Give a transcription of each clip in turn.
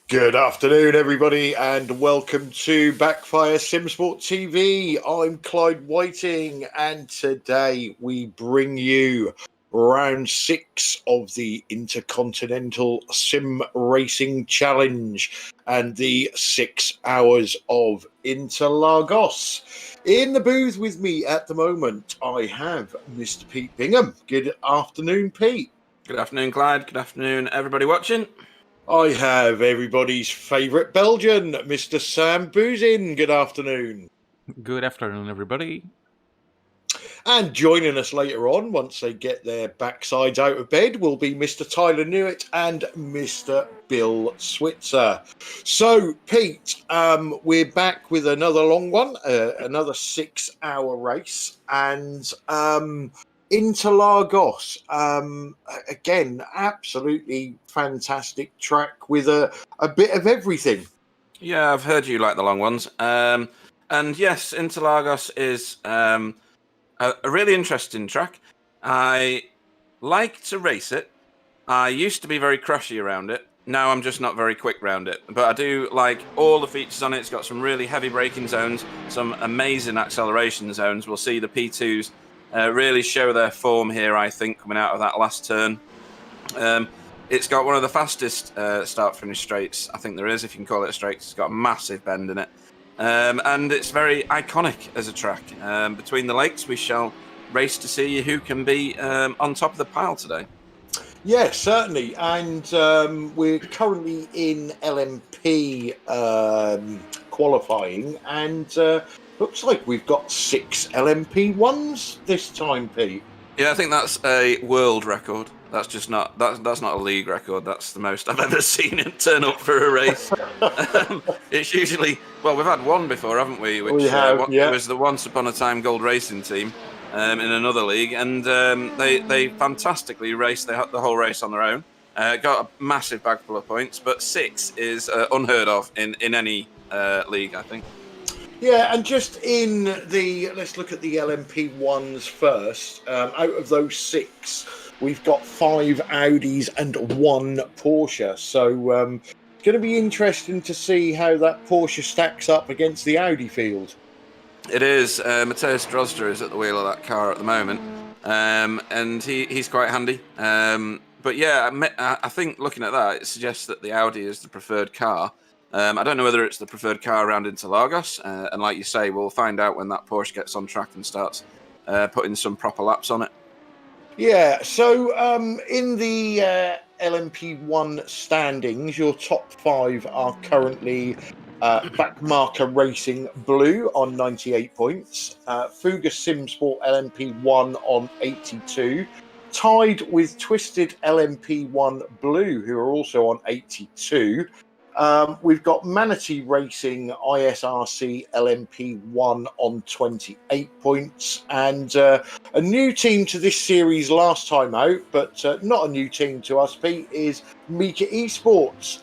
Good afternoon, everybody, and welcome to Backfire Simsport TV. I'm Clyde Whiting, and today we bring you round 6 of the Intercontinental Sim Racing Challenge and the 6 hours of Interlagos. In the booth with me at the moment, I have Mr. Pete Bingham. Good afternoon, Pete. Good afternoon, Clyde. Good afternoon, everybody watching. I have everybody's favourite Belgian, Mr. Sam Boozin. Good afternoon. Good afternoon, everybody. And joining us later on, once they get their backsides out of bed, will be Mr. Tyler Newitt and Mr. Bill Switzer. So, Pete, we're back with another long one, another 6-hour race. And Interlagos, again, absolutely fantastic track with a bit of everything. Yeah, I've heard you like the long ones. And yes, Interlagos is a really interesting track. I like to race it. I used to be very crashy around it. Now I'm just not very quick around it. But I do like all the features on it. It's got some really heavy braking zones, some amazing acceleration zones. We'll see the P2s really show their form here, I think, coming out of that last turn. It's got one of the fastest start-finish straights I think there is, if you can call it a straight. It's got a massive bend in it. And it's very iconic as a track. Between the lakes, we shall race to see who can be on top of the pile today. Yeah, certainly. And we're currently in LMP qualifying, and looks like we've got 6 LMP1s this time, Pete. Yeah, I think that's a world record. That's just not that's not a league record. That's the most I've ever seen it turn up for a race. It's usually, well, we've had one before, haven't we? Which it was the Once Upon a Time Gold Racing team in another league, and they fantastically raced the whole race on their own. Got a massive bag full of points, but 6 is unheard of in any league, I think. Yeah, and just in let's look at the LMP1s first. Out of those 6, we've got 5 Audis and 1 Porsche. So it's going to be interesting to see how that Porsche stacks up against the Audi field. It is. Matthias Drozda is at the wheel of that car at the moment, and he's quite handy. But yeah, I think looking at that, it suggests that the Audi is the preferred car. I don't know whether it's the preferred car around Interlagos, and like you say, we'll find out when that Porsche gets on track and starts putting some proper laps on it. Yeah, so in the LMP1 standings, your top 5 are currently Backmarker Racing Blue on 98 points, Fuga Simsport LMP1 on 82, tied with Twisted LMP1 Blue, who are also on 82. We've got Manatee Racing ISRC LMP1 on 28 points, and a new team to this series last time out, but not a new team to us, Pete, is Mika Esports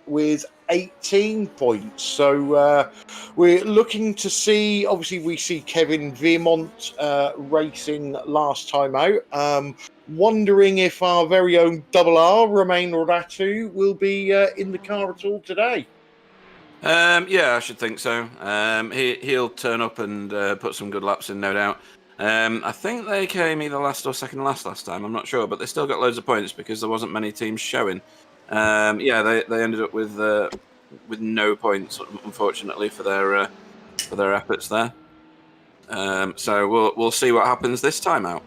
with 18 points. So we're looking to see, obviously we see Kevin Vermont racing last time out. Wondering if our very own Double R, Romain Ratu, will be in the car at all today. Yeah, I should think so. He'll turn up and put some good laps in, no doubt. I think they came either last or second last time. I'm not sure, but they still got loads of points because there wasn't many teams showing. Yeah, they ended up with no points, unfortunately, for their efforts there. So we'll see what happens this time out.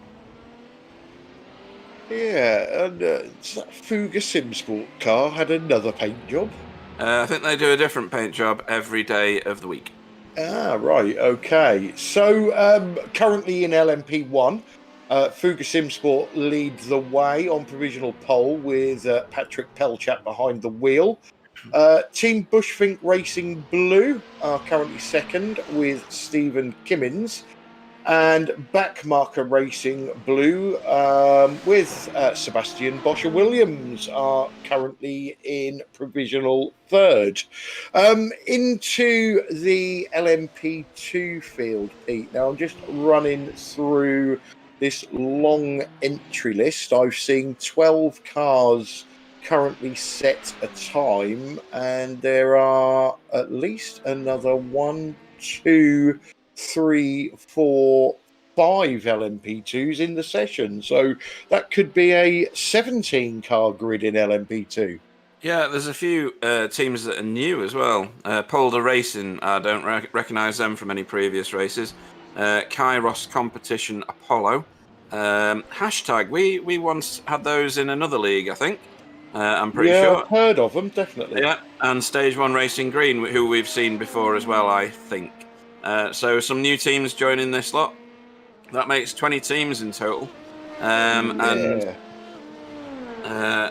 Yeah, and that Fuga Simsport car had another paint job. I think they do a different paint job every day of the week. Ah, right, okay. So currently in LMP1, Fuga Simsport lead the way on provisional pole with Patrick Pelchat behind the wheel. Team Bushfink Racing Blue are currently second with Stephen Kimmins. And Backmarker Racing Blue with Sebastian Boscher Williams are currently in provisional third. Into the LMP2 field, Pete. Now I'm just running through this long entry list. I've seen 12 cars currently set a time, and there are at least another 1, 2, 3, 4, 5 LMP2s in the session. So that could be a 17 car grid in LMP2. Yeah, there's a few teams that are new as well. Polder Racing, I don't recognise them from any previous races. Kairos Competition Apollo. Hashtag, we once had those in another league, I think. I'm pretty Yeah, sure. I've heard of them, definitely. Yeah, and Stage 1 Racing Green, who we've seen before as well, I think. So some new teams joining this lot. That makes 20 teams in total. And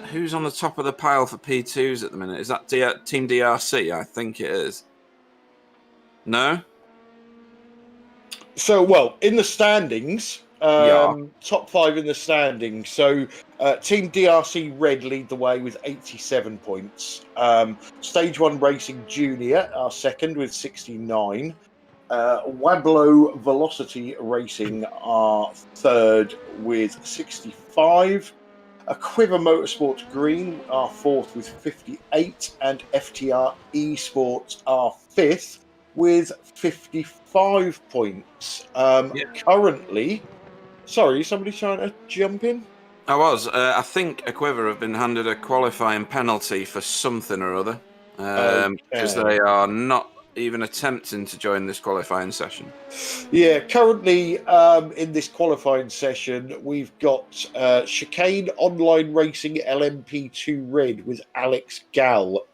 who's on the top of the pile for P2s at the minute? Is that Team DRC? I think it is. No? So, well, in the standings, Yeah. top 5 in the standings. So, Team DRC Red lead the way with 87 points. Stage 1 Racing Junior are second with 69. Wablo Velocity Racing are third with 65. Quiver Motorsports Green are fourth with 58, and FTR Esports are fifth with 55 points. Currently, sorry, somebody trying to jump in? I was. I think Quiver have been handed a qualifying penalty for something or other. Because they are not even attempting to join this qualifying session. Yeah, currently in this qualifying session, we've got Chicane Online Racing LMP2 Red with Alex Gall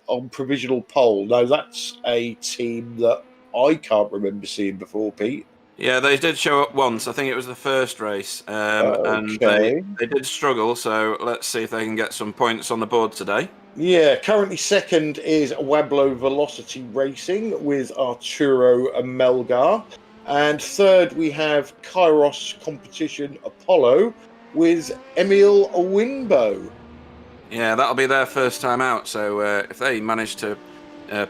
on provisional pole. Now, that's a team that I can't remember seeing before, Pete. Yeah, they did show up once. I think it was the first race. And they did struggle, so let's see if they can get some points on the board today. Yeah, currently second is Wablo Velocity Racing with Arturo Melgar. And third, we have Kairos Competition Apollo with Emil Winbo. Yeah, that'll be their first time out. So if they manage to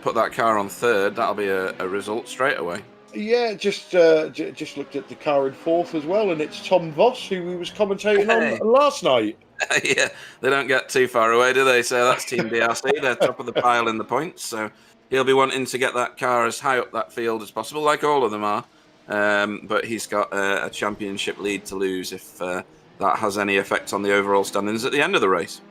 put that car on third, that'll be a result straight away. Yeah, just looked at the car in fourth as well, and it's Tom Voss, who we was commentating on last night. Yeah, they don't get too far away, do they? So that's Team DRC. They're top of the pile in the points. So he'll be wanting to get that car as high up that field as possible, like all of them are. But he's got a championship lead to lose if that has any effect on the overall standings at the end of the race.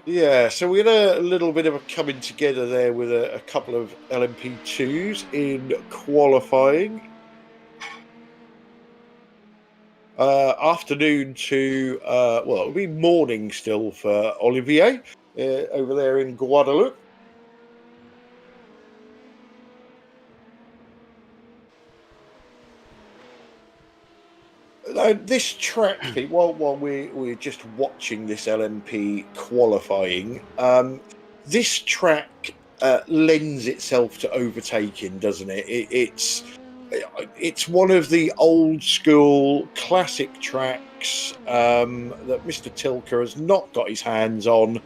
Yeah, so we had a little bit of a coming together there with a couple of LMP2s in qualifying. Afternoon to, well, it'll be morning still for Olivier over there in Guadeloupe. This track, Pete, while we're just watching this LMP qualifying, this track lends itself to overtaking, doesn't it? It's one of the old school classic tracks that Mr. Tilker has not got his hands on.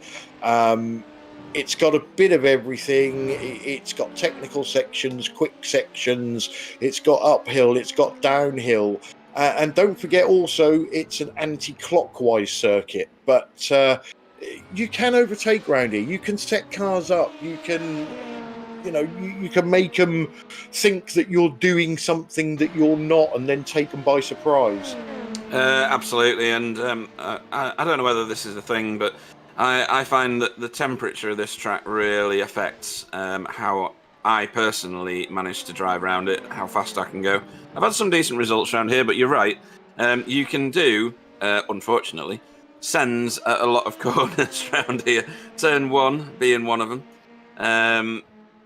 It's got a bit of everything. It's got technical sections, quick sections. It's got uphill. It's got downhill. And don't forget also, it's an anti-clockwise circuit. But you can overtake round here. You can set cars up. You can... you can make them think that you're doing something that you're not and then take them by surprise. Absolutely. And I don't know whether this is a thing, but I find that the temperature of this track really affects how I personally manage to drive around it, how fast I can go. I've had some decent results around here, but you're right. You can do, unfortunately, sends at a lot of corners around here. Turn 1 being one of them.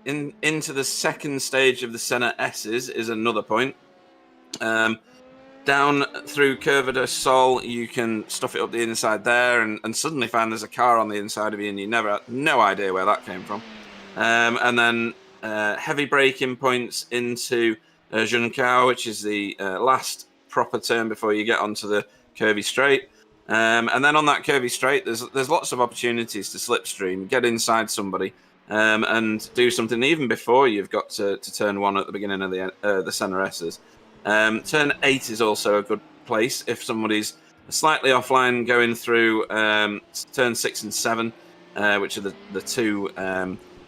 Into the second stage of the Senna S's is another point. Down through Curva de Sol, you can stuff it up the inside there and suddenly find there's a car on the inside of you and you never had no idea where that came from. And then heavy braking points into Juncao, which is the last proper turn before you get onto the curvy straight. And then on that curvy straight, there's lots of opportunities to slipstream, get inside somebody, and do something even before you've got to turn 1 at the beginning of the Senna S's. Turn 8 is also a good place if somebody's slightly offline going through turn 6 and 7, which are the two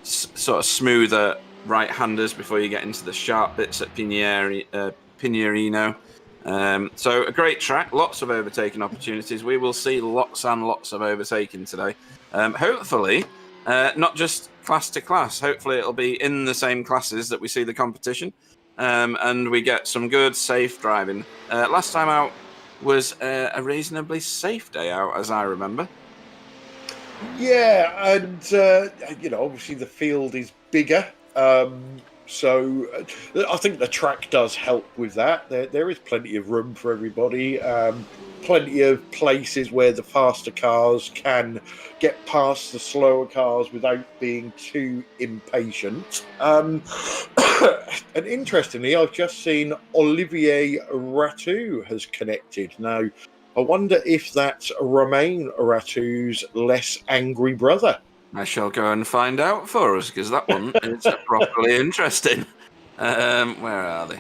sort of smoother right-handers before you get into the sharp bits at Pinierino. So a great track, lots of overtaking opportunities. We will see lots and lots of overtaking today. Hopefully, not just class to class. Hopefully, it'll be in the same classes that we see the competition, and we get some good, safe driving. Last time out was a reasonably safe day out, as I remember. Yeah, and obviously the field is bigger, so I think the track does help with that. There is plenty of room for everybody, plenty of places where the faster cars can get past the slower cars without being too impatient. And interestingly, I've just seen Olivier Ratou has connected. Now, I wonder if that's Romain Ratou's less angry brother. I shall go and find out for us, because that one is properly interesting. Where are they?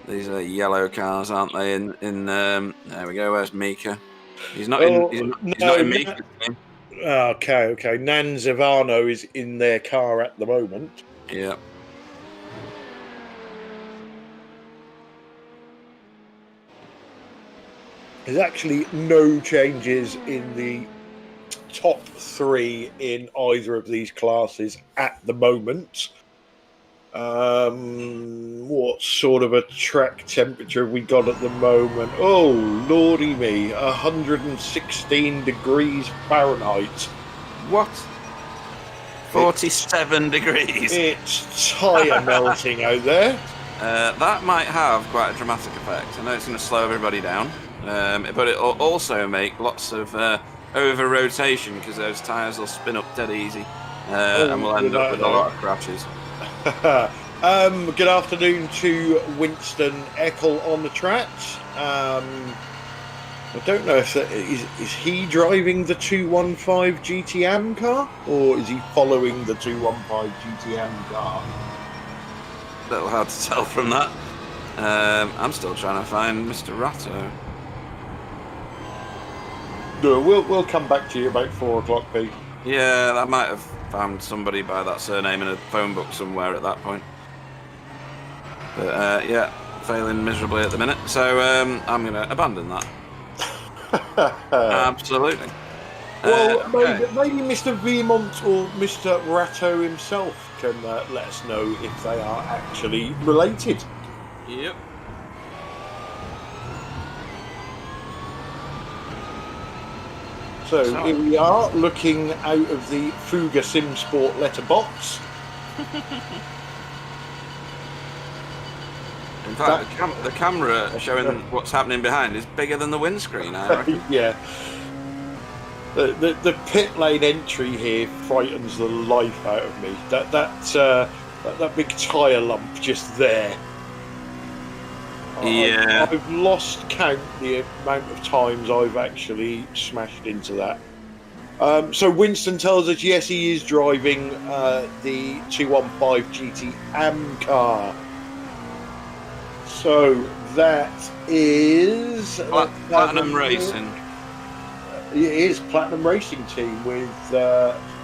These are yellow cars, aren't they? In there we go. Where's Mika? He's not in. He's not in Mika's game. Okay. Nan Zivano is in their car at the moment. Yeah. There's actually no changes in the top three in either of these classes at the moment. What sort of a track temperature have we got at the moment? Oh, lordy me, 116 degrees Fahrenheit. What? 47 degrees. It's tyre melting out there. That might have quite a dramatic effect. I know it's going to slow everybody down, but it'll also make lots of over rotation, because those tyres will spin up dead easy, and we'll end up with a lot of crashes. Good afternoon to Winston Eckel on the tracks. I don't know if that is he driving the 215 GTM car, or is he following the 215 GTM car? A little hard to tell from that. I'm still trying to find Mr. Ratto. No, we'll come back to you about 4 o'clock, Pete. Yeah, I might have found somebody by that surname in a phone book somewhere at that point. But yeah, failing miserably at the minute. So I'm going to abandon that. Absolutely. Well, okay. maybe Mr. Vimont or Mr. Ratto himself can let us know if they are actually related. Yep. So here we are, looking out of the Fuga Simsport letterbox. In fact, the camera showing what's happening behind is bigger than the windscreen, I reckon. Yeah. The pit lane entry here frightens the life out of me. That big tyre lump just there. Yeah. I've lost count the amount of times I've actually smashed into that. So Winston tells us, yes, he is driving the 215 GT car. So that is Platinum Racing. It is Platinum Racing Team with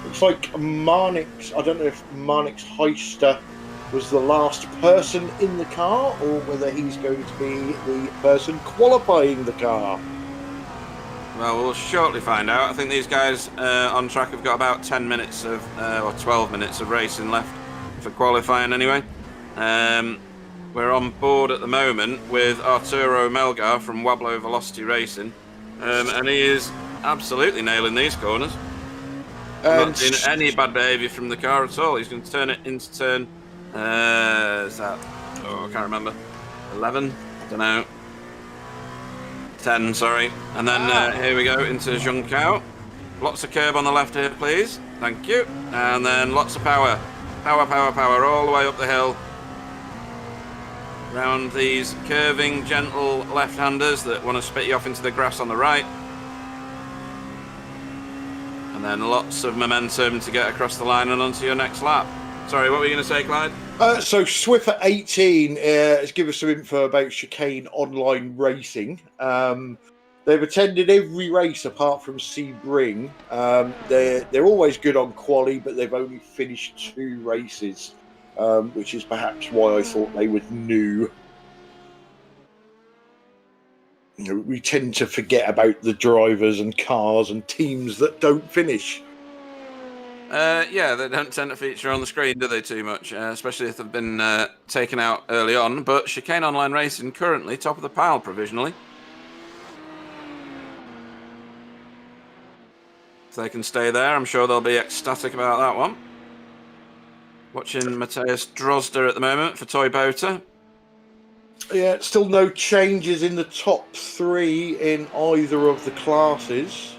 looks like Marnix. I don't know if Marnix Heister was the last person in the car, or whether he's going to be the person qualifying the car. Well, we'll shortly find out. I think these guys on track have got about 10 minutes of, or 12 minutes of racing left for qualifying anyway. We're on board at the moment with Arturo Melgar from Wablo Velocity Racing, and he is absolutely nailing these corners. I'm not seeing any bad behaviour from the car at all. He's going to turn it into turn, is that, I can't remember, 11? I don't know. 10, sorry. And then here we go into Zhongkao. Lots of curb on the left here, please. Thank you. And then lots of power. Power all the way up the hill. Round these curving, gentle left-handers that want to spit you off into the grass on the right. And then lots of momentum to get across the line and onto your next lap. Sorry, what were you going to say, Clyde? So Swiffer 18 has given us some info about Chicane online racing. They've attended every race apart from Sebring. They're always good on quali, but they've only finished 2 races, which is perhaps why I thought they were new. We tend to forget about the drivers and cars and teams that don't finish. Yeah, they don't tend to feature on the screen, do they, too much? Especially if they've been taken out early on. But Chicane Online Racing currently top of the pile provisionally. If they can stay there, I'm sure they'll be ecstatic about that one. Watching Matthias Drozder at the moment for Toy Boater. Yeah, still no changes in the top 3 in either of the classes.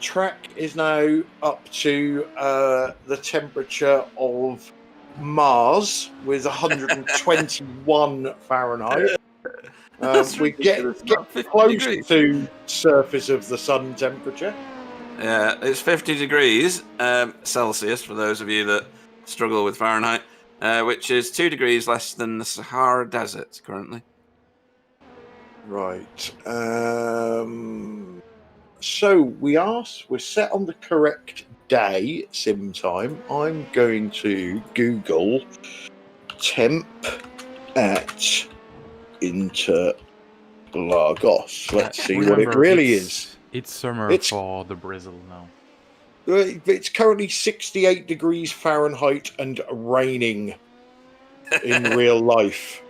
Track is now up to the temperature of Mars with 121 Fahrenheit. We get close degrees. to surface of the sun temperature. Yeah, it's 50 degrees Celsius for those of you that struggle with Fahrenheit, which is 2 degrees less than the Sahara Desert currently. Right. So we're set on the correct day, sim time. I'm going to Google temp at Interlagos. Let's see what it really is. It's summer for the Brazil now. It's currently 68 degrees Fahrenheit and raining in real life.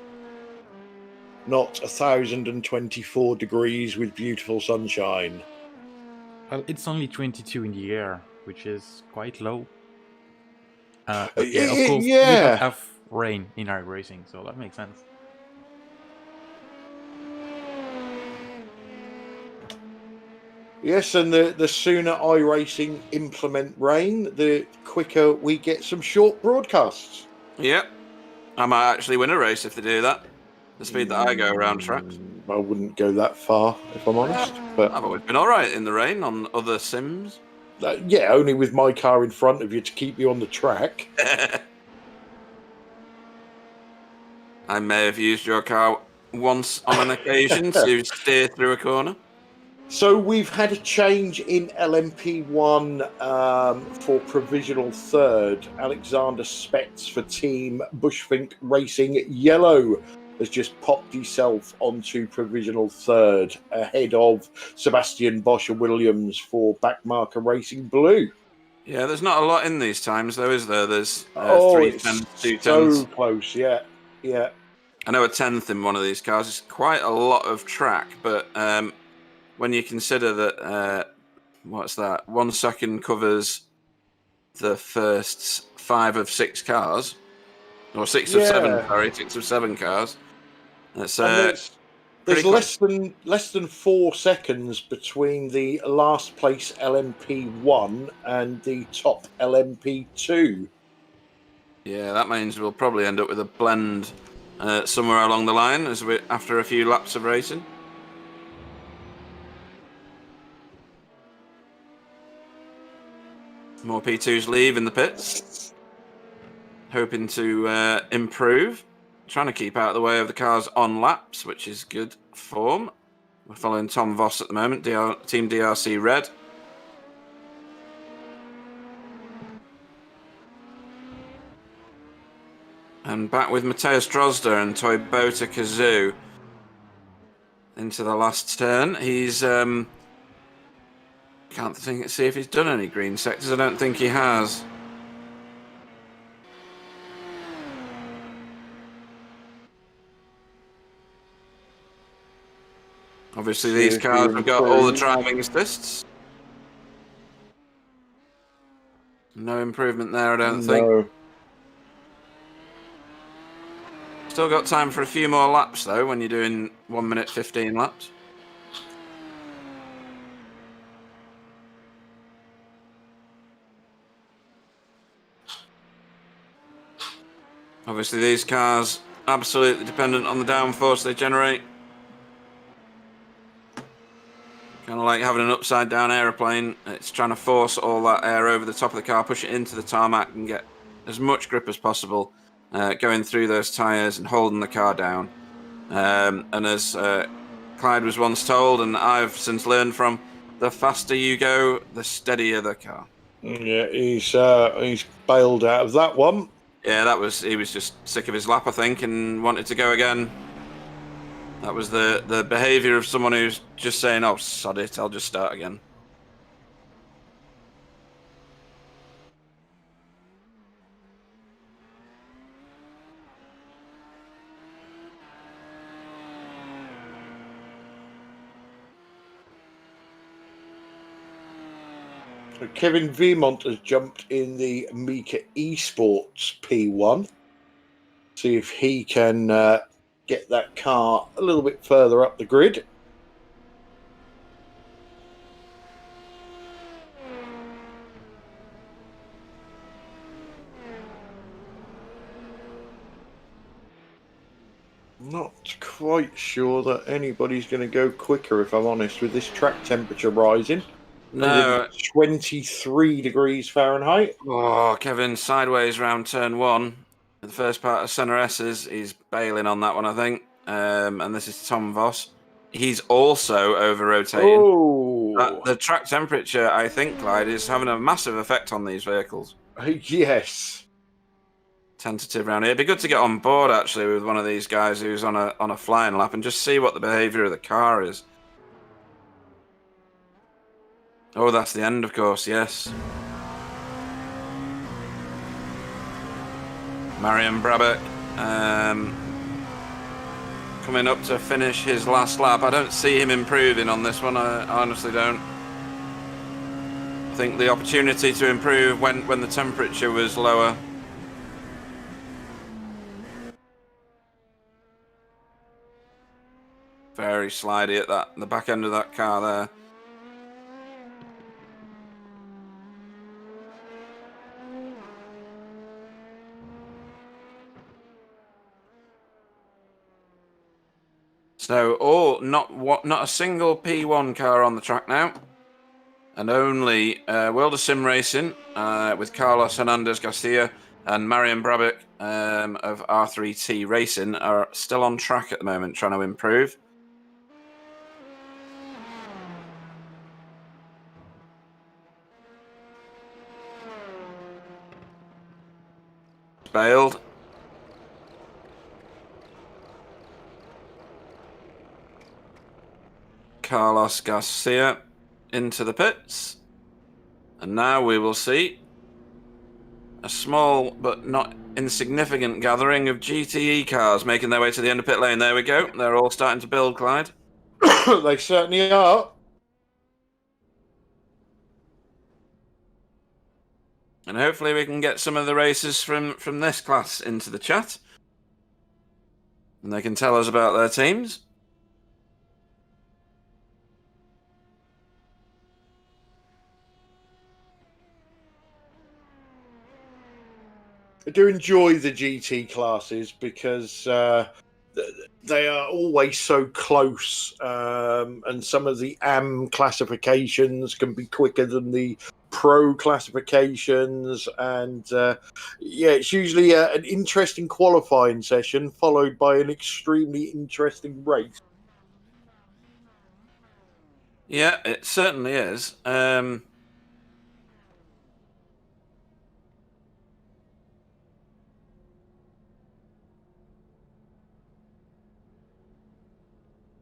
Not 1,024 degrees with beautiful sunshine. Well, it's only 22 in the air, which is quite low. But yeah, of course, we don't have rain in our racing, so that makes sense. Yes, and the sooner iRacing implement rain, the quicker we get some short broadcasts. Yep. I might actually win a race if they do that. The speed that I go around tracks. I wouldn't go that far, if I'm honest. But I've always been all right in the rain on other sims. Yeah, only with my car in front of you to keep you on the track. I may have used your car once on an occasion to steer through a corner. So we've had a change in LMP1 for provisional 3rd. Alexander Spetz for Team Bushfink Racing Yellow has just popped himself onto provisional 3rd ahead of Sebastian Bosch-Williams for Backmarker Racing Blue. Yeah, there's not a lot in these times, though, is there? There's 3 it's 10s, 2 10s. So close, yeah. I know a 10th in one of these cars is quite a lot of track, but when you consider that, 1 second covers the first 5 of 6 cars, or 6 of 7, sorry, 6 of 7 cars. That's there's less than 4 seconds between the last place LMP1 and the top LMP2. Yeah, that means we'll probably end up with a blend somewhere along the line after a few laps of racing. More P2s leave in the pits, hoping to improve. Trying to keep out of the way of the cars on laps, which is good form. We're following Tom Voss at the moment, Team DRC Red. And back with Matthias Drozder and Toy Boater Kazoo into the last turn. He's can't see if he's done any green sectors. I don't think he has. Obviously, these cars have got all the driving assists. No improvement there, I don't think. Still got time for a few more laps, though, when you're doing 1 minute 15 laps. Obviously, these cars absolutely dependent on the downforce they generate. Kind of like having an upside-down aeroplane. It's trying to force all that air over the top of the car, push it into the tarmac, and get as much grip as possible, going through those tyres and holding the car down. And as Clyde was once told, and I've since learned from, the faster you go, the steadier the car. Yeah, he's bailed out of that one. Yeah, he was just sick of his lap, I think, and wanted to go again. That was the behaviour of someone who's just saying, oh, sod it, I'll just start again. Kevin Vermont has jumped in the Mika Esports P1. See if he can get that car a little bit further up the grid. Not quite sure that anybody's going to go quicker, if I'm honest, with this track temperature rising. No. 23 degrees Fahrenheit. Oh, Kevin, sideways round turn 1. The first part of Senna S's, he's bailing on that one, I think. And this is Tom Voss. He's also over-rotating. Oh. The track temperature, I think, Clyde, is having a massive effect on these vehicles. Yes. Tentative round here. It'd be good to get on board, actually, with one of these guys who's on a flying lap and just see what the behaviour of the car is. Oh, that's the end, of course, yes. Marion Brabeck coming up to finish his last lap. I don't see him improving on this one, I honestly don't. I think the opportunity to improve when the temperature was lower. Very slidey at the back end of that car there. So, not a single P1 car on the track now, and only World of Sim Racing with Carlos Hernandez Garcia and Marion Brabeck of R3T Racing are still on track at the moment, trying to improve. Bailed. Carlos Garcia into the pits. And now we will see a small but not insignificant gathering of GTE cars making their way to the end of pit lane. There we go. They're all starting to build, Clyde. They certainly are. And hopefully we can get some of the racers from this class into the chat. And they can tell us about their teams. I do enjoy the GT classes because they are always so close, and some of the AM classifications can be quicker than the pro classifications, and it's usually an interesting qualifying session followed by an extremely interesting race. Yeah, it certainly is.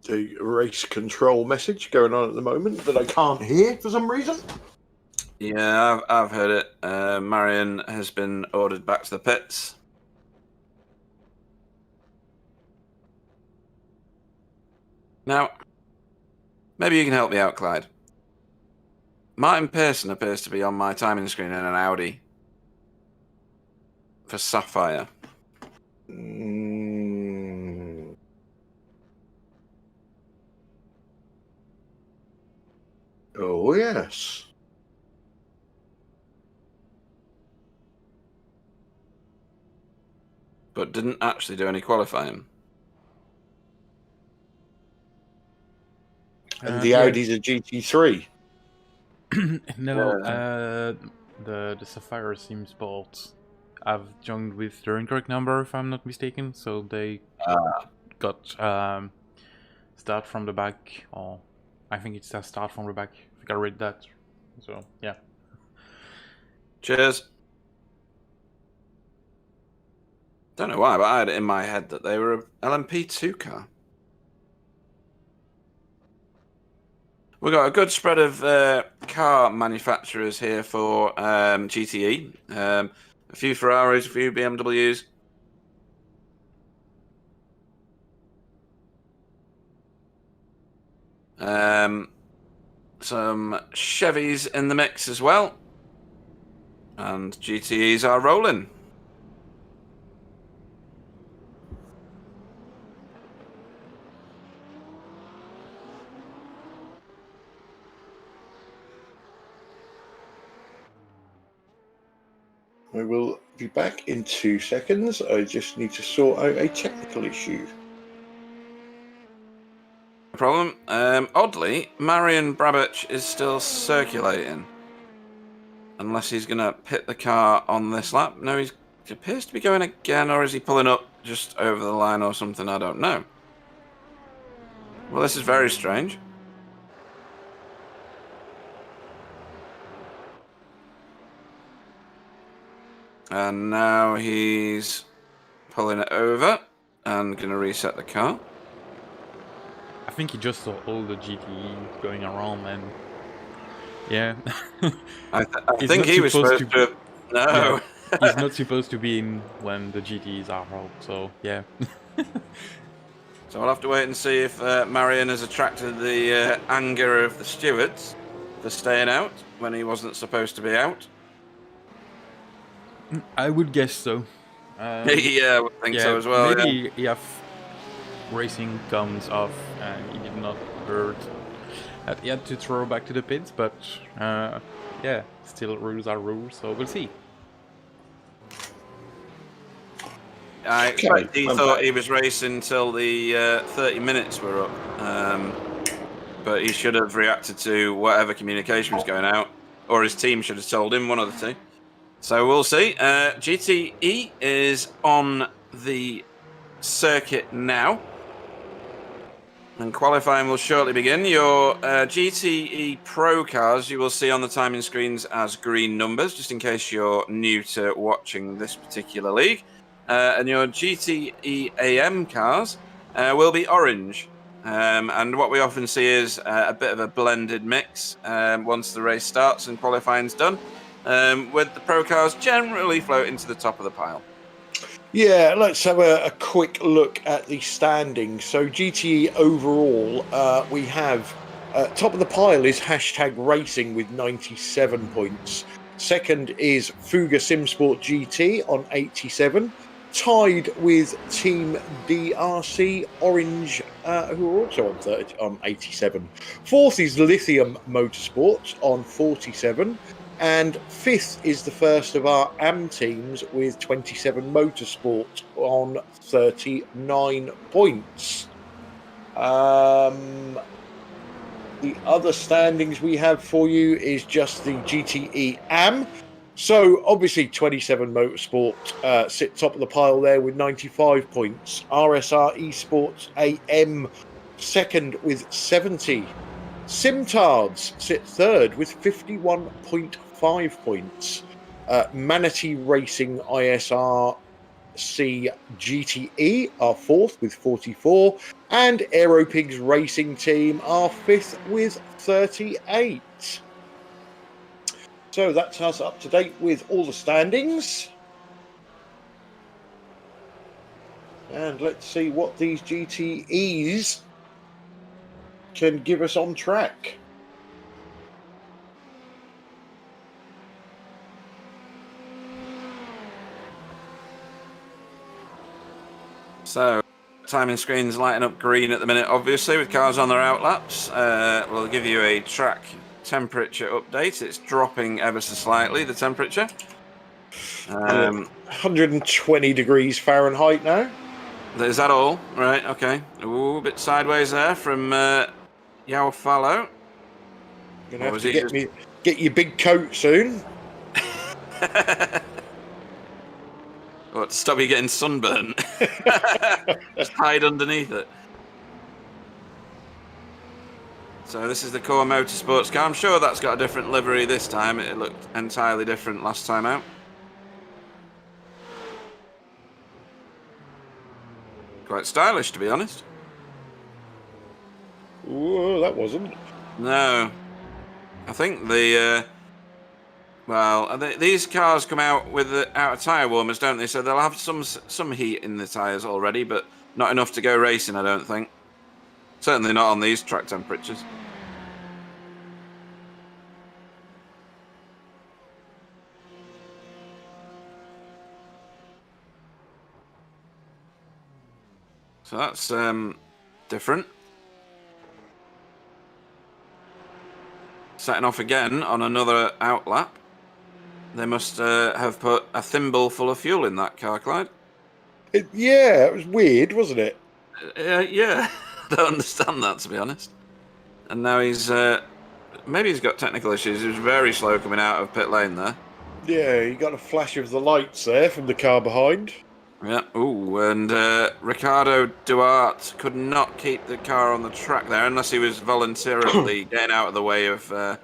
The race control message going on at the moment that I can't hear for some reason. Yeah, I've heard it. Marion has been ordered back to the pits. Now, maybe you can help me out, Clyde. Martin Pearson appears to be on my timing screen in an Audi for Sapphire. Oh, yes. But didn't actually do any qualifying. And the Audi's a GT3. No, the Sapphire Simsport have joined with their incorrect number, if I'm not mistaken. So they got start from the back, or I think it's a start from the back. I think I read that. So yeah. Cheers. Don't know why, but I had it in my head that they were a LMP2 car. We've got a good spread of car manufacturers here for GTE. A few Ferraris, a few BMWs. Some Chevys in the mix as well. And GTEs are rolling. We will be back in 2 seconds. I just need to sort out a technical issue. No problem. Oddly, Marian Brabich is still circulating. Unless he's going to pit the car on this lap. No, he appears to be going again, or is he pulling up just over the line or something? I don't know. Well, this is very strange. And now he's pulling it over and going to reset the car. I think he just saw all the GTE going around, and yeah. I think he was supposed to. No. Yeah, he's not supposed to be in when the GTEs are out, so yeah. So we'll have to wait and see if Marian has attracted the anger of the stewards for staying out when he wasn't supposed to be out. I would guess so. Yeah, I would think so as well. Maybe if racing comes off and he did not hurt, that he had to throw back to the pits, but yeah, still rules are rules, so we'll see. I expect he thought he was racing till the 30 minutes were up, but he should have reacted to whatever communication was going out, or his team should have told him, one of the two. So we'll see. GTE is on the circuit now, and qualifying will shortly begin. Your GTE Pro cars you will see on the timing screens as green numbers, just in case you're new to watching this particular league. And your GTE AM cars will be orange. And what we often see is a bit of a blended mix once the race starts and qualifying's done, with the Pro cars generally floating to the top of the pile. Yeah, let's have a quick look at the standings. So GTE overall, we have top of the pile is Hashtag Racing with 97 points. Second is Fuga Simsport GT on 87. Tied with Team DRC Orange, who are also on 87. Fourth is Lithium Motorsports on 47. And fifth is the first of our AM teams with 27 Motorsport on 39 points. The other standings we have for you is just the GTE AM. So obviously 27 Motorsport sit top of the pile there with 95 points. RSR Esports AM second with 70. Simtards sit third with 51.5 points. Manatee Racing ISRC GTE are fourth with 44. And Aeropigs Racing Team are fifth with 38. So that's us up to date with all the standings. And let's see what these GTEs can give us on track. So, timing screen's lighting up green at the minute, obviously, with cars on their outlaps. We'll give you a track temperature update. It's dropping ever so slightly, the temperature. 120 degrees Fahrenheit now. Is that all? Right, okay. Ooh, a bit sideways there from Yao Fallow. You're going to have to get your big coat soon. What, to stop you getting sunburn? Just hide underneath it. So this is the core motorsports car. I'm sure that's got a different livery this time. It looked entirely different last time out. Quite stylish, to be honest. Whoa, that wasn't. No. I think these cars come out with out of tyre warmers, don't they? So they'll have some heat in the tyres already, but not enough to go racing, I don't think. Certainly not on these track temperatures. So that's different. Setting off again on another outlap. They must have put a thimble full of fuel in that car, Clyde. Yeah, it was weird, wasn't it? Yeah, I don't understand that, to be honest. And now maybe he's got technical issues. He was very slow coming out of pit lane there. Yeah, you got a flash of the lights there from the car behind. Yeah, ooh, and Ricardo Duarte could not keep the car on the track there unless he was voluntarily getting out of the way of the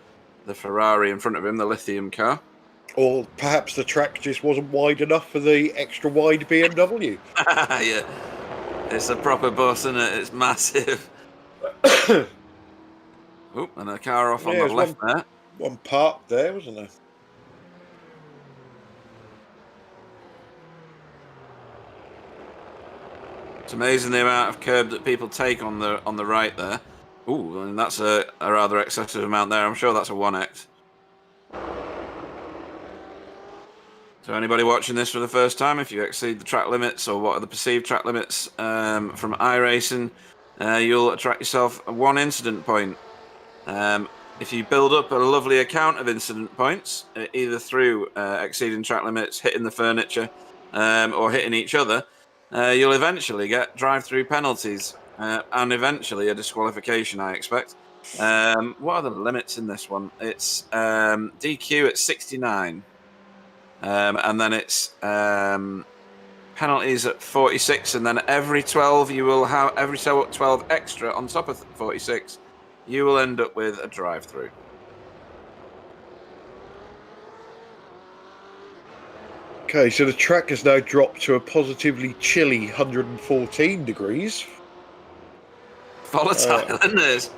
Ferrari in front of him, the lithium car. Or perhaps the track just wasn't wide enough for the extra wide BMW. Yeah, it's a proper bus, isn't it? It's massive. Oh, and a car off on the left there. One parked there, wasn't there? It's amazing the amount of curb that people take on the right there. Ooh, and that's a rather excessive amount there. I'm sure that's a 1x. So anybody watching this for the first time, if you exceed the track limits or what are the perceived track limits from iRacing, you'll attract yourself 1 incident point. If you build up a lovely account of incident points, either through exceeding track limits, hitting the furniture, or hitting each other, you'll eventually get drive-through penalties and eventually a disqualification, I expect. What are the limits in this one? It's DQ at 69. And then it's penalties at 46, and then every 12 you will have every 12 extra on top of 46, you will end up with a drive-through. Okay, so the track has now dropped to a positively chilly 114 degrees. Volatile, isn't it?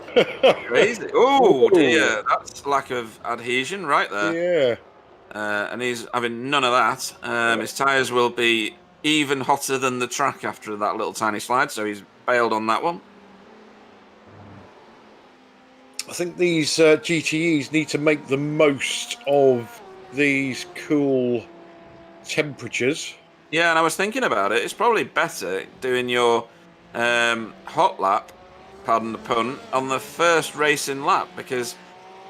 Crazy. Oh dear, that's lack of adhesion right there. Yeah. And he's having none of that. His tyres will be even hotter than the track after that little tiny slide, so he's bailed on that one. I think these GTEs need to make the most of these cool temperatures. Yeah, and I was thinking about it. It's probably better doing your hot lap, pardon the pun, on the first racing lap, because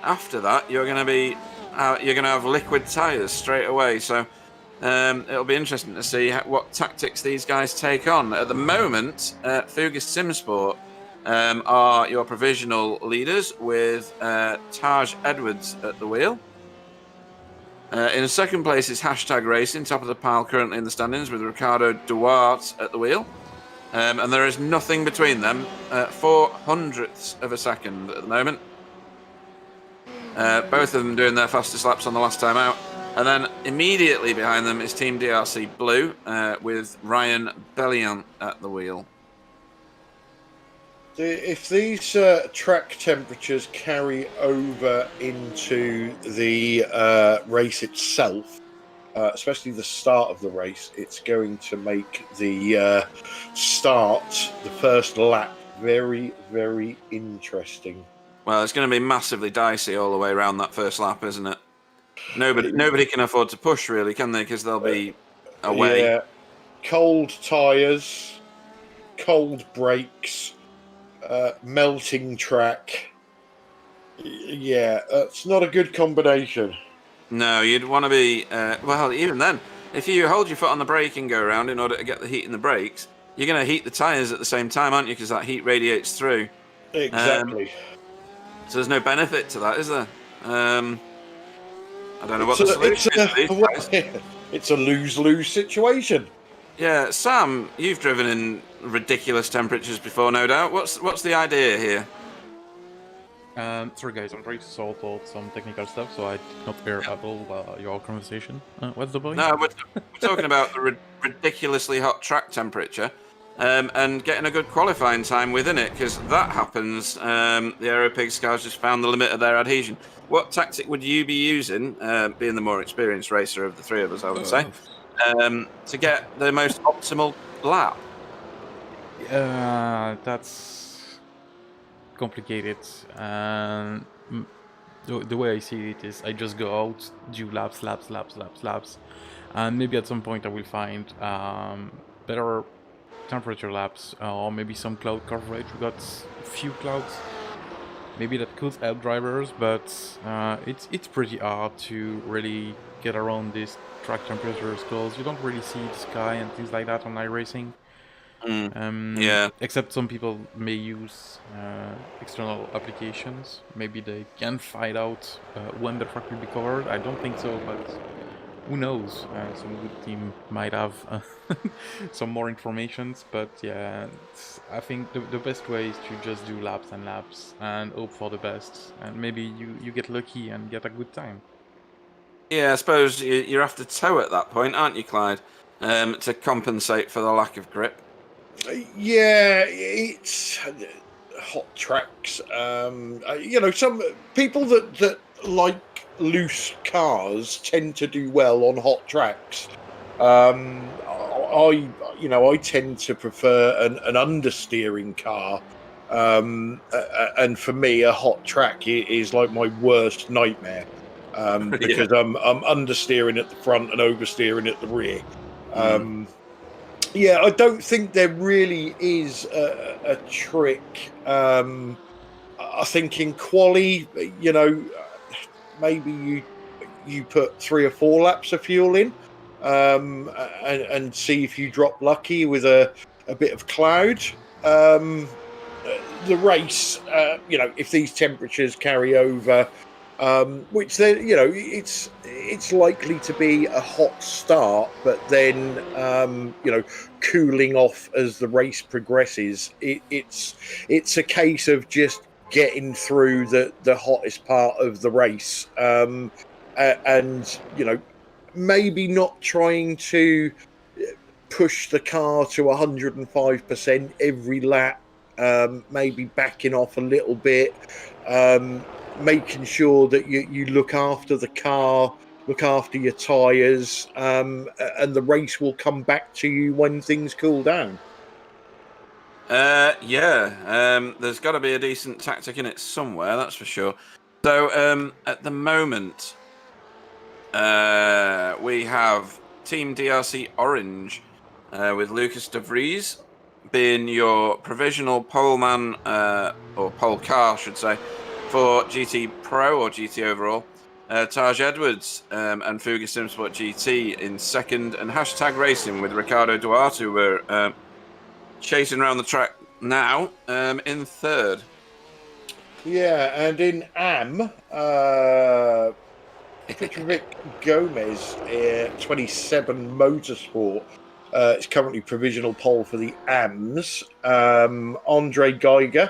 after that you're going to have liquid tyres straight away. So it'll be interesting to see what tactics these guys take on. At the moment, Fugas Simsport are your provisional leaders with Taj Edwards at the wheel. In second place is Hashtag Racing, top of the pile currently in the standings with Ricardo Duarte at the wheel. And there is nothing between them, 0.04 of a second at the moment. Both of them doing their fastest laps on the last time out. And then immediately behind them is Team DRC Blue with Ryan Bellion at the wheel. If these track temperatures carry over into the race itself, especially the start of the race, it's going to make the the first lap, very, very interesting. Well, it's going to be massively dicey all the way around that first lap, isn't it? Nobody can afford to push, really, can they? Because they'll be away. Yeah. Cold tyres, cold brakes, melting track. Yeah, it's not a good combination. No, you'd want to be... well, even then, if you hold your foot on the brake and go around in order to get the heat in the brakes, you're going to heat the tyres at the same time, aren't you? Because that heat radiates through. Exactly. So there's no benefit to that, is there? I don't know what the solution is to these guys. It's a lose-lose situation. Yeah, Sam, you've driven in ridiculous temperatures before, no doubt. What's the idea here? Sorry guys, I'm trying to sort out some technical stuff, so I did not hear at all your conversation. What's the point? No, we're talking about the ridiculously hot track temperature and getting a good qualifying time within it, because that happens. The Aeropigs cars just found the limit of their adhesion. What tactic would you be using, being the more experienced racer of the three of us, I would say, to get the most optimal lap? That's complicated. The way I see it is I just go out, do laps, and maybe at some point I will find better temperature laps, or maybe some cloud coverage. We got a few clouds. Maybe that could help drivers, but it's pretty hard to really get around these track temperatures because you don't really see the sky and things like that on iRacing. Yeah. Except some people may use external applications. Maybe they can find out when the track will be covered. I don't think so, but who knows? Some good team might have some more informations. But yeah, I think the best way is to just do laps and hope for the best. And maybe you get lucky and get a good time. Yeah, I suppose you're after tow at that point, aren't you, Clyde? To compensate for the lack of grip. Yeah, it's hot tracks. Some people that like loose cars tend to do well on hot tracks. I tend to prefer an understeering car. And for me, a hot track is like my worst nightmare. Because I'm understeering at the front and oversteering at the rear. Yeah, I don't think there really is a trick. I think in quali, maybe you put 3 or 4 laps of fuel in, and see if you drop lucky with a bit of cloud. The race, if these temperatures carry over, which then it's likely to be a hot start, but then cooling off as the race progresses. It's a case of just getting through the hottest part of the race, and maybe not trying to push the car to 105% every lap. Maybe backing off a little bit, making sure that you look after the car, look after your tyres, and the race will come back to you when things cool down. There's got to be a decent tactic in it somewhere, that's for sure. So at the moment, we have Team DRC Orange with Lucas De Vries being your provisional poleman, or pole car, I should say, for GT Pro or GT overall. Taj Edwards and Fuga Simsport GT in second, and Hashtag Racing with Ricardo Duarte, who we're chasing around the track now, in third. Yeah, and in AM, Petrovic Gomez, 27 Motorsport, is currently provisional pole for the AMS. Andre Geiger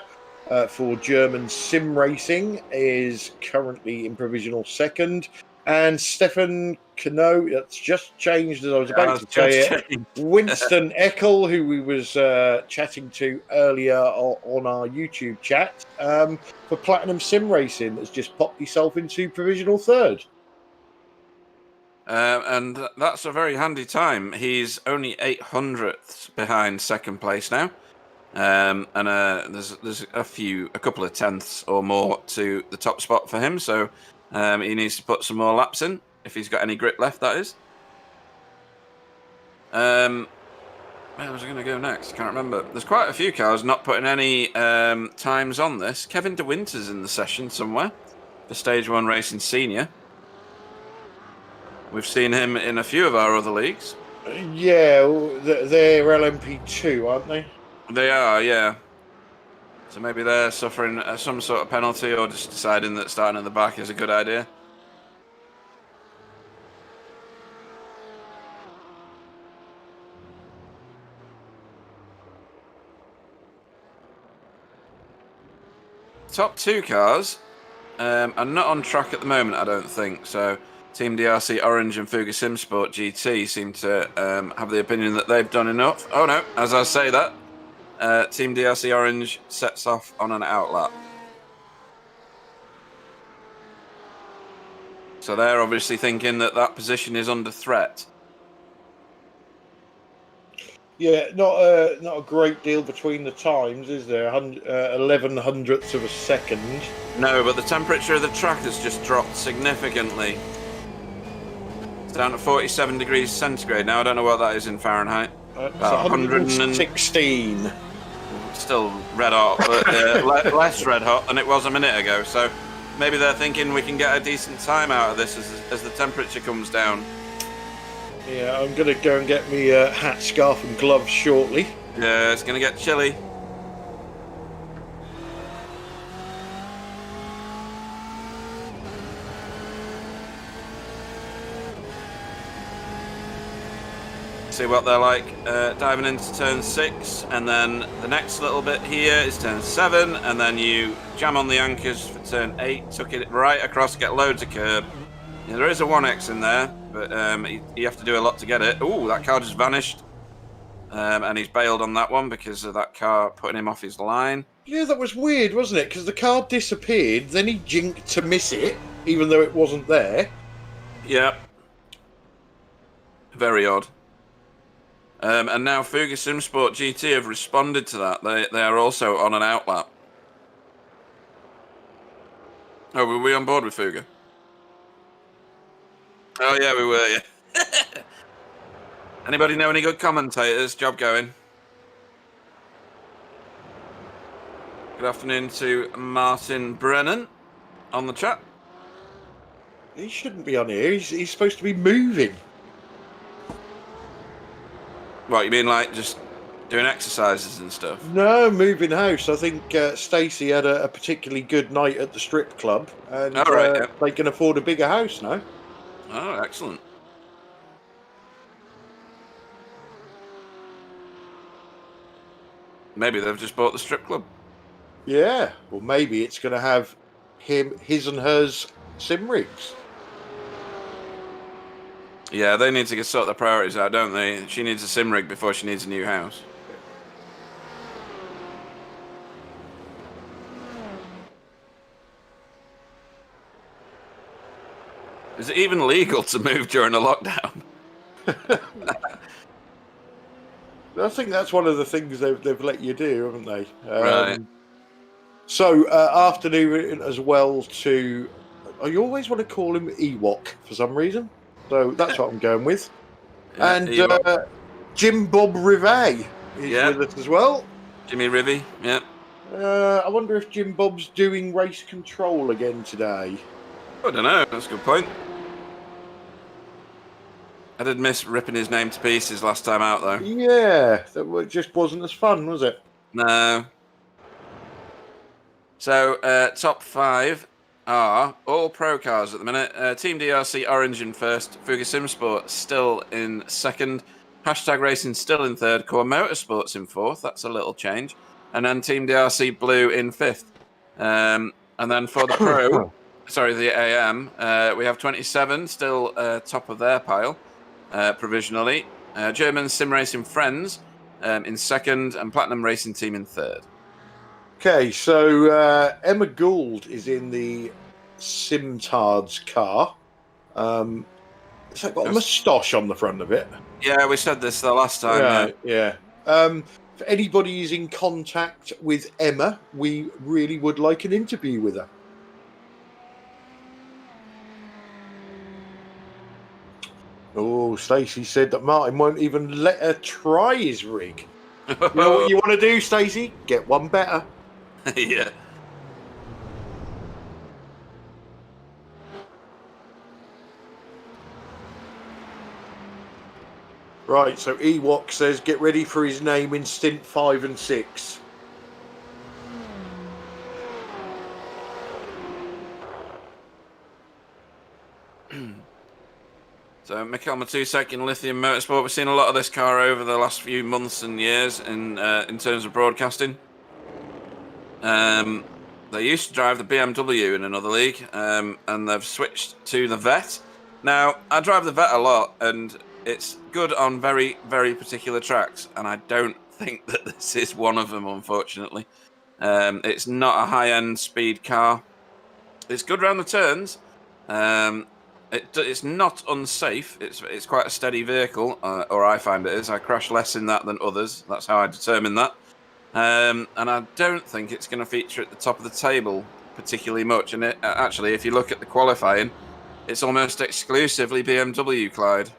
for German Sim Racing is currently in provisional second. And Stefan Cano, that's just changed as I was about to say it. Winston Eckel, who we was chatting to earlier on our YouTube chat, for Platinum Sim Racing, has just popped himself into provisional third. And that's a very handy time. He's only 800ths behind second place now. And there's a couple of tenths or more to the top spot for him. So he needs to put some more laps in, if he's got any grip left, that is. Where was I going to go next? Can't remember. There's quite a few cars not putting any times on this. Kevin De Winter's in the session somewhere for Stage 1 Racing Senior. We've seen him in a few of our other leagues. Yeah, they're LMP2, aren't they? They are, yeah. So maybe they're suffering some sort of penalty, or just deciding that starting at the back is a good idea. top two cars are not on track at the moment, I don't think. So Team DRC Orange and Fuga Simsport GT seem to have the opinion that they've done enough. Oh no, as I say that, Team DRC Orange sets off on an outlap. So they're obviously thinking that that position is under threat. Yeah, not a great deal between the times, is there? 11 hundredths of a second. No, but the temperature of the track has just dropped significantly. It's down to 47 degrees centigrade now. I don't know what that is in Fahrenheit. It's 116. Still red hot, but less red hot than it was a minute ago. So maybe they're thinking we can get a decent time out of this as the temperature comes down. Yeah, I'm going to go and get me a hat, scarf and gloves shortly. Yeah, it's going to get chilly. See what they're like diving into turn 6, and then the next little bit here is turn 7, and then you jam on the anchors for turn 8, tuck it right across, get loads of curb. Yeah, there is a 1x in there, but you have to do a lot to get it. Ooh, that car just vanished. And he's bailed on that one because of that car putting him off his line. Yeah, that was weird, wasn't it? Because the car disappeared, then he jinked to miss it, even though it wasn't there. Yep. Very odd. And now Fuga Simsport GT have responded to that. They are also on an outlap. Oh, were we on board with Fuga? Oh, yeah, we were, yeah. Anybody know any good commentators? Job going. Good afternoon to Martin Brennan on the chat. He shouldn't be on here. He's supposed to be moving. What, you mean like just doing exercises and stuff? No, moving house. I think Stacey had a particularly good night at the strip club, and yeah. they can afford a bigger house now. Oh, excellent. Maybe they've just bought the strip club. Yeah, well, maybe it's going to have his and hers sim rigs. Yeah, they need to sort their priorities out, don't they? She needs a sim rig before she needs a new house. Is it even legal to move during a lockdown? I think that's one of the things they've let you do, haven't they? Right. So, afternoon as well to... I always want to call him Ewok for some reason. So that's what I'm going with. Yeah, and Jim Bob Rivet is with us as well. Jimmy Rivy, yeah. I wonder if Jim Bob's doing race control again today. I don't know. That's a good point. I did miss ripping his name to pieces last time out, though. Yeah, that just wasn't as fun, was it? No. So, top 5 are all pro cars at the minute. Team DRC Orange in first, Fuga Simsport still in second, Hashtag Racing still in third, Core Motorsports in fourth. That's a little change. And then Team DRC Blue in fifth. And then for the pro, sorry, the AM, we have 27 still top of their pile. Provisionally. German Sim Racing Friends in second, and Platinum Racing Team in third. Okay, so Emma Gould is in the Simtards car. It's like got a moustache on the front of it. Yeah, we said this the last time. Yeah. If anybody is in contact with Emma, we really would like an interview with her. Oh, Stacey said that Martin won't even let her try his rig. You know what you want to do, Stacey? Get one better. Yeah. Right, so Ewok says get ready for his name in stint 5 and 6. So Mikhail Matusek in Lithium Motorsport. We've seen a lot of this car over the last few months and years in terms of broadcasting. they used to drive the BMW in another league, and they've switched to the Vet. Now, I drive the Vet a lot, and it's good on very, very particular tracks, and I don't think that this is one of them, unfortunately. It's not a high-end speed car. It's good around the turns. It's not unsafe. It's quite a steady vehicle, or I find it is. I crash less in that than others. That's how I determine that. And I don't think it's going to feature at the top of the table particularly much. And actually, if you look at the qualifying, it's almost exclusively BMW, Clyde.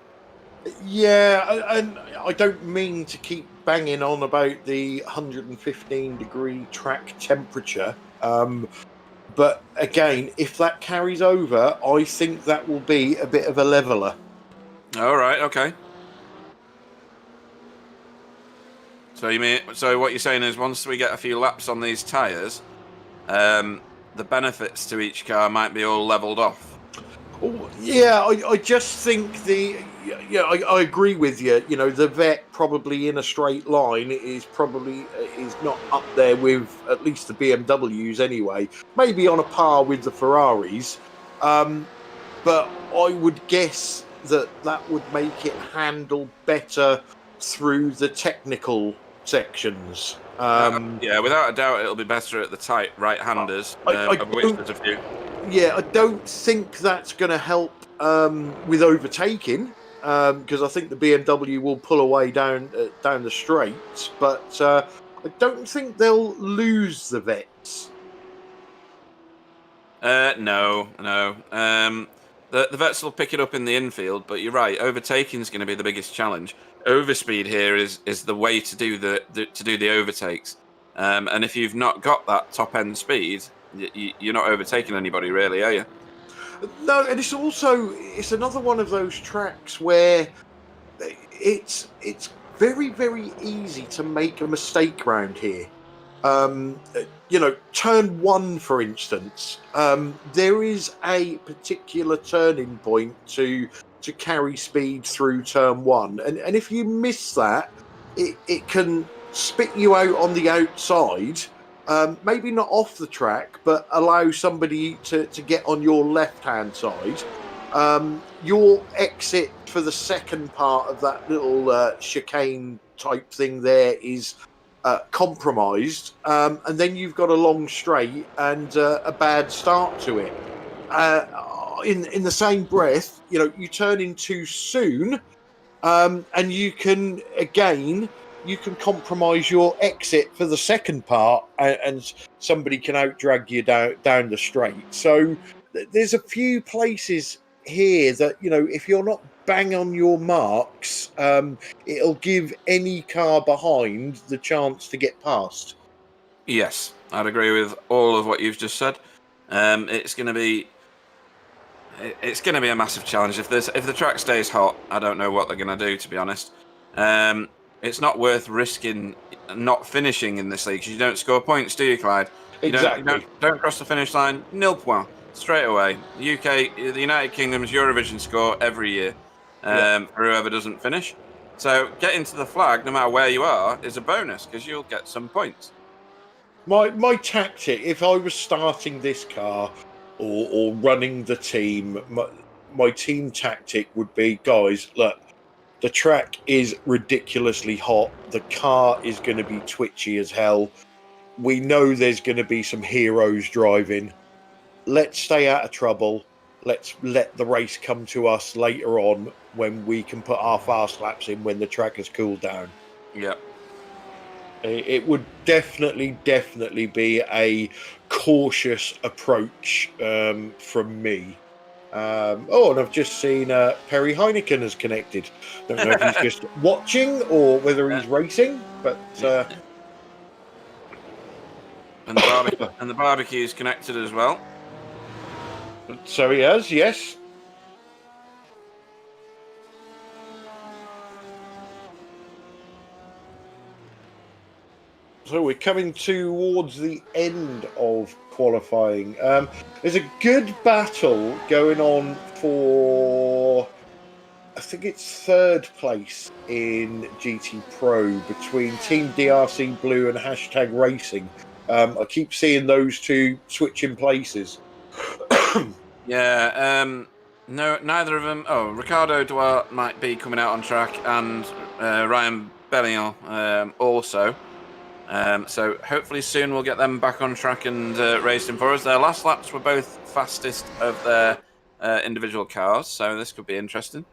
Yeah, and I don't mean to keep banging on about the 115-degree track temperature. But again, if that carries over, I think that will be a bit of a leveler. All right, okay. So what you're saying is once we get a few laps on these tyres, the benefits to each car might be all levelled off. Oh, yeah, I just think I agree with you. You know, the Vet probably in a straight line is not up there with at least the BMWs anyway. Maybe on a par with the Ferraris, but I would guess that would make it handle better through the technical sections. Yeah, without a doubt, it'll be better at the tight right-handers, of which there's a few. Yeah, I don't think that's going to help with overtaking because I think the BMW will pull away down the straights, but I don't think they'll lose the Vets. No. The Vets will pick it up in the infield, but you're right. Overtaking is going to be the biggest challenge. Overspeed here is the way to do the overtakes, and if you've not got that top end speed, you're not overtaking anybody, really, are you? No, and it's another one of those tracks where it's very, very easy to make a mistake around here. You know, turn one, for instance, there is a particular turning point to carry speed through turn one, and if you miss that, it can spit you out on the outside. Maybe not off the track, but allow somebody to get on your left-hand side. Your exit for the second part of that little chicane type thing there is compromised, and then you've got a long straight and a bad start to it. In the same breath, you know, you turn in too soon, and you can compromise your exit for the second part, and somebody can outdrag you down the straight. So there's a few places here that, you know, if you're not bang on your marks, it'll give any car behind the chance to get past. Yes, I'd agree with all of what you've just said. It's going to be a massive challenge. If the track stays hot, I don't know what they're going to do, to be honest. It's not worth risking not finishing in this league because you don't score points, do you, Clyde? Exactly. You don't cross the finish line. Nil point straight away. The United Kingdom's Eurovision score every year for whoever doesn't finish. So getting to the flag, no matter where you are, is a bonus because you'll get some points. My tactic, if I was starting this car or running the team, my team tactic would be, guys, look, the track is ridiculously hot. The car is going to be twitchy as hell. We know there's going to be some heroes driving. Let's stay out of trouble. Let's let the race come to us later on when we can put our fast laps in when the track has cooled down. Yeah. It would definitely be a cautious approach from me. And I've just seen Perry Heineken has connected. Don't know if he's just watching or whether he's racing, but and the barbecue is connected as well. So he has, yes. So we're coming towards the end of qualifying. There's a good battle going on for, I think it's third place in GT Pro between Team DRC Blue and Hashtag Racing. I keep seeing those two switching places. Yeah, no, neither of them. Oh, Ricardo Duarte might be coming out on track, and Ryan Bellion also. So hopefully soon we'll get them back on track and racing for us. Their last laps were both fastest of their individual cars, so this could be interesting.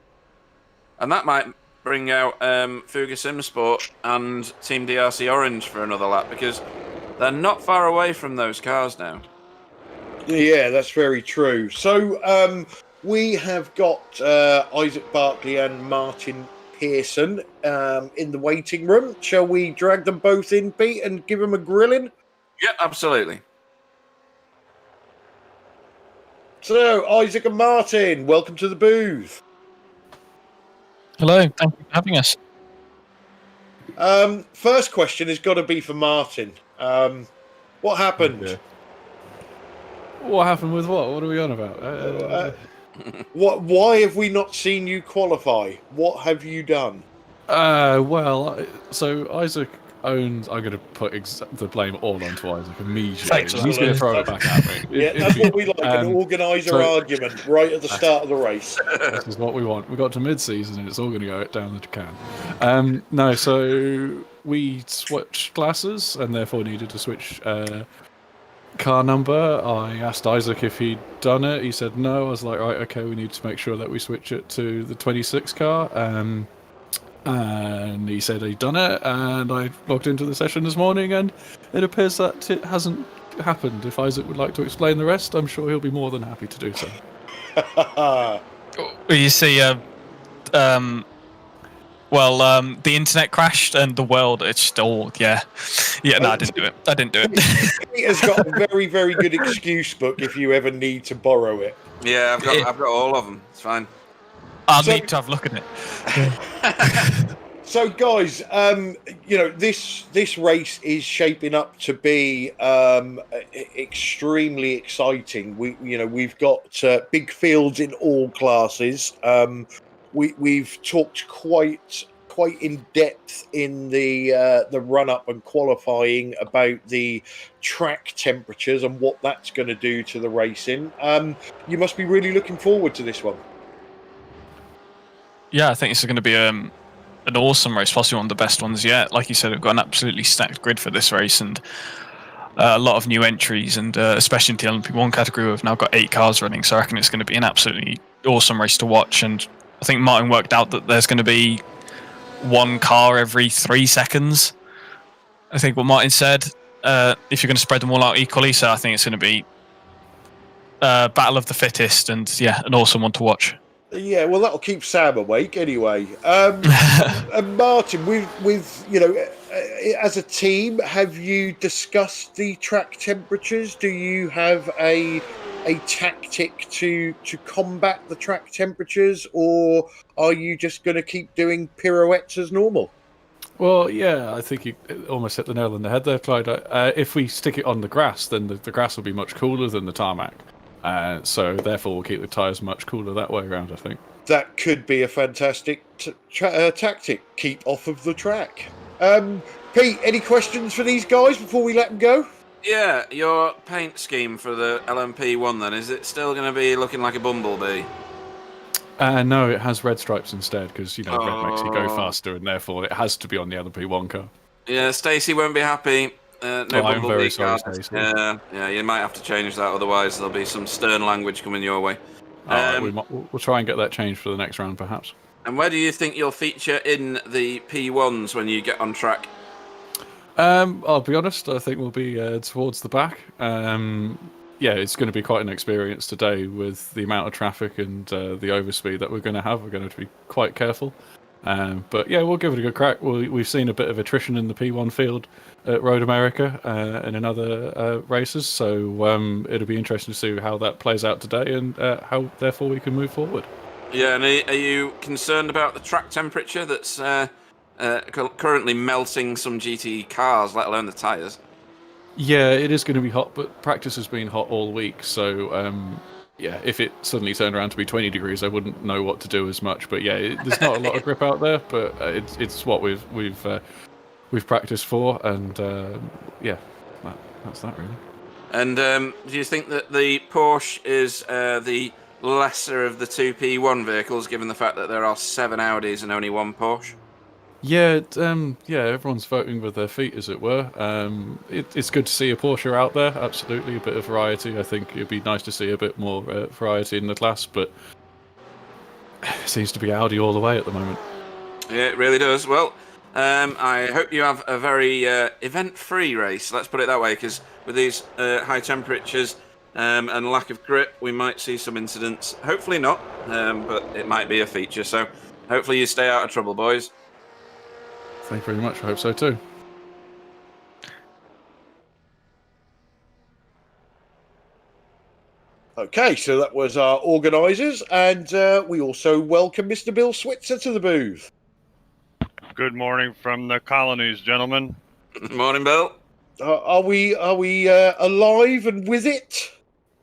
And that might bring out Fuga Simsport and Team DRC Orange for another lap, because they're not far away from those cars now. Yeah, that's very true. So we have got Isaac Barkley and Martin Pearson in the waiting room. Shall we drag them both in, Pete, and give them a grilling? Yeah, absolutely. So, Isaac and Martin, welcome to the booth. Hello, thank you for having us. First question has got to be for Martin. What happened? Okay. What happened with what? What are we on about? Why have we not seen you qualify? What have you done? So Isaac owns. I'm going to put the blame all onto Isaac immediately. Thanks, He's going to throw it back at me. Yeah, that's what we like, an organiser argument right at the start of the race. This is what we want. We got to mid-season and it's all going to go down the can. No, so we switched classes and therefore needed to switch car number. I asked Isaac if he'd done it. He said no. I was like, right, okay, we need to make sure that we switch it to the 26 car. And he said he'd done it, and I logged into the session this morning, and it appears that it hasn't happened. If Isaac would like to explain the rest, I'm sure he'll be more than happy to do so. You see, the internet crashed and the world, it's still, yeah. No, I didn't do it. Peter's got a very, very good excuse book if you ever need to borrow it. Yeah, I've got all of them. It's fine. I'll need to have a look at it. So, guys, this race is shaping up to be extremely exciting. We've got big fields in all classes. We've talked quite in depth in the run up and qualifying about the track temperatures and what that's going to do to the racing. You must be really looking forward to this one. Yeah, I think this is going to be an awesome race, possibly one of the best ones yet. Like you said, we've got an absolutely stacked grid for this race, and a lot of new entries, and especially in the LMP1 category, we've now got 8 cars running, so I reckon it's going to be an absolutely awesome race to watch. And I think Martin worked out that there's going to be 1 car every 3 seconds. I think what Martin said, if you're going to spread them all out equally, so I think it's going to be battle of the fittest, and yeah, an awesome one to watch. Yeah, well, that'll keep Sam awake anyway. And Martin, with as a team, have you discussed the track temperatures? Do you have a tactic to combat the track temperatures, or are you just going to keep doing pirouettes as normal? Well, yeah, I think you almost hit the nail on the head there, Clyde. If we stick it on the grass, then the grass will be much cooler than the tarmac. So therefore we'll keep the tyres much cooler that way around, I think. That could be a fantastic tactic. Keep off of the track. Pete, any questions for these guys before we let them go? Yeah, your paint scheme for the LMP1 then, is it still going to be looking like a bumblebee? No, it has red stripes instead, because red makes you go faster, and therefore it has to be on the LMP1 car. Yeah, Stacey won't be happy. I'm very sorry, Stacey. Yeah, you might have to change that, otherwise there'll be some stern language coming your way. We'll try and get that changed for the next round, perhaps. And where do you think you'll feature in the P1s when you get on track? I'll be honest, I think we'll be towards the back. Yeah, it's going to be quite an experience today with the amount of traffic and the overspeed that we're going to have. We're going to be quite careful. But yeah, we'll give it a good crack. We've seen a bit of attrition in the P1 field at Road America and in other races, so it'll be interesting to see how that plays out today and how, therefore, we can move forward. Yeah, and are you concerned about the track temperature that's currently melting some GT cars, let alone the tyres? Yeah, it is going to be hot, but practice has been hot all week, so yeah, if it suddenly turned around to be 20 degrees, I wouldn't know what to do as much. But yeah, there's not a lot of grip out there, but it's what we've practiced for, and yeah, that's that really. And do you think that the Porsche is the lesser of the two P1 vehicles, given the fact that there are 7 Audis and only 1 Porsche? Yeah, everyone's voting with their feet, as it were. It's good to see a Porsche out there. Absolutely, a bit of variety. I think it'd be nice to see a bit more variety in the class, but it seems to be Audi all the way at the moment. Yeah, it really does. Well, I hope you have a very event-free race. Let's put it that way, because with these high temperatures and lack of grip, we might see some incidents. Hopefully not, but it might be a feature. So hopefully you stay out of trouble, boys. Thank you very much. I hope so too. Okay, so that was our organisers, and we also welcome Mr. Bill Switzer to the booth. Good morning from the colonies, gentlemen. Morning, Bill. Are we alive and with it?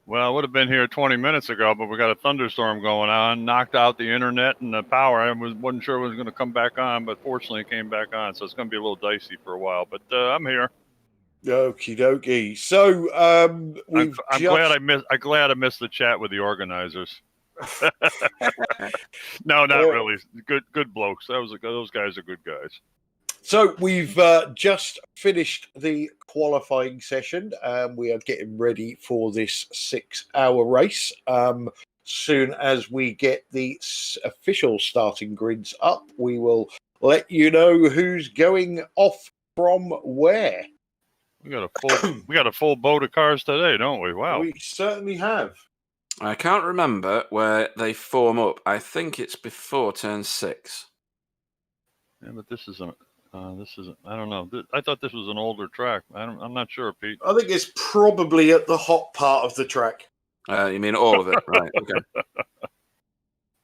Well, I would have been here 20 minutes ago, but we got a thunderstorm going on, knocked out the internet and the power. I wasn't sure it was going to come back on, but fortunately it came back on, so it's going to be a little dicey for a while. But I'm here. Okie dokie. So I'm just... glad I missed the chat with the organizers. No, not really. Good blokes. Those guys are good guys. So we've just finished the qualifying session. We are getting ready for this 6-hour race. Soon as we get the official starting grids up, we will let you know who's going off from where. We got a full boat of cars today, don't we? Wow. We certainly have. I can't remember where they form up. I think it's before turn 6. Yeah, but this isn't. I don't know. I thought this was an older track. I'm not sure, Pete. I think it's probably at the hot part of the track. You mean all of it, right? Okay.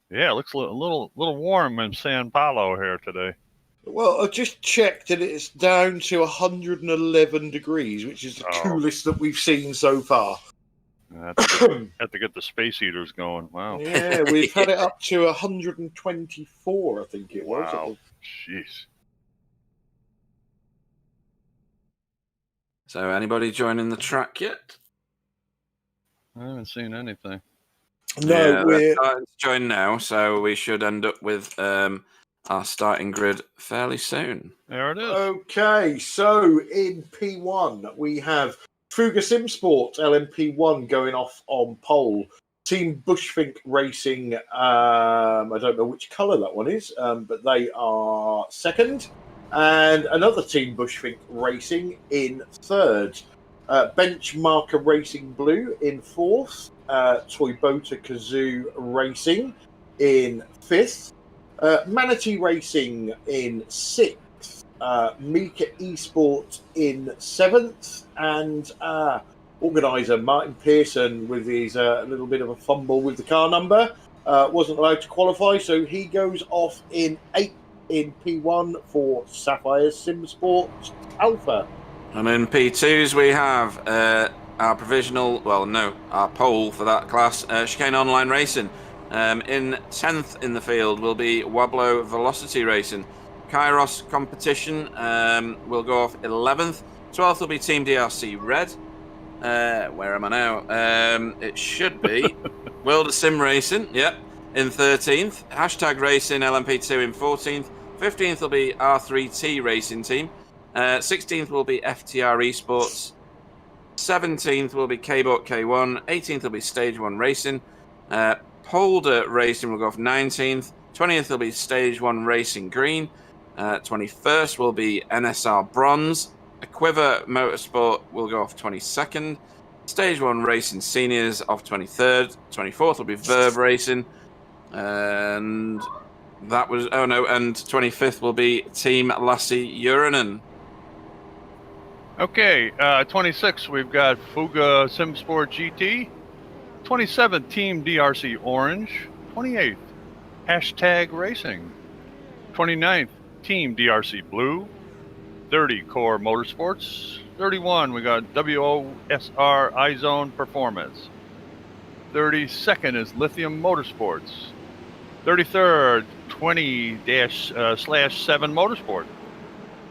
Yeah, it looks a little warm in San Paulo here today. Well, I just checked and it's down to 111 degrees, which is the coolest that we've seen so far. Have to get the space heaters going. Wow. Yeah, we've had it up to 124, I think it was. Wow. Jeez. So, anybody joining the track yet? I haven't seen anything. No, we're starting to join now, so we should end up with our starting grid fairly soon. There it is. Okay, so in P1 we have Fuga Simsport LMP1 going off on pole. Team Bushfink Racing, I don't know which colour that one is, but they are second. And another Team Bushfink Racing in third. Benchmarker Racing Blue in fourth. Toyota Kazoo Racing in fifth. Manatee Racing in sixth. Mika Esport in seventh. And organiser Martin Pearson with his little bit of a fumble with the car number wasn't allowed to qualify, so he goes off in eighth in P1 for Sapphire Simsport Alpha. And in P2s we have our pole for that class, Chicane Online Racing. In 10th in the field will be Wablo Velocity Racing. Kairos Competition will go off 11th. 12th will be Team DRC Red. Where am I now? It should be World of Sim Racing, yep, in 13th. Hashtag Racing LMP2 in 14th. 15th will be R3T Racing Team. 16th will be FTR Esports. 17th will be K-Bot K1. 18th will be Stage 1 Racing. Polder Racing will go off 19th. 20th will be Stage 1 Racing Green. 21st will be NSR Bronze. Quiver Motorsport will go off 22nd. Stage 1 Racing Seniors off 23rd. 24th will be Verb Racing. And that was... Oh, no. And 25th will be Team Lassie Urinen. Okay, 26, we've got Fuga Simsport GT. 27th, Team DRC Orange. 28th, Hashtag Racing. 29th, Team DRC Blue. 30, Core Motorsports. 31, we got WOSR iZone Performance. 32nd is Lithium Motorsports. 33rd, 20-7 Motorsport.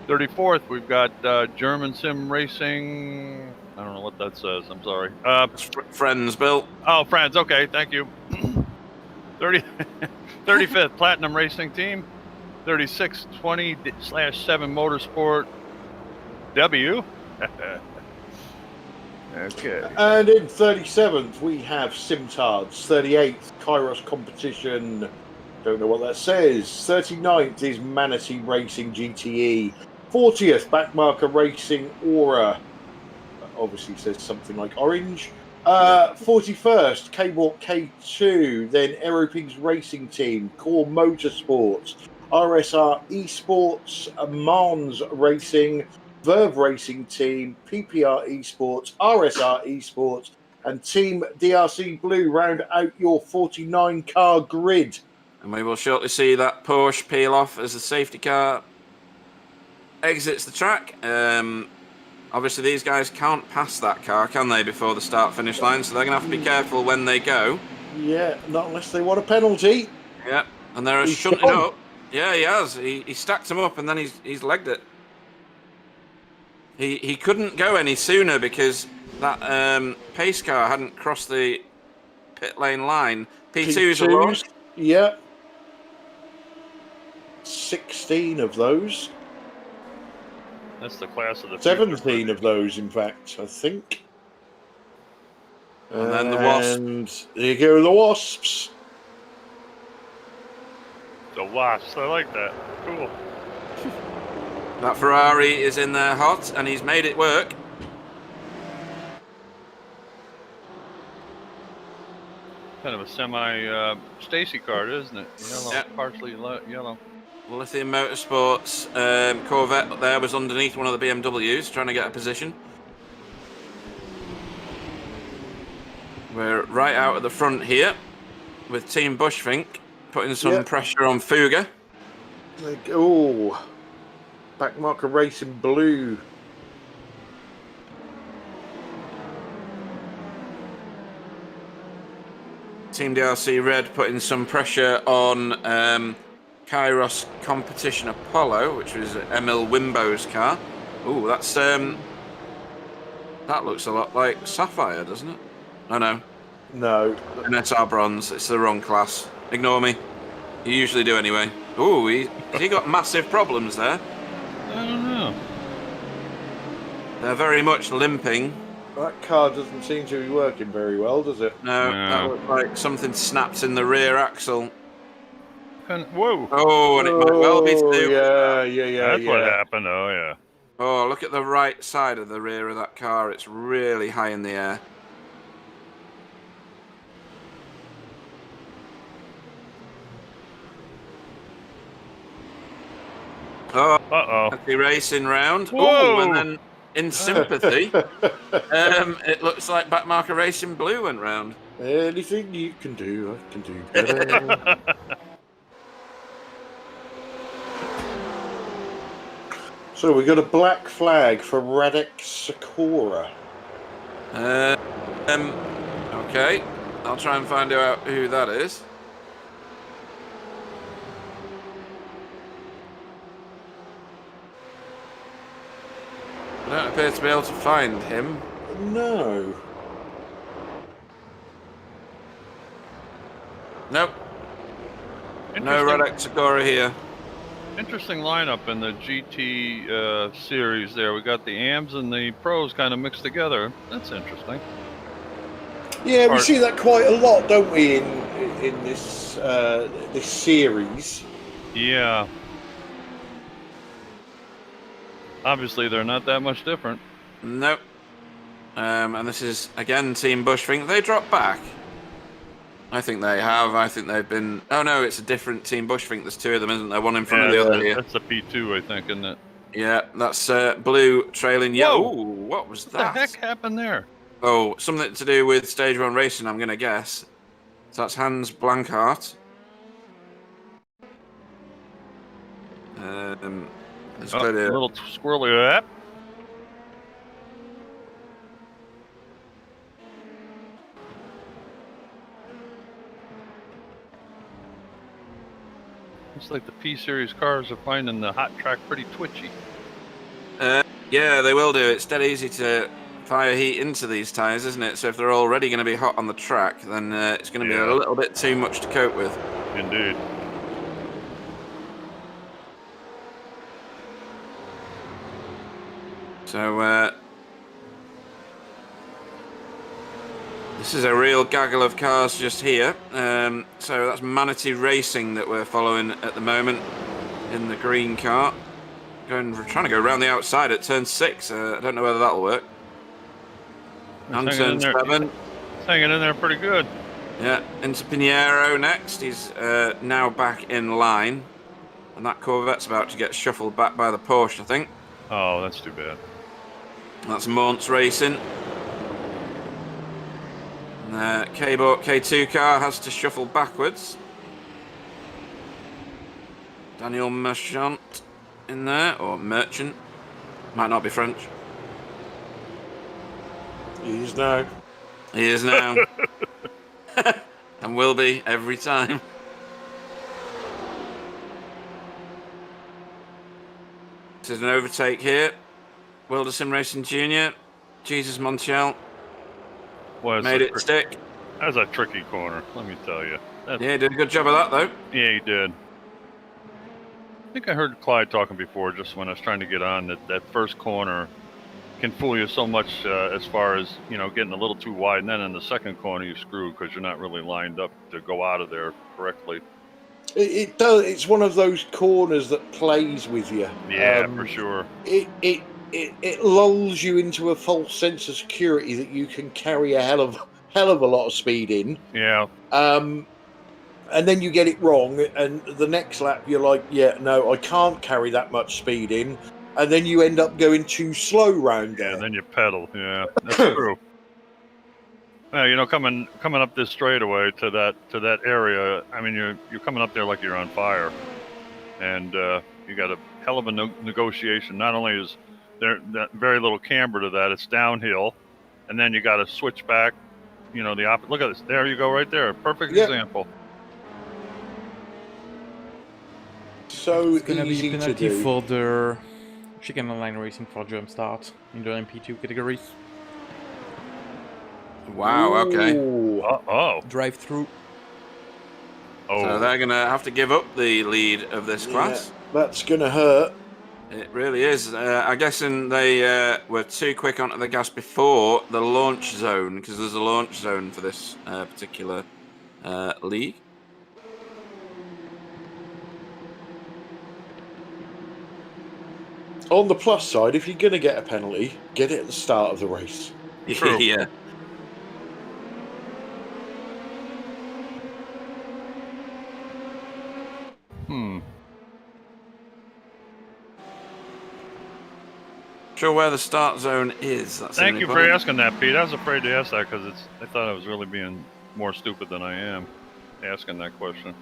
34th, we've got German Sim Racing I don't know what that says. I'm sorry. Friends, Bill. Oh, friends. Okay, thank you. 35th Platinum Racing Team. 3620/7 Motorsport W. Okay. And in 37th, we have Simtards. 38th, Kairos Competition. Don't know what that says. 39th is Manatee Racing GTE. 40th, Backmarker Racing Aura. Obviously says something like orange. 41st, K-Walk K2. Then Aeropigs Racing Team. Core Motorsports. RSR Esports. Mans Racing. Verve Racing Team, PPR Esports, RSR Esports, and Team DRC Blue round out your 49 car grid. And we will shortly see that Porsche peel off as the safety car exits the track. Obviously, these guys can't pass that car, can they, before the start-finish line? So they're going to have to be careful when they go. Yeah, not unless they want a penalty. Yeah, and they're shunting up. Yeah, he has. He stacked them up and then he's legged it. He couldn't go any sooner because that pace car hadn't crossed the pit lane line. P2's a lot. Yeah. 16 of those. That's the class of the 17 of those, in fact, I think. And then the Wasps. And there you go, the Wasps. The Wasps, I like that. Cool. That Ferrari is in there hot, and he's made it work. Kind of a semi Stacy card, isn't it? Yellow, Yep. partially yellow. Lithium Motorsports Corvette there was underneath one of the BMWs, trying to get a position. We're right out at the front here with Team Bushfink putting some pressure on Fugger. Oh, Backmarker Racing Blue. Team DRC Red putting some pressure on Kairos Competition Apollo, which was Emil Wimbo's car. Oh, that's that looks a lot like Sapphire, doesn't it? Oh no. No. An SR Bronze. It's the wrong class. Ignore me. You usually do anyway. Oh, he got massive problems there. I don't know. They're very much limping. That car doesn't seem to be working very well, does it? No, that looks like something snapped in the rear axle. Whoa. Oh, and it might well be too. Yeah. That's what happened. Oh, yeah. Oh, look at the right side of the rear of that car. It's really high in the air. Oh, Uh-oh. the racing round. Whoa. Oh, and then in sympathy, it looks like Backmarker Racing Blue went round. Anything you can do, I can do better. So we got a black flag for Radek Sakura. Okay, I'll try and find out who that is. I don't appear to be able to find him. No. Nope. No Radek Sakura here. Interesting lineup in the GT series there. We got the AMs and the pros kind of mixed together. That's interesting. Yeah, we see that quite a lot, don't we, in this this series? Yeah. Obviously, they're not that much different. Nope. And this is, again, Team Bushfink. They dropped back. I think they have. I think they've been... Oh, no, it's a different Team Bushfink. There's two of them, isn't there? One in front of the other here. That's the P2, I think, isn't it? Yeah, that's Blue trailing yellow. Ooh, what was that? What the heck happened there? Oh, something to do with Stage 1 racing, I'm going to guess. So that's Hans Blankart. There's A little squirrely of that. Looks like the P-Series cars are finding the hot track pretty twitchy. Yeah, they will do. It's dead easy to fire heat into these tyres, isn't it? So if they're already going to be hot on the track, then it's going to be a little bit too much to cope with. Indeed. So this is a real gaggle of cars just here. So that's Manatee Racing that we're following at the moment in the green car. Trying to go around the outside at turn 6. I don't know whether that'll work. On turn 7. It's hanging in there pretty good. Yeah, into Pinheiro next. He's now back in line. And that Corvette's about to get shuffled back by the Porsche, I think. Oh, that's too bad. That's Mons Racing. And K2 car has to shuffle backwards. Daniel Merchant in there, or Merchant. Might not be French. He is now. He is now. And will be every time. This is an overtake here. Wilderson Racing Jr. Jesus Montiel. Well, made it stick. That's a tricky corner, let me tell you. Yeah, he did a good job of that, though. Yeah, he did. I think I heard Clyde talking before, just when I was trying to get on, that first corner can fool you so much as far as, getting a little too wide. And then in the second corner, you screw because you're not really lined up to go out of there correctly. It does. It's one of those corners that plays with you. Yeah, for sure. It lulls you into a false sense of security that you can carry a hell of a lot of speed in. Yeah. And then you get it wrong, and the next lap you're like, yeah, no, I can't carry that much speed in, and then you end up going too slow round there. And then you pedal. Yeah, that's true. Yeah, coming up this straightaway to that area. I mean, you're coming up there like you're on fire, and you got a hell of a negotiation. Not only is there that very little camber to that, it's downhill, and then you got to switch back. The opposite. Look at this. There you go, right there. Perfect example. So It's gonna be easy to penalty do. for the Chicane Online Racing for jump start in the MP2 categories. Wow, okay. Ooh. Drive through. So they're going to have to give up the lead of this class. Yeah, that's going to hurt. It really is. I'm guessing they were too quick onto the gas before the launch zone, because there's a launch zone for this particular league. On the plus side, if you're going to get a penalty, get it at the start of the race. True. Yeah. Sure where the start zone is. That's Thank you for asking that, Pete. I was afraid to ask that because I thought I was really being more stupid than I am asking that question.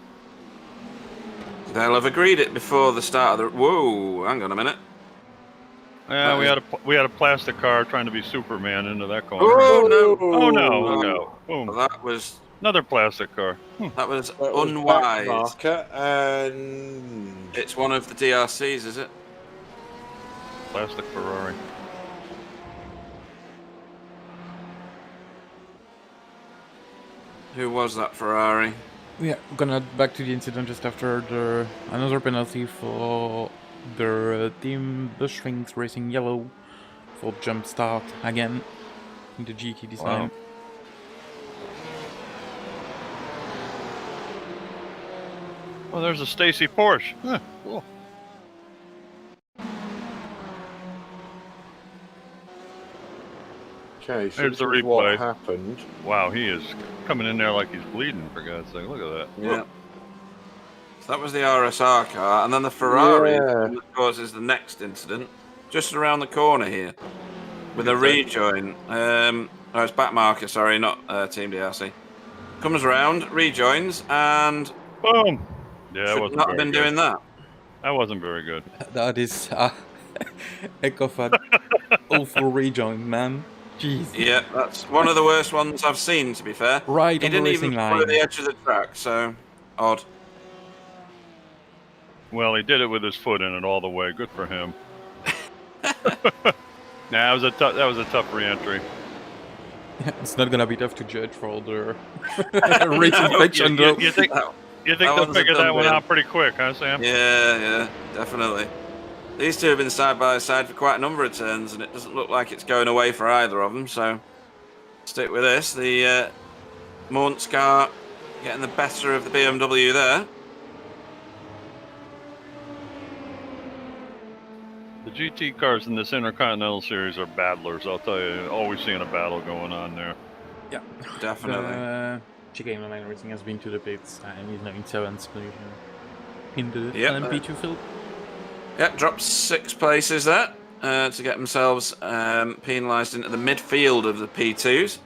They'll have agreed it before the start of the... Whoa, hang on a minute. Yeah, we had a plastic car trying to be Superman into that corner. Oh, no. Oh, no. Look out. Boom. That was... Another plastic car. That was That was unwise. Backmarker, and It's one of the DRCs, is it? Plastic Ferrari. Who was that Ferrari? Yeah, gonna back to the incident just after another penalty for the team Bushwings Racing Yellow for jump start again in the GT this time. Oh, there's a Stacy Porsche. Huh, cool. okay, so There's this the is what replay. happened. Wow, he is coming in there like he's bleeding, for God's sake. Look at that. Yeah. So that was the RSR car, and then the Ferrari, Yeah. of course, is the next incident, just around the corner here, with a rejoin. Oh, it's backmarker, sorry, not Team DRC. Comes around, rejoins, and Boom. Yeah, should not have been doing that. That wasn't very good. That is heck of an awful rejoin, man. Jeez. Yeah, that's one of the worst ones I've seen, to be fair. Right He on the didn't even racing follow line. the edge of the track, so odd. Well, he did it with his foot in it all the way. Good for him. Nah, that was a tough re-entry. It's not gonna be tough to judge for the race inspection, though. You think That they'll one's a figure done that one deal. out pretty quick, huh, Sam? Yeah, definitely. These two have been side by side for quite a number of turns, and it doesn't look like it's going away for either of them. So stick with this. The Muntz car getting the better of the BMW there. The GT cars in this Intercontinental series are battlers. I'll tell you, always seeing a battle going on there. Yeah, Definitely. Chicane Online Racing has been to the pits and is now in 7th position in the Yep. LMP2 field. Yep, dropped 6 places there to get themselves penalised into the midfield of the P2s.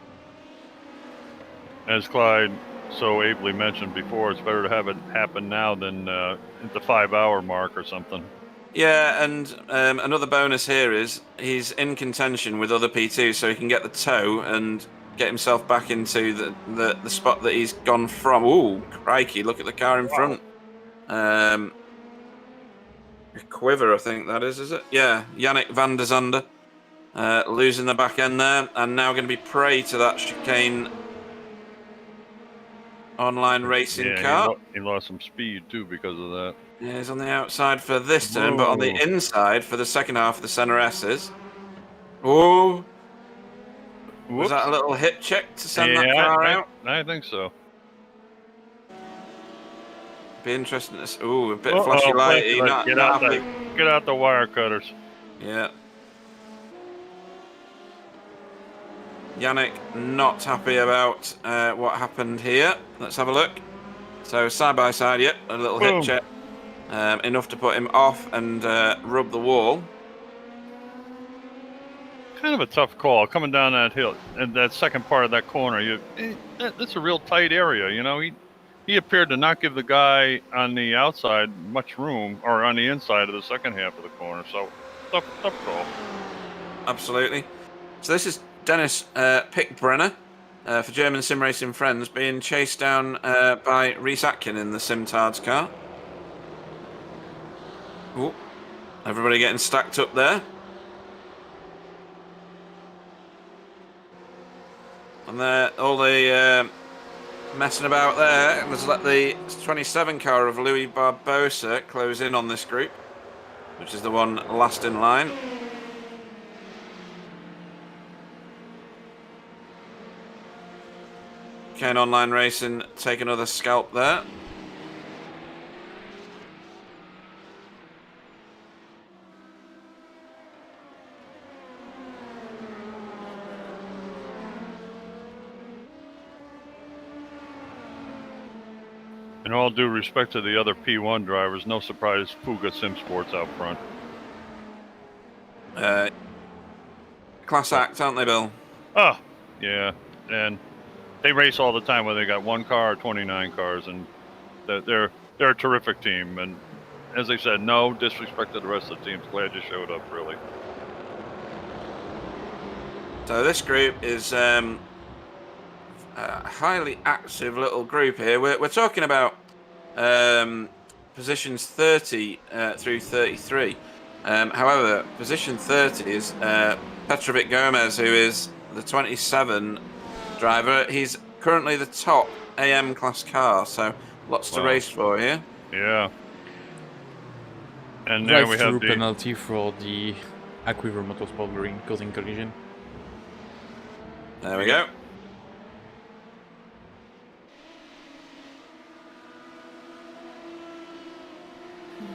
As Clyde so ably mentioned before, it's better to have it happen now than at the 5-hour mark or something. Yeah, and another bonus here is he's in contention with other P2s, so he can get the tow and get himself back into the spot that he's gone from. Ooh, crikey, look at the car in front. A Quiver, I think that is it? Yeah, Yannick van der Zande losing the back end there, and now going to be prey to that Chicane Online Racing car. He lost some speed too because of that. Yeah, he's on the outside for this turn, but on the inside for the second half of the Senna S's. Oh, was that a little hip check to send that car out? I think so. Be interesting to see. Ooh, a bit of flashy light. Get out the wire cutters. Yeah. Yannick not happy about what happened here. Let's have a look. So side by side, yep, a little hip check. Enough to put him off and rub the wall. Kind of a tough call coming down that hill and that second part of that corner. That's a real tight area, you know. He appeared to not give the guy on the outside much room, or on the inside of the second half of the corner. So tough call. Absolutely. So this is Dennis Pickbrenner for German Sim Racing Friends being chased down by Rhys Atkin in the Simtards car. Ooh, everybody getting stacked up there. And all the messing about there. Let's let the 27 car of Louis Barbosa close in on this group, which is the one last in line. Chicane Online Racing take another scalp there. In all due respect to the other P1 drivers, no surprise Fuga Simsport's out front. Class act, aren't they, Bill? Oh, yeah. And they race all the time, whether they got 1 car or 29 cars, and they're a terrific team. And as I said, no disrespect to the rest of the teams. Glad you showed up, really. So this group is a highly active little group here. We're talking about positions 30 through 33. However, position 30 is Petrovic Gomez, who is the 27 driver. He's currently the top AM class car, so lots to race for here. Yeah. And there we have the penalty for the Aquiver Motorsport Green causing collision. There we go.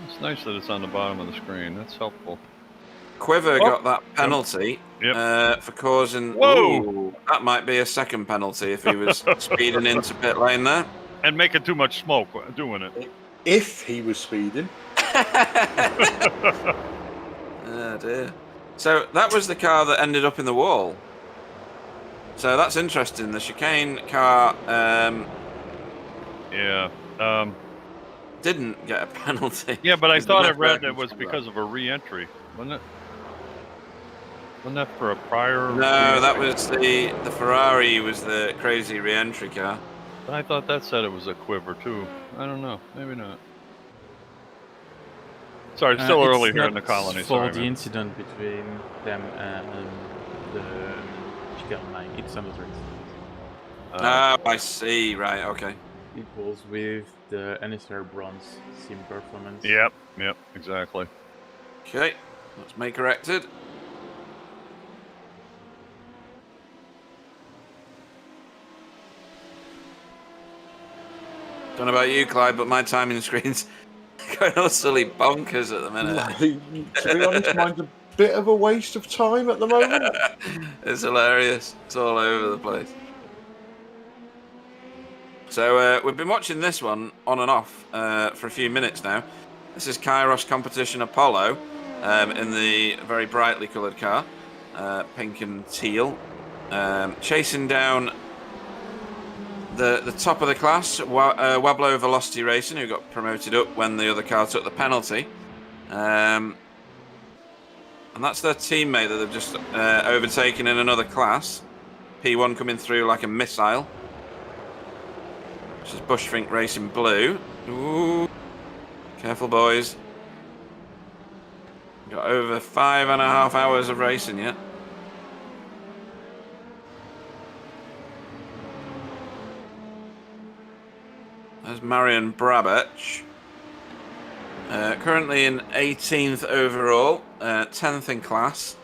It's nice that it's on the bottom of the screen. That's helpful. Quiver got that penalty for causing... Whoa! Ooh, that might be a second penalty if he was speeding into pit lane there. And making too much smoke doing it. If he was speeding. Oh dear. So that was the car that ended up in the wall. So that's interesting. The Chicane car didn't get a penalty. Yeah, but I thought I read that was because of a re-entry, wasn't it? Wasn't that for a prior? No, that was the Ferrari was the crazy re-entry car. I thought that said it was a Quiver too. I don't know. Maybe not. Sorry, it's still It's early here in the not colony. for Sorry, the man. incident between them and the Chicane line. It's another incident. I see. Right. Okay. It was with the NSR Bronze Sim Performance. Yep, exactly. Okay. Let's make corrected. Don't know about you, Clyde, but my timing screen's going utterly bonkers at the minute. To be honest, mine's a bit of a waste of time at the moment. It's hilarious. It's all over the place. So we've been watching this one on and off for a few minutes now. This is Kairos Competition Apollo in the very brightly coloured car, pink and teal, chasing down the top of the class, Wablo Velocity Racing, who got promoted up when the other car took the penalty. And that's their teammate that they've just overtaken in another class. P1 coming through like a missile. This is Bushfink Racing Blue. Ooh. Careful, boys. Got over 5.5 hours of racing yet. There's Marion Brabach. Currently in 18th overall, 10th in class.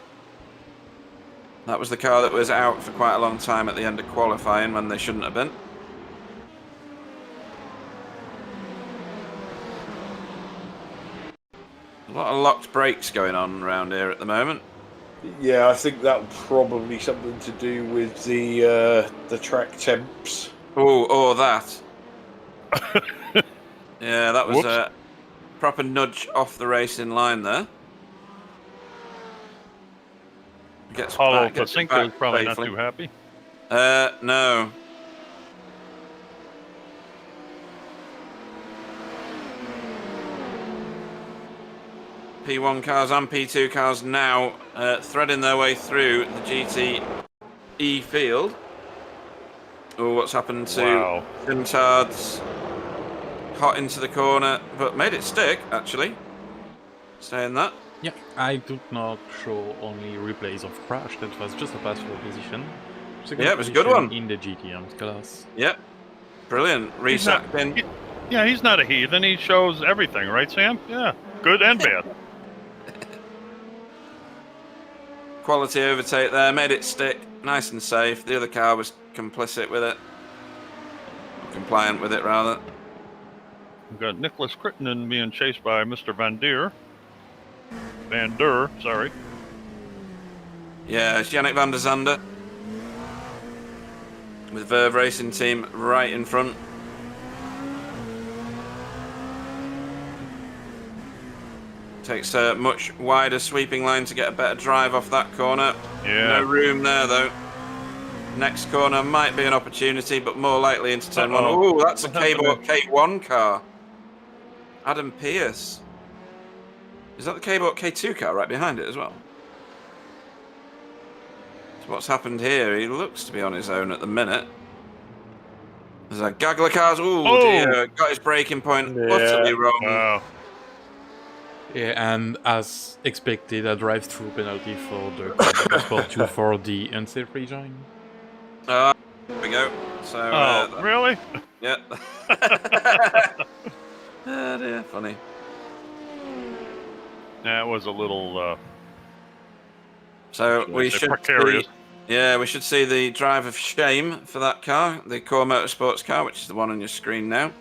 That was the car that was out for quite a long time at the end of qualifying when they shouldn't have been. A lot of locked brakes going on around here at the moment. Yeah, I think that probably something to do with the track temps. Oh, that. Yeah, that was Whoops. a proper nudge off the racing line there. Gets Paulo back, gets it Pacinko is back probably safely. not too happy. No. P1 cars and P2 cars now threading their way through the GTE field. Oh, what's happened to Simtard's hot into the corner, but made it stick, actually. Saying that. Yeah, I did not show only replays of crash. That was just a pass for position. Second Yeah, it was a good position one. in the GTM class. Yep. Brilliant. Resacked in. Yeah, he's not a heathen. He shows everything, right, Sam? Yeah, good and bad. Quality overtake there, made it stick, nice and safe. The other car was complicit with it. Compliant with it, rather. We've got Nicholas Crittenden being chased by Mr. Van Der, sorry. Yeah, it's Yannick van der Zande. With Verve Racing Team right in front. Takes a much wider sweeping line to get a better drive off that corner. Yeah. No room there, though. Next corner might be an opportunity, but more likely into turn one. Oh, that's a K1 car. Adam Pierce. Is that the K2 car right behind it as well? So what's happened here? He looks to be on his own at the minute. There's a gaggle of cars. Ooh, dear. Got his braking point utterly wrong. Wow. Yeah, and as expected, a drive-through penalty for the Sport 2 for the unsafe rejoin. Here we go. So, really? Yeah. Oh dear, funny. That was a little. So we should precarious. we should see the drive of shame for that car, the Core Motorsports car, which is the one on your screen now.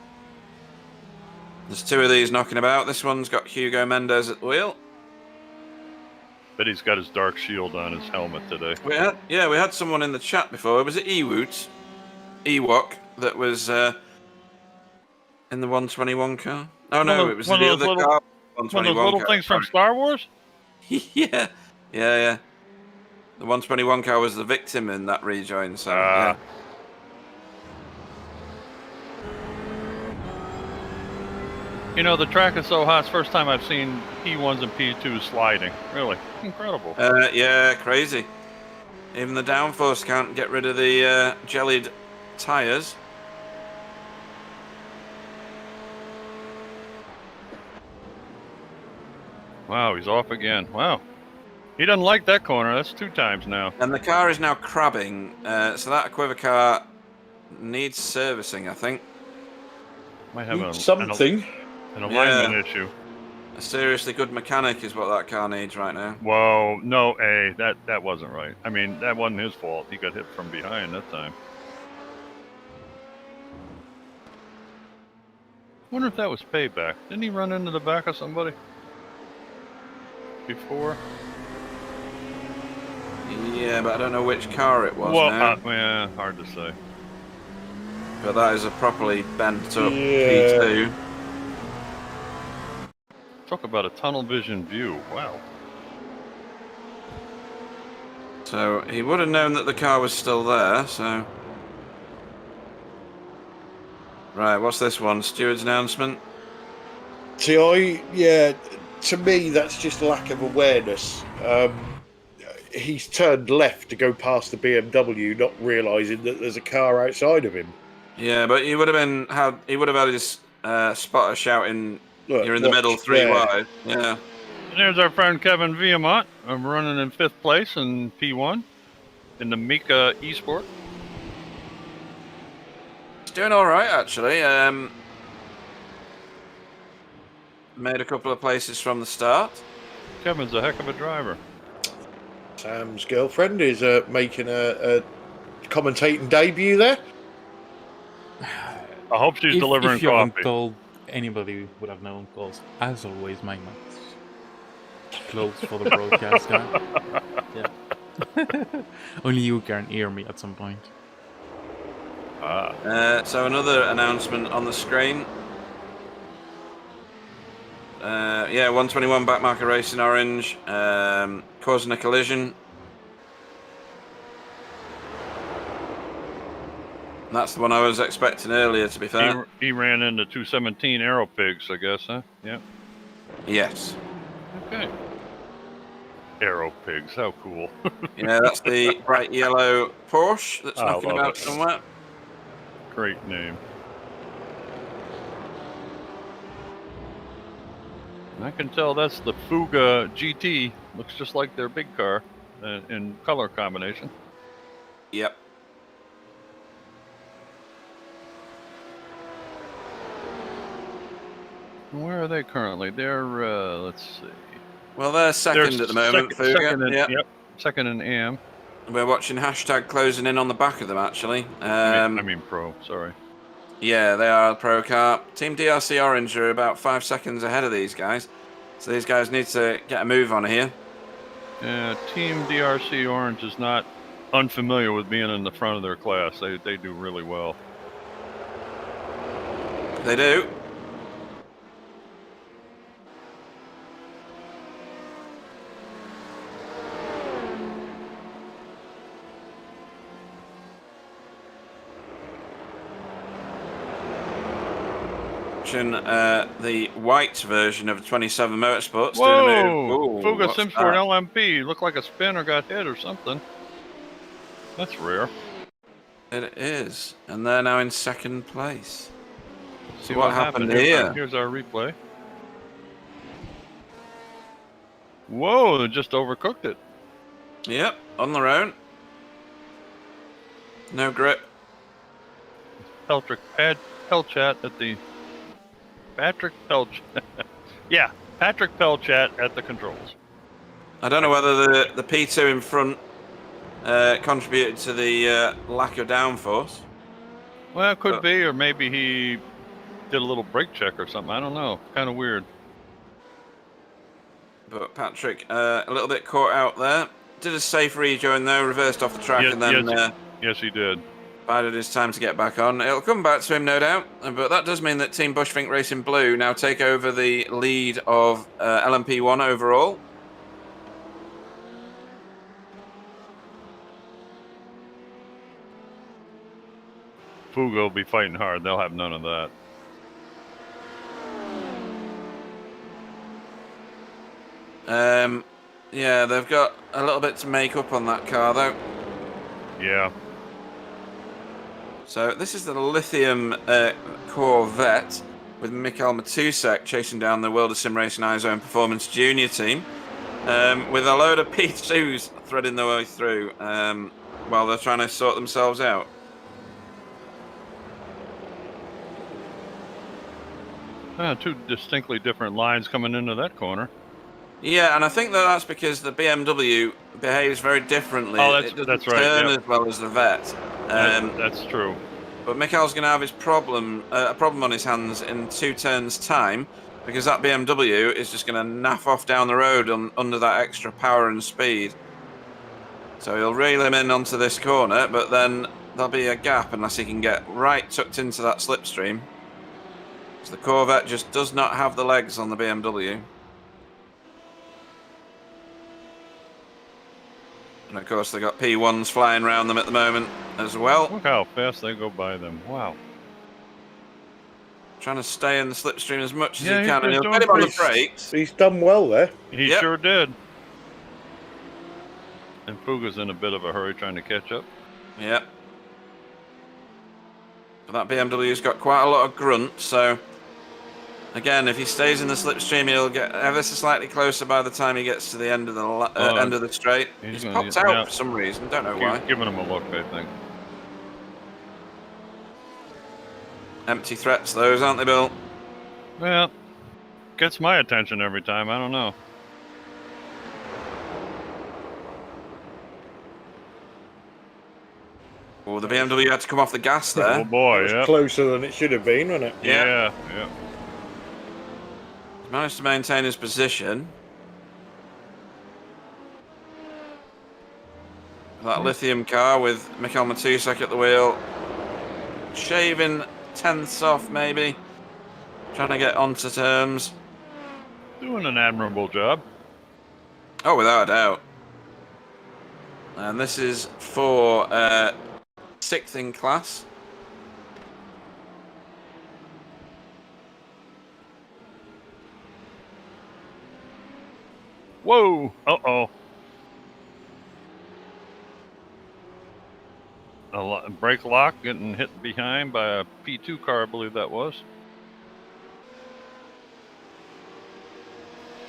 There's two of these knocking about. This one's got Hugo Mendes at the wheel. But he's got his dark shield on his helmet today. We had someone in the chat before. Was it Ewok that was in the 121 car? Oh no, it was the other car. One of those little things from Star Wars? Yeah. The 121 car was the victim in that rejoin, so yeah. You know, the track is so hot. It's the first time I've seen P1s and P2s sliding. Really. Incredible. Yeah, crazy. Even the downforce can't get rid of the jellied tyres. Wow, he's off again. Wow. He doesn't like that corner. That's 2 times now. And the car is now crabbing, so that quiver car needs servicing, I think. Might have Something. an alignment issue. A seriously good mechanic is what that car needs right now. Whoa, no, that wasn't right. I mean, that wasn't his fault. He got hit from behind that time. Wonder if that was payback. Didn't he run into the back of somebody before? Yeah, but I don't know which car it was Well, now. yeah, hard to say. But that is a properly bent up Yeah. P2. Talk about a tunnel vision view. Wow. So he would have known that the car was still there, so... Right, what's this one? Steward's announcement? To me, that's just lack of awareness. He's turned left to go past the BMW, not realising that there's a car outside of him. Yeah, but he would have had his spotter shouting, Look, "You're in the middle, 3 there. wide." Yeah. And there's our friend Kevin Viamont. I'm running in 5th place in P1 in the Mika Esport. He's doing all right, actually. Made a couple of places from the start. Kevin's a heck of a driver. Sam's girlfriend is making a commentating debut there. I hope she's delivering if you haven't coffee. told, anybody would have known, because as always, my mouth's closed for the broadcast guy. Yeah. Only you can hear me at some point. So another announcement on the screen. 121 backmarker racing orange, causing a collision. That's the one I was expecting earlier, to be fair. He ran into 217 Aero Pigs, I guess, huh? Yeah. Yes. Okay. Aero Pigs, how cool. Yeah, that's the bright yellow Porsche that's I knocking love about it. somewhere. Great name. And I can tell that's the Fuga GT. Looks just like their big car in color combination. Yep. Where are they currently? They're, let's see. Well, they're second at the moment. Fuga. Second in AM. We're watching hashtag closing in on the back of them, actually. I mean pro, sorry. Yeah, they are a pro car. Team DRC Orange are about 5 seconds ahead of these guys. So these guys need to get a move on here. Team DRC Orange is not unfamiliar with being in the front of their class. They do really well. They do. The white version of 27 Motorsports. Whoa! Fuga what's Simsport that? LMP. Looked like a spin or got hit or something. That's rare. It is. And they're now in second place. See what happened here? Here's our replay. Whoa, they just overcooked it. Yep, on their own. No grip. Patrick Pelchat at the... Patrick Pelchat. Yeah, Patrick Pelchat at the controls. I don't know whether the P2 in front contributed to the lack of downforce. Well, it could be, or maybe he did a little brake check or something. I don't know. Kind of weird. But Patrick, a little bit caught out there. Did a safe rejoin though, reversed off the track, and then yes, he did. bided his time to get back on. It'll come back to him, no doubt. But that does mean that Team Bushfink Racing Blue now take over the lead of LMP1 overall. Fuga will be fighting hard. They'll have none of that. Yeah, they've got a little bit to make up on that car, though. Yeah. So this is the lithium Corvette. with Mikhail Matusek chasing down the World of Sim Racing iZone Performance Junior team, with a load of P2s threading their way through while they're trying to sort themselves out. Two distinctly different lines coming into that corner. Yeah, and I think that's because the BMW behaves very differently. Oh, it doesn't that's right, turn yep. as well as the Vet. That's true. But Mikhail's going to have his a problem on his hands in 2 turns' time, because that BMW is just going to naff off down the road under that extra power and speed. So he'll reel him in onto this corner, but then there'll be a gap unless he can get right tucked into that slipstream. So the Corvette just does not have the legs on the BMW. And of course they've got P1s flying around them at the moment as well. Look how fast they go by them. Wow. Trying to stay in the slipstream as much as Yeah, he can, and he's he'll doing get him on the great. brakes. He's done well there. He Yep. sure did. And Fuga's in a bit of a hurry trying to catch up. Yep. But that BMW's got quite a lot of grunt, so again, if he stays in the slipstream, he'll get ever so slightly closer by the time he gets to the end of the end of the straight. He's gonna popped get- out yeah. for some reason, don't know why. Giving him a look, I think. Empty threats, those, aren't they, Bill? Well, gets my attention every time. I don't know. Oh, the BMW had to come off the gas Oh there. boy, It yeah. was closer than it should have been, wasn't it? Yeah. Managed to maintain his position. That lithium car with Mikhail Matusek at the wheel. Shaving tenths off, maybe. Trying to get onto terms. Doing an admirable job. Oh, without a doubt. And this is for 6th in class. Whoa! Uh-oh. Brake lock getting hit behind by a P2 car, I believe that was.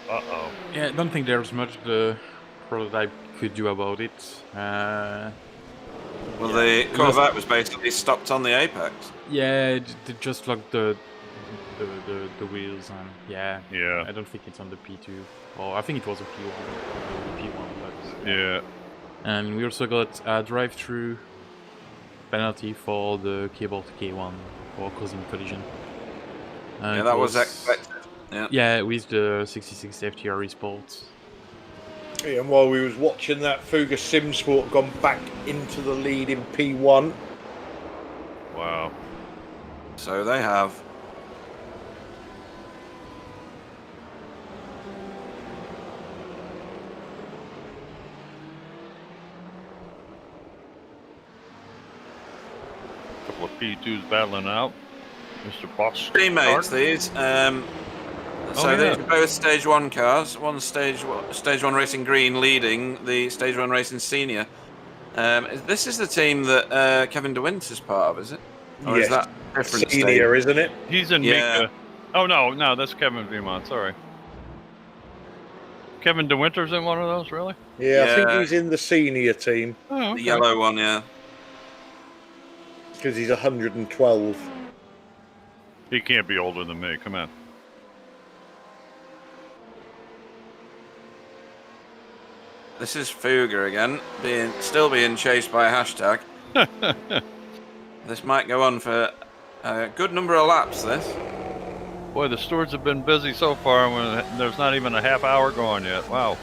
Uh-oh. Yeah, I don't think there's much the prototype could do about it. Well, the Corvette was basically stopped on the apex. Yeah, they just locked the wheels, and yeah, Yeah. I don't think it's on the P2. Or I think it was a P1, but Yeah. and we also got a drive-through penalty for the cable to K1 for causing collision. Yeah, that was expected. Yeah. Yeah, with the 66 FTR Sport. Yeah, and while we was watching that, Fuga Simsport gone back into the lead in P1. Wow. So they have. Couple of P2s battling out. Mr. Boss. Teammates, these. So yeah. these are both Stage 1 cars. One Stage 1 Racing Green leading the Stage 1 Racing Senior. This is the team that Kevin DeWinter's part of, is it? Or Yes. is that different Senior, stage? isn't it? He's in Yeah. Mika. Oh, no, that's Kevin Beaumont. Sorry. Kevin DeWinter's in one of those, really? Yeah, I think Yeah. he's in the senior team Oh, The okay. yellow one, yeah. because he's 112. He can't be older than me. Come on. This is Fuga again, still being chased by a hashtag. This might go on for a good number of laps, this. Boy, the stewards have been busy so far when there's not even a half hour gone yet. Wow.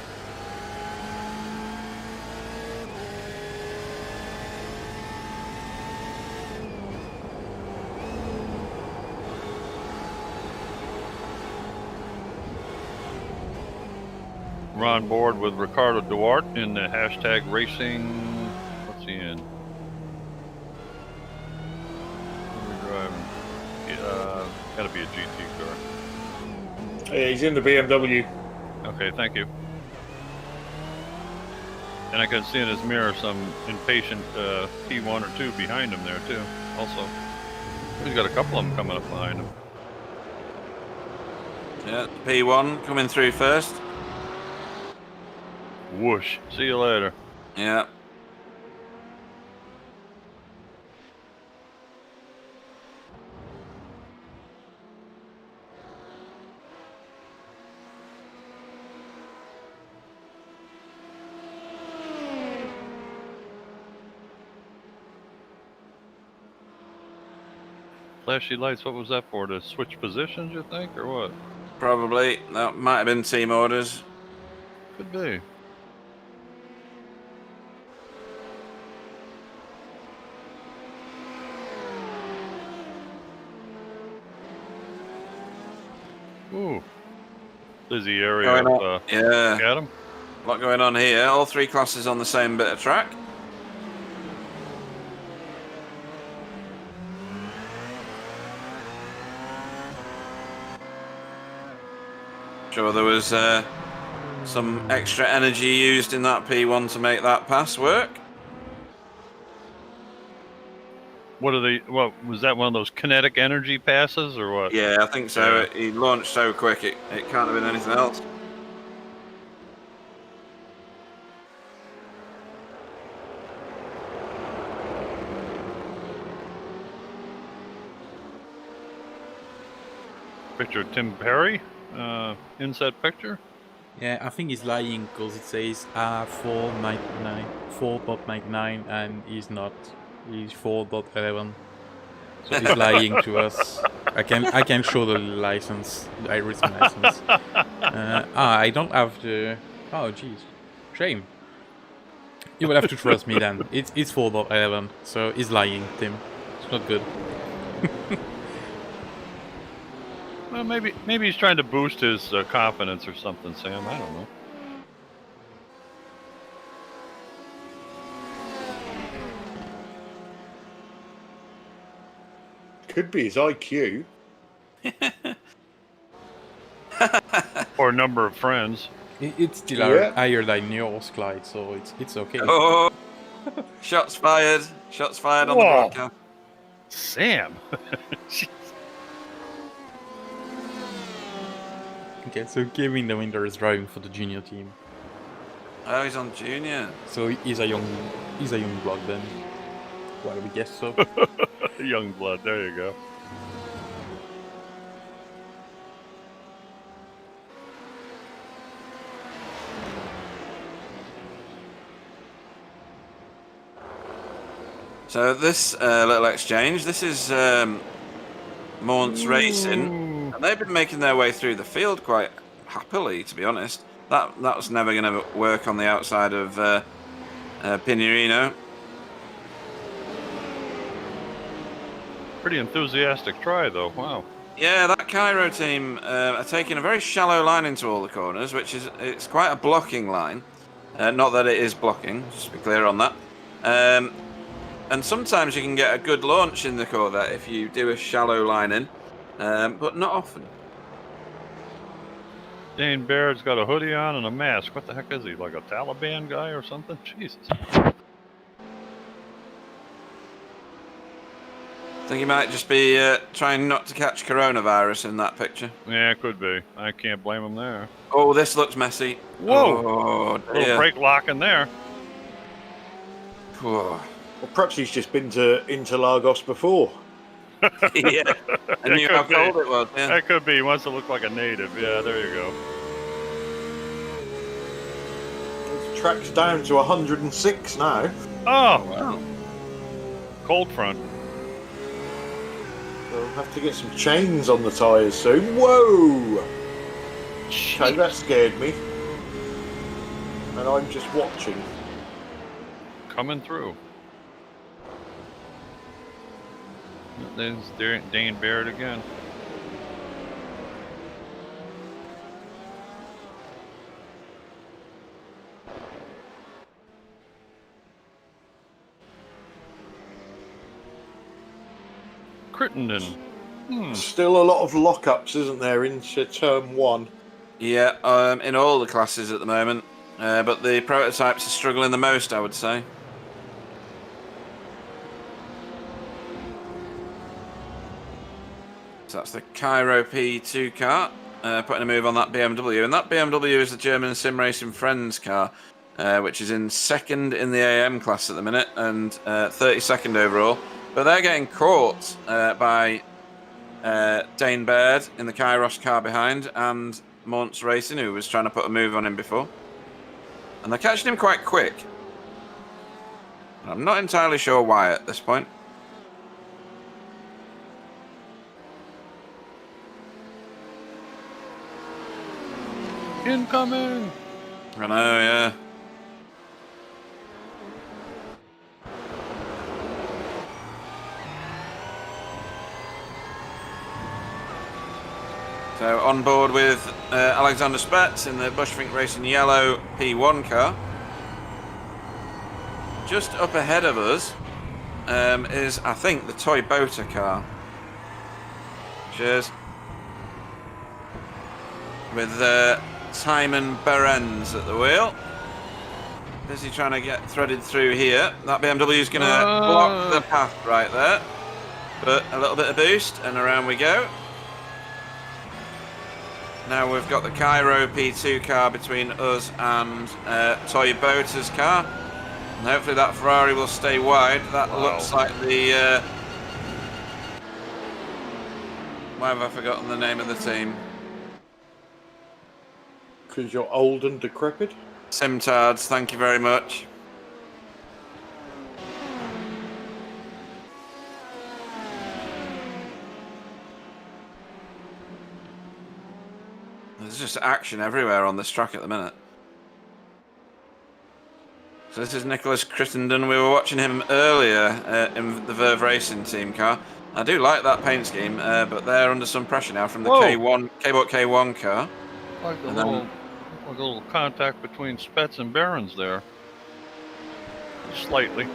We're on board with Ricardo Duarte in the hashtag racing. What's he in? What are we driving? Gotta be a GT car. Yeah, he's in the BMW. Okay, thank you. And I can see in his mirror some impatient P1 or 2 behind him there too. Also, he's got a couple of them coming up behind him. Yeah, P1 coming through first. Whoosh. See you later. Yeah. Flashy lights, what was that for? To switch positions, you think, or what? Probably. That might have been team orders. Could be. Ooh. Busy area Going of on. Yeah. Adam. A lot going on here. All three classes on the same bit of track. Sure, there was some extra energy used in that P1 to make that pass work. What are they? What was that? One of those kinetic energy passes, or what? Yeah, I think so. Yeah. He launched so quick, it can't have been anything else. Picture of Tim Perry. Inset picture. Yeah, I think he's lying because it says 4.99, 4.99, and he's not. He's 4.11. So he's lying to us. I can show the license, the iRacing license. I don't have the. Oh jeez, shame. You will have to trust me then. It's 4.11, so he's lying, Tim. It's not good. Well, maybe he's trying to boost his confidence or something, Sam. I don't know. Could be his IQ. Or number of friends. It's still higher than yours, Clyde, so it's okay. Oh, shots fired. Shots fired on the Whoa. broadcast. Sam. Okay, so Kevin the Winter is driving for the junior team. Oh, he's on junior. So he's a young blood then. Why do we guess so? Young blood. There you go. So this little exchange, this is Maunt's Racing, and they've been making their way through the field quite happily, to be honest. That was never going to work on the outside of Pinerino. Pretty enthusiastic try, though. Wow. Yeah, that Cairo team are taking a very shallow line into all the corners, which is it's quite a blocking line. Not that it is blocking, just to be clear on that. And sometimes you can get a good launch in the Corvette if you do a shallow line in, but not often. Dane Baird's got a hoodie on and a mask. What the heck is he? Like a Taliban guy or something? Jesus. I think he might just be trying not to catch coronavirus in that picture. Yeah, it could be. I can't blame him there. Oh, this looks messy. Whoa! Oh, Little dear. brake lock in there. Whoa. Well, perhaps he's just been to Interlagos before. Yeah, I knew how could be. cold it was. Yeah. That could be. He wants to look like a native. Yeah, there you go. The track's down to 106 now. Oh, Wow. cold front. We'll have to get some chains on the tyres soon. Whoa! Okay, that scared me. And I'm just watching. Coming through. There's Dane Baird again. Crittenden. Still a lot of lockups, isn't there, into turn one? Yeah, in all the classes at the moment, but the prototypes are struggling the most, I would say. So that's the Cairo P2 car. putting a move on that BMW. And that BMW is the German Sim Racing Friends car, which is in second in the AM class at the minute and 32nd overall. But they're getting caught by Dane Baird in the Kairos car behind and Mons Racing, who was trying to put a move on him before. And they're catching him quite quick. I'm not entirely sure why at this point. Incoming! I know, yeah. So on board with Alexander Spetz in the Bushfink Racing yellow P1 car. Just up ahead of us is, I think, the Toyota car. Cheers. With Simon Behrens at the wheel. Busy trying to get threaded through here. That BMW is going to block the path right there. But a little bit of boost and around we go. Now we've got the Cairo P2 car between us and Toyota's car. And hopefully that Ferrari will stay wide. That looks like the... why have I forgotten the name of the team? Because you're old and decrepit? Simtards, thank you very much. There's just action everywhere on this track at the minute. So this is Nicholas Crittenden. We were watching him earlier in the Verve Racing team car. I do like that paint scheme, but they're under some pressure now from the K1 car. Like a little contact between Spetz and Behrens there. Slightly.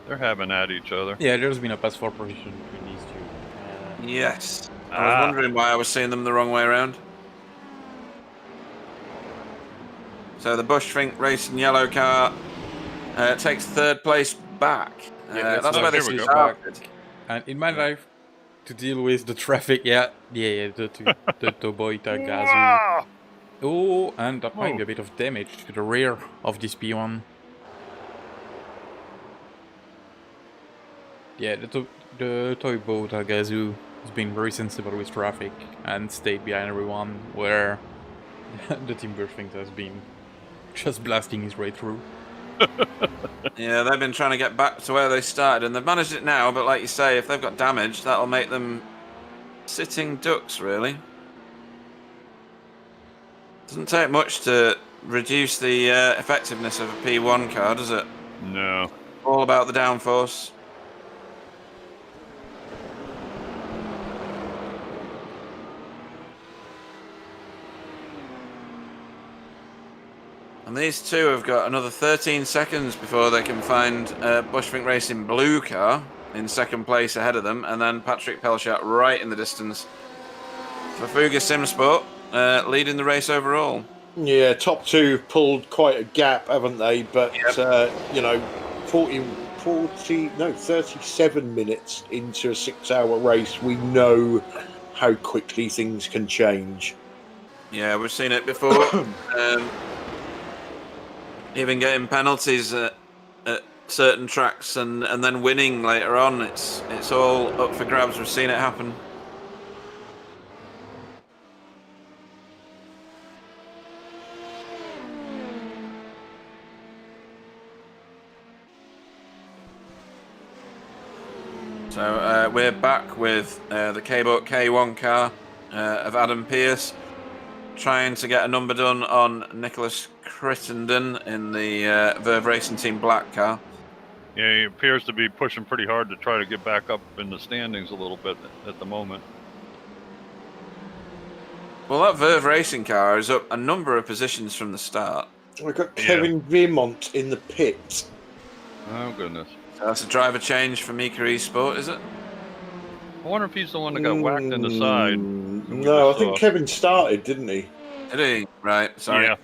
They're having at each other. Yeah, there's been a pass for position between these two. Yes. I was wondering why I was seeing them the wrong way around. So the Bushfink Racing yellow car takes third place back. That's where this is started. And in my life, to deal with the traffic, the Toyota Gazoo. Oh, and that might be a bit of damage to the rear of this P1. Yeah, the Toyota Gazoo has been very sensible with traffic and stayed behind everyone, where the Team Bushfink has been just blasting his way through. Yeah, they've been trying to get back to where they started, and they've managed it now, but like you say, if they've got damage, that'll make them sitting ducks, really. Doesn't take much to reduce the effectiveness of a P1 car, does it? No. All about the downforce. And these two have got another 13 seconds before they can find Bushfink Racing blue car in second place ahead of them, and then Patrick Pelchat right in the distance for Fuga Simsport, leading the race overall. Yeah, top two pulled quite a gap, haven't they? But, 37 minutes into a 6-hour race, we know how quickly things can change. Yeah, we've seen it before. Even getting penalties at certain tracks and then winning later on, it's all up for grabs. We've seen it happen. So we're back with the K1 car of Adam Pearce, trying to get a number done on Nicholas Crittenden in the Verve Racing Team black car. Yeah, he appears to be pushing pretty hard to try to get back up in the standings a little bit at the moment. Well, that Verve Racing car is up a number of positions from the start. We've got Kevin Vermont in the pit. Oh, goodness. So that's a driver change for Mika Esport, is it? I wonder if he's the one that got whacked in the side. No, I think Kevin started, didn't he? Did he? Right, sorry. Yeah.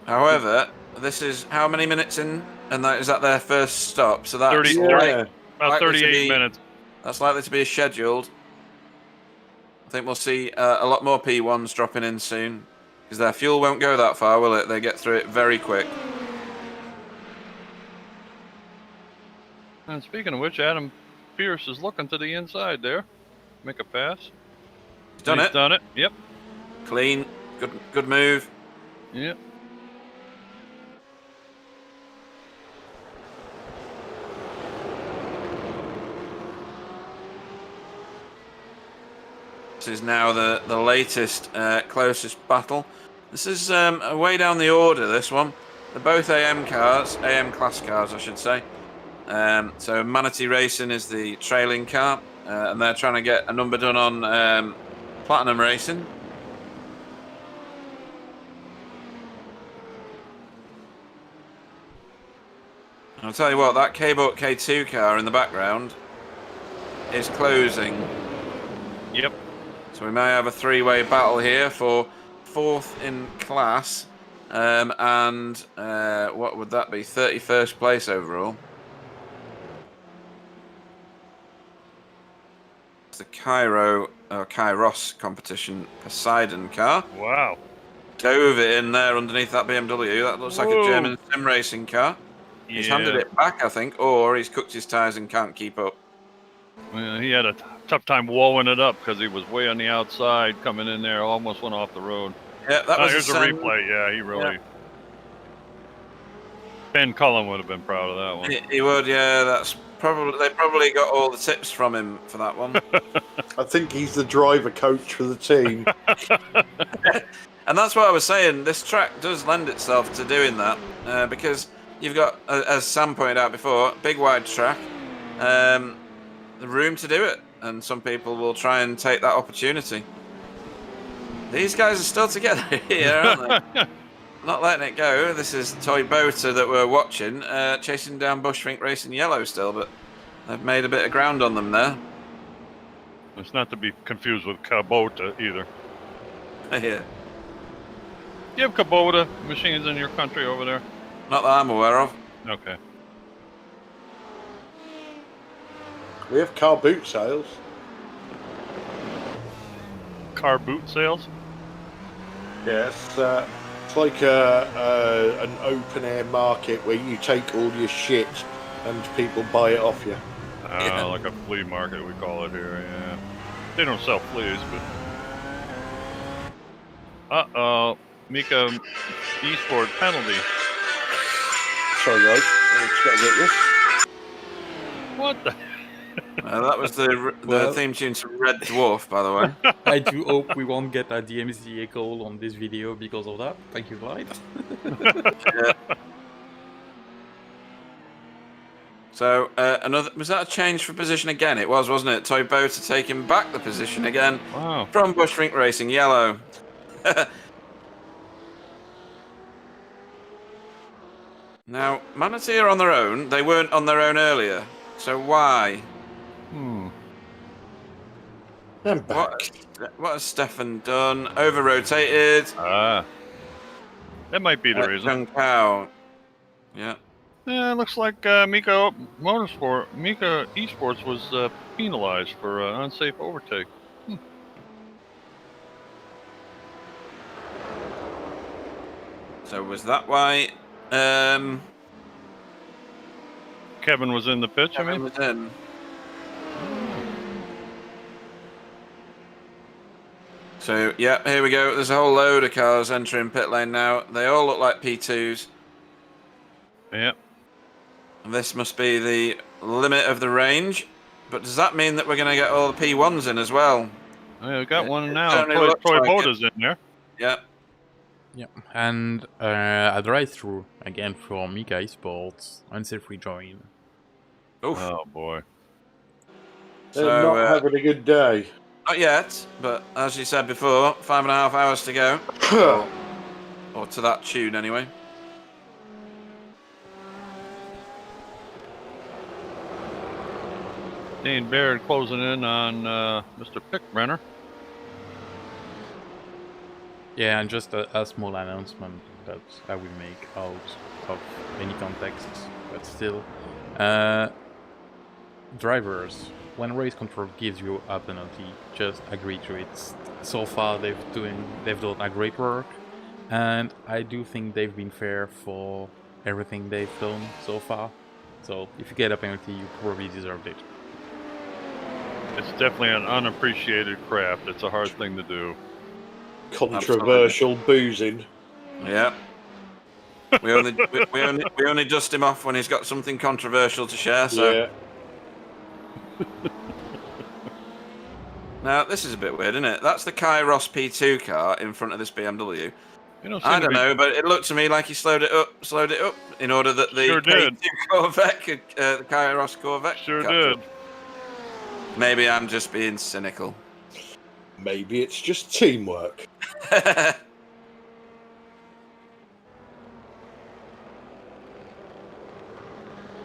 However, this is how many minutes in And is that their first stop? So that's 30, Yeah. about likely to 38 be- minutes. That's likely to be scheduled. I think we'll see a lot more P1s dropping in soon. Because their fuel won't go that far, will it? They get through it very quick. And speaking of which, Adam Pierce is looking to the inside there. Make a pass. He's done it. Done it. Yep. Clean. Good move. Yep. This is now the latest, closest battle. This is way down the order, this one. They're both AM cars, AM class cars, I should say. So Manatee Racing is the trailing car, and they're trying to get a number done on Platinum Racing. I'll tell you what, that K-Boat K2 car in the background is closing. Yep. So we may have a three-way battle here for 4th in class, and what would that be? 31st place overall. It's the Kairos competition Poseidon car. Wow. Dove it in there underneath that BMW. That looks like a German sim racing car. He's handed it back, I think, or he's cooked his tyres and can't keep up. Well, he had a tough time wallowing it up because he was way on the outside coming in there. Almost went off the road. Yeah, that was here's a replay. Yeah, he really. Yeah. Ben Cullen would have been proud of that one. He would, yeah. That's probably they probably got all the tips from him for that one. I think he's the driver coach for the team. And that's what I was saying. This track does lend itself to doing that because you've got, as Sam pointed out before, big wide track, the room to do it, and some people will try and take that opportunity. These guys are still together here, aren't they? Not letting it go. This is Toy Boater that we're watching, chasing down Bushwink Racing Yellow still, but they've made a bit of ground on them there. It's not to be confused with Kubota either. Yeah. Do you have Kubota machines in your country over there? Not that I'm aware of. Okay. We have car boot sales. Car boot sales? Yes, it's like an open air market where you take all your shit and people buy it off you. Yeah. Like a flea market, we call it here. Yeah. They don't sell fleas, but. Mika Esport penalty. Sorry, guys. I just got to get this. What the? That was the Well- theme tune to Red Dwarf, by the way. I do hope we won't get a DMCA call on this video because of that. Thank you, Clyde. Yeah. So was that a change for position again? It was, wasn't it? Toy Boater taking back the position again Wow. from Bushwink Racing Yellow. Now, Manatee are on their own. They weren't on their own earlier. So why? I'm back. What has Stefan done? Over-rotated. That might be the reason. Young Cow. Yeah. Yeah, it looks like Mika Esports was penalized for unsafe overtake. So was that why Kevin was in the pitch, I Kevin mean? was in? So, yeah, here we go. There's a whole load of cars entering pit lane now. They all look like P2s. Yeah. And this must be the limit of the range. But does that mean that we're going to get all the P1s in as well? We got one It now. certainly looks Toy like Bota's in there. Yeah. Yeah, and a drive-through again for Mika Esports. Unsafe rejoin. Oof. Oh, boy. They're So, not having a good day. not yet, but as you said before, 5.5 hours to go. Or to that tune, anyway. Dane Baird closing in on Mr. Pickbrenner. Yeah, and just a small announcement that I will make out of any context. but still. Drivers, when race control gives you a penalty, just agree to it. So far, they've done a great work, and I do think they've been fair for everything they've done so far. So if you get a penalty, you probably deserved it. It's definitely an unappreciated craft. It's a hard thing to do. Controversial boozing. Yeah. We only dust him off when he's got something controversial to share. So. Yeah. Now this is a bit weird, isn't it? That's the Kairos P2 car in front of this BMW. I don't know, but it looked to me like he slowed it up in order that the K2 Corvette could, the Kairos Corvette. Sure did. Maybe I'm just being cynical. Maybe it's just teamwork.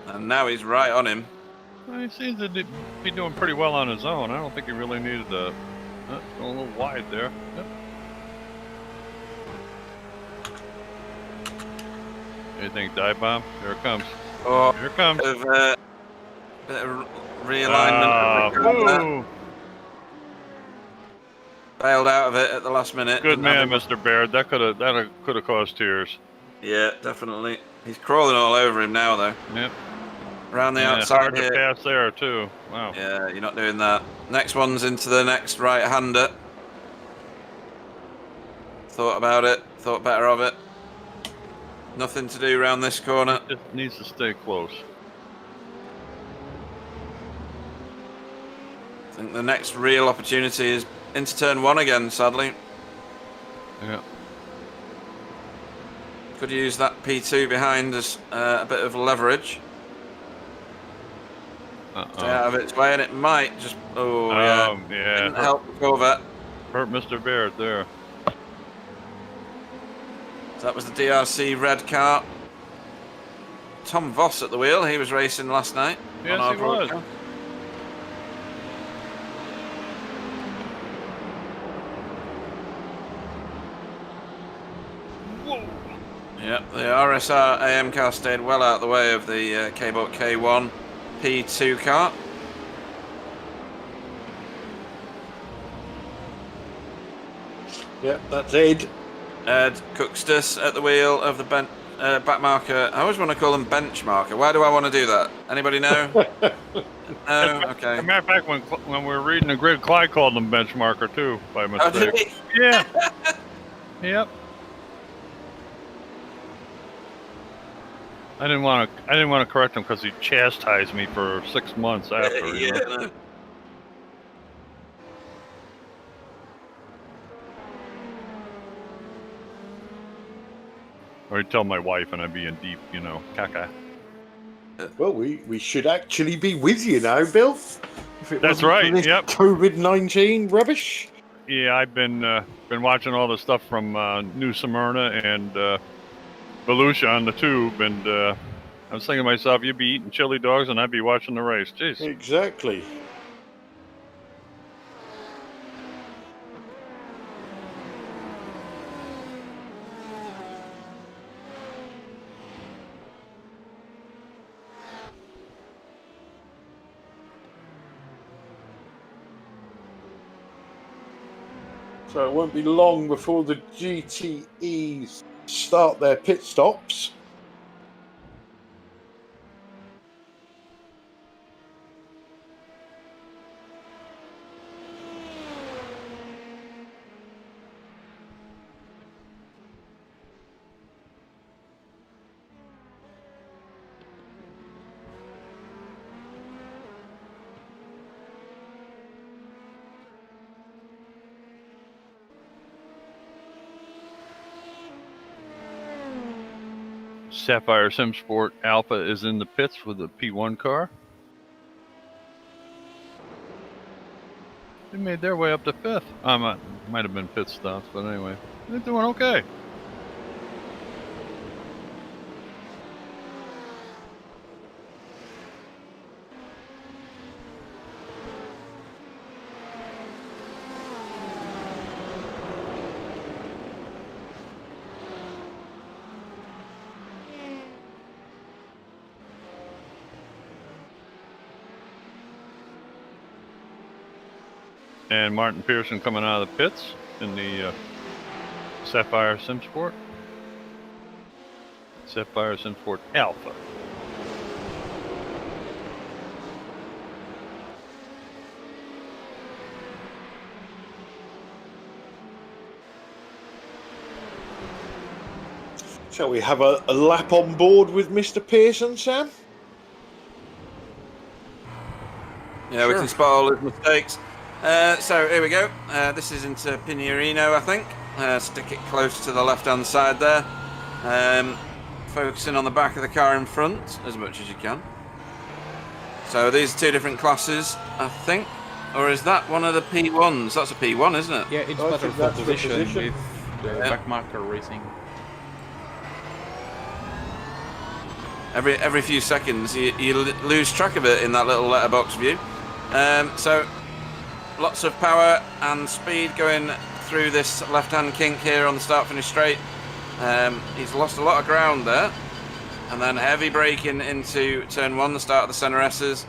And now he's right on him. Well, he seems to be doing pretty well on his own. I don't think he really needed to. Going a little wide there. Yep. Anything, dive bomb? Here it comes. Oh, here it comes. Bit of realignment. Bailed out of it at the last minute. Good man, Mr. Baird. That could have caused tears. Yeah, definitely. He's crawling all over him now, though. Yep. Around the outside hard here. to pass there too. Wow. Yeah, you're not doing that. Next one's into the next right-hander. Thought about it. Thought better of it. Nothing to do around this corner. It needs to stay close. I think the next real opportunity is into turn 1 again, sadly. Yeah. Could use that P2 behind as a bit of leverage. Stay out of its way, and it might just. Oh, yeah. Didn't help the Corvette. Hurt Mr. Baird there. So that was the DRC red car. Tom Voss at the wheel. He was racing last night. Yes, he was. Whoa. Yep, the RSR AM car stayed well out of the way of the K-Bot K1 P2 car. Yep, that's Ed. Ed Cookstus at the wheel of the back marker. I always want to call them benchmarker. Why do I want to do that? Anybody know? No? Okay. As a matter of fact, when we were reading the grid, Clyde called them benchmarker too, by mistake. Oh, did he? Yeah. Yep. I didn't want to correct him because he chastised me for 6 months after. Yeah. No. Or he'd tell my wife and I'd be in deep, caca. Well, we should actually be with you now, Bill. If it That's wasn't right. for this Yep. COVID-19 rubbish. Yeah, I've been watching all the stuff from New Smyrna and Volusia on the tube, and I was thinking to myself, you'd be eating chili dogs and I'd be watching the race. Jeez. Exactly. So it won't be long before the GTEs start their pit stops. Sapphire Simsport Alpha is in the pits with the P1 car. They made their way up to 5th. Might have been pit stops, but anyway, they're doing okay. And Martin Pearson coming out of the pits in the Sapphire Simsport. Sapphire Simsport Alpha. Shall we have a lap on board with Mr. Pearson, Sam? Yeah, we can spot all his mistakes. So here we go. This is into Pinerino, I think. Stick it close to the left-hand side there. Focusing on the back of the car in front as much as you can. So these are two different classes, I think. Or is that one of the P1s? That's a P1, isn't it? Yeah, it's I better think for that's the position position. with the back marker racing. Every few seconds you lose track of it in that little letterbox view. So lots of power and speed going through this left-hand kink here on the start-finish straight. He's lost a lot of ground there. And then heavy braking into turn 1, the start of the centre S's.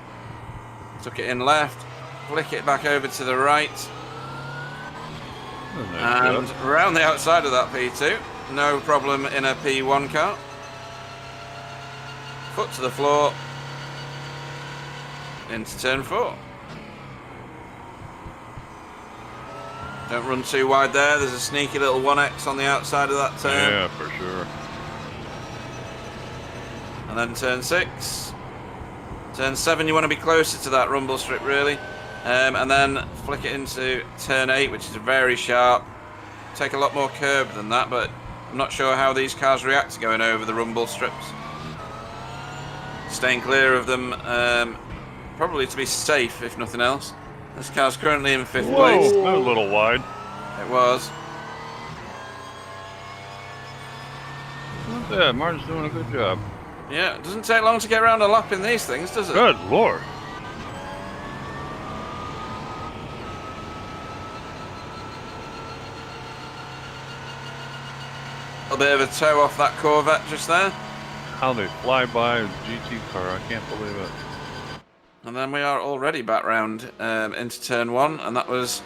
Took it in left, flick it back over to the right. And around the outside of that P2. No problem in a P1 car. Foot to the floor. Into turn 4. Don't run too wide there. There's a sneaky little 1X on the outside of that turn. Yeah, for sure. And then turn 6. Turn 7, you want to be closer to that rumble strip, really. And then flick it into turn 8, which is very sharp. Take a lot more curb than that, but I'm not sure how these cars react to going over the rumble strips. Staying clear of them, probably to be safe, if nothing else. This car's currently in 5th place. A little wide. It was. Yeah, Martin's doing a good job. Yeah, it doesn't take long to get around a lap in these things, does it? Good Lord. A bit of a toe off that Corvette just there. How they fly by a GT car, I can't believe it. And then we are already back round into turn 1, and that was...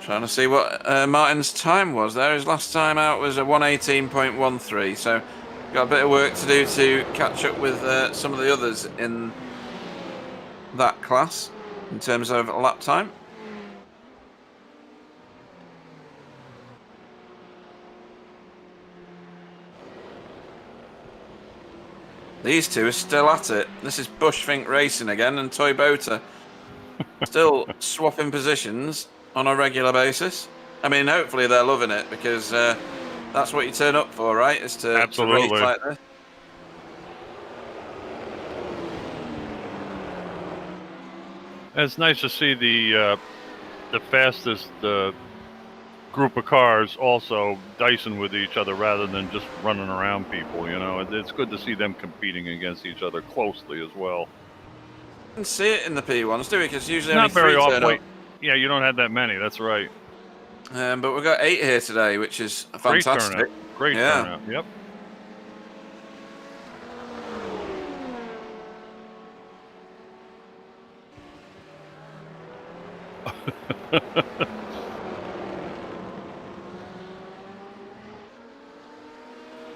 Trying to see what Martin's time was there. His last time out was a 1:18.13, so got a bit of work to do to catch up with some of the others in that class in terms of lap time. These two are still at it. This is Bushfink Racing again and Toy Boater. Still swapping positions on a regular basis. I mean, hopefully they're loving it because that's what you turn up for, right? Is to race like this. It's nice to see the fastest group of cars also dicing with each other rather than just running around people. You know, it's good to see them competing against each other closely as well. You can see it in the P1s, do we? Because usually Not only very 3 often. turn up. Yeah, you don't have that many. That's right. But we've got 8 here today, which is fantastic. Great turnout. Yep.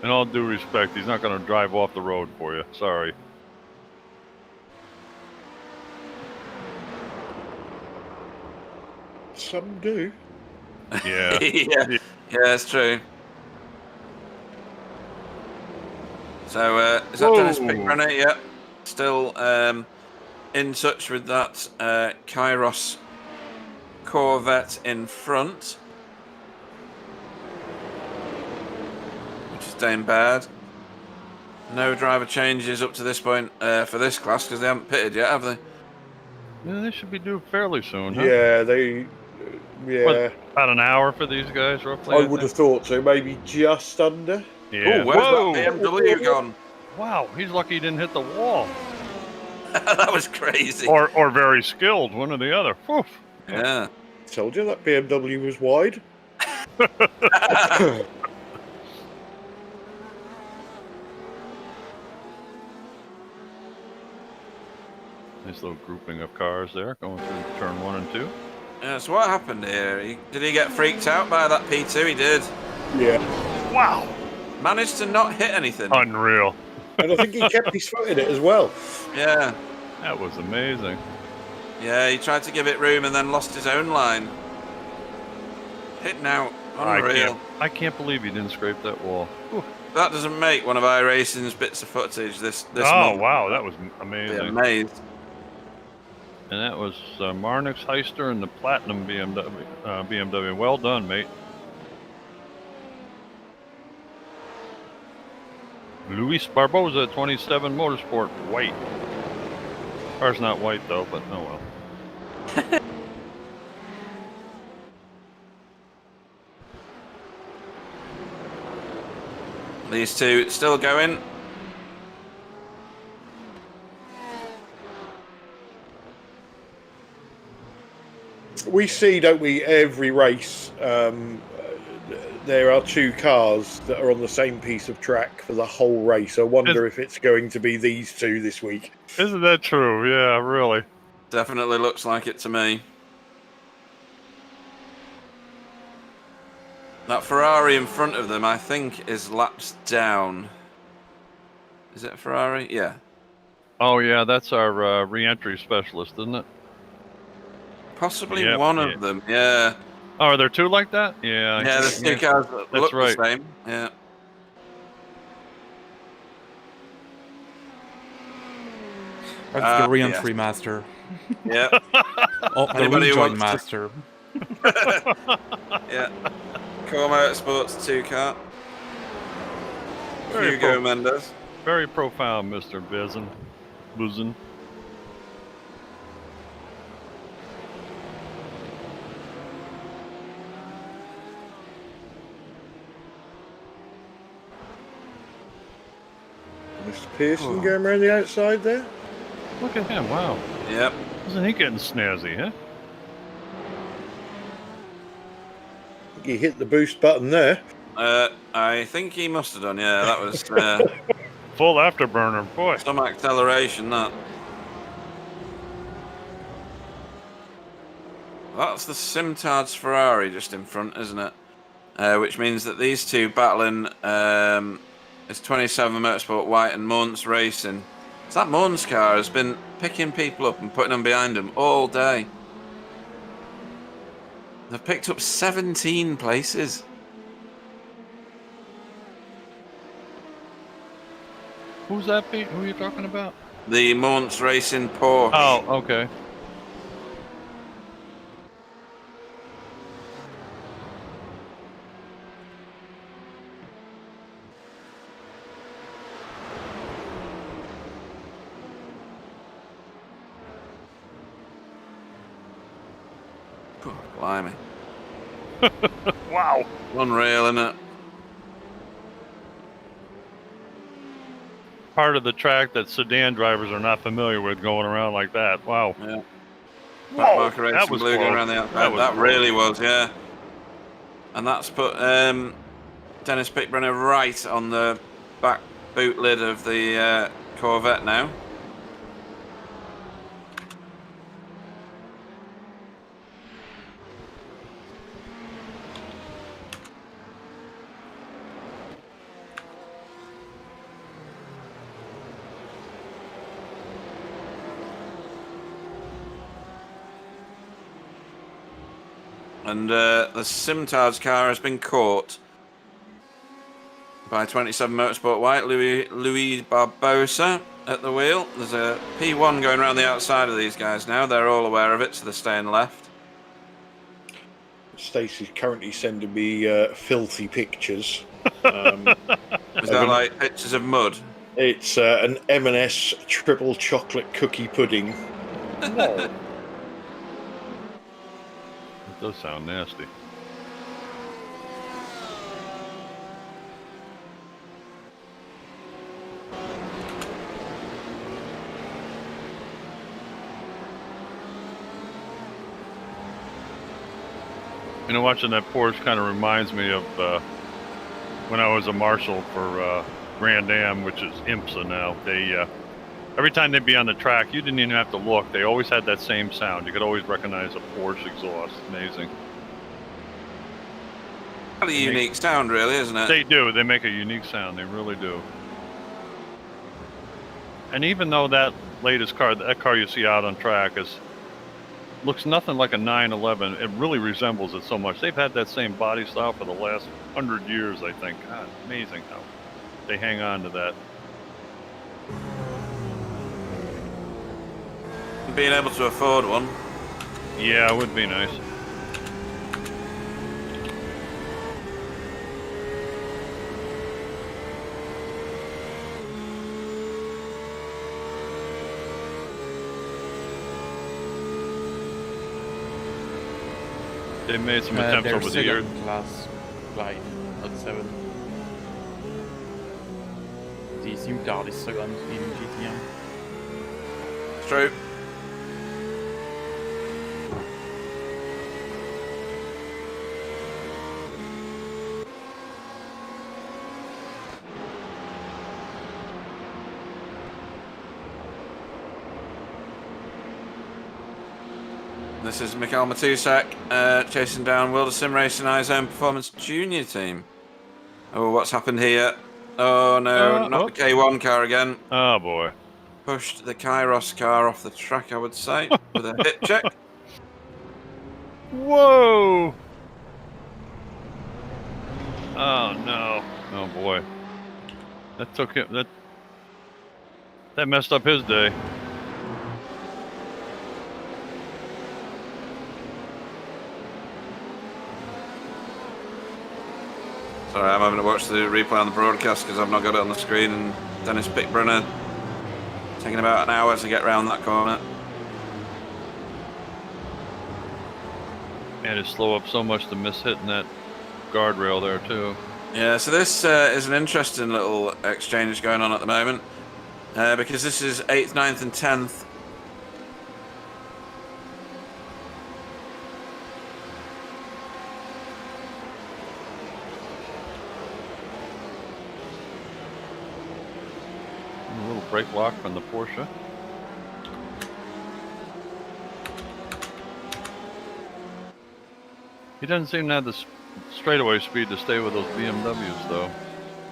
In all due respect, he's not going to drive off the road for you. Sorry. Some do. Yeah. yeah, it's true. So, is that Dennis Pickrunner? Yep. Still in touch with that Kairos Corvette in front. Which is damn bad. No driver changes up to this point for this class because they haven't pitted yet, have they? Yeah, they should be due fairly soon, huh? Yeah, they. Yeah. What, about an hour for these guys, roughly? I would have thought so. Maybe just under. Yeah. Oh, where's that BMW gone? Wow, he's lucky he didn't hit the wall. That was crazy. Or very skilled, one or the other. Whew. Yeah. Told you that BMW was wide. Nice little grouping of cars there going through turn 1 and 2. Yeah, so what happened here? Did he get freaked out by that P2? He did. Yeah. Wow. Managed to not hit anything. Unreal. And I think he kept his foot in it as well. Yeah. That was amazing. Yeah, he tried to give it room and then lost his own line. Hitting out. Unreal. I can't believe he didn't scrape that wall. Whew. That doesn't make one of iRacing's bits of footage this Oh, month. wow. That was Be amazing. amazed. And that was Marnix Heister and the Platinum BMW. Well done, mate. Luis Barboza, 27 Motorsport, white. Car's not white though, but oh well. These two still going. We see, don't we, every race, there are two cars that are on the same piece of track for the whole race. I wonder if it's going to be these two this week. Isn't that true? Yeah, really. Definitely looks like it to me. That Ferrari in front of them, I think, is laps down. Is it a Ferrari? Yeah. Oh yeah, that's our re-entry specialist, isn't it? Possibly Yep, one yeah. of them, yeah. Oh, are there two like that? Yeah. Yeah, there's two cars that look right. the same. Yeah. That's the re-entry master. Yeah. Oh, the Anybody who rejoin wants to- master. Yeah. Core Motorsports 2 car. Very Hugo Mendes. Very profound, Mr. Buzen. Mr. Pearson going around the outside there. Look at him, wow. Yep. Isn't he getting snazzy, huh? He hit the boost button there. I think he must have done, yeah. That was Full afterburner, boy. some acceleration, that. That's the Simtards Ferrari just in front, isn't it? Which means that these two battling is 27 Motorsport White and Mons Racing. So that Mons car has been picking people up and putting them behind them all day. They've picked up 17 places. Who's that, Pete? Who are you talking about? The Mons Racing Porsche. Oh, okay. Blimey. Wow. Unreal, isn't it? Part of the track that sedan drivers are not familiar with going around like that. Wow. Yeah. Whoa, Backmarker Racing that was Blue going close. around the outside. was That close. really was, yeah. And that's put Dennis Pickbrenner right on the back boot lid of the Corvette now. And the Simtards car has been caught by 27 Motorsport White, Louis Barbosa at the wheel. There's a P1 going around the outside of these guys now. They're all aware of it, so they're staying left. Stacey's currently sending me filthy pictures. Is that like pictures of mud? It's an M&S triple chocolate cookie pudding. It does sound nasty. You know, watching that Porsche kind of reminds me of when I was a marshal for Grand Am, which is IMSA now. Every time they'd be on the track, you didn't even have to look. They always had that same sound. You could always recognize a Porsche exhaust. Amazing. A unique sound, really, isn't it? They do. They make a unique sound. They really do. And even though that latest car, that car you see out on track, looks nothing like a 911, it really resembles it so much. They've had that same body style for the last 100 years, I think. God, amazing how they hang on to that. Being able to afford one. Yeah, it would be nice. They made some attempts over the years. Class flight at 7. Die seem to are second in GTM. It's true. This is Mikhail Matusak chasing down World of Sim Racing iZone Performance Junior team. Oh, what's happened here? Oh no, not the K1 car again. Oh boy. Pushed the Kairos car off the track, I would say, with a hit check. Whoa! Oh no. Oh boy. That took him, that messed up his day. Sorry, I'm having to watch the replay on the broadcast because I've not got it on the screen, and Dennis Pickbrunner taking about an hour to get round that corner. Man, it slow up so much to miss hitting that guardrail there too. Yeah, so this is an interesting little exchange going on at the moment because this is 8th, 9th and 10th. A little brake lock from the Porsche. He doesn't seem to have the straightaway speed to stay with those BMWs, though.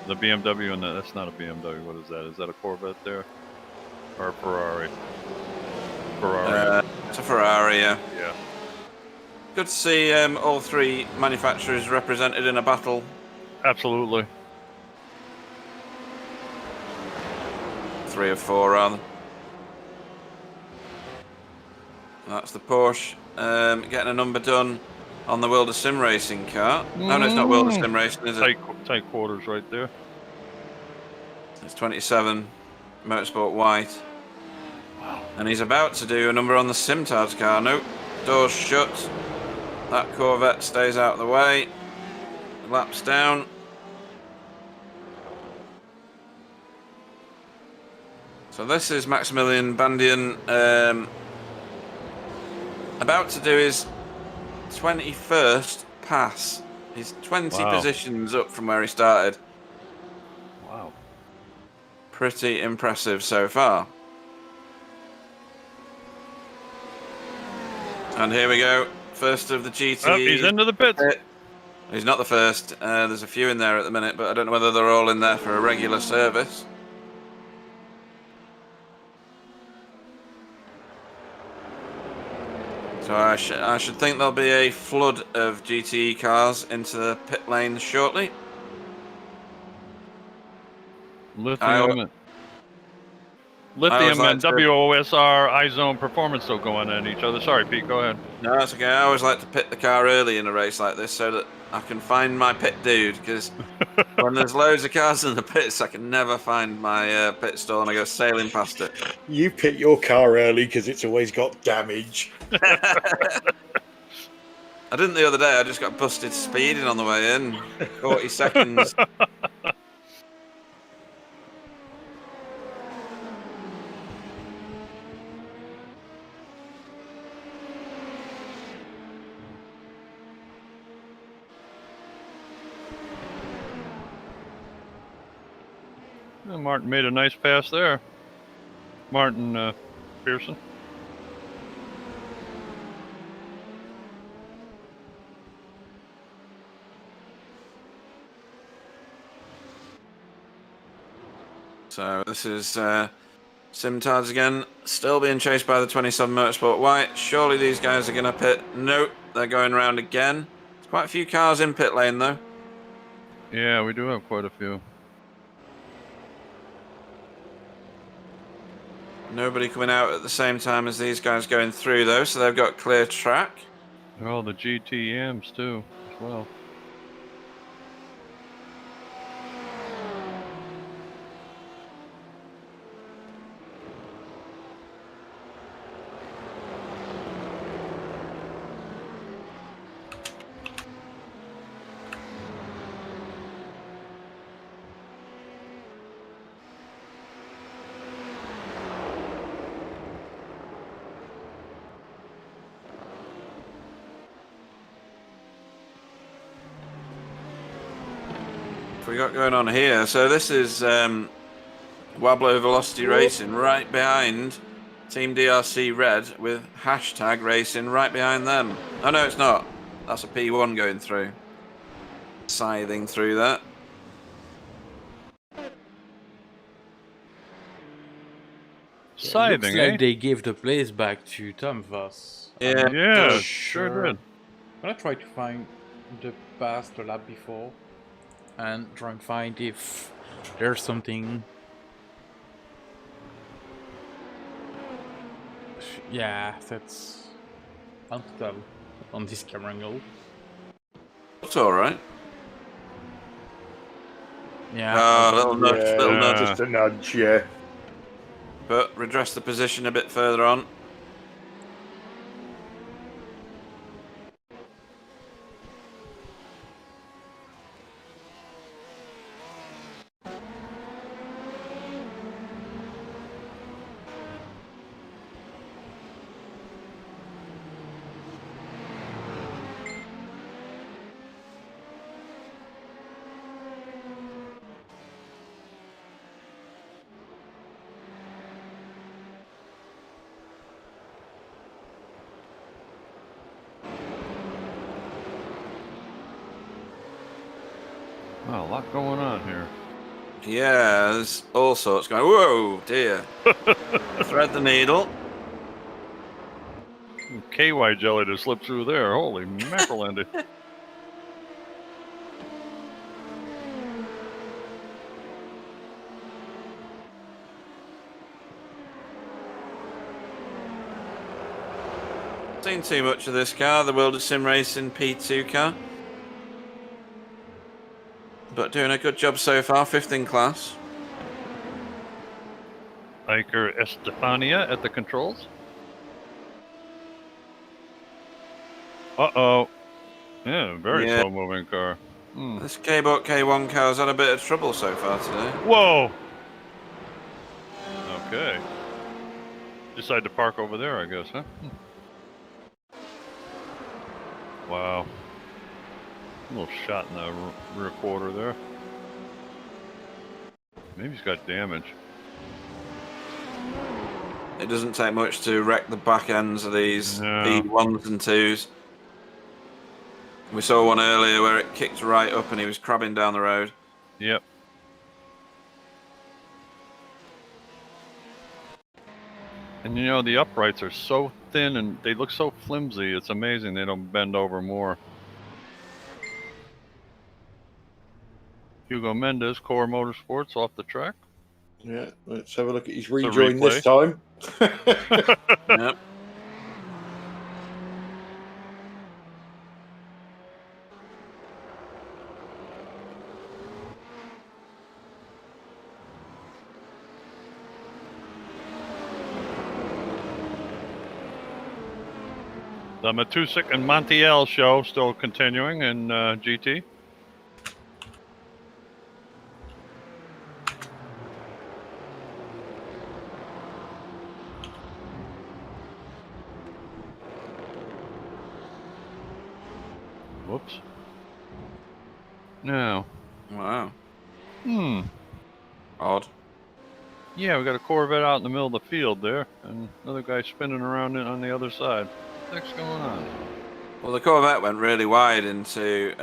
The BMW and that's not a BMW. What is that? Is that a Corvette there? Or a Ferrari? Ferrari. It's a Ferrari, yeah. Yeah. Good to see all three manufacturers represented in a battle. Absolutely. 3 or 4, rather. That's the Porsche getting a number done on the World of Sim Racing car. No, it's not World of Sim Racing, is it? Tight quarters right there. It's 27, Motorsport White. Wow. And he's about to do a number on the Simtards car. Nope, doors shut. That Corvette stays out of the way. Laps down. So this is Maximilian Bandian about to do his 21st pass. He's 20 positions up from where he started. Wow. Pretty impressive so far. And here we go. First of the GT. Oh, he's into the pits. He's not the first. There's a few in there at the minute, but I don't know whether they're all in there for a regular service. So I should think there'll be a flood of GTE cars into the pit lanes shortly. Lithium and WOSR iZone Performance still going at each other. Sorry, Pete, go ahead. No, that's okay. I always like to pit the car early in a race like this so that I can find my pit dude, because when there's loads of cars in the pits, I can never find my pit stall and I go sailing past it. You pit your car early because it's always got damage. I didn't the other day. I just got busted speeding on the way in. 40 seconds. Martin made a nice pass there. Martin Pearson. So this is Simtards again, still being chased by the 27 Motorsport White. Surely these guys are going to pit. Nope, they're going around again. There's quite a few cars in pit lane though. Yeah, we do have quite a few. Nobody coming out at the same time as these guys going through though, so they've got clear track. Oh, the GTMs too, as well. What we got going on here? So this is Wablo Velocity Racing right behind Team DRC Red with hashtag Racing right behind them. Oh no, it's not. That's a P1 going through. Scything through that. Scything, Looks eh? like they gave the place back to Tom Voss. Yeah. Yeah, Sure. sure did. I'm gonna try to find the past the lap before and try and find if there's something. Yeah, that's hard to tell on this camera angle. It's alright. Yeah. Little nudge, Yeah, little nudge. just a nudge, yeah. But redress the position a bit further on. Wow, a lot going on here. Yeah, there's all sorts going. Whoa, dear. Thread the needle. KY jelly to slip through there. Holy mackerel, Andy. Seen too much of this car, the World of Sim Racing P2 car. But doing a good job so far, 5th in class. Iker Estefania at the controls. Uh-oh. Yeah, very Yeah. slow-moving car. This K-Bot K1 car's had a bit of trouble so far today. Whoa! Okay. Decided to park over there, I guess, huh? Wow. A little shot in the rear quarter there. Maybe he's got damage. It doesn't take much to wreck the back ends of these No. P1s and 2s. We saw one earlier where it kicked right up and he was crabbing down the road. Yep. And you know, the uprights are so thin and they look so flimsy, it's amazing they don't bend over more. Hugo Mendes, Core Motorsports, off the track. Yeah, let's have a look at his a rejoin this time. Yep. The Matusik and Montiel show still continuing in GT. Whoops. No. Wow. Hmm. Odd. Yeah, we got a Corvette out in the middle of the field there, and another guy spinning around on the other side. What's going on? Well, the Corvette went really wide into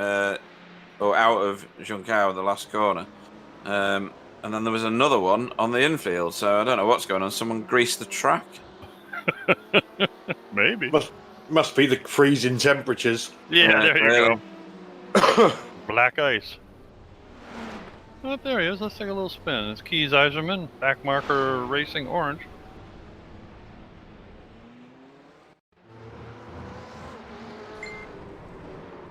or out of Juncao, the last corner. And then there was another one on the infield, so I don't know what's going on. Someone greased the track. Maybe. Must be the freezing temperatures. Yeah, there you really. go. Black ice. Oh, there he is. Let's take a little spin. It's Keys Eiserman, back marker racing orange.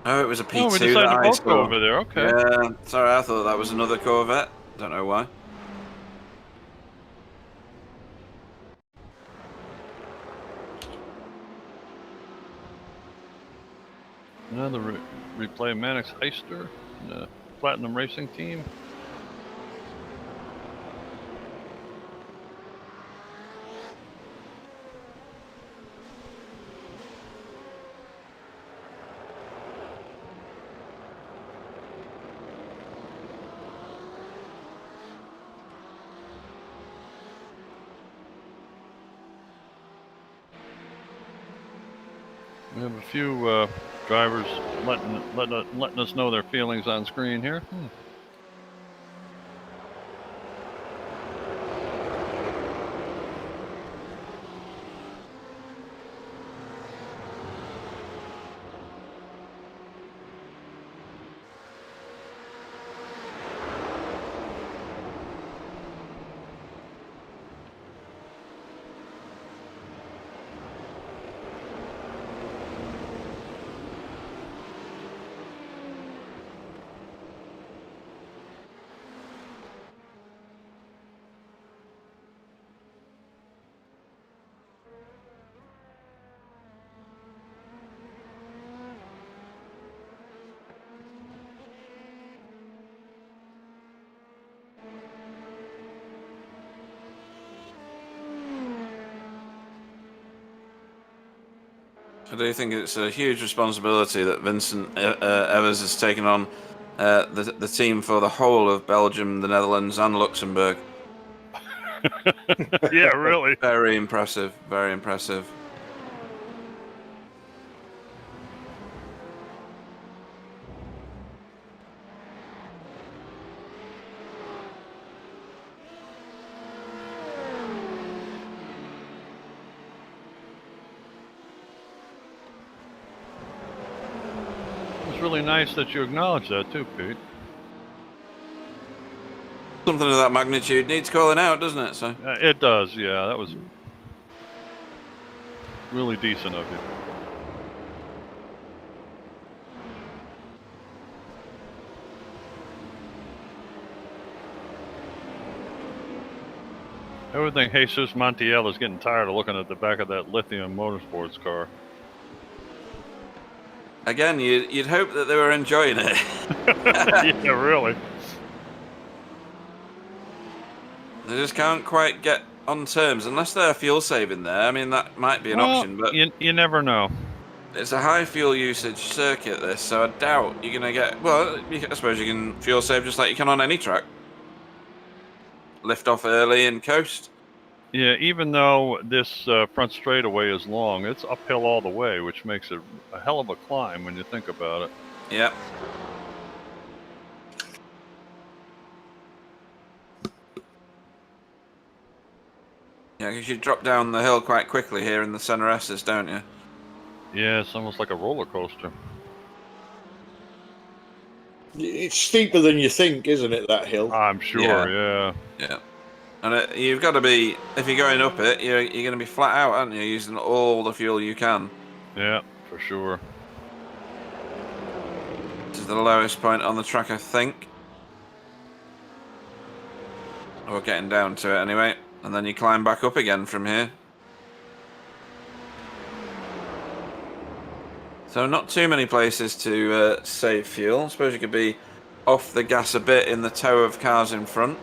Oh, it was a P2 Oh, we decided that to I both go saw. over there. Okay. Yeah, sorry, I thought that was another Corvette. Don't know why. Another replay Mannix Heister, the Platinum Racing team. We have a few drivers letting us know their feelings on screen here. I do think it's a huge responsibility that Vincent Evers has taken on the team for the whole of Belgium, the Netherlands, and Luxembourg. Yeah, really. Very impressive. Very impressive. It's really nice that you acknowledge that too, Pete. Something of that magnitude needs calling out, doesn't it? So It does, yeah. That was really decent of you. I would think Jesus Montiel is getting tired of looking at the back of that Lithium Motorsports car. again, you'd hope that they were enjoying it. Yeah, really. They just can't quite get on terms unless they're fuel saving there. I mean, that might be an option, but you never know. it's a high fuel usage circuit, this, so I doubt you're going to get... Well, I suppose you can fuel save just like you can on any track. Lift off early and coast. Yeah, even though this front straightaway is long, it's uphill all the way, which makes it a hell of a climb when you think about it. Yep. Yeah, because you drop down the hill quite quickly here in the center S's, don't you? Yeah, it's almost like a roller coaster. It's steeper than you think, isn't it, that hill? I'm sure, yeah. Yeah. And you've got to be, if you're going up it, you're going to be flat out, aren't you? Using all the fuel you can. Yeah, for sure. This is the lowest point on the track, I think. We're getting down to it anyway. And then you climb back up again from here. So not too many places to save fuel. I suppose you could be off the gas a bit in the tow of cars in front.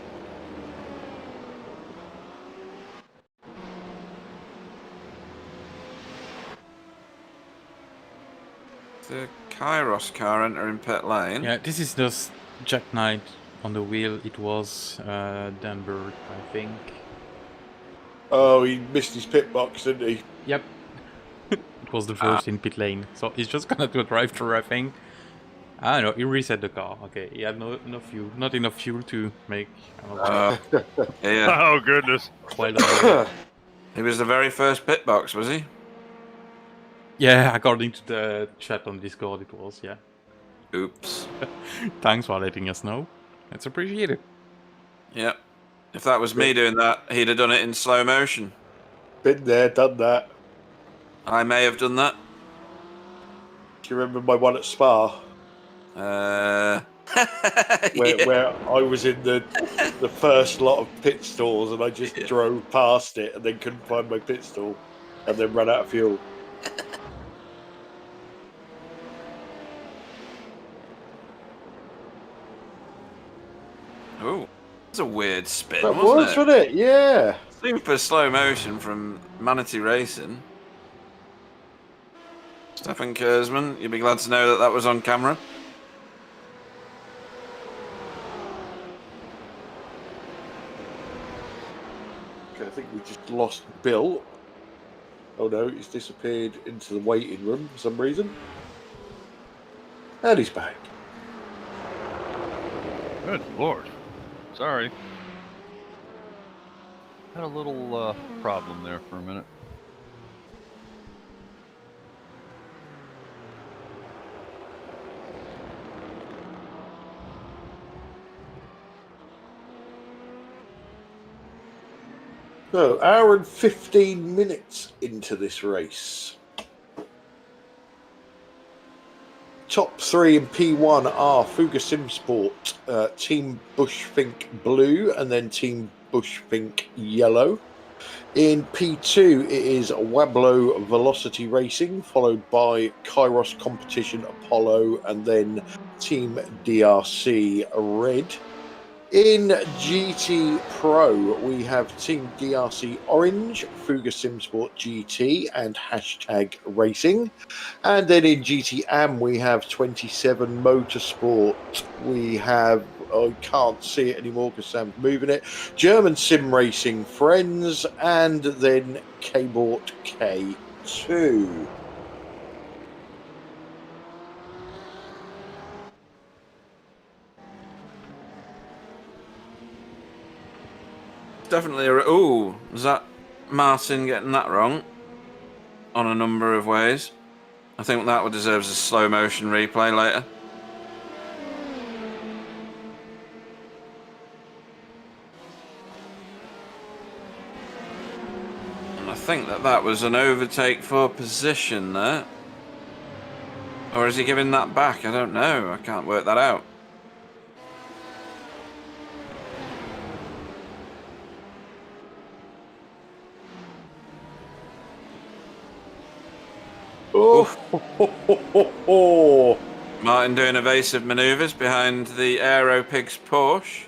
The Kairos car entering pit lane. Yeah, this is just Jack Knight on the wheel. It was Denver, I think. Oh, he missed his pit box, didn't he? Yep. It was the first in pit lane, so he's just gonna do a drive-through, I think. I don't know, he reset the car. Okay, he had not enough fuel to make, I don't know, Yeah. Oh goodness. well done. He was the very first pit box, was he? Yeah, according to the chat on Discord, it was, yeah. Oops. Thanks for letting us know. It's appreciated. Yep. If that was me doing that, he'd have done it in slow motion. Been there, done that. I may have done that. Do you remember my one at Spa? Yeah. Where I was in the first lot of pit stalls and I just drove past it and then couldn't find my pit stall and then ran out of fuel. Oh, that's a weird spin, That wasn't wasn't it? Yeah. Super slow motion from Manatee Racing. Stefan Kurzman, you'll be glad to know that that was on camera. Okay, I think we just lost Bill. Oh no, he's disappeared into the waiting room for some reason. And he's back. Good lord. Sorry. Had a little problem there for a minute. So, hour and 15 minutes into this race. Top three in P1 are Fuga Simsport, Team Bushfink Blue, and then Team Bushfink Yellow. In P2, it is Wablo Velocity Racing, followed by Kairos Competition Apollo, and then Team DRC Red. In GT Pro, we have Team DRC Orange, Fuga Simsport GT, and Hashtag Racing. And then in GT Am, we have 27 Motorsport. We have, I can't see it anymore because Sam's moving it, German Sim Racing Friends, and then K-Bort K2. Definitely a... Ooh, was that Martin getting that wrong? On a number of ways. I think that would deserve a slow motion replay later. And I think that was an overtake for position there. Or is he giving that back? I don't know. I can't work that out. Oh. Martin doing evasive manoeuvres behind the Aero Pigs Porsche.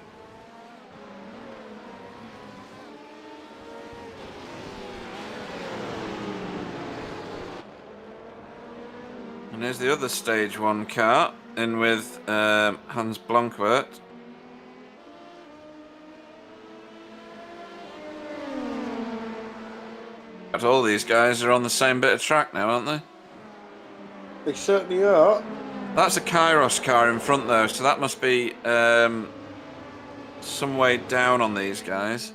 And here's the other stage one car in with Hans Blankwert. But all these guys are on the same bit of track now, aren't they? They certainly are. That's a Kairos car in front though, so that must be some way down on these guys.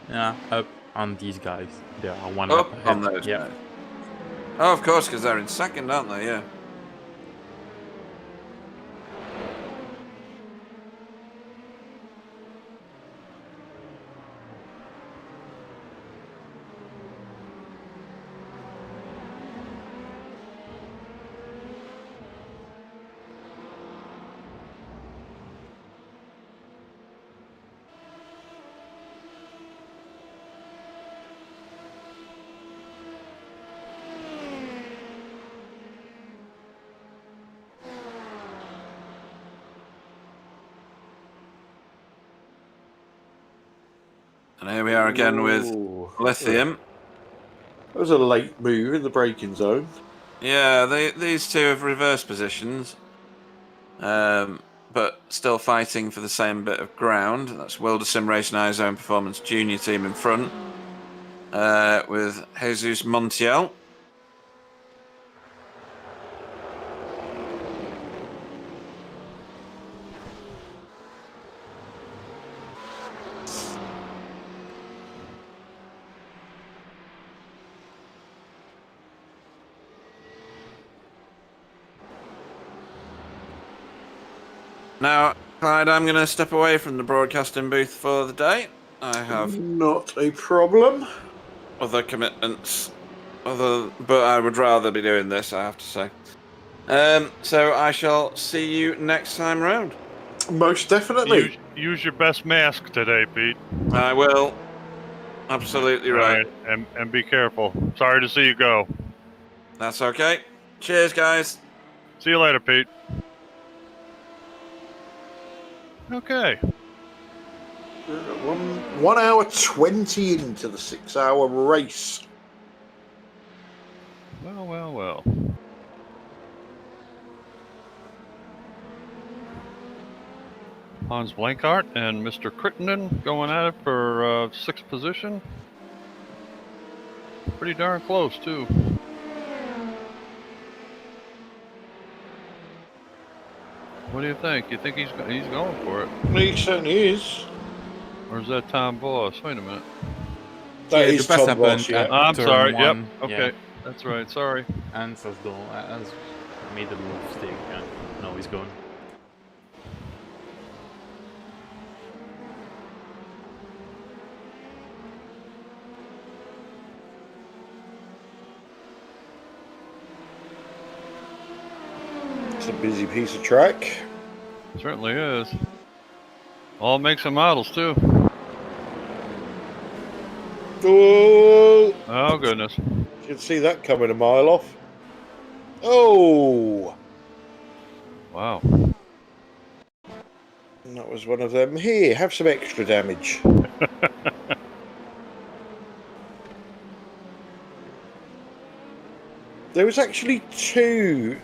Yeah, up on these guys. They are one Up ahead. on those guys. Oh, of course, because they're in second, aren't they? Yeah. And here we are again with Ooh. Lithium. That was a late move in the braking zone. Yeah, these two have reversed positions, but still fighting for the same bit of ground. That's Wilder Sim Racing iZone Performance Junior team in front, with Jesus Montiel. Now, Clyde, I'm going to step away from the broadcasting booth for the day. I have Not a problem. other commitments, but I would rather be doing this, I have to say. So I shall see you next time round. Most definitely. Use your best mask today, Pete. I will. Absolutely right. All right, and be careful. Sorry to see you go. That's okay. Cheers, guys. See you later, Pete. Okay. 1 hour 20 into the 6-hour race. Well. Hans Blankart and Mr. Crittenden going at it for 6th position. Pretty darn close, too. What do you think? You think he's going for it? He certainly is. Or is that Tom Boss? Wait a minute. That Yeah, is the best Tom Boss, happened yeah. I'm turn sorry. one, Yep. Okay. That's right. Sorry. Hans has gone. Hans made a mistake, and now he's gone. It's a busy piece of track. Certainly is. All makes and models too. Oh, Oh goodness. you can see that coming a mile off. Oh, Wow. and that was one of them. Here, have some extra damage. There was actually two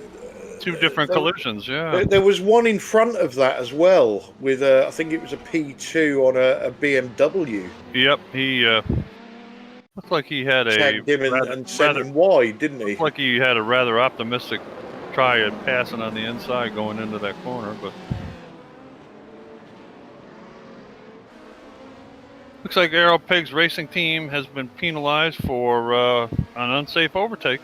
Different collisions. Yeah. There was one in front of that as well, with I think it was a P2 on a BMW. Yep. He looked like he had a Tagged him and sent him wide, didn't he? looked like he had a rather optimistic try at passing on the inside going into that corner, but looks like Aero Pigs Racing Team has been penalized for an unsafe overtake.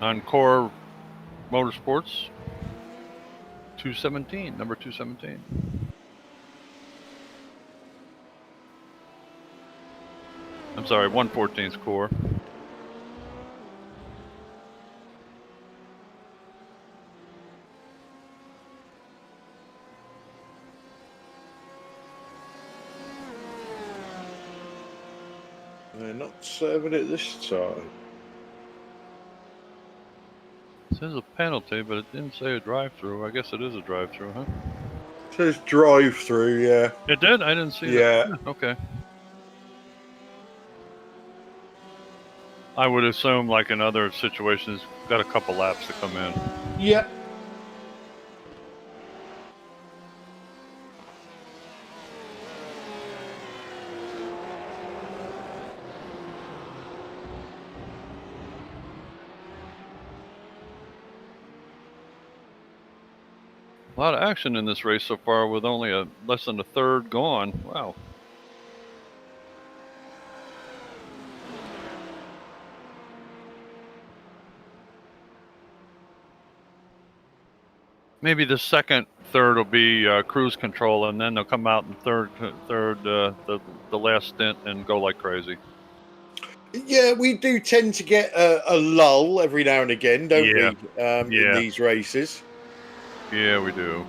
On Core Motorsports 217, number 217. I'm sorry, 114's Core. They're not serving it this time. It says a penalty, but it didn't say a drive-through. I guess it is a drive-through, huh? It says drive-through, yeah. It did? I didn't see Yeah. that. Okay. I would assume, like in other situations, got a couple laps to come in. Yep. A lot of action in this race so far with only less than a third gone. Wow. Maybe the second third will be cruise control, and then they'll come out in the last stint and go like crazy. Yeah, we do tend to get a lull every now and again, don't Yeah. we? In these races. Yeah, we do.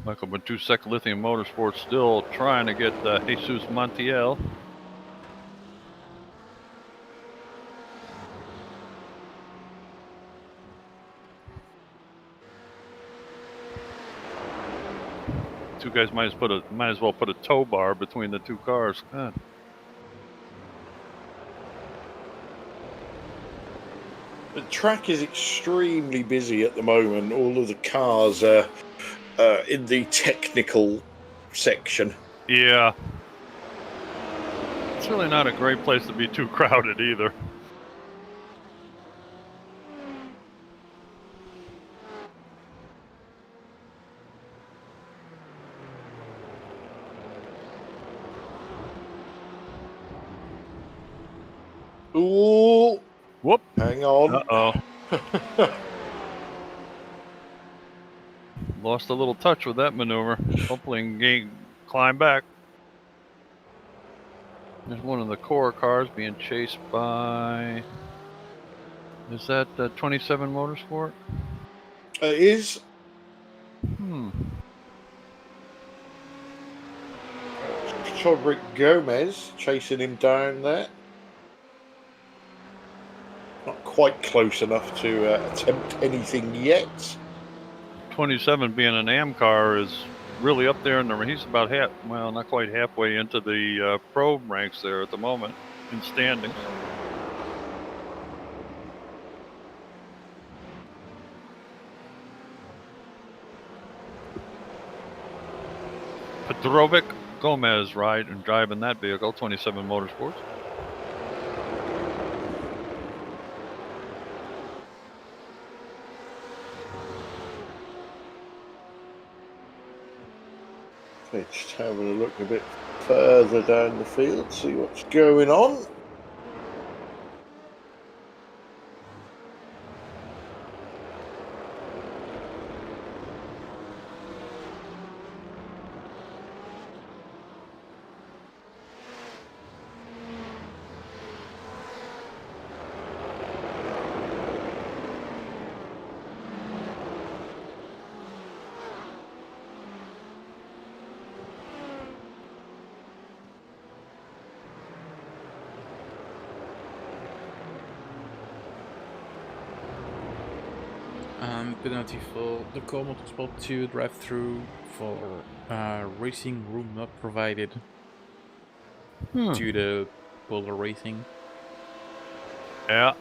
Michael Matusek, Lithium Motorsports, still trying to get Jesus Montiel. Two guys might as well put a tow bar between the two cars. God. The track is extremely busy at the moment. All of the cars are in the technical section. Yeah. It's really not a great place to be too crowded either. Ooh, Whoop. hang on. Uh-oh. Lost a little touch with that maneuver. Hopefully can climb back. There's one of the core cars being chased by... Is that 27 Motorsport? It is. Chodrick Gomez chasing him down there. Not quite close enough to attempt anything yet. 27 being an AM car is really up there in the... He's about not quite halfway into the pro ranks there at the moment in standings. Petrovic Gomez driving that vehicle, 27 Motorsports. Okay, just having a look a bit further down the field, see what's going on. Penalty for the core motorsport 2 drive-through for racing room not provided to the Polar Racing. Yeah.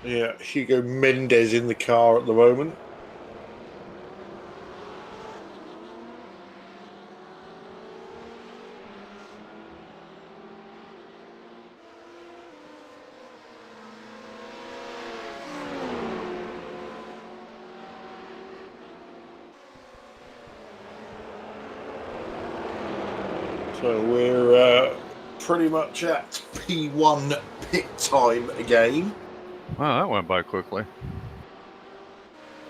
Yeah, Hugo Mendes in the car at the moment. So we're pretty much at P1 pit time again. Wow, that went by quickly.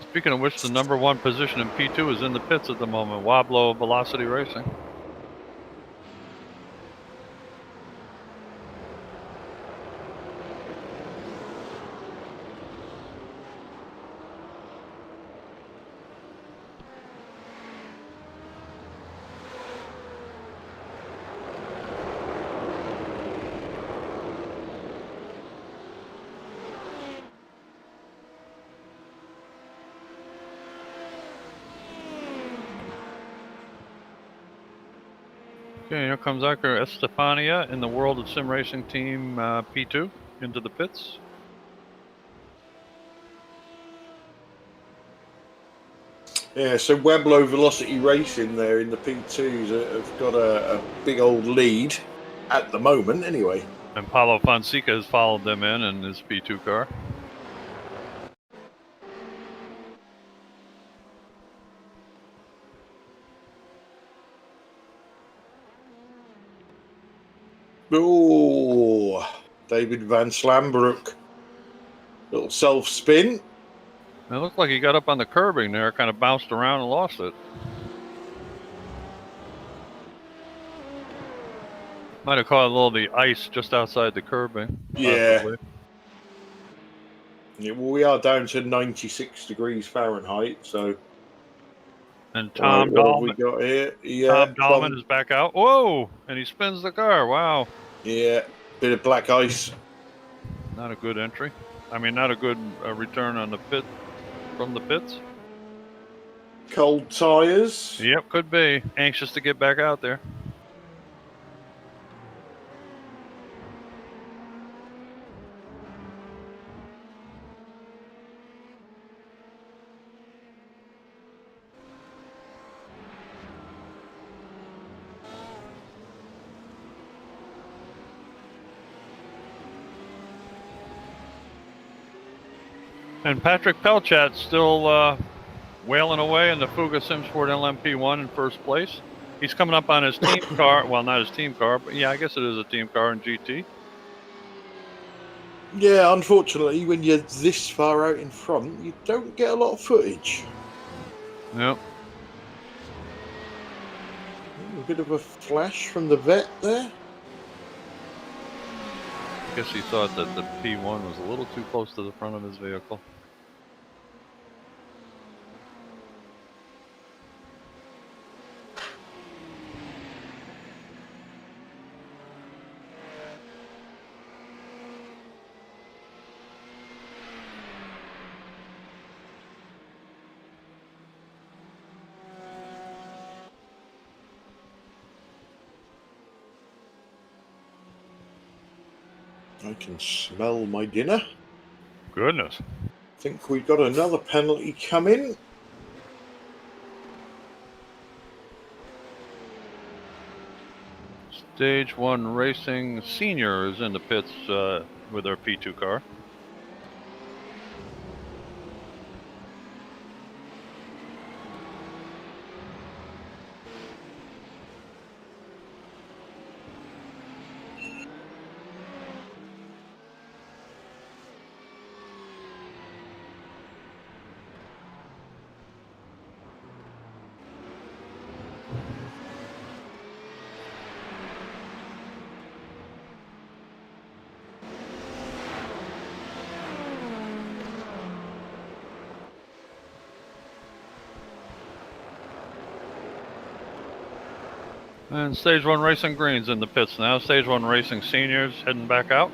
Speaking of which, the number one position in P2 is in the pits at the moment. Wablo Velocity Racing. Okay, here comes Iker Estefania in the World of Sim Racing Team P2 into the pits. Yeah, so Weblo Velocity Racing there in the P2s have got a big old lead at the moment, anyway. And Paulo Fonseca has followed them in his P2 car. Oh, David Van Slambrook. Little self-spin. It looked like he got up on the curbing there, kind of bounced around and lost it. Might have caught a little of the ice just outside the curbing. Yeah. Possibly. Yeah, well, we are down to 96 degrees Fahrenheit, so... And Tom what have Dahlman, we got here? Yeah, Tom Dahlman is back out. Whoa! And he spins the car. Wow. Yeah, bit of black ice. Not a good entry. I mean, not a good return on the pit from the pits. Cold tyres. Yep, could be. Anxious to get back out there. And Patrick Pelchat still wailing away in the Fuga Simsport LMP1 in first place. He's coming up on his team car. Well, not his team car, but yeah, I guess it is a team car in GT. Yeah, unfortunately, when you're this far out in front, you don't get a lot of footage. Yep. A bit of a flash from the vet there. I guess he thought that the P1 was a little too close to the front of his vehicle. I can smell my dinner. Goodness. I think we've got another penalty coming. Stage 1 Racing Senior is in the pits with their P2 car. And Stage 1 Racing Green's in the pits now. Stage 1 Racing Seniors heading back out.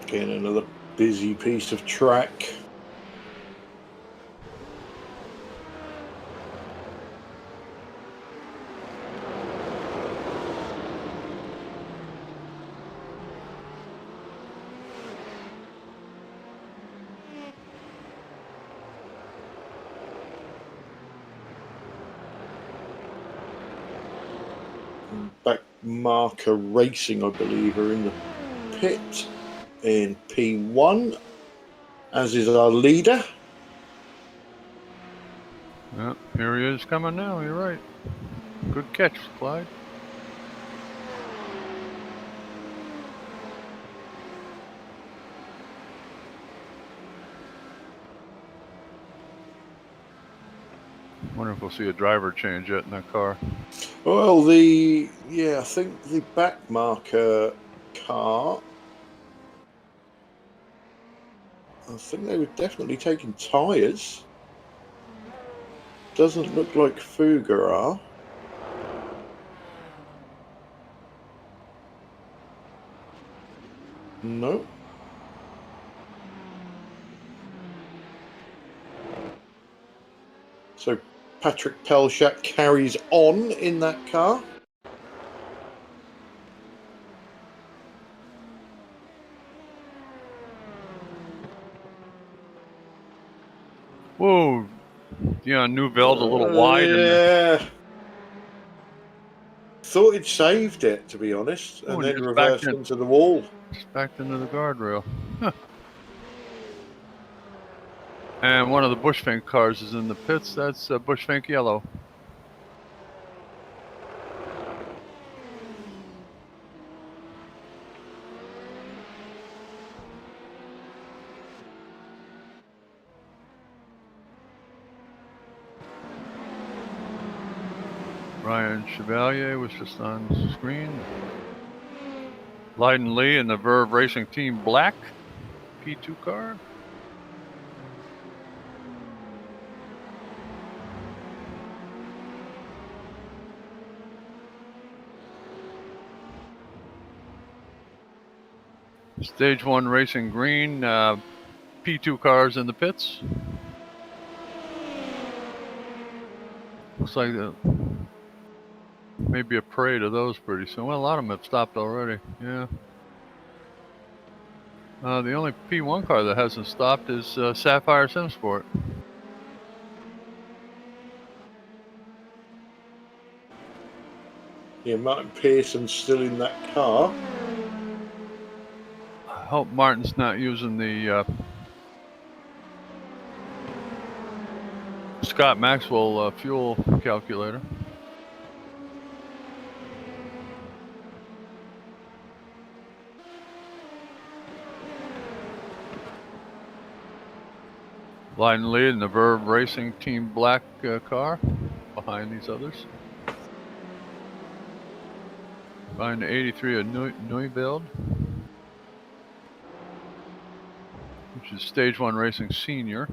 Again, another busy piece of track. Back marker Racing, I believe, are in the pit in P1, as is our leader. Yep, here he is coming now, you're right. Good catch, Clyde. Wonder if we'll see a driver change yet in that car. Well, I think the back marker car, I think they were definitely taking tyres. Doesn't look like Fuga are. No. So Patrick Pelchat carries on in that car. Whoa, yeah, Neuville's a little wide. Yeah. Thought he'd saved it, to be honest, and then just reversed backed in. into the wall. Just backed into the guardrail. Huh. And one of the Bushfink cars is in the pits. That's Bushfink Yellow. Ryan Chevalier was just on the screen. Lyden Lee in the Verve Racing Team Black P2 car. Stage 1 Racing Green, P2 cars in the pits. Looks like maybe a parade of those pretty soon. Well, a lot of them have stopped already, yeah. The only P1 car that hasn't stopped is Sapphire Simsport. Yeah, Martin Pearson's still in that car. I hope Martin's not using the Scott Maxwell fuel calculator. Lyden Lee in the Verve Racing Team Black car behind these others. Behind the 83 of Neubild, which is Stage 1 Racing Senior.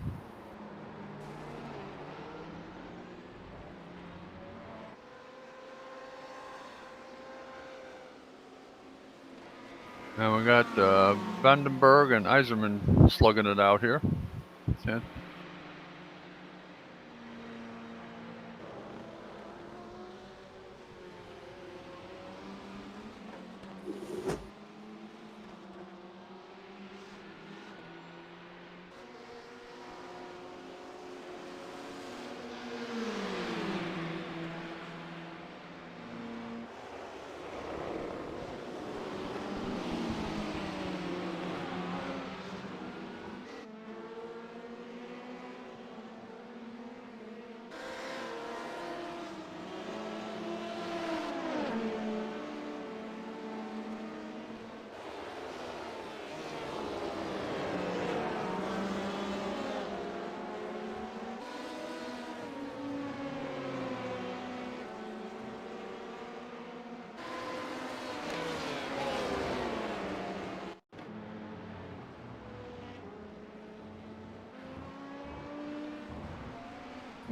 And we got Vandenberg and Iserman slugging it out here. Yeah.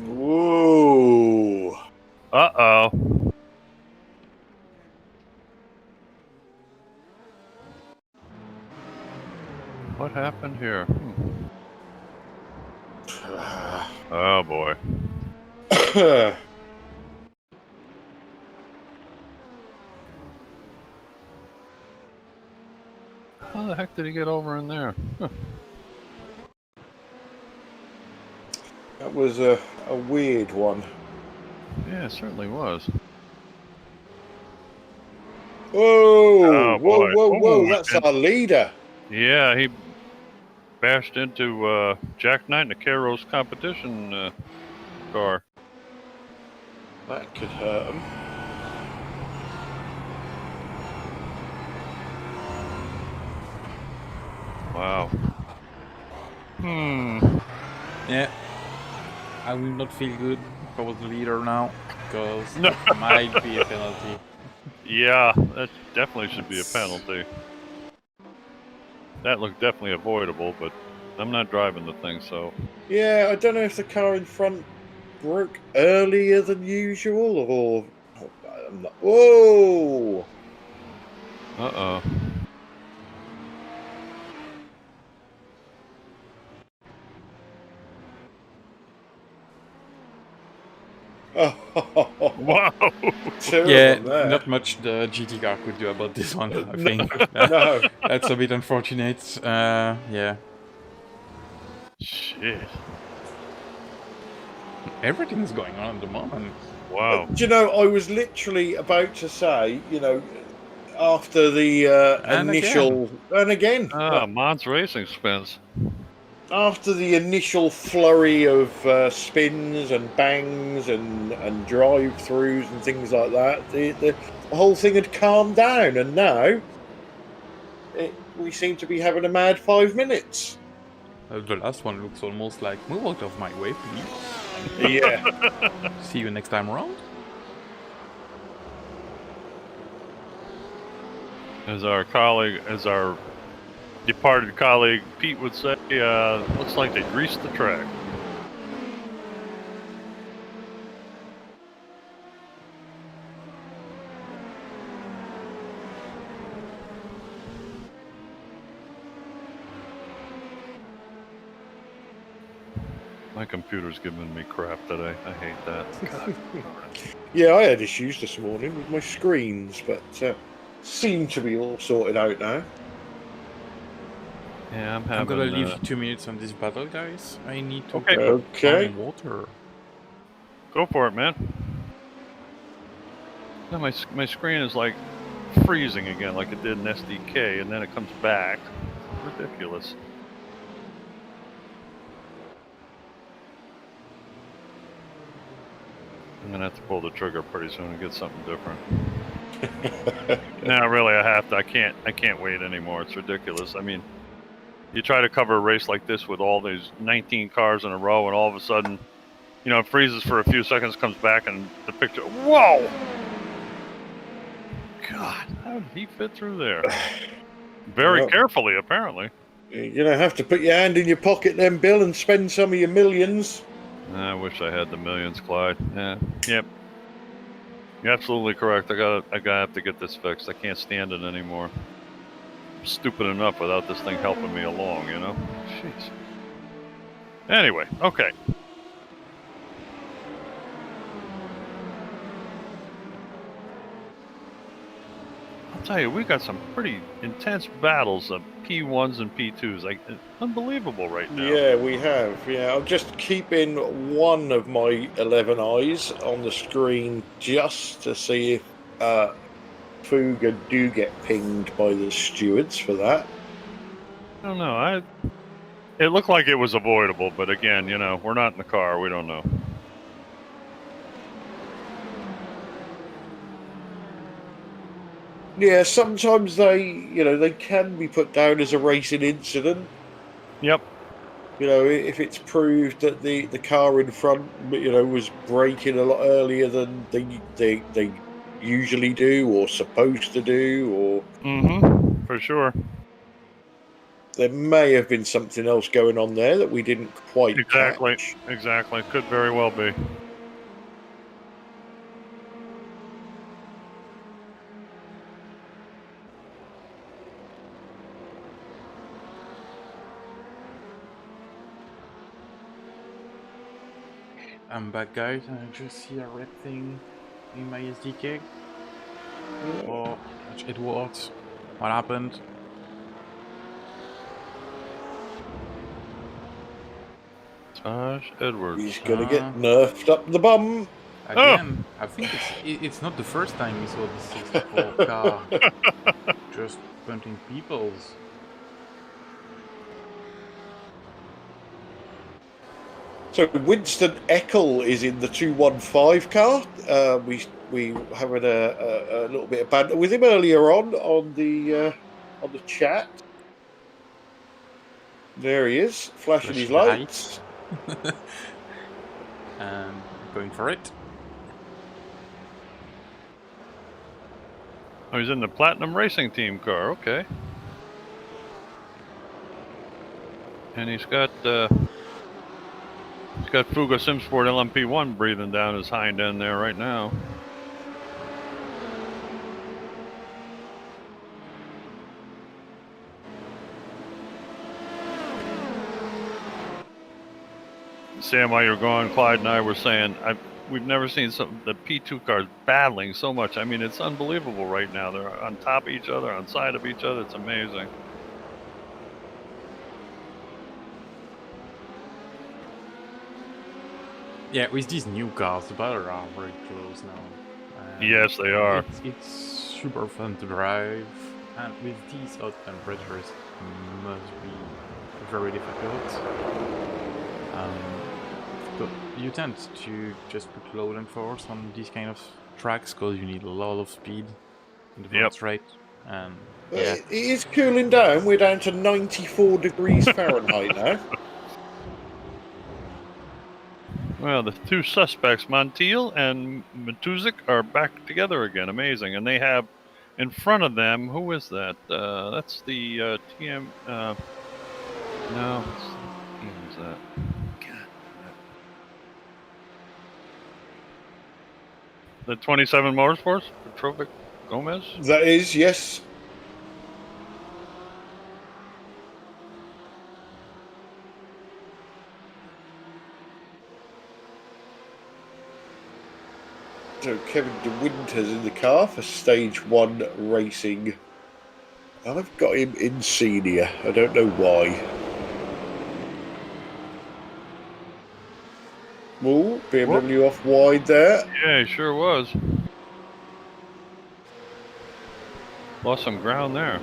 Whoa. Uh-oh. What happened here? Oh boy. How the heck did he get over in there? That was a weird one. Yeah, it certainly was. Whoa, Oh, whoa, boy. whoa, Ooh, that's our leader. Yeah, he bashed into Jack Knight in the Caro's competition car. That could hurt him. Wow. Yeah. I will not feel good if I was the leader now, because No. it might be a penalty. Yeah, that definitely should be a penalty. That looked definitely avoidable, but I'm not driving the thing, so... Yeah, I don't know if the car in front broke earlier than usual, or... I'm not... Whoa! Uh-oh. Wow! Terrible Yeah, there. not much the GT car could do about this one, I No, think. no. That's a bit unfortunate. Yeah. Shit. Everything's going on at the moment. Wow. Do you know, I was literally about to say, you know, after the And initial... And again. Mons Racing spins. After the initial flurry of spins and bangs and drive-throughs and things like that, the whole thing had calmed down, and now we seem to be having a mad 5 minutes. The last one looks almost like, move out of my way, please. Yeah. See you next time around. As our departed colleague Pete would say, looks like they greased the track. My computer's giving me crap today. I hate that. God. Yeah, I had issues this morning with my screens, but seem to be all sorted out now. Yeah, I'm gonna leave 2 minutes on this battle, guys. I need to Okay. grab Okay. some water. Go for it, man. No, my screen is like freezing again, like it did in SDK, and then it comes back. Ridiculous. I'm gonna have to pull the trigger pretty soon and get something different. No, really, I have to. I can't wait anymore. It's ridiculous. I mean, you try to cover a race like this with all these 19 cars in a row, and all of a sudden, it freezes for a few seconds, comes back, and the picture. Whoa! God, how did he fit through there? Very carefully, apparently. You're gonna have to put your hand in your pocket then, Bill, and spend some of your millions. I wish I had the millions, Clyde. Yeah. Yep. You're absolutely correct. I gotta have to get this fixed. I can't stand it anymore. I'm stupid enough without this thing helping me along, Jeez. Anyway, okay. I'll tell you, we got some pretty intense battles of P1s and P2s. Like, unbelievable right now. Yeah, we have. Yeah, I'm just keeping one of my 11 eyes on the screen just to see if Fuga do get pinged by the stewards for that. I don't know. It looked like it was avoidable, but again, we're not in the car. We don't know. Yeah, sometimes they can be put down as a racing incident. Yep. If it's proved that the car in front, was braking a lot earlier than they usually do or supposed to do, or for sure. There may have been something else going on there that we didn't quite catch. Exactly. Could very well be. I'm back, guys. I just see a red thing in my SDK. Oh, it worked. What happened? Josh Edwards. He's gonna get nerfed up the bum. Again, I think it's not the first time we saw this 64 car just punting peoples. So Winston Eckel is in the 215 car. We having a little bit of banter with him earlier on the chat. There he is, flashing his lights. And going for it. Oh, he's in the Platinum Racing Team car. Okay. And he's got Fuga Simsport LMP1 breathing down his hind end there right now. Sam, while you're gone, Clyde and I were saying we've never seen the P2 cars battling so much. I mean, it's unbelievable right now. They're on top of each other, on side of each other. It's amazing. Yeah, with these new cars, the battles are very close now. Yes, they are. It's super fun to drive, and with these hot temperatures, it must be very difficult. But you tend to just put low and force on these kind of tracks because you need a lot of speed in the front straight. And yeah, It is cooling down. We're down to 94 degrees Fahrenheit now. Well, the two suspects, Montiel and Matuzik, are back together again. Amazing. And they have In front of them, who is that? That's the TM. No, what's the team is that? God. The 27 Motorsports, Petrovic Gomez. That is, yes. So Kevin De Winter's in the car for stage 1 racing. I've got him in senior. I don't know why. Oh, BMW off wide there. Yeah, he sure was. Lost some ground there.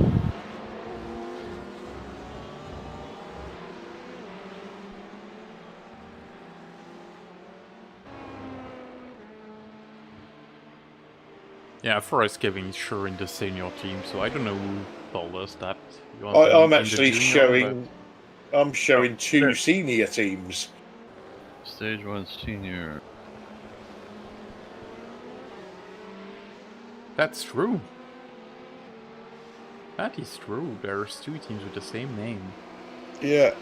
Yeah, for us, Kevin is sure in the senior team, so I don't know who told us that. I'm actually showing. I'm showing 2 senior teams. Stage 1 senior. That's true. That is true. There's 2 teams with the same name. Yeah.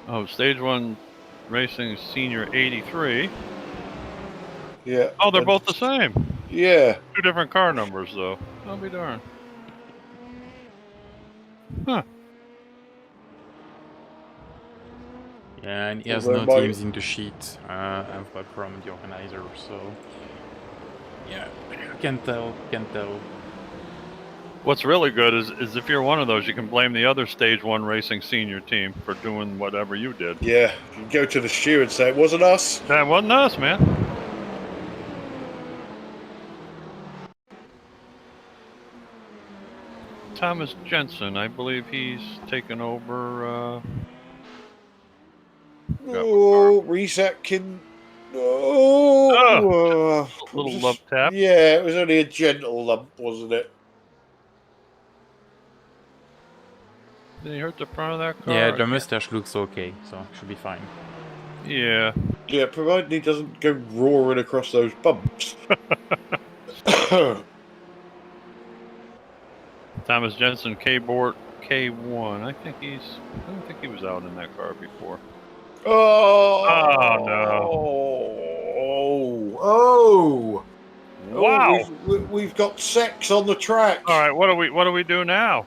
Oh, stage 1 racing senior 83. Yeah. Oh, they're both the same. Yeah. 2 different car numbers, though. I'll be darned. Huh. Yeah, and he has Although no teams in the sheet. I've got from the organizer, so yeah, can tell. What's really good is if you're one of those, you can blame the other stage 1 racing senior team for doing whatever you did. Yeah. You can go to the stew and say it wasn't us. That wasn't us, man. Thomas Jensen, I believe he's taken over. Oh, reset can. Oh, Little love tap. Yeah, it was only a gentle lump, wasn't it? Did he hurt the front of that car? Yeah, the mustache looks okay, so should be fine. Yeah. Yeah, provided he doesn't go roaring across those bumps. Thomas Jensen, K-Bort, K1. I don't think he was out in that car before. Oh no! Oh! Wow! We've got sex on the track. All right, what do we do now?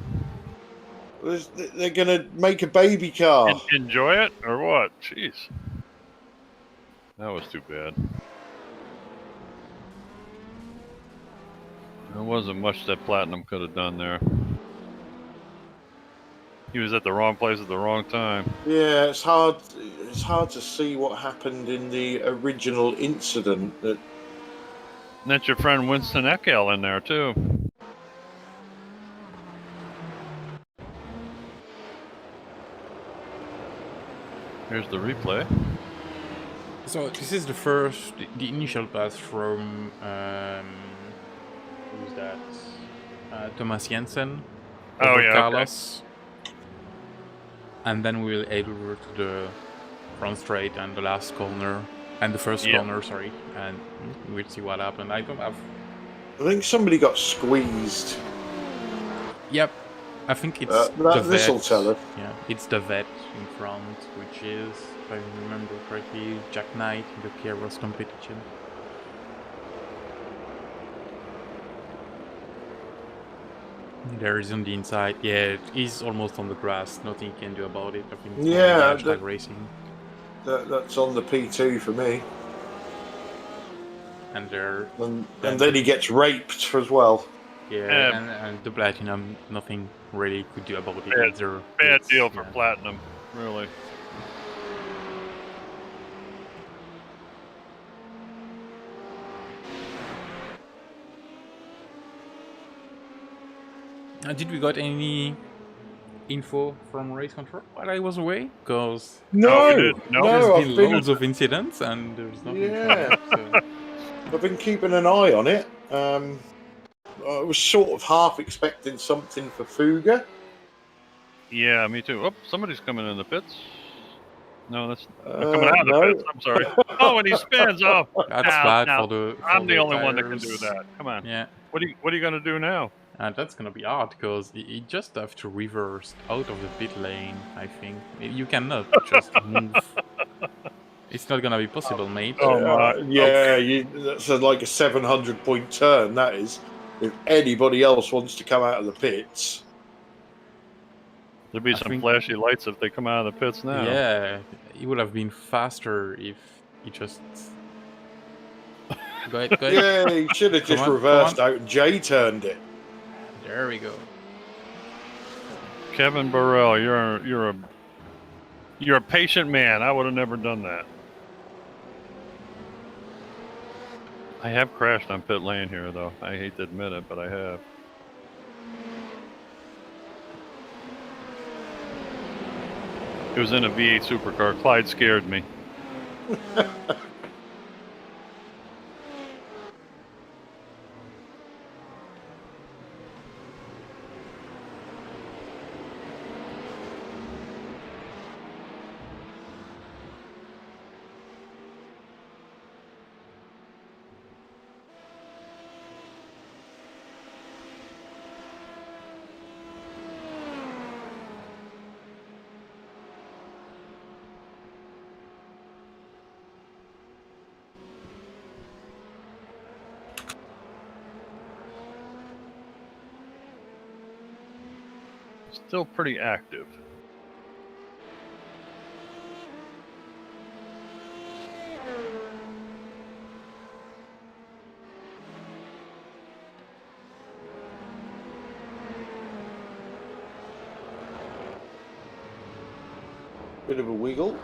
They're gonna make a baby car. Enjoy it or what? Jeez, that was too bad. There wasn't much that Platinum could have done there. He was at the wrong place at the wrong time. Yeah, it's hard to see what happened in the original incident. And that's your friend Winston Eckel in there too. Here's the replay. So this is the initial pass from who's that? Thomas Jensen. Oh yeah, Carlos. Okay. And then we'll head over to the front straight and the last corner and the first corner, sorry, and we'll see what happened. I think somebody got squeezed. Yep, I think it's the this will vet. tell us. Yeah, it's the vet in front, which is, if I remember correctly, Jack Knight in the Kairos competition. There is on the inside. Yeah, he's almost on the grass. Nothing he can do about it. I think it's like racing. That's on the P2 for me. And there. And then he gets raped as well. Yeah, and the Platinum, nothing really could do about it either. Bad deal for Platinum, really. Did we got any info from race control while I was away? Because there's been loads of incidents and there's nothing. Yeah, I've been keeping an eye on it. I was sort of half expecting something for Fuga. Yeah, me too. Oh, somebody's coming in the pits. No, that's coming out of the no. pits. I'm sorry. Oh, and he spins. Oh, That's now, bad now. for the. I'm the the only one that can do tires. that. Come on. Yeah, What are you gonna do now? and that's gonna be hard because you just have to reverse out of the pit lane. I think you cannot just move. It's not gonna be possible, mate. Oh my. Yeah, that's like a 700-point turn. That is. If anybody else wants to come out of the pits, There'll be I some think- flashy lights if they come out of the pits now. Yeah, it would have been faster if he just. Go ahead, go ahead. yeah, he should have just Come on, reversed come out and Jay turned it. There we go. Kevin Burrell, you're a patient man. I would have never done that. I have crashed on pit lane here, though. I hate to admit it, but I have. It was in a V8 supercar. Clyde scared me. Still pretty active. Bit of a wiggle.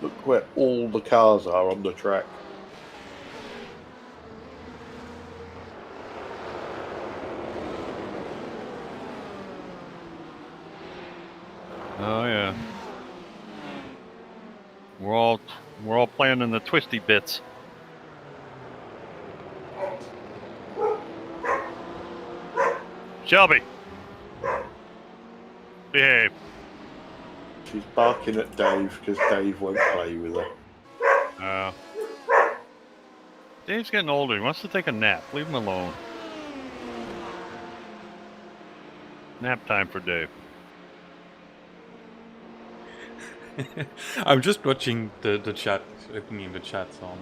Look where all the cars are on the track. Oh yeah. We're all playing in the twisty bits. Shelby, behave. She's barking at Dave because Dave won't play with her. Dave's getting older. He wants to take a nap. Leave him alone. Nap time for Dave. I'm just watching the chat, looking in the chat on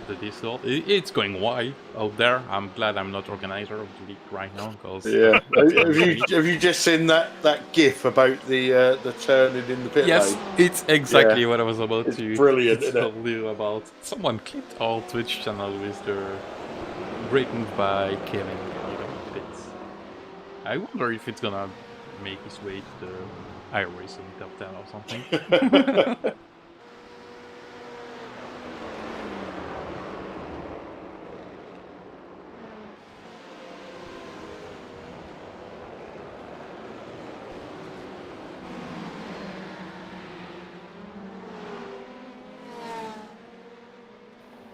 the Discord. It's going wild out there. I'm glad I'm not organizer of the league right now because Yeah. have you just seen that GIF about the turning in the pit yes, lane? it's exactly Yeah. what I was about It's to brilliant, isn't it? tell you about. Someone clicked our Twitch channel with the great move by Kevin out of the pits. I wonder if it's gonna make its way to the iRacing top 10 or something.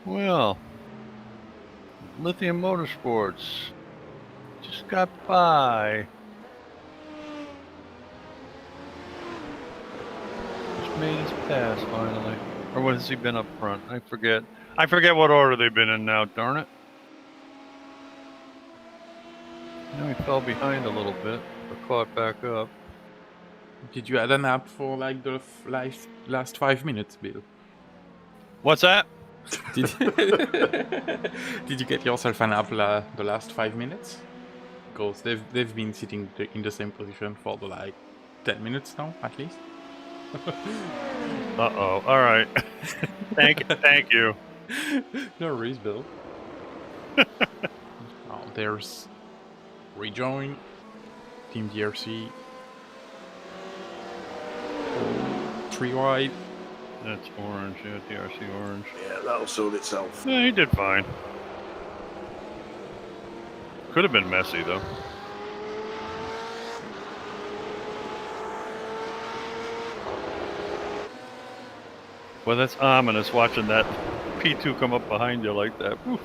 Well, Lithium Motorsports just got by. Just made his pass finally. Or what has he been up front? I forget. I forget what order they've been in now, darn it. I know he fell behind a little bit, but caught back up. Did you add an app for like the last 5 minutes, Bill? What's that? Did you get yourself an app the last 5 minutes? Because they've been sitting in the same position for the like 10 minutes now, at least. Uh-oh. All right. Thank you. No worries, Bill. Oh, there's Rejoin, Team DRC, 3 wide. That's orange, yeah, DRC orange. Yeah, that'll sort itself. Yeah, he did fine. Could have been messy, though. Well, that's ominous watching that P2 come up behind you like that. Oof.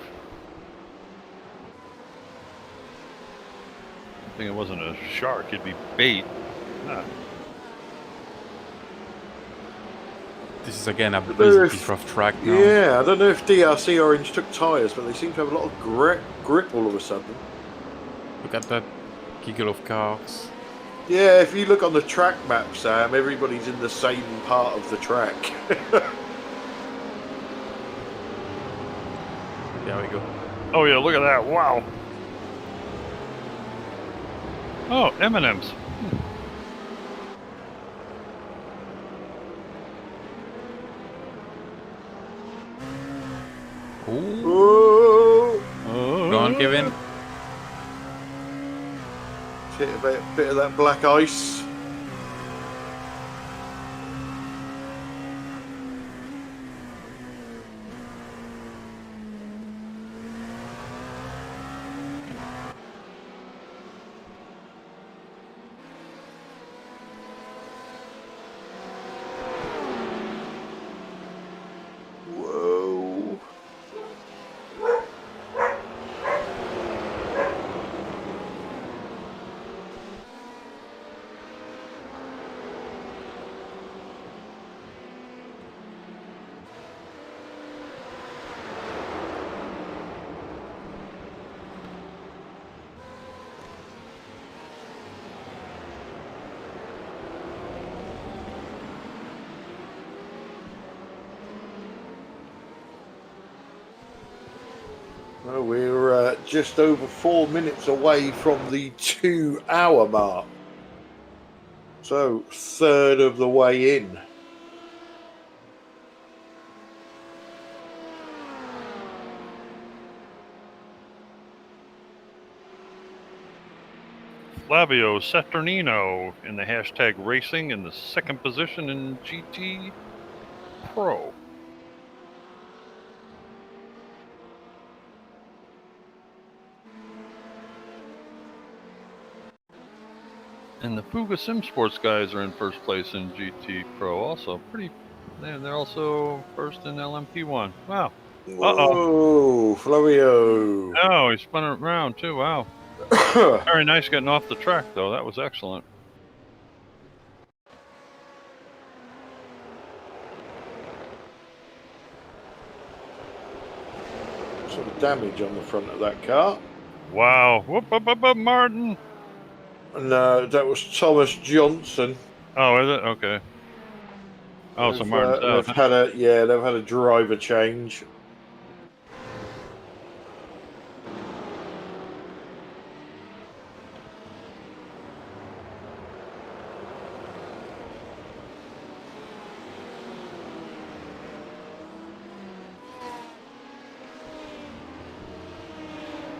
Thing it wasn't a shark, it'd be bait. Ah. This is again a know busy if- piece of track now. Yeah, I don't know if DRC Orange took tyres, but they seem to have a lot of grip all of a sudden. Look at that giggle of cars. Yeah, if you look on the track map, Sam, everybody's in the same part of the track. There we go. Oh yeah, look at that! Wow. Oh, M&Ms. Ooh. Oh, Go on, Kevin. hit a bit of that black ice. Whoa. Well, we're just over 4 minutes away from the 2 hour mark. So, third of the way in. Flavio Saturnino in the hashtag racing in the second position in GT Pro. And the Fuga Simsports guys are in first place in GT Pro. Also, they're also first in LMP1. Wow. Whoa, Flavio. Oh, he spun it around too. Wow. Very nice getting off the track, though. That was excellent. Some damage on the front of that car. Wow. Whoop, up, Martin. No, that was Thomas Johnson. Oh, is it? Okay. Oh, so Martin's out. They've had a driver change.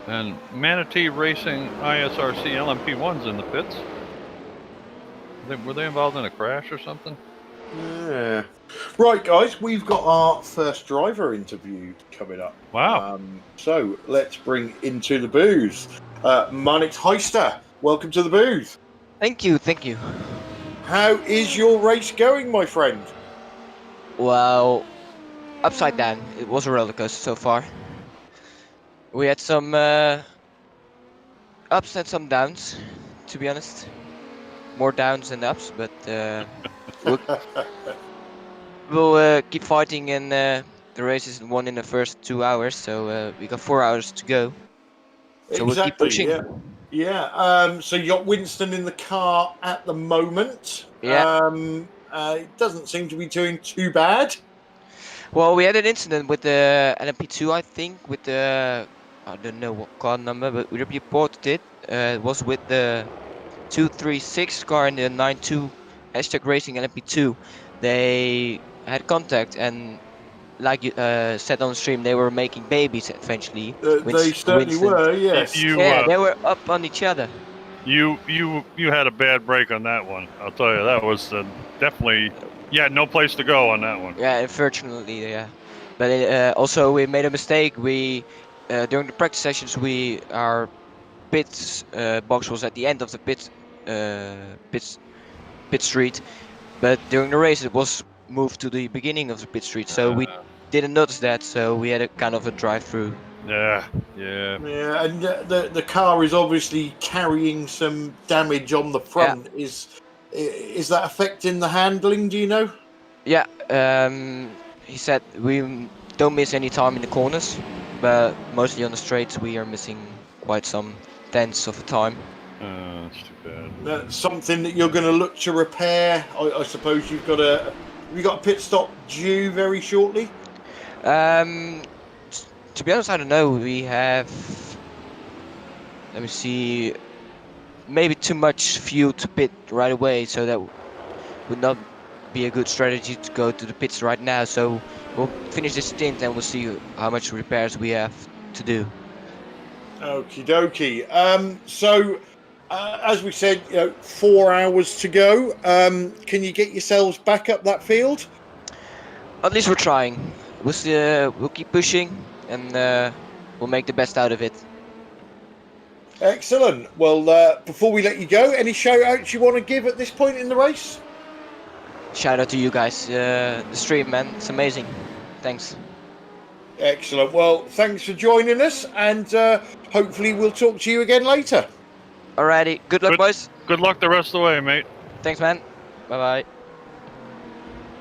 And Manatee Racing ISRC LMP1's in the pits. Were they involved in a crash or something? Yeah. Right, guys, we've got our first driver interview coming up. Wow. So let's bring into the booth Manix Heister. Welcome to the booth. Thank you, thank you. How is your race going, my friend? Well, upside down. It was a roller coaster so far. We had some ups and some downs, to be honest. More downs than ups, but we'll keep fighting, and the race is won in the first 2 hours, so we got 4 hours to go. So we'll keep pushing. Yeah. So you got Winston in the car at the moment. Yeah. It doesn't seem to be doing too bad. Well, we had an incident with the LMP2, I think, with the, I don't know what car number, but we reported it. It was with the 236 car in the 92 hashtag racing LMP2. They had contact, and like you said on stream, they were making babies eventually. They certainly were, yes. They were up on each other. You had a bad break on that one. I'll tell you, that was definitely. You had no place to go on that one. Yeah, unfortunately, yeah. But also we made a mistake. We during the practice sessions, our pit box was at the end of the pit street, but during the race it was moved to the beginning of the pit street. So we didn't notice that. So we had a kind of a drive-through. Yeah. Yeah, and the car is obviously carrying some damage on the front. Is that affecting the handling? Do you know? Yeah. He said we don't miss any time in the corners, but mostly on the straights we are missing quite some tenths of time. That's too bad. That's something that you're going to look to repair. I suppose you've got a pit stop due very shortly. To be honest, I don't know. We have, let me see, maybe too much fuel to pit right away, so that would not be a good strategy to go to the pits right now. So we'll finish this stint and we'll see how much repairs we have to do. Okie dokie. So, as we said, 4 hours to go. Can you get yourselves back up that field? At least we're trying. We'll see, we'll keep pushing and we'll make the best out of it. Excellent. Well, before we let you go, any shout outs you want to give at this point in the race? Shout out to you guys. The stream, man, it's amazing. Thanks. Excellent. Well, thanks for joining us, and hopefully we'll talk to you again later. Alrighty. Good luck, boys. Good luck the rest of the way, mate. Thanks, man. Bye-bye.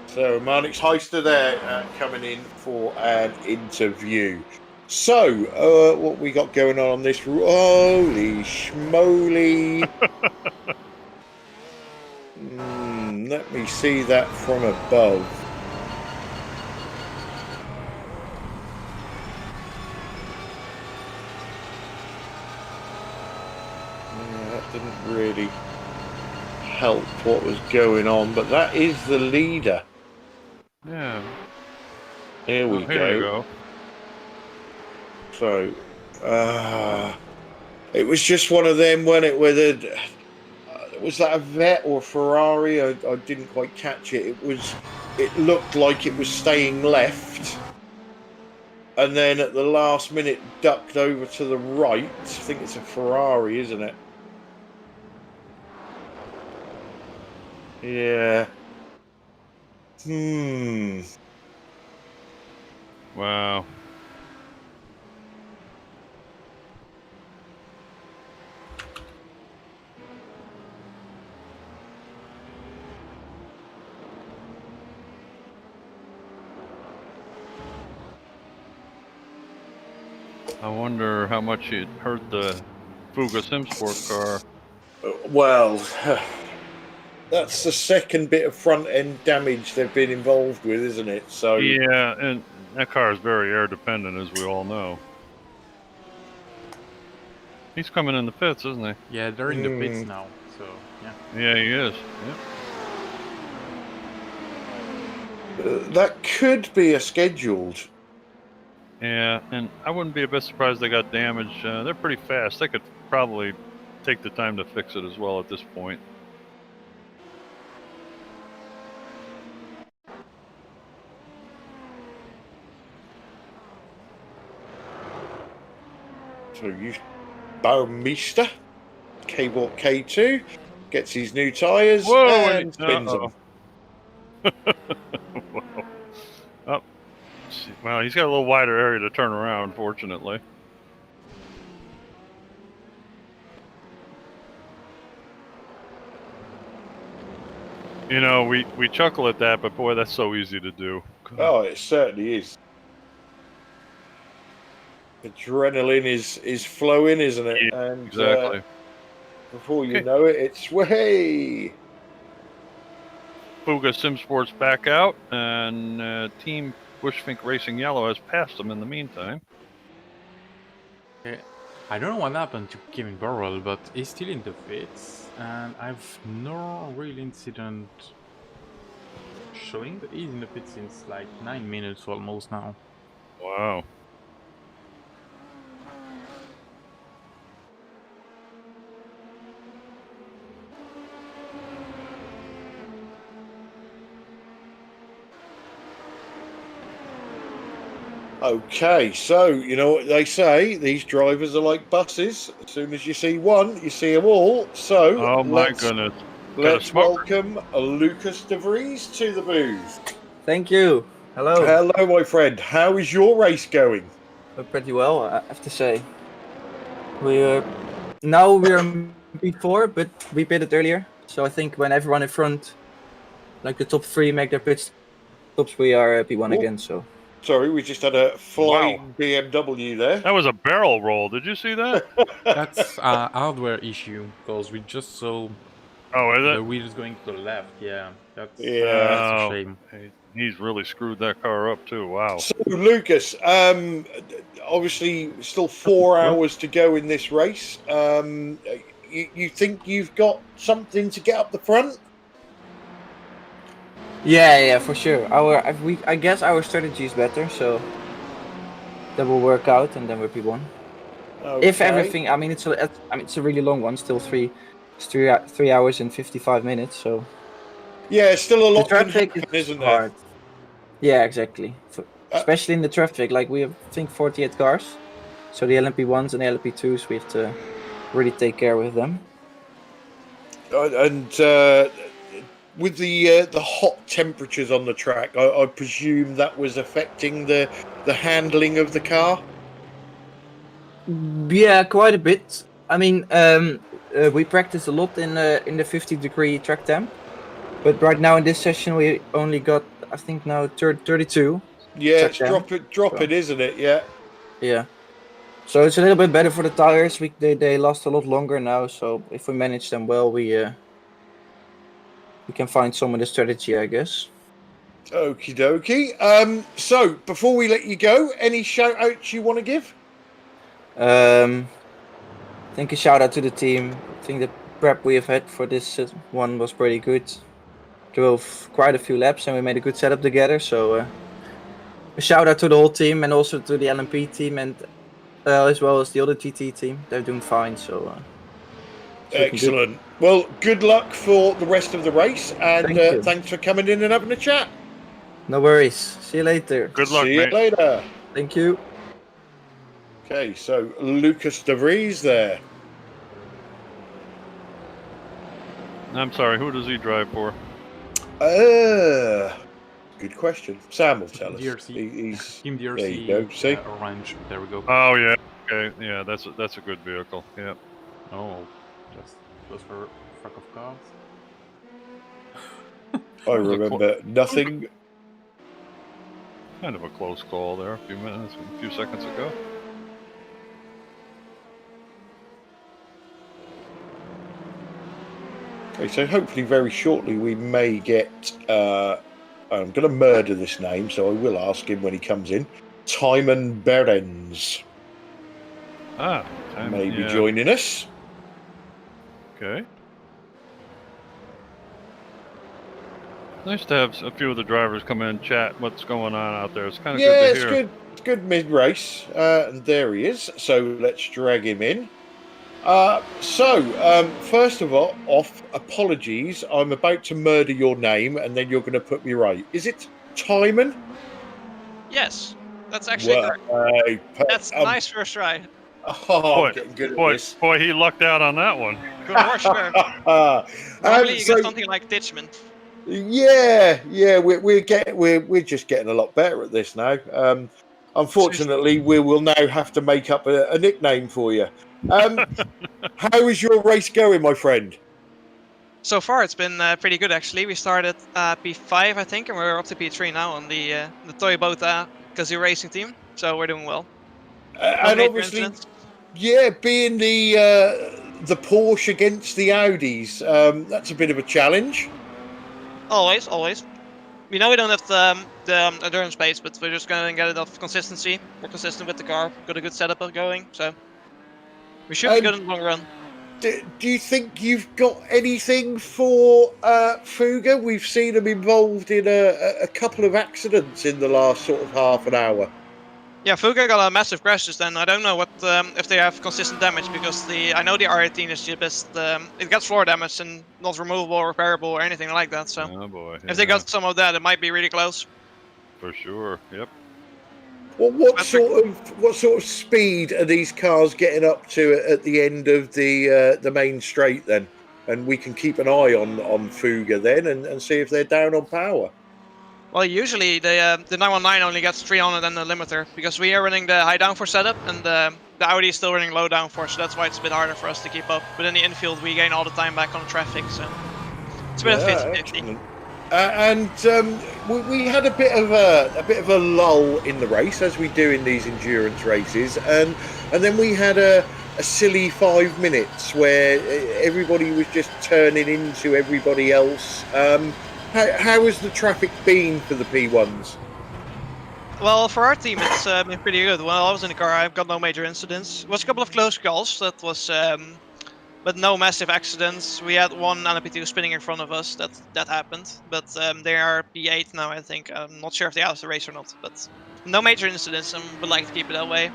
So, Marnix Heister there coming in for an interview. So, what we got going on this? Holy schmoly. Let me see that from above. Yeah, that didn't really help what was going on, but that is the leader. Yeah. Here we go. Here we go. So, it was just one of them, wasn't it? Where was that a Vet or a Ferrari? I didn't quite catch it. It looked like it was staying left, and then at the last minute ducked over to the right. I think it's a Ferrari, isn't it? Yeah. Wow. I wonder how much it hurt the Fuga Simsport car. Well, that's the second bit of front end damage they've been involved with, isn't it? So Yeah, and that car is very air dependent, as we all know. He's coming in the pits, isn't he? Yeah, they're in the pits now, so yeah. Yeah, he is. Yep. That could be a scheduled. Yeah, and I wouldn't be a bit surprised they got damaged. They're pretty fast. They could probably take the time to fix it as well at this point. So you Baumeister, K-Walk K2, gets his new tyres and spins them. Oh, well, he's got a little wider area to turn around, fortunately. You know, we chuckle at that, but boy, that's so easy to do. Oh, it certainly is. Adrenaline is flowing, isn't it? Yeah, and exactly. Before you know it, it's way. Fuga Simsport's back out, and Team Bushfink Racing Yellow has passed them in the meantime. Okay. I don't know what happened to Kevin Burrell, but he's still in the pits, and I've no real incident showing that he's in the pits since like 9 minutes almost now. Wow. Okay, so you know what they say, these drivers are like buses. As soon as you see one, you see them all. So Oh my goodness. Let's welcome Lucas De Vries to the booth. Thank you. Hello. Hello, my friend. How is your race going? pretty well, I have to say. We now we're in P4, but we pitted earlier. So I think when everyone in front, like the top 3, make their pit stops, we are P1 Ooh. again. So Sorry, we just had a flying Wow. BMW there. That was a barrel roll. Did you see that? That's a hardware issue because we just saw Oh, is the it? wheels going to the left. Yeah, that's Yeah. that's a Oh, shame. he's really screwed that car up too. Wow. So, Lucas, obviously, still 4 hours to go in this race. You think you've got something to get up the front? yeah, for sure. I guess our strategy is better, so that will work out, and then we're P1. If Okay. everything, I mean, it's a really long one, still 3 hours and 55 minutes. So Yeah, still a the lot can traffic happen, is isn't there? hard. Yeah, exactly. Especially in the traffic, like we have, I think, 48 cars. So the LMP1s and the LMP2s, we have to really take care with them. And with the hot temperatures on the track, I presume that was affecting the handling of the car. Yeah, quite a bit. I mean, we practice a lot in the 50-degree track temp, but right now in this session we only got, I think now 32. Yeah, track it's temp. dropping, isn't it? Yeah. Yeah. So it's a little bit better for the tires. They last a lot longer now. So if we manage them well, we can find some of the strategy, I guess. Okie dokie. So before we let you go, any shout outs you want to give? I think a shout out to the team. I think the prep we have had for this one was pretty good. Drove quite a few laps and we made a good setup together. So a shout out to the whole team and also to the LMP team and as well as the other GT team. They're doing fine. So excellent. Well, good luck for the rest of the race, and thanks for coming in and having a chat. No worries. See you later. Good luck, See mate. you later. Thank you. Okay, so Lucas De Vries there. I'm sorry. Who does he drive for? Good question. Sam will tell us. DRC. He's Team DRC. there you go. See? Orange. There we go. Oh yeah. Okay. Yeah, that's a good vehicle. Yeah. Oh, just for fuck of cars. I remember nothing. Kind of a close call there. A few seconds ago. Okay, so hopefully very shortly we may get. I'm going to murder this name, so I will ask him when he comes in. Timon Berens may be joining us. Okay. Nice to have a few of the drivers come in and chat what's going on out there. It's kind of good to hear. It's good. It's good mid-race, and there he is. So let's drag him in. First of all, apologies. I'm about to murder your name, and then you're going to put me right. Is it Timon? Yes, that's actually correct. That's a nice first try. Oh, I'm getting good at this. Boy, he lucked out on that one. Good horse, sure. Normally you get something like Ditchman. Yeah, we're just getting a lot better at this now. Unfortunately, we will now have to make up a nickname for you. How is your race going, my friend? So far, it's been pretty good actually. We started P5, I think, and we're up to P3 now on the Toy Boat Kazoo Racing team. So we're doing well. And obviously, being the Porsche against the Audis, that's a bit of a challenge. Always. We know we don't have the endurance space, but we're just going to get enough consistency. We're consistent with the car. Got a good setup going, so we should be good in the long run. Do you think you've got anything for Fuga? We've seen him involved in a couple of accidents in the last sort of half an hour. Yeah, Fuga got a massive crash just then. I don't know what if they have consistent damage, because I know the R18 is the best. It gets floor damage and not removable or repairable or anything like that. So if they got some of that, it might be really close. For sure. Yep. Well, what sort of speed are these cars getting up to at the end of the main straight then? And we can keep an eye on Fuga then and see if they're down on power. Well, usually the 919 only gets 300 and the limiter because we are running the high downforce setup and the Audi is still running low downforce, so that's why it's a bit harder for us to keep up. But in the infield, we gain all the time back on the traffic, so it's a bit of 50-50. We had a bit of a lull in the race, as we do in these endurance races, and then we had a silly 5 minutes where everybody was just turning into everybody else. How has the traffic been for the P1s? Well, for our team, it's been pretty good. While I was in the car, I've got no major incidents. It was a couple of close calls, that was, but no massive accidents. We had one LMP2 spinning in front of us. That happened, but they are P8 now, I think. I'm not sure if they out of the race or not, but no major incidents, and would like to keep it that way.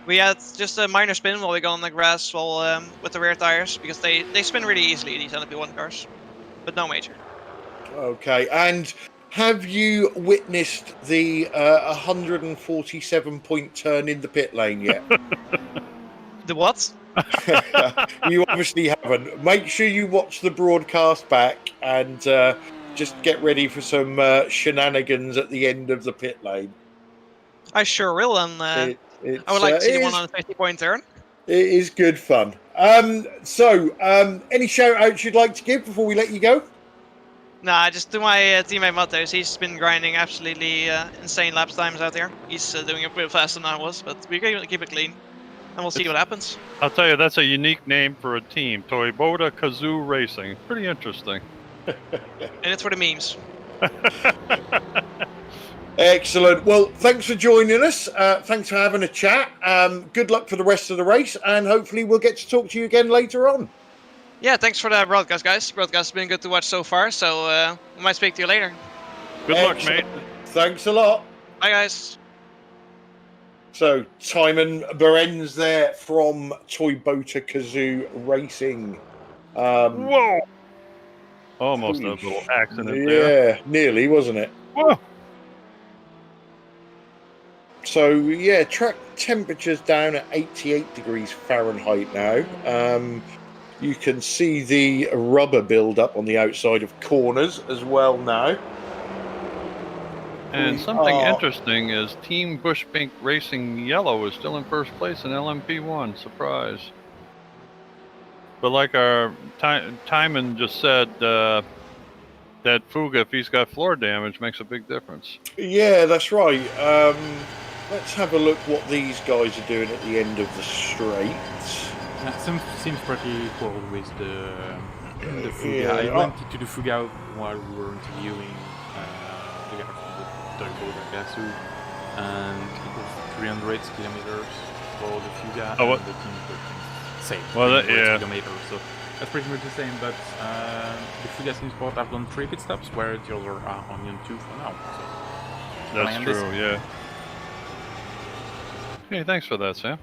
We had just a minor spin while we got on the grass while with the rear tires, because they spin really easily, these LMP1 cars, but no major. Okay, and have you witnessed the 147-point turn in the pit lane yet? The what? You obviously haven't. Make sure you watch the broadcast back and just get ready for some shenanigans at the end of the pit lane. I sure will, and I would like to see the 150-point turn. It is good fun. Any shout-outs you'd like to give before we let you go? Nah, just to my teammate Matos. He's been grinding absolutely insane lap times out there. He's doing it a bit faster than I was, but we're going to keep it clean. And we'll see what happens. I'll tell you, that's a unique name for a team. Toyota Kazoo Racing. Pretty interesting. And it's for the memes. Excellent. Well, thanks for joining us. Thanks for having a chat. Good luck for the rest of the race, and hopefully we'll get to talk to you again later on. Yeah, thanks for the broadcast, guys. Broadcast has been good to watch so far, so we might speak to you later. Good luck, mate. Thanks a lot. Bye, guys. So, Timon Berens there from Toyota Kazoo Racing. Whoa! Almost a little accident there. Yeah, nearly, wasn't it? Whoa! So, yeah, track temperature's down at 88 degrees Fahrenheit now. You can see the rubber build-up on the outside of corners as well now. And something interesting is Team Bushpink Racing Yellow is still in first place in LMP1. Surprise. But like our Timon just said, that Fuga, if he's got floor damage, makes a big difference. Yeah, that's right. Let's have a look what these guys are doing at the end of the straight. Seems pretty cool with the Fuga. Yeah, I went to the Fuga while we were interviewing the guy from the Toyota Kazoo, and it was 300 kilometers for the Fuga and the team same. Well, kilometers, so that's pretty much the same. But the Fuga Simsport have done 3 pit stops, where the other are only on 2 for now. So that's true. Yeah. Okay, thanks for that, Sam.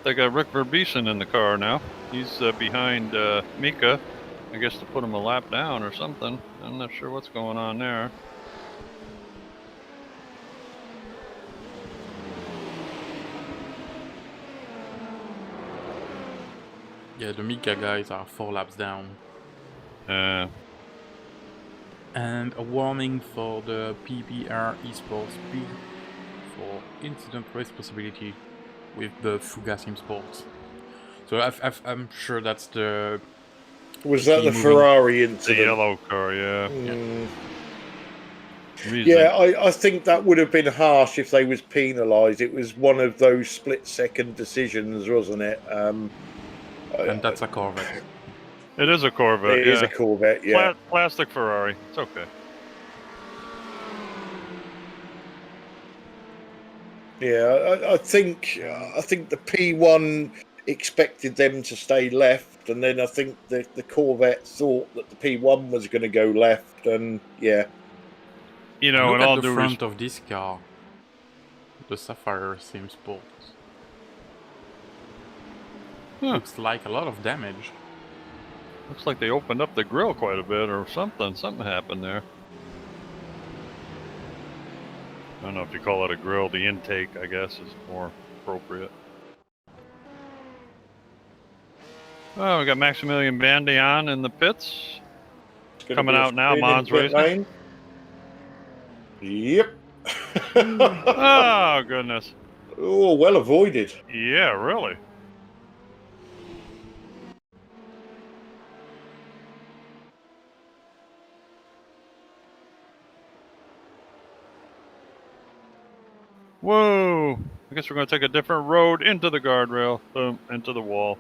They got Rick Verbison in the car now. He's behind Mika, I guess to put him a lap down or something. I'm not sure what's going on there. Yeah, the Mika guys are 4 laps down. And a warning for the PBR Esports B for incident race possibility with the Fuga Simsport. So I'm sure that's the... Was that the Ferrari incident? The yellow car, yeah. Yeah, I think that would have been harsh if they was penalised. It was one of those split-second decisions, wasn't it? And that's a Corvette. It is a Corvette. It is a Corvette, yeah. Plastic Ferrari. It's okay. Yeah, I think the P1 expected them to stay left, and then I think the Corvette thought that the P1 was going to go left, and yeah. You know, look at the front of this car, the Sapphire Simsport. Huh. Looks like a lot of damage. Looks like they opened up the grill quite a bit or something. Something happened there. I don't know if you call it a grill. The intake, I guess, is more appropriate. Oh, we got Maximilian Bandian in the pits. Coming out now, Mons Racing. Yep. Oh, goodness. Oh, well avoided. Yeah, really. Whoa! I guess we're going to take a different road into the guardrail. Boom, into the wall.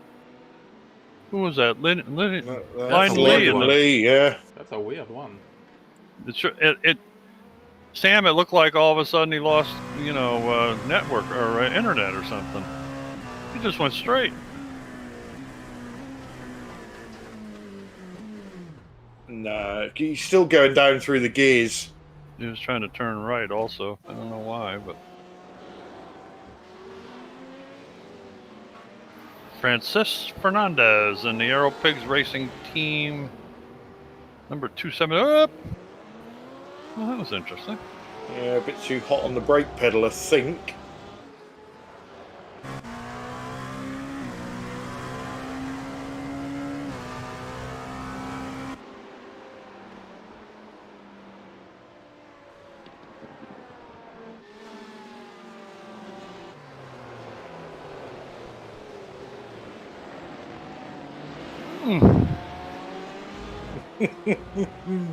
Who was that? Lyndon Lee, yeah. That's a weird one. Sam, it looked like all of a sudden he lost, network or internet or something. He just went straight. No, he's still going down through the gears. He was trying to turn right also. I don't know why, but... Francis Fernandez and the Aero Pigs Racing Team. Number 27 up. Well, that was interesting. Yeah, a bit too hot on the brake pedal, I think.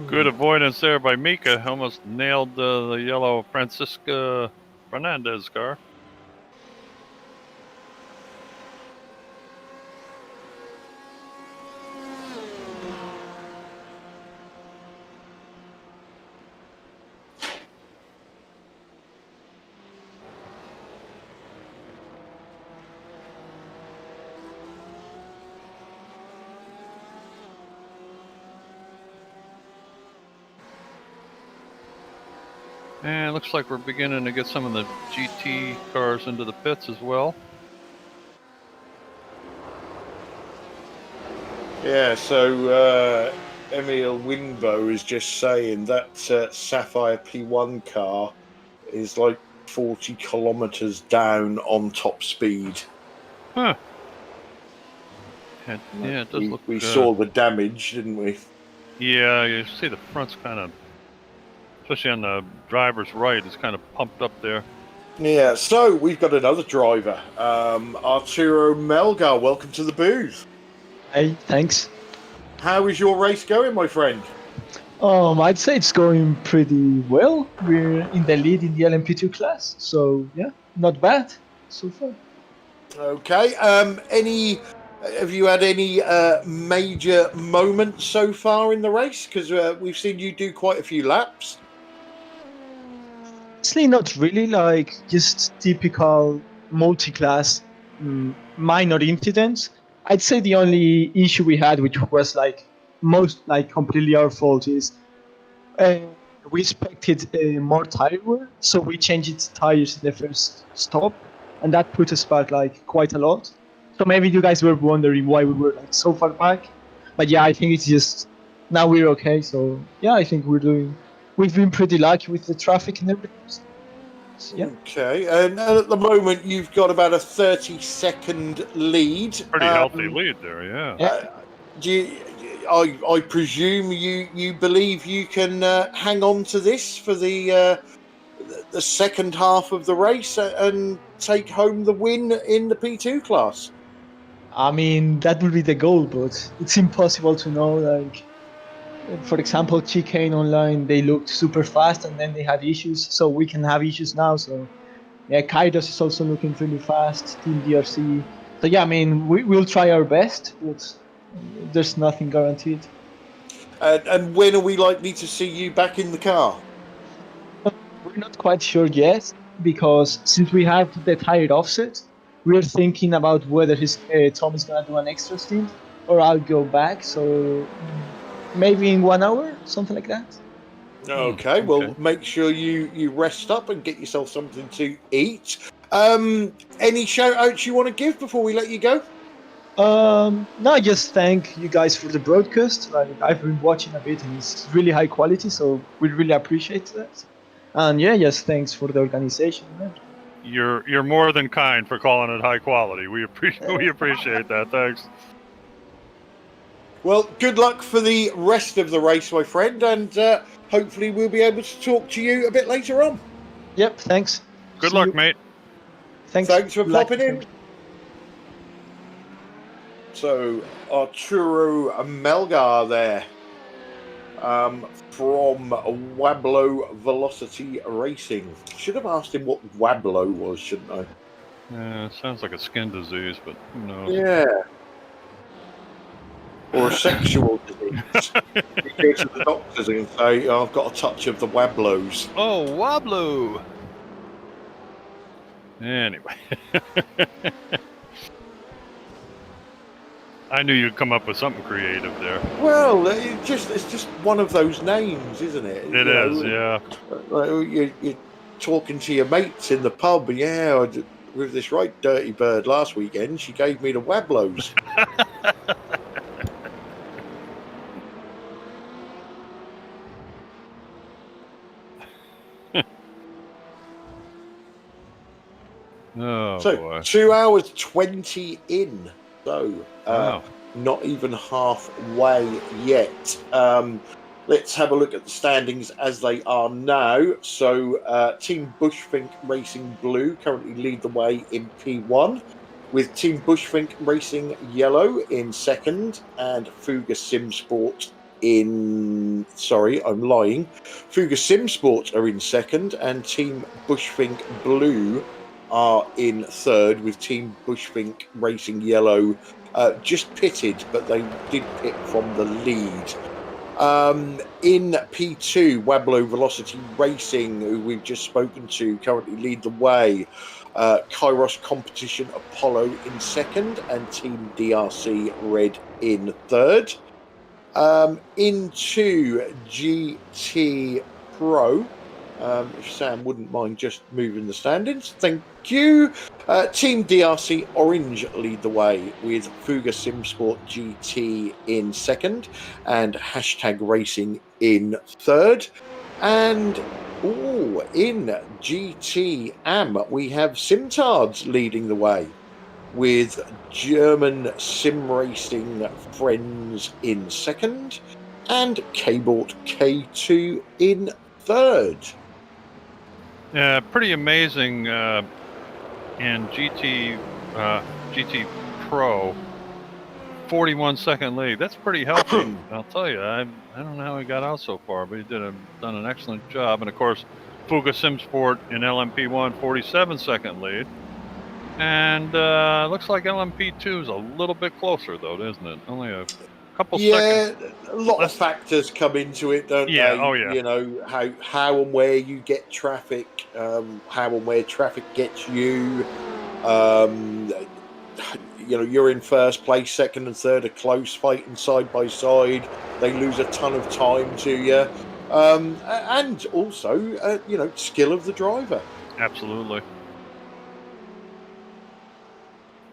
Good avoidance there by Mika. Almost nailed the yellow Francisca Fernandez car. And it looks like we're beginning to get some of the GT cars into the pits as well. Yeah, so Emil Winbo is just saying that Sapphire P1 car is like 40 kilometers down on top speed. Huh. Yeah, it does look... We saw the damage, didn't we? Yeah, you see the front's kind of... Especially on the driver's right, it's kind of pumped up there. Yeah, so we've got another driver. Arturo Melgar, welcome to the booth. Hey, thanks. How is your race going, my friend? I'd say it's going pretty well. We're in the lead in the LMP2 class, so yeah, not bad so far. Okay. Have you had any major moments so far in the race? Because we've seen you do quite a few laps. Honestly, not really. Like just typical multi-class minor incidents. I'd say the only issue we had, which was completely our fault, is we expected more tire wear, so we changed tires in the first stop, and that put us back quite a lot. So maybe you guys were wondering why we were so far back, but yeah, I think it's just now we're okay. So yeah, I think we've been pretty lucky with the traffic and everything. So, yeah. Okay, and at the moment you've got about a 30-second lead. Pretty healthy lead there, yeah. I presume you believe you can hang on to this for the second half of the race and take home the win in the P2 class? I mean, that would be the goal, but it's impossible to know. For example, Chicane online, they looked super fast and then they had issues, so we can have issues now. So yeah, Kairos is also looking really fast, Team DRC. So yeah, I mean, we'll try our best, but there's nothing guaranteed. And when are we likely to see you back in the car? We're not quite sure yet, because since we have the tire offset, we're thinking about whether Tom is going to do an extra stint or I'll go back. So maybe in 1 hour, something like that. Okay, well, make sure you rest up and get yourself something to eat. Any shout outs you want to give before we let you go? No, just thank you guys for the broadcast. Like I've been watching a bit, and it's really high quality, so we really appreciate that. And yeah, just thanks for the organization and everything. You're more than kind for calling it high quality. We appreciate that. Thanks. Well, good luck for the rest of the race, my friend, and hopefully we'll be able to talk to you a bit later on. Yep, thanks. Good See luck, you. mate. Thanks for Good luck. popping in. So, Arturo Melgar there from Wablo Velocity Racing. Should have asked him what Wablo was, shouldn't I? Yeah, it sounds like a skin disease, but who knows? Yeah. Or a sexual disease. You go to the doctors and say, oh, I've got a touch of the Wablos. Oh, Wablo! Anyway. I knew you'd come up with something creative there. Well, it's just one of those names, isn't it? It is, yeah. You're talking to your mates in the pub. Yeah, with this right dirty bird last weekend, she gave me the Wablos. Oh, so, boy. 2 hours 20 in. So, Wow. not even halfway yet. Let's have a look at the standings as they are now. So, Team Bushfink Racing Blue currently lead the way in P1, with Team Bushfink Racing Yellow in second, and Fuga Simsport in... Sorry, I'm lying. Fuga Simsport are in second, and Team Bushfink Blue are in third, with Team Bushfink Racing Yellow just pitted, but they did pit from the lead. In P2, Wablo Velocity Racing, who we've just spoken to, currently lead the way. Kairos Competition Apollo in second, and Team DRC Red in third. Into GT Pro, if Sam wouldn't mind just moving the standings, thank you. Team DRC Orange lead the way, with Fuga Simsport GT in second and Hashtag Racing in third. And in GT Am, we have Simtards leading the way, with German Sim Racing Friends in second and K-Bort K2 in third. Yeah, pretty amazing in GT Pro. 41-second lead. That's pretty healthy. I'll tell you. I don't know how he got out so far, but he done an excellent job. And of course, Fuga Simsport in LMP1, 47-second lead. And looks like LMP2 is a little bit closer, though, isn't it? Only a couple seconds. Yeah, a lot of factors come into it, don't Yeah, they? oh yeah. You know, how and where you get traffic, how and where traffic gets you. You know, you're in first place, second and third are close, fighting side by side. They lose a ton of time to you. And also, you know, skill of the driver. Absolutely.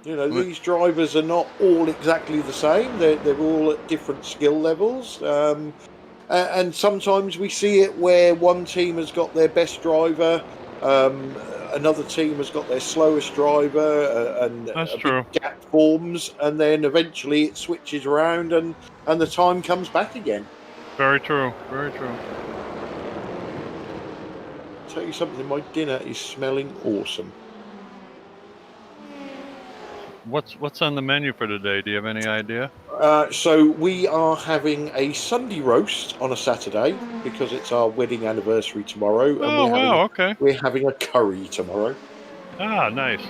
You know, these drivers are not all exactly the same. They're all at different skill levels. And sometimes we see it where one team has got their best driver, another team has got their slowest driver, and that's a true. big gap forms, and then eventually it switches around and the time comes back again. Very true. Very true. I'll tell you something, my dinner is smelling awesome. What's on the menu for today? Do you have any idea? So we are having a Sunday roast on a Saturday because it's our wedding anniversary tomorrow. And okay. We're having a curry tomorrow. Ah, nice.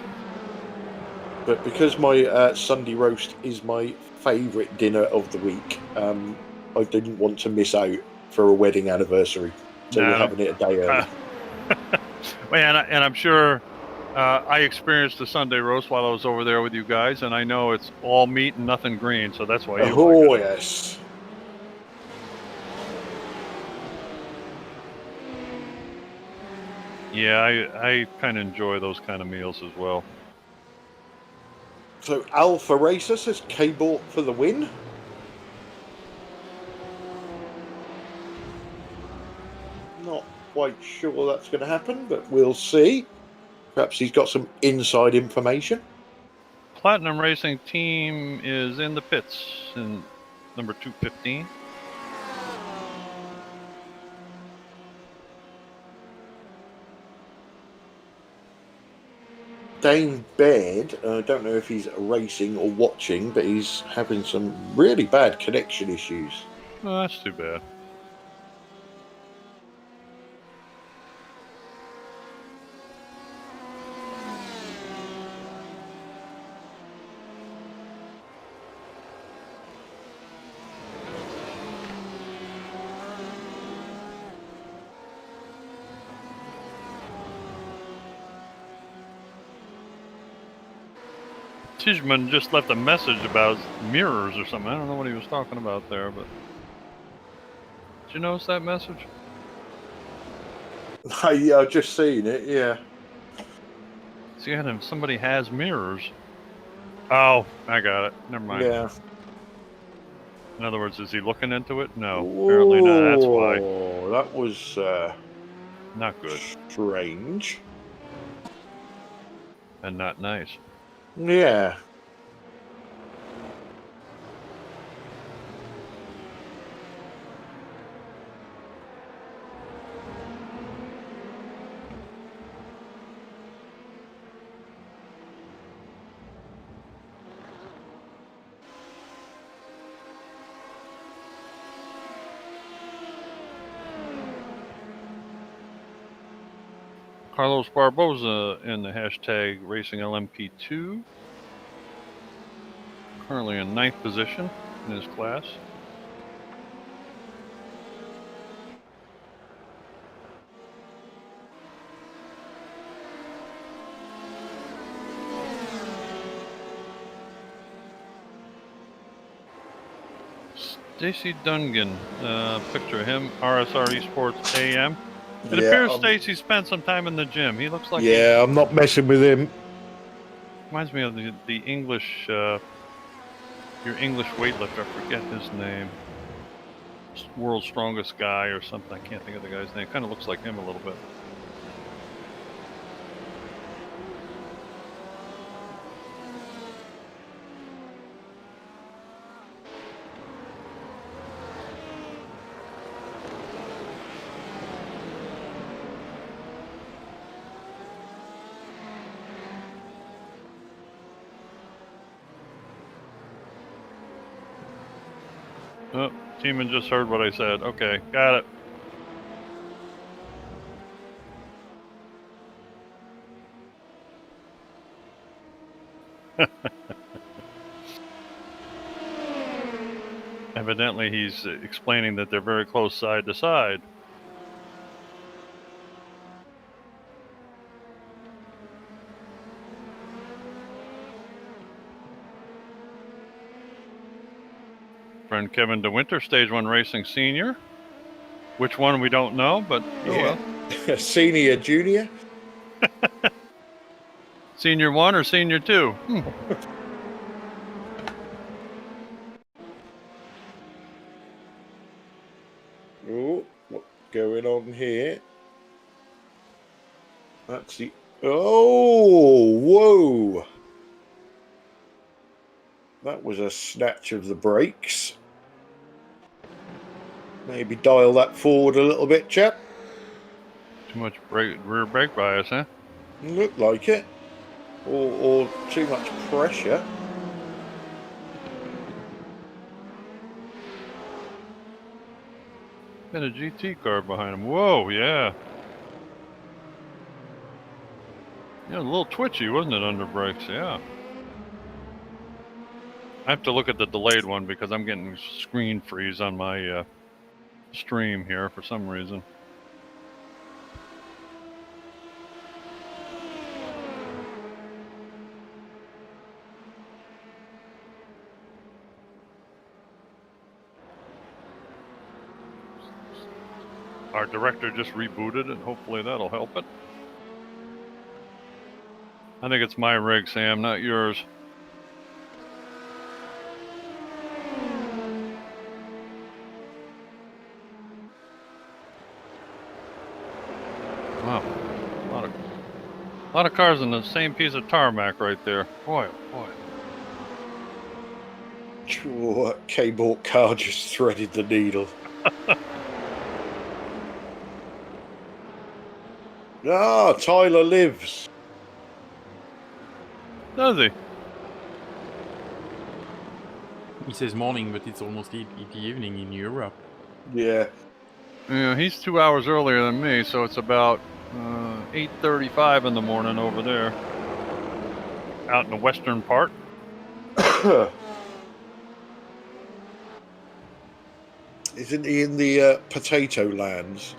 But because my Sunday roast is my favourite dinner of the week, I didn't want to miss out for a wedding anniversary. So we're having it a day early. And I'm sure I experienced the Sunday roast while I was over there with you guys, and I know it's all meat and nothing green, so that's why you like it. Yes. Yeah, I kind of enjoy those kind of meals as well. So Alpha Racer says K-Bort for the win. Not quite sure that's going to happen, but we'll see. Perhaps he's got some inside information. Platinum Racing team is in the pits in number 215. Dane Baird, I don't know if he's racing or watching, but he's having some really bad connection issues. Oh, that's too bad. Tijman just left a message about mirrors or something. I don't know what he was talking about there, but did you notice that message? I've just seen it, yeah. See, somebody has mirrors. Oh, I got it. Never mind. Yeah. In other words, is he looking into it? No, apparently not. That's why. Oh, that was not good. Strange. And not nice. Yeah. Carlos Barboza in the hashtag Racing LMP2. Currently in 9th position in his class. Stacy Dungan, picture of him, RSR Esports AM. It appears Stacy spent some time in the gym. He looks like I'm not messing with him. Reminds me of the English, your English weightlifter. I forget his name. World's Strongest Guy or something. I can't think of the guy's name. Kind of looks like him a little bit. Oh, Teeman just heard what I said. Okay, got it. Evidently, he's explaining that they're very close side to side. Friend Kevin DeWinter, Stage 1 Racing Senior. Which one we don't know, but oh well. Senior, junior? Senior 1 or Senior 2? Oh, what's going on here? That's the... Oh, whoa! That was a snatch of the brakes. Maybe dial that forward a little bit, chap. Too much rear brake bias, huh? Looked like it. Or too much pressure. And a GT car behind him. Whoa, yeah. Yeah, a little twitchy, wasn't it, under brakes? Yeah. I have to look at the delayed one because I'm getting screen freeze on my stream here for some reason. Our director just rebooted it. Hopefully that'll help it. I think it's my rig, Sam, not yours. lot of cars on the same piece of tarmac right there. Boy, oh boy. Sure, that K-Bort car just threaded the needle. Ah, Tyler lives. Does he? He says morning, but it's almost the evening in Europe. Yeah. Yeah, he's 2 hours earlier than me, so it's about 8:35 in the morning over there, out in the western part. Isn't he in the potato lands?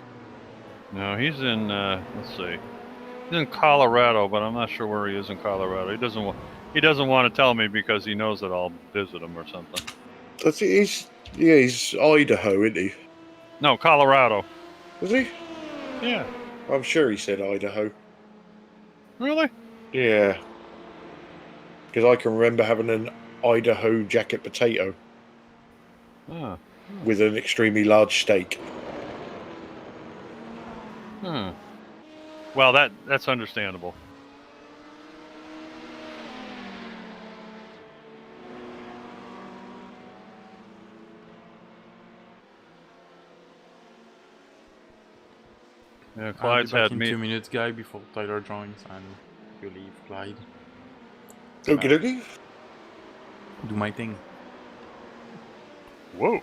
No, he's in. Let's see, he's in Colorado, but I'm not sure where he is in Colorado. He doesn't want to tell me because he knows that I'll visit him or something. He's Idaho, isn't he? No, Colorado. Is he? Yeah. I'm sure he said Idaho. Really? Yeah. Because I can remember having an Idaho jacket potato with an extremely large steak. Well, that's understandable. Yeah, Clyde's I'll be back had in me. 2 minutes, guy, before Tyler joins, and you leave, Clyde. Okie dokie. Do my thing. Whoa.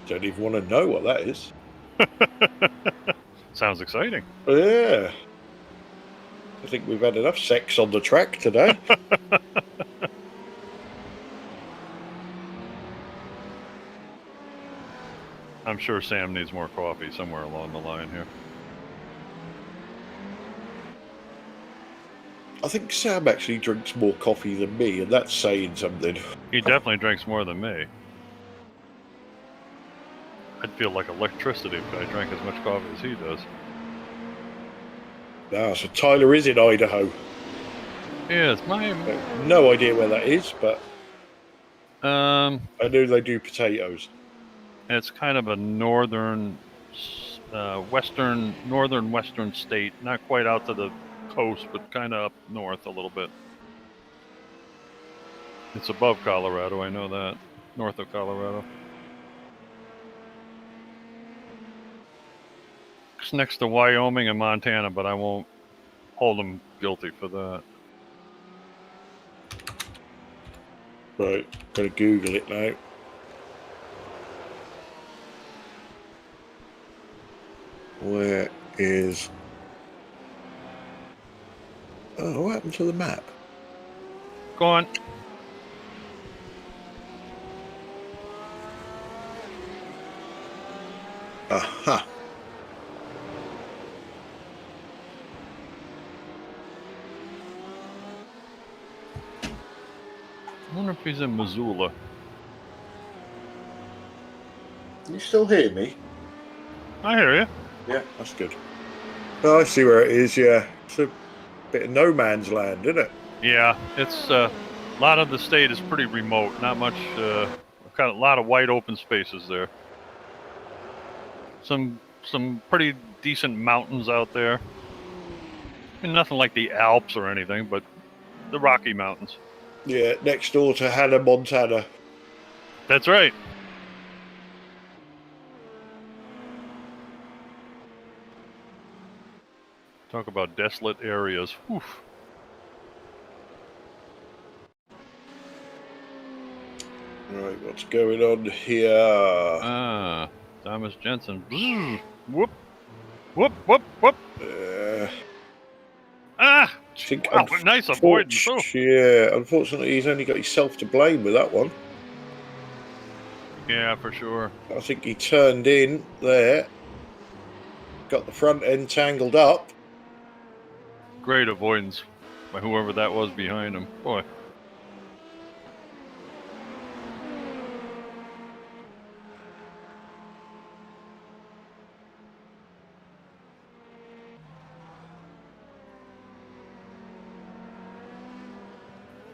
Don't even want to know what that is. Sounds exciting. Yeah. I think we've had enough sex on the track today. I'm sure Sam needs more coffee somewhere along the line here. I think Sam actually drinks more coffee than me, and that's saying something. He definitely drinks more than me. I'd feel like electricity if I drank as much coffee as he does. Ah, so Tyler is in Idaho. Yes, no idea where that is, but I know they do potatoes. It's kind of a northern western state, not quite out to the coast, but kind of up north a little bit. It's above Colorado, I know that. North of Colorado. It's next to Wyoming and Montana, but I won't hold them guilty for that. Right, gotta Google it now. Where is... Oh, what happened to the map? Go on. Aha. I wonder if he's in Missoula. You still hear me? I hear you. Yeah, that's good. Oh, I see where it is, yeah. It's a bit of no man's land, isn't it? Yeah, it's a lot of the state is pretty remote. Not much, kind of a lot of wide open spaces there. Some pretty decent mountains out there. I mean, nothing like the Alps or anything, but the Rocky Mountains. Yeah, next door to Hannah, Montana. That's right. Talk about desolate areas. Oof. Right, what's going on here? Thomas Jensen. Whoop. Whoop, whoop, whoop. I think wow, nice avoidance. Oh. Yeah, unfortunately, he's only got himself to blame with that one. Yeah, for sure. I think he turned in there, got the front end tangled up. Great avoidance by whoever that was behind him. Boy.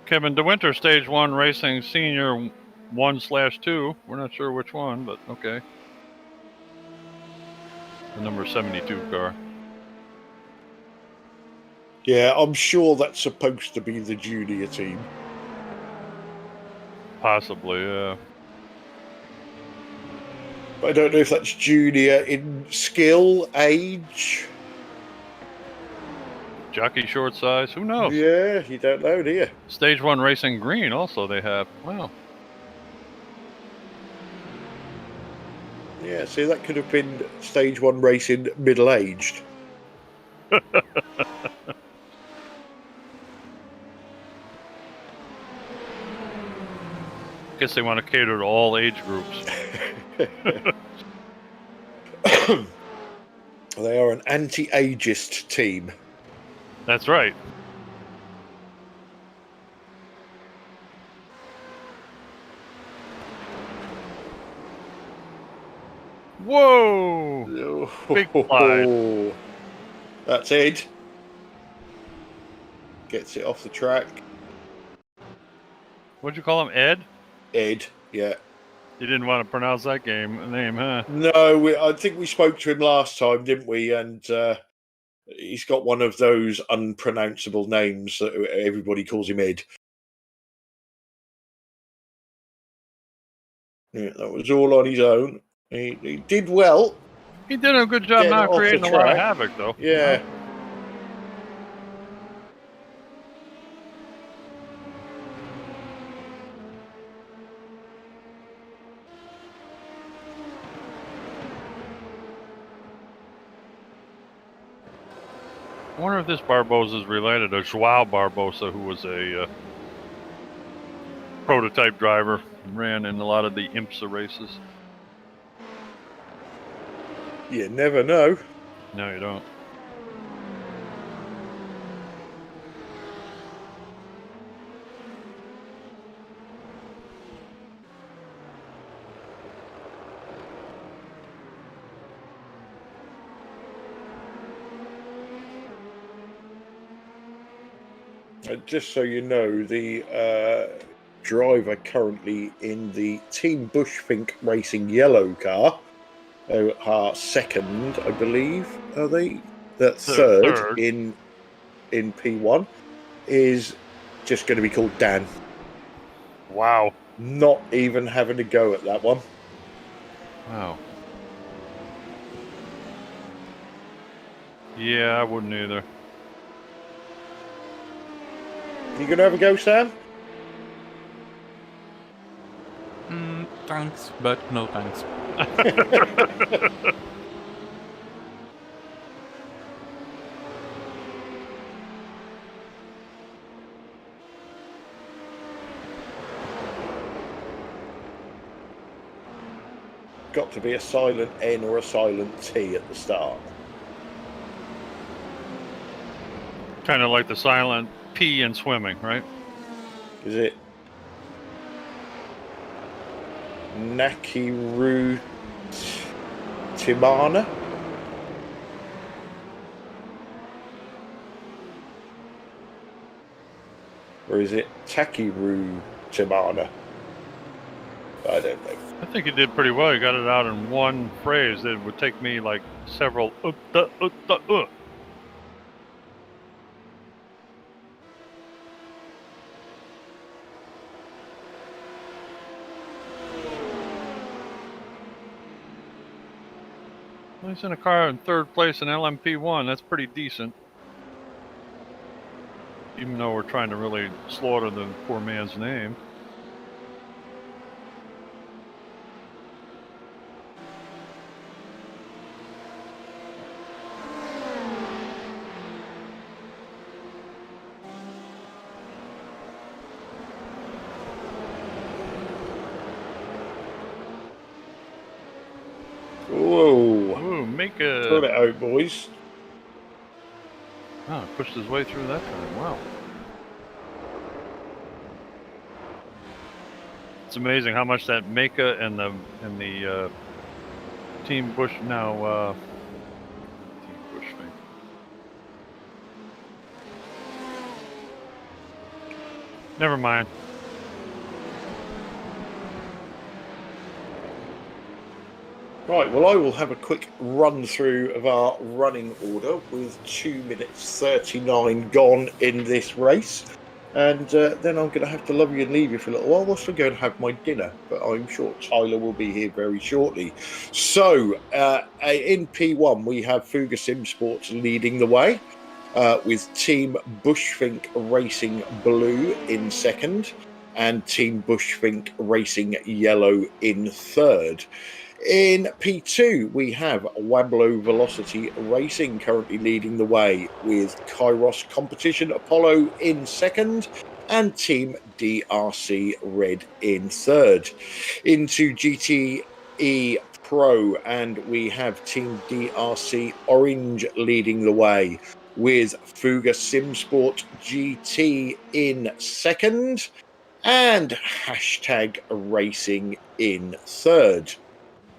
Kevin DeWinter, Stage 1 Racing Senior 1/2. We're not sure which one, but okay. The number 72 car. Yeah, I'm sure that's supposed to be the junior team. Possibly, yeah. But I don't know if that's junior in skill, age. Jockey short size. Who knows? Yeah, you don't know, do you? Stage 1 Racing Green also they have. Wow. Yeah, see, that could have been stage 1 racing middle-aged. Guess they want to cater to all age groups. They are an anti-ageist team. That's right. Whoa! Big slide. That's Ed. Gets it off the track. What'd you call him, Ed? Ed, yeah. You didn't want to pronounce that name, huh? No, I think we spoke to him last time, didn't we? And he's got one of those unpronounceable names that everybody calls him Ed. Yeah, that was all on his own. He did well. He did a good job not creating a lot of havoc, though. Yeah. I wonder if this Barbosa is related to Joao Barbosa, who was a prototype driver, ran in a lot of the IMSA races. You never know. No, you don't. Just so you know, the driver currently in the Team Bushfink Racing yellow car, who are second, I believe, are they? That third in P1 is just going to be called Dan. Wow. Not even having a go at that one. Wow. Yeah, I wouldn't either. You going to have a go, Sam? Thanks, but no thanks. Got to be a silent N or a silent T at the start. Kind of like the silent P in swimming, right? Is it Nakiru Timana? Or is it Takiru Timana? I don't know. I think he did pretty well. He got it out in one phrase. It would take me like several He's in a car in third place in LMP1. That's pretty decent. Even though we're trying to really slaughter the poor man's name. Whoa. Ooh, make a... Throw it out, boys. Oh, pushed his way through that time. Wow. It's amazing how much that Maka and the Team Bush now Team Bush thing. Never mind. Right, well, I will have a quick run through of our running order with 2 minutes 39 gone in this race. And then I'm going to have to love you and leave you for a little while whilst I go and have my dinner. But I'm sure Tyler will be here very shortly. So in P1, we have Fuga Simsport leading the way with Team Bushfink Racing Blue in second and Team Bushfink Racing Yellow in third. In P2, we have Wablo Velocity Racing currently leading the way with Kairos Competition Apollo in second and Team DRC Red in third. Into GTE Pro, and we have Team DRC Orange leading the way with Fuga Simsport GT in second and Hashtag Racing in third.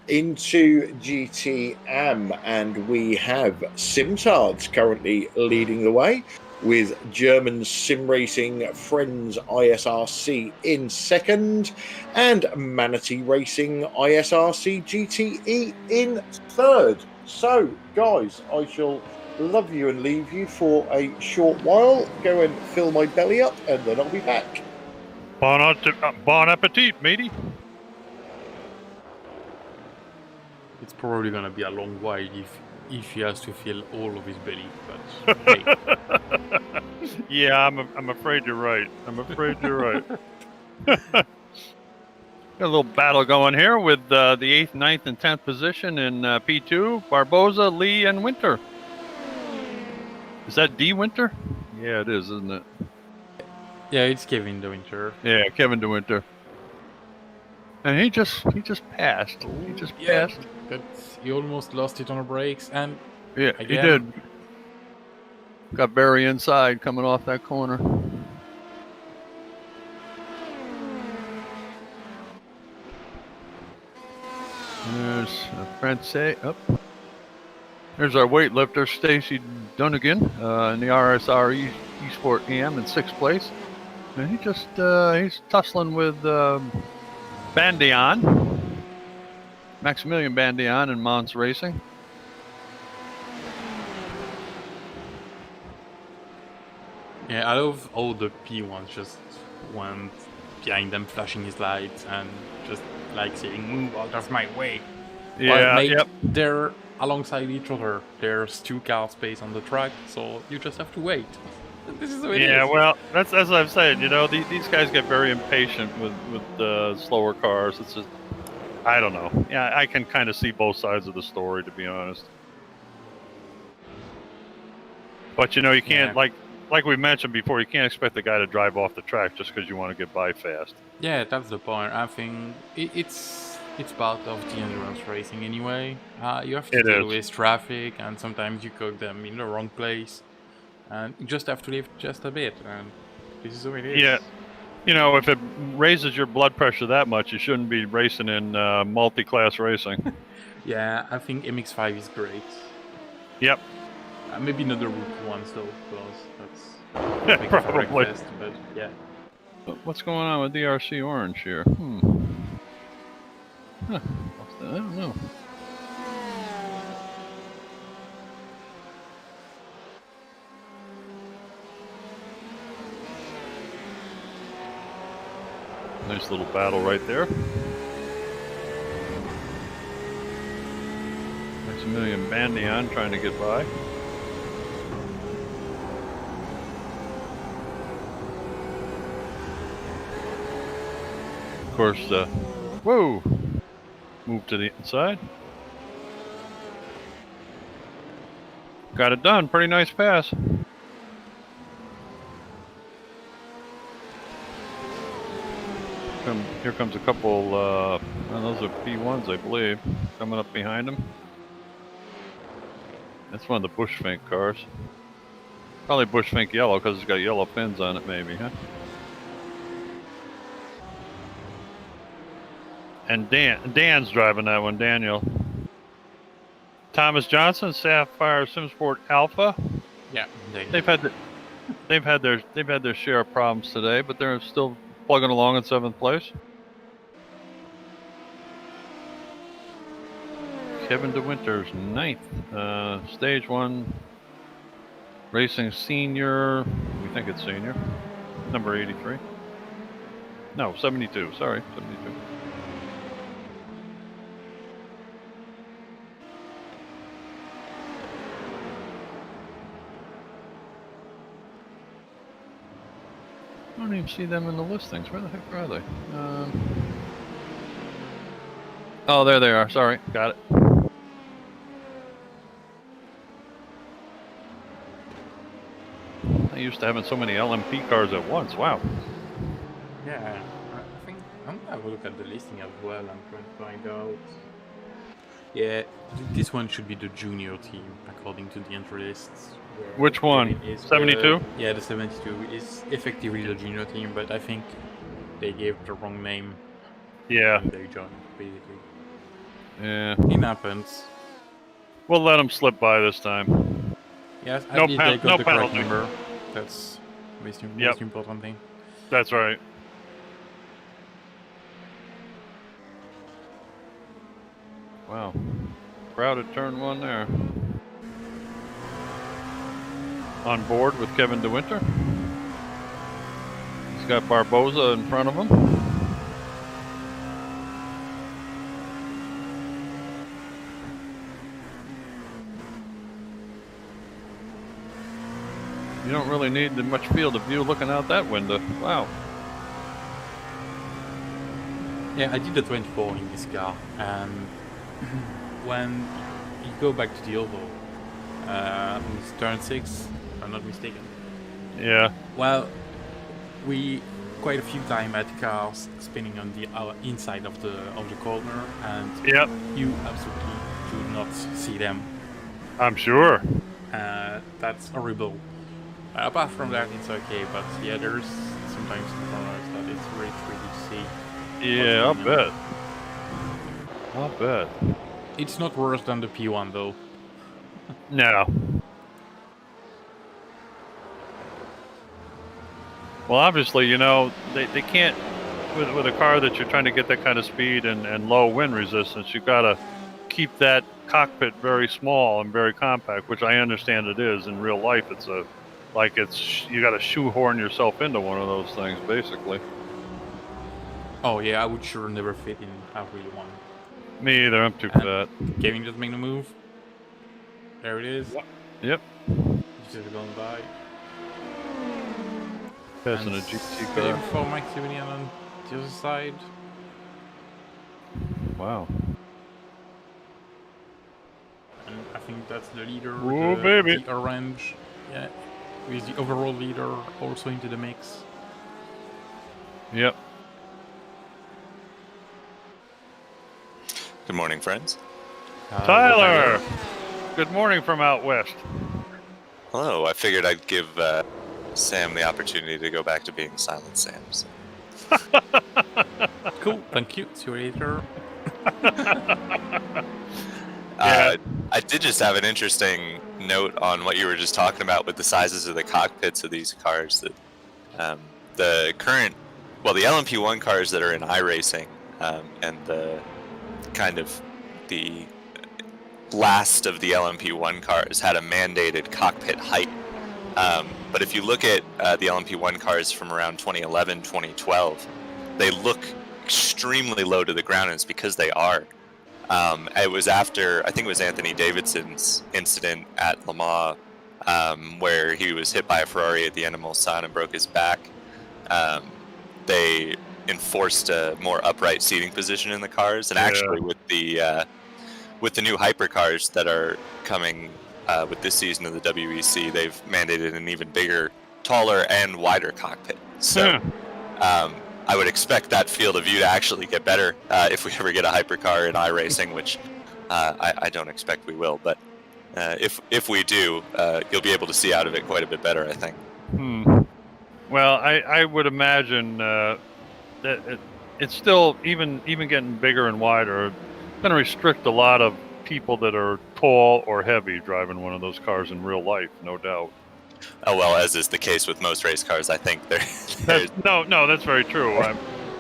Into GTM, and we have Simtards currently leading the way with German Sim Racing Friends ISRC in second and Manatee Racing ISRC GTE in third. So, guys, I shall love you and leave you for a short while, go and fill my belly up, and then I'll be back. Bon appetit, matey. It's probably gonna be a long while if he has to fill all of his belly, but hey. Yeah, I'm afraid you're right. I'm afraid you're right. Got a little battle going here with the 8th, 9th, and 10th position in P2, Barboza, Lee, and Winter. Is that D Winter? Yeah, it is, isn't it? Yeah, it's Kevin De Winter. Yeah, Kevin De Winter. And he just passed. He just passed. But he almost lost it on the brakes, and yeah, again, he did. Got Barry inside coming off that corner. There's Francais up. There's our weightlifter Stacy Dunnigan in the RSR Esport EM in 6th place. And he just he's tussling with Bandian, Maximilian Bandian in Mons Racing. Yeah, I love all the P1s just went behind them flashing his lights and just like saying, "Move out of my way." Yeah, mate, yep. They're alongside each other. There's 2 car space on the track, so you just have to wait. This is the way it is. Yeah, well, that's as I've said. You know, these guys get very impatient with slower cars. It's just, I don't know. Yeah, I can kind of see both sides of the story, to be honest. But you know, you can't like we mentioned before. You can't expect the guy to drive off the track just because you want to get by fast. Yeah, that's the point. I think it's part of the endurance racing anyway. You have to deal with traffic, and sometimes you cook them in the wrong place. And you just have to live just a bit, and this is the way it is. Yeah, you know, if it raises your blood pressure that much, you shouldn't be racing in multi-class racing. Yeah, I think MX-5 is great. Yep. Maybe not the Route ones though, because that's probably. Breakfast, but yeah. But what's going on with DRC Orange here? Huh. I don't know. Nice little battle right there. Maximilian Bandian trying to get by. Of course, whoa! Move to the inside. Got it done. Pretty nice pass. Here comes a couple, those are P1s, I believe, coming up behind him. That's one of the Bushfink cars. Probably Bushfink yellow because it's got yellow fins on it, maybe, huh? And Dan's driving that one, Daniel. Thomas Johnson, Sapphire Simsport Alpha. Yeah, they've had their share of problems today, but they're still plugging along in 7th place. Kevin DeWinter's 9th. Stage 1 Racing Senior. We think it's Senior. Number 83. No, 72. Sorry, 72. I don't even see them in the listings. Where the heck are they? Oh, there they are. Sorry, got it. I used to having so many LMP cars at once. Wow. Yeah, I think I'm gonna have a look at the listing as well. I'm trying to find out. Yeah, this one should be the junior team according to the entry lists. Which one? 72? Yeah, the 72 is effectively the junior team, but I think they gave the wrong name. Yeah. When they joined, basically. Yeah. It happens. We'll let them slip by this time. Yes, no at least they got no the correct penalty. number. That's most important thing. That's right. Wow. Crowded turn 1 there. On board with Kevin DeWinter. He's got Barboza in front of him. You don't really need much field of view looking out that window. Wow. Yeah, I did the 24 in this car, and when you go back to the oval, it's turn 6, if I'm not mistaken. Yeah. Well, we quite a few times had cars spinning on the inside of the corner, and yep. You absolutely do not see them. I'm sure. That's horrible. Apart from that, it's okay, but yeah, there's sometimes corners that it's really tricky to see. Yeah, I'll bet. I'll bet. It's not worse than the P1 though. No. Well, obviously, you know, they can't, with a car that you're trying to get that kind of speed and low wind resistance, you've got to keep that cockpit very small and very compact, which I understand it is. In real life, it's you got to shoehorn yourself into one of those things, basically. Oh yeah, I would sure never fit in a real one. Me either, I'm too fat. Kevin just make the move. There it is. Yep. Just going by. Passing a GT car. For Maximilian on the other side. Wow. And I think that's the leader. Ooh, baby. The orange. Yeah. With the overall leader also into the mix. Yep. Good morning, friends. Tyler! Good morning from out west. Hello. I figured I'd give Sam the opportunity to go back to being Silent Sam. So. Cool. Thank you. See you later. I did just have an interesting note on what you were just talking about with the sizes of the cockpits of these cars. That the LMP1 cars that are in iRacing and the kind of the last of the LMP1 cars had a mandated cockpit height. But if you look at the LMP1 cars from around 2011, 2012, they look extremely low to the ground, and it's because they are. It was after, I think it was Anthony Davidson's incident at Le Mans, where he was hit by a Ferrari at the end of Mulsanne and broke his back. They enforced a more upright seating position in the cars, and actually with the new hypercars that are coming with this season of the WEC, they've mandated an even bigger, taller, and wider cockpit. So I would expect that field of view to actually get better if we ever get a hypercar in iRacing, which I don't expect we will. But if we do, you'll be able to see out of it quite a bit better, I think. Well, I would imagine that it's still, even getting bigger and wider, going to restrict a lot of people that are tall or heavy driving one of those cars in real life, no doubt. Oh, well, as is the case with most race cars, I think No, that's very true.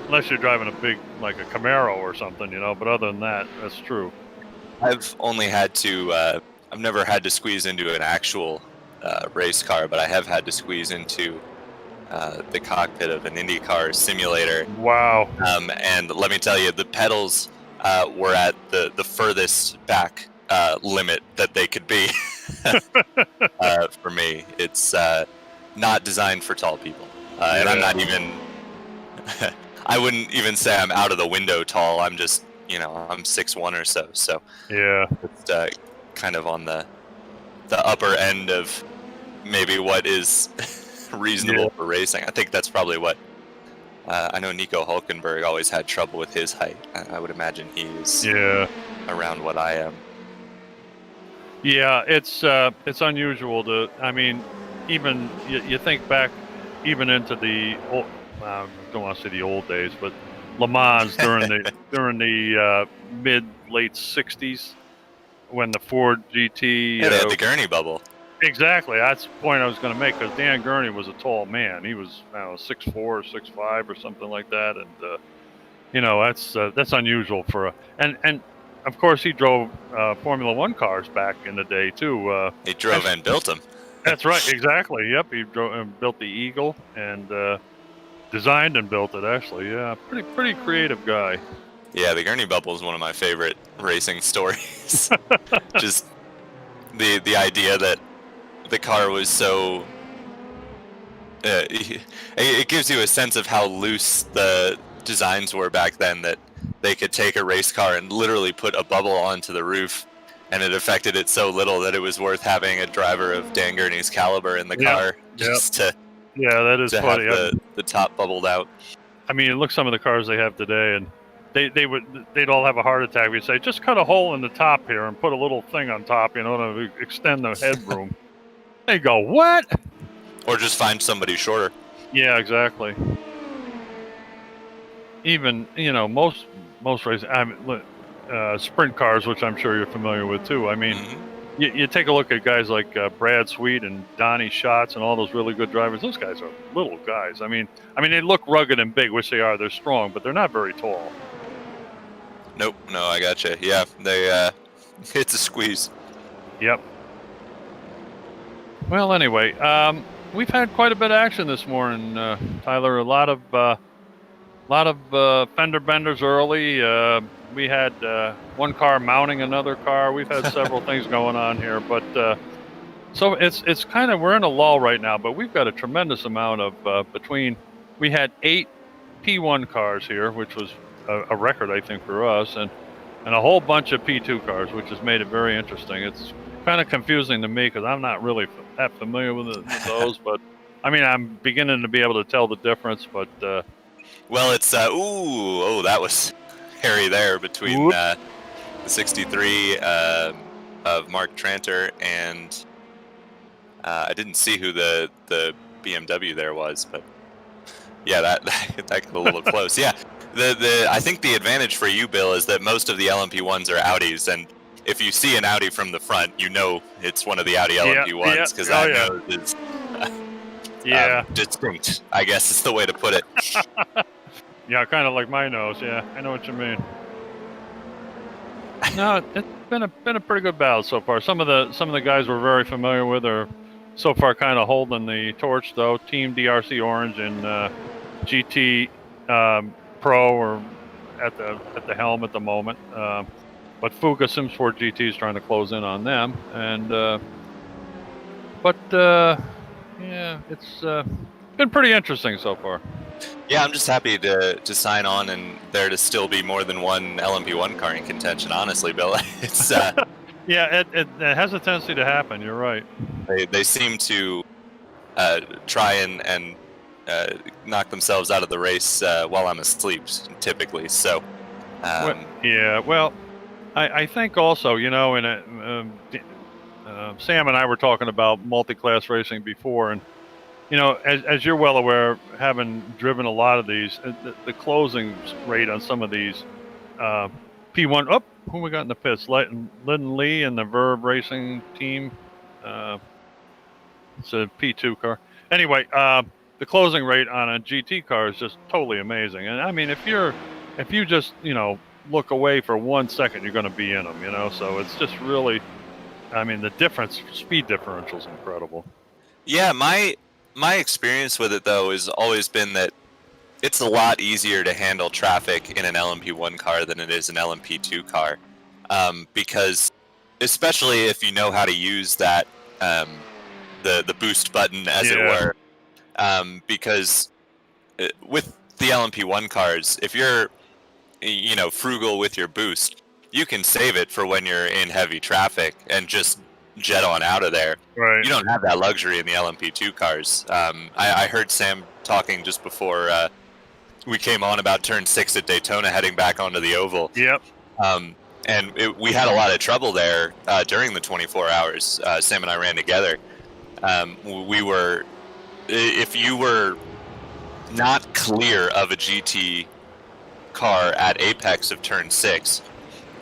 Unless you're driving a big, like a Camaro or something, you know, but other than that, that's true. I've only had to. I've never had to squeeze into an actual race car, but I have had to squeeze into the cockpit of an IndyCar simulator. Wow. And let me tell you, the pedals were at the furthest back limit that they could be. For me, it's not designed for tall people, and I'm not even. I wouldn't even say I'm out of the window tall. I'm just, I'm 6'1" or so. So yeah, it's kind of on the upper end of maybe what is reasonable for racing. I think that's probably what. I know Nico Hulkenberg always had trouble with his height. I would imagine he's around what I am. Yeah, it's unusual to. I mean, even you think back, even into the old, I don't want to say the old days, but Le Mans during the mid late '60s when the Ford GT. They had the Gurney bubble. Exactly, that's the point I was going to make, because Dan Gurney was a tall man. He was 6'4", 6'5", or something like that, and that's unusual for a and. Of course, he drove Formula One cars back in the day too. He drove and built them. That's right, exactly. Yep, he drove and built the Eagle and designed and built it. Actually, yeah, pretty creative guy. Yeah, the Gurney Bubble is one of my favorite racing stories. Just the idea that the car was so. It gives you a sense of how loose the designs were back then, that they could take a race car and literally put a bubble onto the roof, and it affected it so little that it was worth having a driver of Dan Gurney's caliber in the car just to that is funny. Have the top bubbled out. I mean, look some of the cars they have today, and they'd all have a heart attack. We'd say, just cut a hole in the top here and put a little thing on top, to extend the headroom. They go, what? Or just find somebody shorter. Yeah, exactly. Even most races, sprint cars, which I'm sure you're familiar with too. I mean, you take a look at guys like Brad Sweet and Donnie Schatz and all those really good drivers. Those guys are little guys. I mean, they look rugged and big, which they are. They're strong, but they're not very tall. Nope. No, I gotcha. Yeah, they it's a squeeze. Yep. Well, anyway, we've had quite a bit of action this morning, Tyler. A lot of fender benders early. We had one car mounting another car. We've had several things going on here, but so it's kind of, we're in a lull right now. But we've got a tremendous amount of we had 8 P1 cars here, which was a record, I think, for us, and a whole bunch of P2 cars, which has made it very interesting. It's kind of confusing to me because I'm not really that familiar with those, but I mean, I'm beginning to be able to tell the difference, but. Well, it's that was hairy there between the 63 of Mark Tranter and I didn't see who the BMW there was, but yeah, that got a little close. Yeah, I think the advantage for you, Bill, is that most of the LMP1s are Audis, and if you see an Audi from the front, it's one of the Audi LMP1s, because that nose is distinct, I guess is the way to put it. Yeah, kind of like my nose. Yeah, I know what you mean. No, it's been a pretty good battle so far. Some of the guys we're very familiar with are so far kind of holding the torch, though. Team DRC Orange and GT Pro are at the helm at the moment. But Fuga Simsport GT is trying to close in on them, and it's been pretty interesting so far. Yeah, I'm just happy to sign on and there to still be more than one LMP1 car in contention. Honestly, Bill, it's yeah, it has a tendency to happen. You're right. They seem to try and knock themselves out of the race while I'm asleep, typically. So, well, I think also, Sam and I were talking about multi-class racing before, and as you're well aware, having driven a lot of these, the closing rate on some of these P1. Oh, who we got in the pits? Lyndon Lee and the Verve Racing team. It's a P2 car. Anyway, the closing rate on a GT car is just totally amazing. And I mean, if you just look away for 1 second, you're going to be in them, you know. So it's just really, I mean, the speed differential is incredible. Yeah, my experience with it though has always been that it's a lot easier to handle traffic in an LMP1 car than it is an LMP2 car, because especially if you know how to use that the boost button, as it were, because with the LMP1 cars, if you're frugal with your boost, you can save it for when you're in heavy traffic and just jet on out of there. Right. You don't have that luxury in the LMP2 cars. I heard Sam talking just before we came on about turn 6 at Daytona, heading back onto the oval. Yep. And we had a lot of trouble there during the 24 hours. Sam and I ran together. If you were not clear of a GT car at apex of turn 6,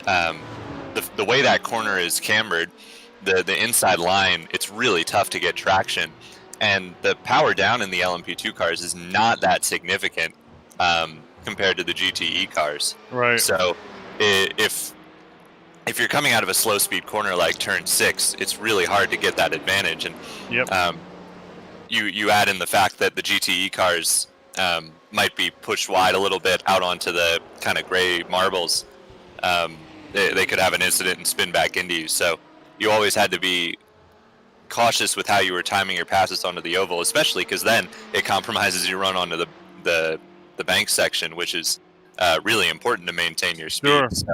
the way that corner is cambered, the inside line, it's really tough to get traction, and the power down in the LMP2 cars is not that significant compared to the GTE cars. Right. So if you're coming out of a slow speed corner like turn 6, it's really hard to get that advantage. And you add in the fact that the GTE cars might be pushed wide a little bit out onto the kind of gray marbles. They could have an incident and spin back into you. So you always had to be cautious with how you were timing your passes onto the oval, especially because then it compromises your run onto the bank section, which is really important to maintain your speed. Sure. So,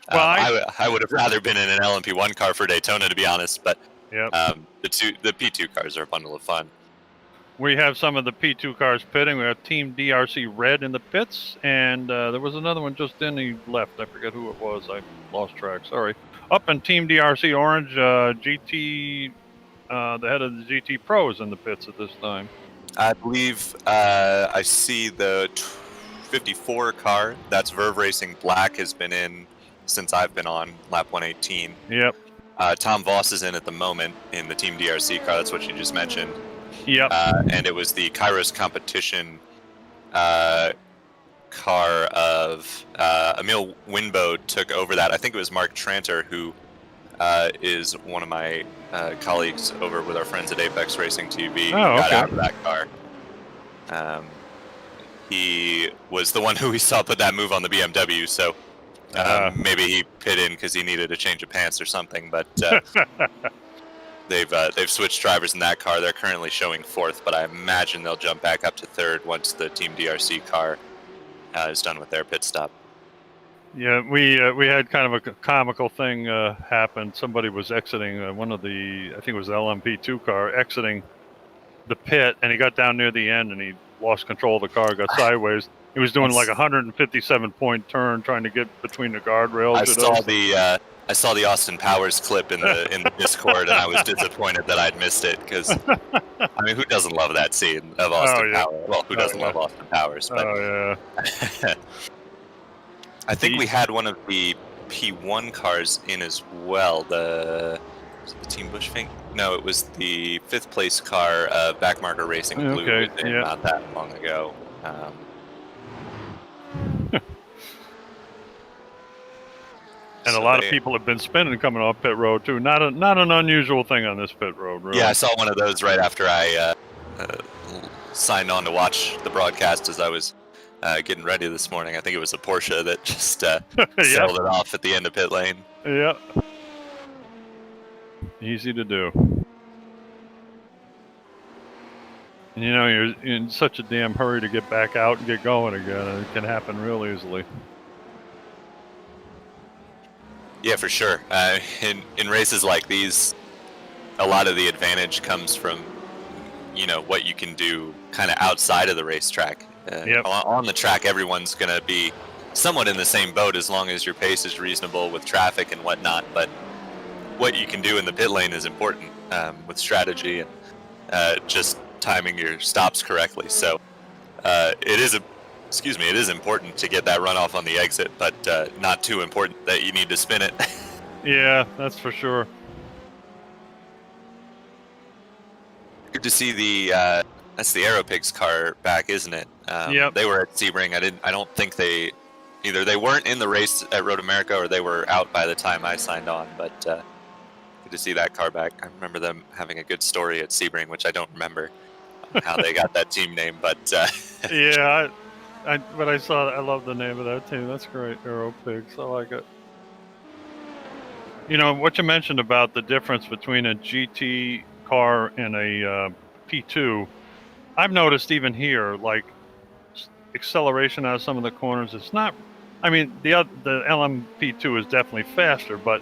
I would have rather been in an LMP1 car for Daytona, to be honest, but the P2 cars are a bundle of fun. We have some of the P2 cars pitting. We have Team DRC Red in the pits, and there was another one just in. He left. I forget who it was. I lost track. Sorry. Up in Team DRC Orange, GT, the head of the GT Pro is in the pits at this time. I believe I see the 54 car. That's Verve Racing Black has been in since I've been on lap 118. Yep. Tom Voss is in at the moment in the Team DRC car. That's what you just mentioned. Yep. And it was the Kairos competition car of Emil Winbo took over that. I think it was Mark Tranter, who is one of my colleagues over with our friends at Apex Racing TV. Got out of that car. He was the one who we saw put that move on the BMW, so maybe he pit in because he needed a change of pants or something, but they've switched drivers in that car. They're currently showing 4th, but I imagine they'll jump back up to 3rd once the Team DRC car is done with their pit stop. Yeah, we had kind of a comical thing happen. Somebody was exiting one of the, I think it was the LMP2 car, exiting the pit, and he got down near the end and he lost control of the car, got sideways. He was doing like a 157-point turn, trying to get between the guardrails. I saw the Austin Powers clip in the Discord, and I was disappointed that I'd missed it because, I mean, who doesn't love that scene of Austin Powers? Well, who doesn't love Austin Powers? But I think we had one of the P1 cars in as well. Was it the Team Bushfink? No, it was the 5th place car, Backmarker Racing Blue, was in not that long ago. And a lot of people have been spinning coming off pit road too. Not an unusual thing on this pit road, really. Yeah, I saw one of those right after I signed on to watch the broadcast as I was getting ready this morning. I think it was a Porsche that just settled it off at the end of pit lane. Yeah. Easy to do. And you know, you're in such a damn hurry to get back out and get going again. It can happen real easily. Yeah, for sure. In races like these, a lot of the advantage comes from, what you can do kind of outside of the racetrack. On the track, everyone's going to be somewhat in the same boat as long as your pace is reasonable with traffic and whatnot. But what you can do in the pit lane is important with strategy and just timing your stops correctly. So it is important to get that runoff on the exit, but not too important that you need to spin it. Yeah, that's for sure. Good to see that's the Aeropigs car back, isn't it? They were at Sebring. I don't think they either they weren't in the race at Road America or they were out by the time I signed on. But good to see that car back. I remember them having a good story at Sebring, which I don't remember how they got that team name. But yeah, but I saw. I love the name of that team. That's great, Aero Pigs. I like it. You know what you mentioned about the difference between a GT car and a P2. I've noticed even here, like acceleration out of some of the corners. It's not. I mean, the LMP2 is definitely faster, but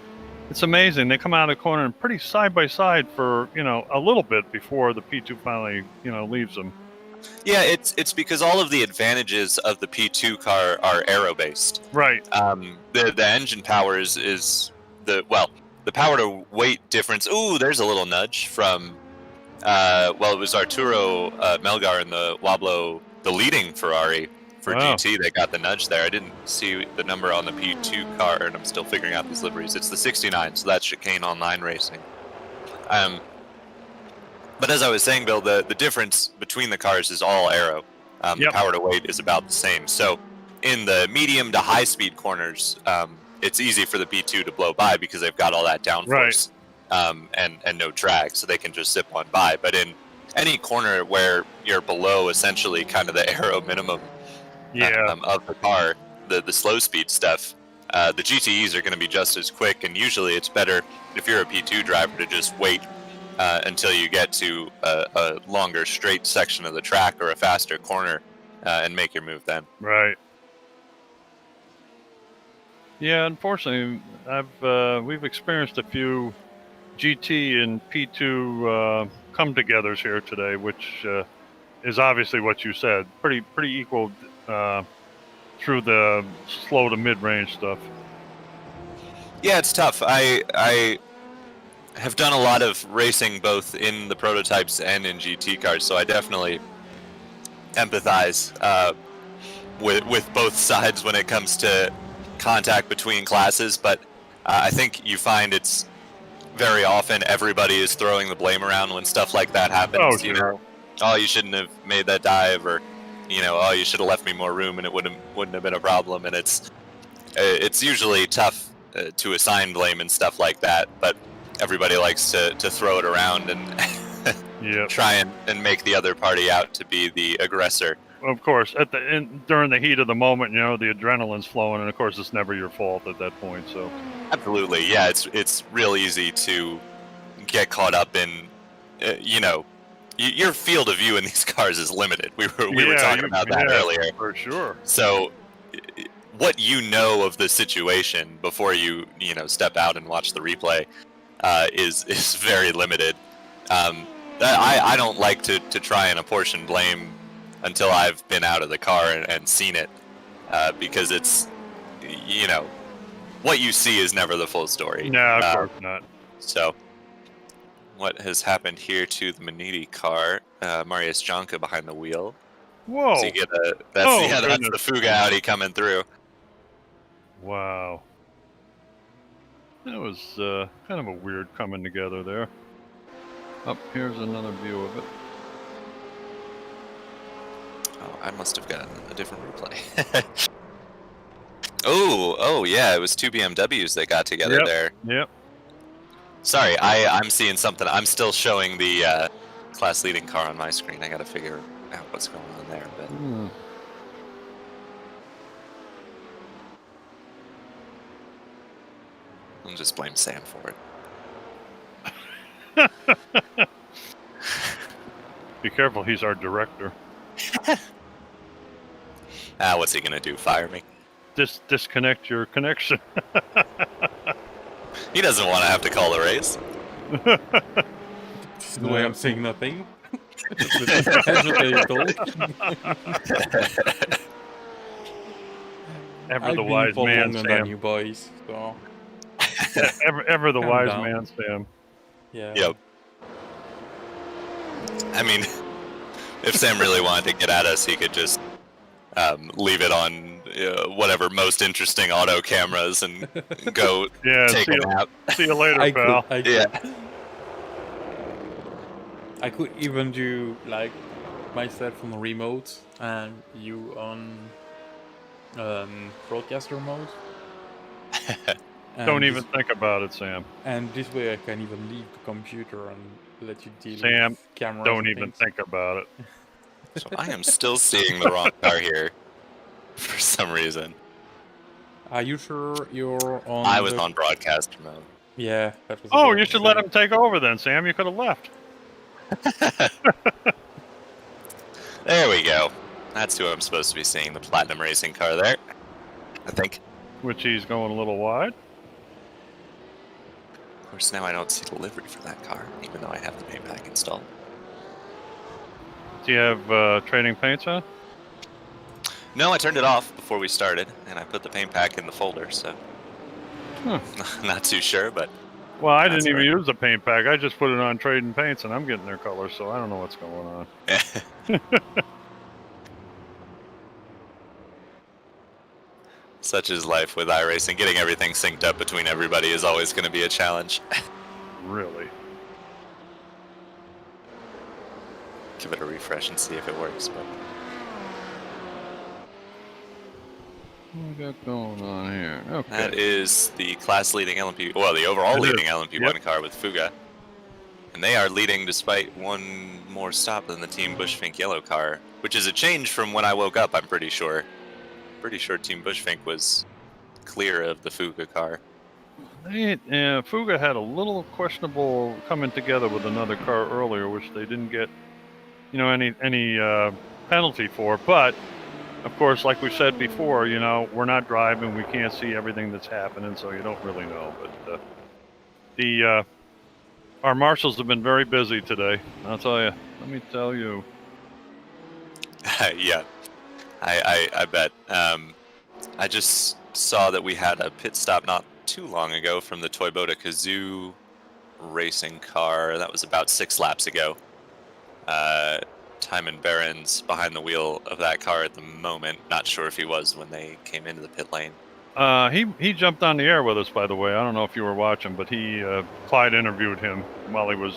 it's amazing. They come out of the corner and pretty side by side for a little bit before the P2 finally leaves them. Yeah, it's because all of the advantages of the P2 car are aero based. Right. The engine power is the power to weight difference. Ooh, there's a little nudge from it was Arturo Melgar in the Wablo, the leading Ferrari for GT. They got the nudge there. I didn't see the number on the P2 car, and I'm still figuring out these liveries. It's the 69, so that's Chicane Online Racing. But as I was saying, Bill, the difference between the cars is all aero. The power to weight is about the same. So in the medium to high speed corners, it's easy for the P2 to blow by because they've got all that downforce and no drag, so they can just zip one by. But in any corner where you're below essentially kind of the aero minimum of the car, the slow speed stuff, the GTEs are going to be just as quick, and usually it's better if you're a P2 driver to just wait until you get to a longer straight section of the track or a faster corner and make your move then. Right. Yeah, unfortunately, we've experienced a few GT and P2 come-togethers here today, which is obviously what you said, pretty equal through the slow to mid-range stuff. Yeah, it's tough. I have done a lot of racing both in the prototypes and in GT cars, so I definitely empathize with both sides when it comes to contact between classes, but I think you find it's very often everybody is throwing the blame around when stuff like that happens. Oh, sure. Oh, you shouldn't have made that dive, or oh, you should have left me more room and it wouldn't have been a problem. And it's usually tough to assign blame and stuff like that, but everybody likes to throw it around and try and make the other party out to be the aggressor. Of course, during the heat of the moment, the adrenaline's flowing, and of course, it's never your fault at that point. So, absolutely, yeah, it's real easy to get caught up in, your field of view in these cars is limited. We were talking about that earlier, for sure. So, what of the situation before you step out and watch the replay is very limited. I don't like to try and apportion blame until I've been out of the car and seen it, because it's, what you see is never the full story. No, of course not. So, what has happened here to the Maniti car? Marius Jonka behind the wheel. Whoa! So you get that's the Fuga Audi coming through. Wow. That was kind of a weird coming together there. Here's another view of it. Oh, I must have gotten a different replay. oh yeah, it was two BMWs that got together there. Yep. Sorry, I'm seeing something. I'm still showing the class leading car on my screen. I gotta figure out what's going on there. But I'll just blame Sam for it. Be careful, he's our director. What's he gonna do? Fire me? Disconnect your connection. He doesn't want to have to call the race. This is the way I'm saying nothing. Ever the wise man, Sam. You boys, so. ever the wise man, Sam. Yeah. Yep. I mean, if Sam really wanted to get at us, he could just leave it on whatever most interesting auto cameras and go take a nap. See you later, pal. I could even do like myself on the remote and you on broadcaster mode. Don't even think about it, Sam. And this way I can even leave the computer and let you deal Sam, with cameras. don't and even things. think about it. So I am still seeing the wrong car here for some reason. Are you sure you're on? I was on broadcaster mode. Yeah, that was. Oh, you should let him take over then, Sam. You could have left. There we go. That's who I'm supposed to be seeing, the Platinum Racing car there. I think. Which he's going a little wide. Of course, now I don't see the livery for that car, even though I have the paint pack installed. Do you have trading paints on? No, I turned it off before we started, and I put the paint pack in the folder, so... Not too sure, but... Well, I didn't even use the paint pack. I just put it on trading paints, and I'm getting their colors, so I don't know what's going on. Such is life with iRacing. Getting everything synced up between everybody is always going to be a challenge. Really? Give it a refresh and see if it works, but... What we got going on here? Okay. That is the class-leading LMP... Well, the overall leading LMP1 car with Fuga. And they are leading despite one more stop than the Team Bushfink yellow car, which is a change from when I woke up, I'm pretty sure. Pretty sure Team Bushfink was clear of the Fuga car. Fuga had a little questionable coming together with another car earlier, which they didn't get, any penalty for. But of course, like we said before, we're not driving, we can't see everything that's happening, so you don't really know. But our marshals have been very busy today. I'll tell you. Let me tell you. Yeah, I bet. I just saw that we had a pit stop not too long ago from the Toyota Kazoo racing car. That was about 6 laps ago. Timon Barron's behind the wheel of that car at the moment. Not sure if he was when they came into the pit lane. He jumped on the air with us, by the way. I don't know if you were watching, but Clyde interviewed him while he was,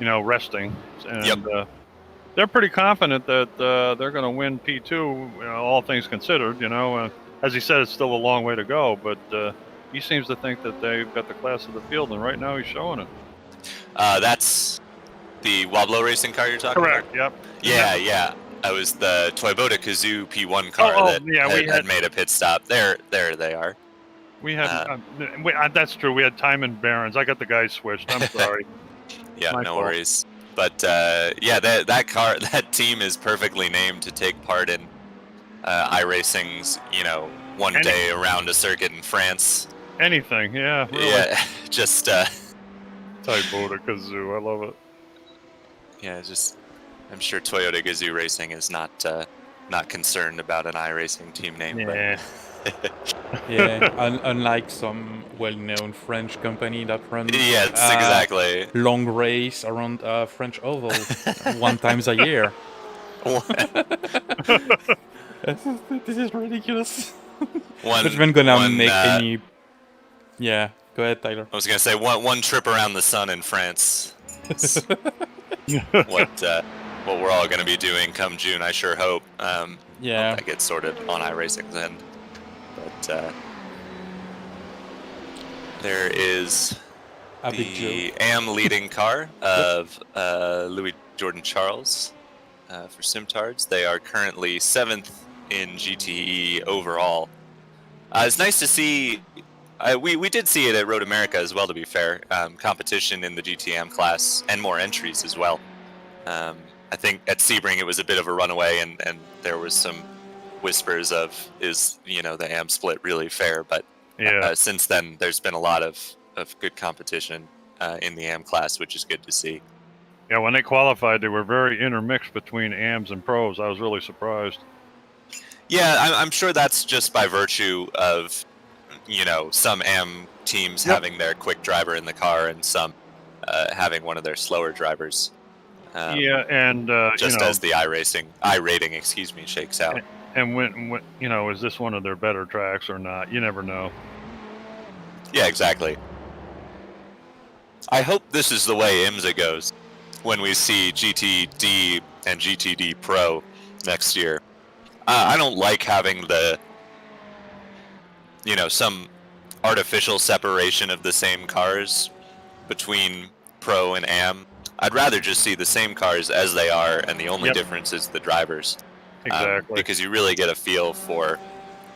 resting. And they're pretty confident that they're going to win P2, all things considered. As he said, it's still a long way to go, but he seems to think that they've got the class of the field, and right now he's showing it. That's the Wablo racing car you're talking about? Correct, yep. Yeah. That was the Toyota Kazoo P1 car that had made a pit stop. There they are. We had, that's true. We had Timon Barron's. I got the guys switched. I'm sorry. Yeah, no worries. But that car, that team is perfectly named to take part in iRacing's, one day around a circuit in France. Anything, yeah. Really. Yeah, just Toyota Kazoo, I love it. Yeah, I'm sure Toyota Gazoo Racing is not concerned about an iRacing team name. Yeah. Yeah, unlike some well-known French company that runs exactly long race around French Oval 1 time a year. This is ridiculous. Which one gonna make any? Yeah, go ahead, Tyler. I was gonna say one trip around the sun in France. What we're all gonna be doing come June, I sure hope. Hope that gets sorted on iRacing's end. But there is the AM leading car of Louis Jordan Charles for Simtards. They are currently 7th in GTE overall. It's nice to see. We did see it at Road America as well, to be fair. Competition in the GTM class and more entries as well. I think at Sebring it was a bit of a runaway, and there was some whispers of, is the AM split really fair? But since then, there's been a lot of good competition in the AM class, which is good to see. Yeah, when they qualified, they were very intermixed between AMs and pros. I was really surprised. Yeah, I'm sure that's just by virtue of, some AM teams having their quick driver in the car and some having one of their slower drivers. And as the iRating, shakes out. And when is this one of their better tracks or not? You never know. Yeah, exactly. I hope this is the way IMSA goes when we see GTD and GTD Pro next year. I don't like having some artificial separation of the same cars between Pro and Am. I'd rather just see the same cars as they are, and the only difference is the drivers. Exactly. Because you really get a feel for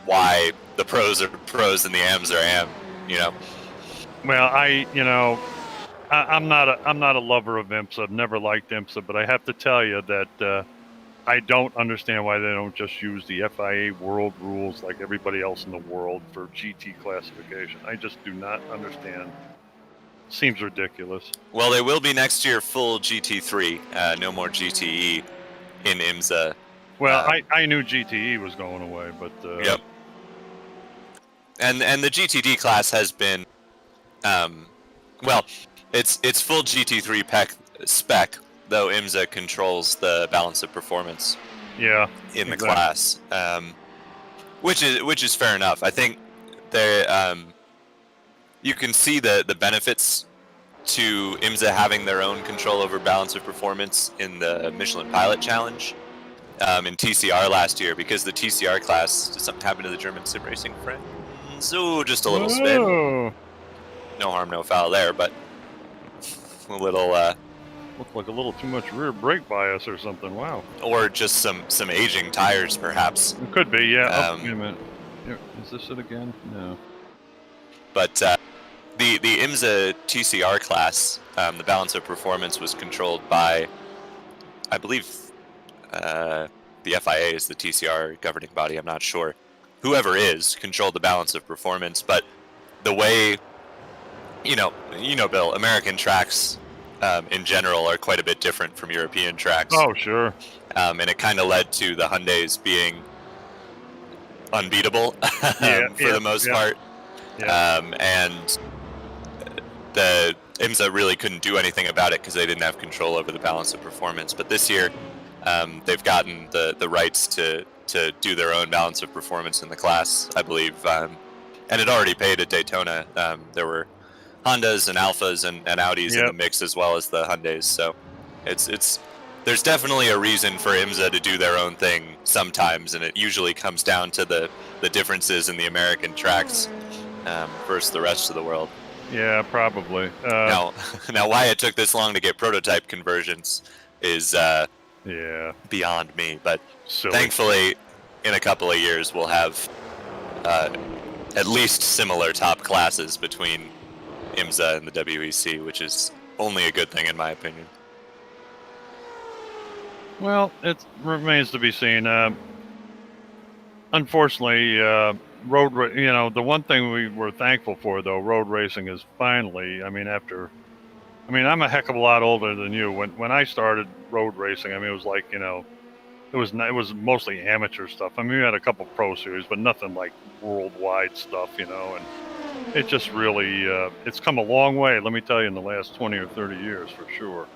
why the Pros are Pros and the Ams are Am. Well, I'm not a lover of IMSA. I've never liked IMSA, but I have to tell you that I don't understand why they don't just use the FIA world rules like everybody else in the world for GT classification. I just do not understand. Seems ridiculous. Well, they will be next year full GT3, no more GTE in IMSA. Well, I knew GTE was going away, but yep. And the GTD class has been, it's full GT3 spec, though IMSA controls the balance of performance. Yeah. In the class, which is fair enough. I think you can see the benefits to IMSA having their own control over balance of performance in the Michelin Pilot Challenge in TCR last year, because the TCR class, did something happen to the German sim racing friends? Ooh, just a little spin. No harm, no foul there, but a little looked like a little too much rear brake bias or something. Wow. Or just some aging tires, perhaps. It could be, yeah. Wait a minute. Is this it again? No. But the IMSA TCR class, the balance of performance was controlled by, I believe, the FIA is the TCR governing body. I'm not sure. Whoever is controlled the balance of performance, but the way, Bill, American tracks in general are quite a bit different from European tracks. Oh, sure. And it kind of led to the Hyundais being unbeatable for the most part. Yeah. And the IMSA really couldn't do anything about it because they didn't have control over the balance of performance. But this year, they've gotten the rights to do their own balance of performance in the class, I believe. And it already paid at Daytona. There were Hondas and Alphas and Audis in the mix, as well as the Hyundais. So there's definitely a reason for IMSA to do their own thing sometimes, and it usually comes down to the differences in the American tracks versus the rest of the world. Yeah, probably. Now why it took this long to get prototype conversions is beyond me, but thankfully in a couple of years we'll have at least similar top classes between IMSA and the WEC, which is only a good thing in my opinion. Well, it remains to be seen. Unfortunately, the one thing we were thankful for, though, road racing is finally, I'm a heck of a lot older than you. When I started road racing, it was like, it was mostly amateur stuff. We had a couple pro series, but nothing like worldwide stuff, and it just really, it's come a long way, let me tell you, in the last 20 or 30 years, for sure.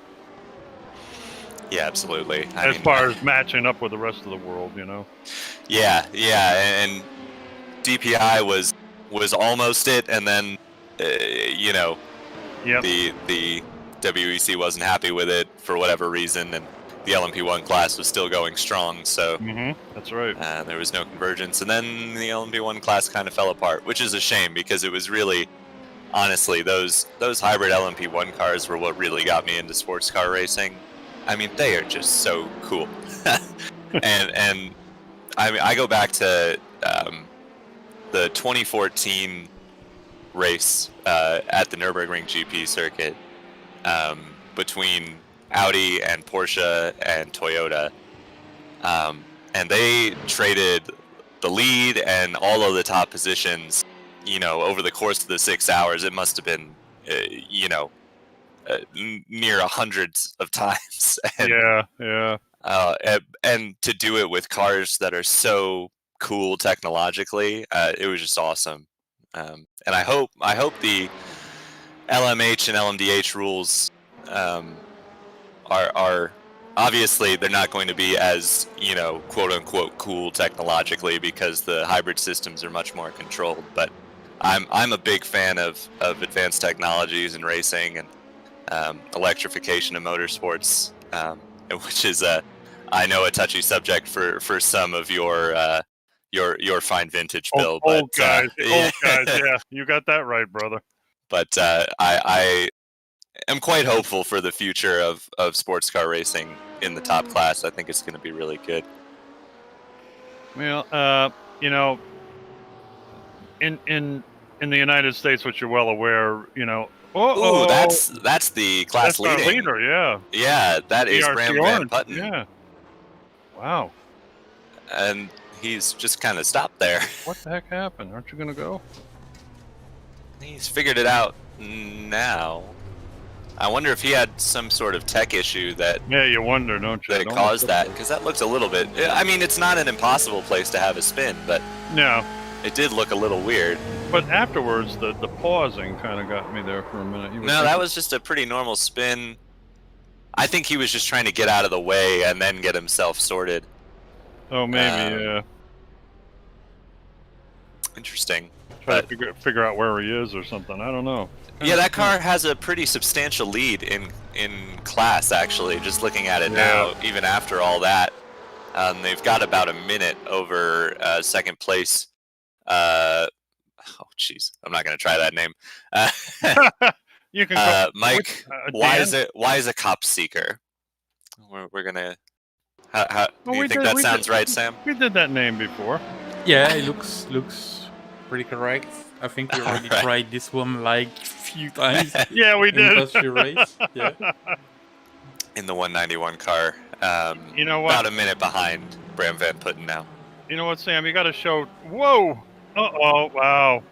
Yeah, absolutely. As far as matching up with the rest of the world, Yeah, and DPI was almost it, and then the WEC wasn't happy with it for whatever reason, and the LMP1 class was still going strong, so that's right. There was no convergence, and then the LMP1 class kind of fell apart, which is a shame because it was really, honestly, those hybrid LMP1 cars were what really got me into sports car racing. They are just so cool. and I go back to the 2014 race at the Nürburgring GP circuit between Audi and Porsche and Toyota. And they traded the lead and all of the top positions, over the course of the 6 hours. It must have been, near hundreds of times. And, and to do it with cars that are so cool technologically, it was just awesome. And I hope the LMH and LMDH rules are obviously they're not going to be as quote unquote cool technologically because the hybrid systems are much more controlled. But I'm a big fan of advanced technologies in racing and electrification of motorsports, which is a I know a touchy subject for some of your fine vintage, Bill. Old but guys, yeah. old guys, yeah, you got that right, brother. But I am quite hopeful for the future of sports car racing in the top class. I think it's going to be really good. Well, you know, in the United States, which you're well aware, you know. Ooh, that's the class that's our leading. leader, yeah. Yeah, that is BRC Bram Van Orange, Putten. yeah. Wow. And he's just kind of stopped there. What the heck happened? Aren't you gonna go? He's figured it out now. I wonder if he had some sort of tech issue that Yeah, you wonder, don't you? that caused that, because that looks a little bit. I mean, it's not an impossible place to have a spin, but No. it did look a little weird. But afterwards, the pausing kind of got me there for a minute. No, that was just a pretty normal spin. I think he was just trying to get out of the way and then get himself sorted. Oh, maybe, yeah. Interesting. Try to figure out where he is or something. I don't know. Yeah, that car has a pretty substantial lead in class, actually, just looking at it now, even after all that. They've got about a minute over second place. Oh, jeez. I'm not going to try that name. You can go, Mike, why is a cop seeker? We're going to... do you think that sounds right, Sam? We did that name before. Yeah, it looks pretty correct. I think we already tried this one like a few times. Yeah, we did. In the past few race. Yeah. In the 191 car. You know what? About a minute behind Bram Van Putten now. You know what, Sam? You got to show... Whoa! Uh-oh, wow.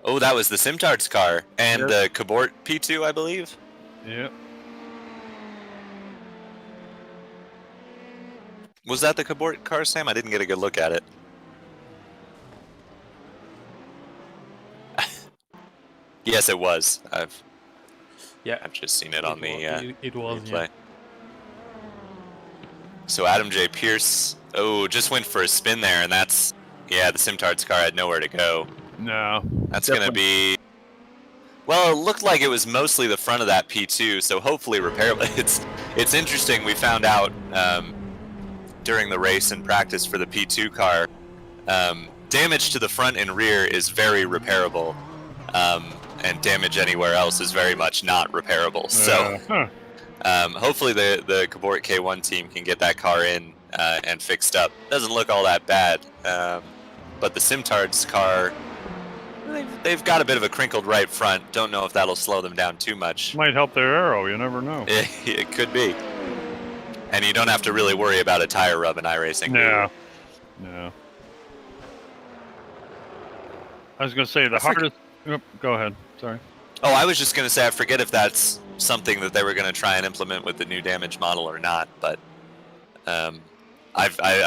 Oh, that was the Simtards car. And the Cabort P2, I believe? Yeah. Was that the Cabort car, Sam? I didn't get a good look at it. Yes, it was. I've just seen it on the it was, replay. yeah. So Adam J. Pierce, just went for a spin there, and that's the Simtards car had nowhere to go. No. That's going to be... Well, it looked like it was mostly the front of that P2, so hopefully repairable. It's interesting, we found out during the race and practice for the P2 car, damage to the front and rear is very repairable, and damage anywhere else is very much not repairable. So hopefully the Cabort K1 team can get that car in and fixed up. Doesn't look all that bad, but the Simtards car, they've got a bit of a crinkled right front. Don't know if that'll slow them down too much. Might help their aero, you never know. It could be. And you don't have to really worry about a tire rub in iRacing. No. No. I was going to say the hardest... Go ahead. Sorry. Oh, I was just going to say I forget if that's something that they were going to try and implement with the new damage model or not, but I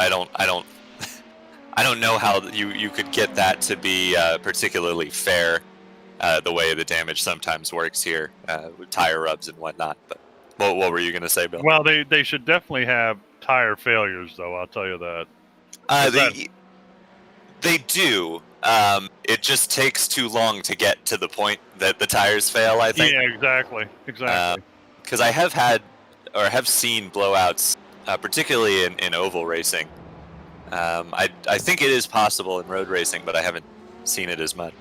don't know how you could get that to be particularly fair, the way the damage sometimes works here with tire rubs and whatnot. But what were you going to say, Bill? Well, they should definitely have tire failures, though. I'll tell you that. They do. It just takes too long to get to the point that the tires fail, I think. Yeah, exactly. Because I have seen blowouts, particularly in oval racing. I think it is possible in road racing, but I haven't seen it as much.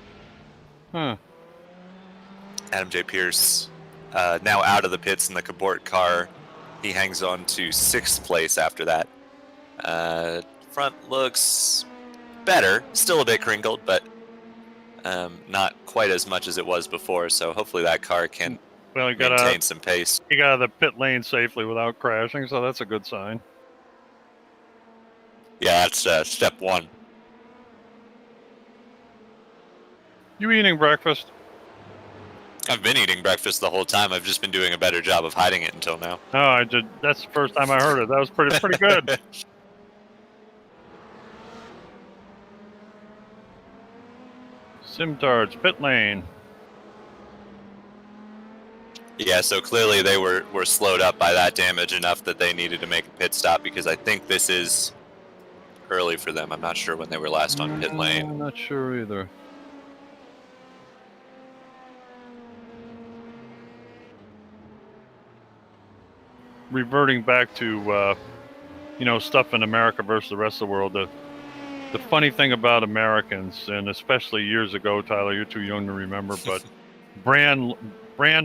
Huh. Adam J. Pierce, now out of the pits in the Cabort car. He hangs on to 6th place after that. Front looks better, still a bit crinkled, but not quite as much as it was before. So hopefully that car can maintain some pace. He got out of the pit lane safely without crashing, so that's a good sign. Yeah, that's step one. You eating breakfast? I've been eating breakfast the whole time. I've just been doing a better job of hiding it until now. Oh, I did. That's the first time I heard it. That was pretty good. Simtards, pit lane. Yeah, so clearly they were slowed up by that damage enough that they needed to make a pit stop, because I think this is early for them. I'm not sure when they were last on pit lane. I'm not sure either. Reverting back to stuff in America versus the rest of the world. The funny thing about Americans, and especially years ago, Tyler, you're too young to remember, but brand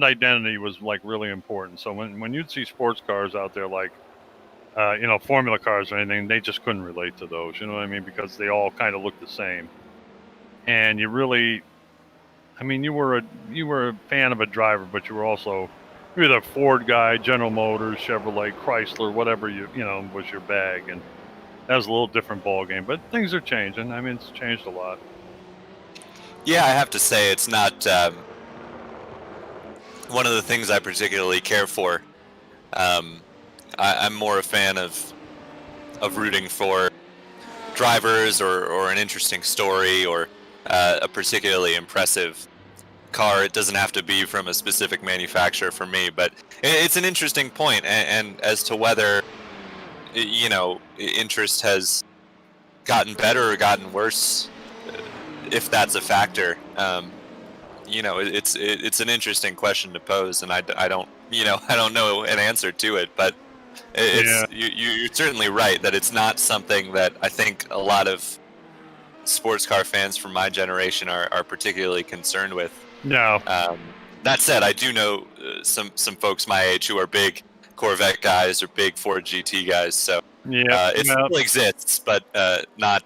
identity was like really important. So when you'd see sports cars out there, like formula cars or anything, they just couldn't relate to those. You know what I mean? Because they all kind of looked the same. And you really, you were a fan of a driver, but you were also either a Ford guy, General Motors, Chevrolet, Chrysler, whatever was your bag, and that was a little different ball game. But things are changing. It's changed a lot. Yeah, I have to say it's not one of the things I particularly care for. I'm more a fan of rooting for drivers or an interesting story or a particularly impressive car. It doesn't have to be from a specific manufacturer for me, but it's an interesting point. And as to whether interest has gotten better or gotten worse, if that's a factor, it's an interesting question to pose, and I don't know an answer to it, but you're certainly right that it's not something that I think a lot of sports car fans from my generation are particularly concerned with. No. That said, I do know some folks my age who are big Corvette guys or big Ford GT guys, so it still exists, but not.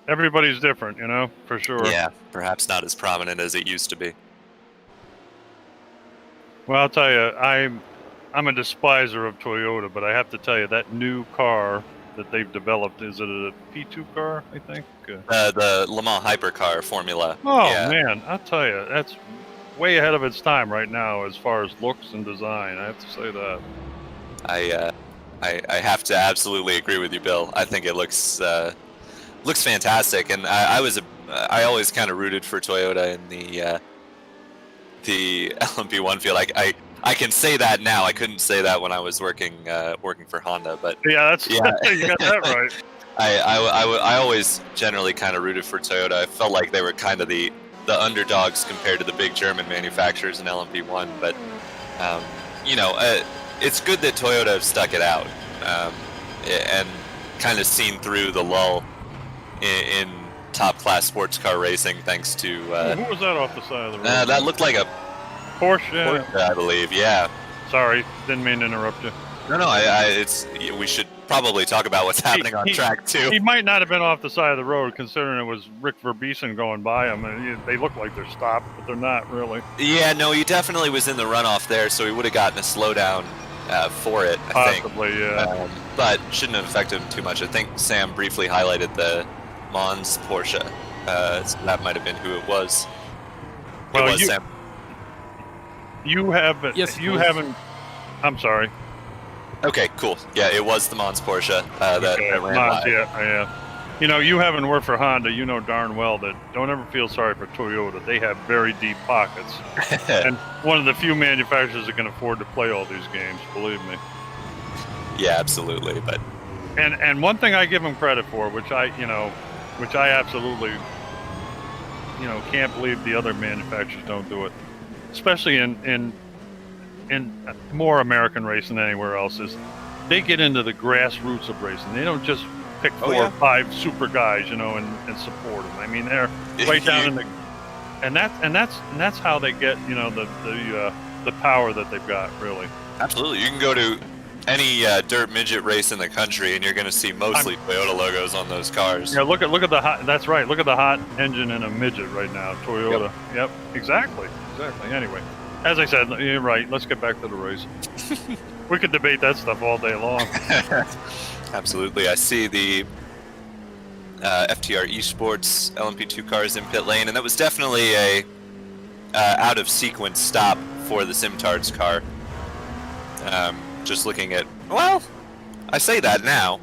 Everybody's different, for sure. Yeah, perhaps not as prominent as it used to be. Well, I'll tell you, I'm a despiser of Toyota, but I have to tell you that new car that they've developed, is it a P2 car, I think? The Le Mans hypercar formula. Oh, man, I'll tell you, that's way ahead of its time right now as far as looks and design. I have to say that. I have to absolutely agree with you, Bill. I think it looks fantastic, and I always kind of rooted for Toyota in the LMP1 field. I can say that now. I couldn't say that when I was working for Honda, but you got that right. I always generally kind of rooted for Toyota. I felt like they were kind of the underdogs compared to the big German manufacturers in LMP1, but it's good that Toyota have stuck it out and kind of seen through the lull in top-class sports car racing, thanks to who was that off the side of the road? That looked like a Porsche, I believe. Yeah. Sorry, didn't mean to interrupt you. No. We should probably talk about what's happening on track too. He might not have been off the side of the road, considering it was Rick Verbeesen going by him, and they look like they're stopped, but they're not really. Yeah, no, he definitely was in the runoff there, so he would have gotten a slowdown for it. Possibly, I think. Yeah. But shouldn't have affected him too much. I think Sam briefly highlighted the Mons Porsche. So that might have been who it was. Well, it was Sam. You haven't. Yes, you please. haven't. I'm sorry. Okay, cool. Yeah, it was the Mons Porsche that ran Mons, live. yeah. You haven't worked for Honda. You know darn well that don't ever feel sorry for Toyota. They have very deep pockets, and one of the few manufacturers that can afford to play all these games. Believe me. Yeah, absolutely. But and one thing I give them credit for, which I absolutely, can't believe the other manufacturers don't do it, especially in more American racing than anywhere else, is they get into the grassroots of racing. They don't just pick 4 or 5 super guys, and support them. I mean, they're right down in the, and that's how they get, the power that they've got, really. Absolutely, you can go to any dirt midget race in the country, and you're going to see mostly Toyota logos on those cars. Yeah, look at the hot. That's right. Look at the hot engine in a midget right now, Toyota. Yep, exactly. Anyway, as I said, you're right. Let's get back to the race. We could debate that stuff all day long. Absolutely. I see the FTR Esports LMP2 cars in pit lane, and that was definitely a out of sequence stop for the Simtards car. Just looking at, well, I say that now.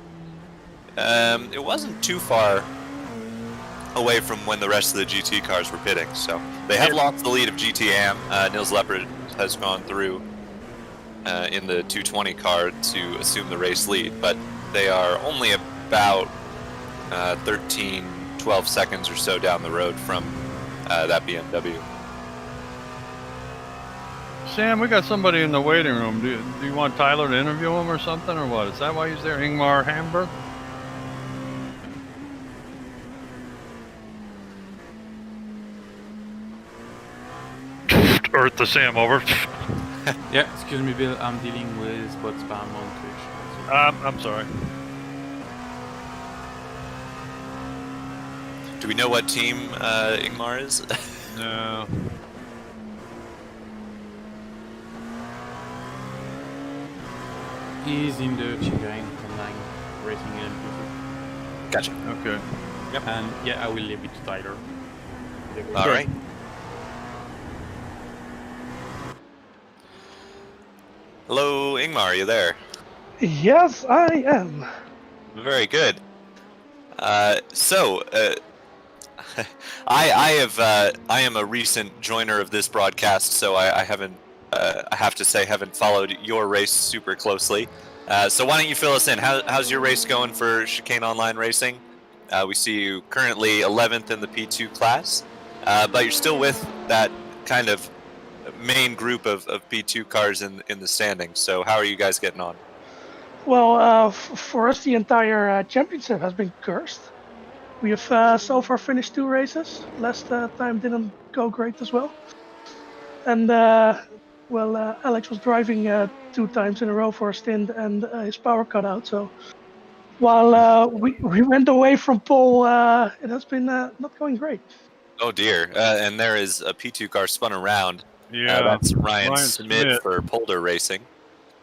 It wasn't too far away from when the rest of the GT cars were pitting, so they have lost the lead of GTM. Nils Leopard has gone through in the 220 car to assume the race lead, but they are only about 12 seconds or so down the road from that BMW. Sam, we got somebody in the waiting room. Do you want Tyler to interview him or something, or what? Is that why he's there? Ingmar Hamburg? Earth to Sam, over. Yeah, excuse me, Bill. I'm dealing with bot spam on Twitch. I'm sorry. Do we know what team Ingmar is? No. He's in the Chicane online racing LMP2. Gotcha. Okay. Yep. And yeah, I will leave it to Tyler. All right. Hello, Ingmar, are you there? Yes, I am. Very good. I am a recent joiner of this broadcast, so I haven't. I have to say, haven't followed your race super closely. So why don't you fill us in? How's your race going for Chicane Online Racing? We see you currently 11th in the P2 class, but you're still with that kind of main group of P2 cars in the standings. So how are you guys getting on? Well, for us, the entire championship has been cursed. We have so far finished 2 races. Last time didn't go great as well. And Alex was driving 2 times in a row for a stint, and his power cut out. So while we went away from pole, it has been not going great. Oh dear! And there is a P2 car spun around. Yeah, that's Ryan Smith for Polder Racing,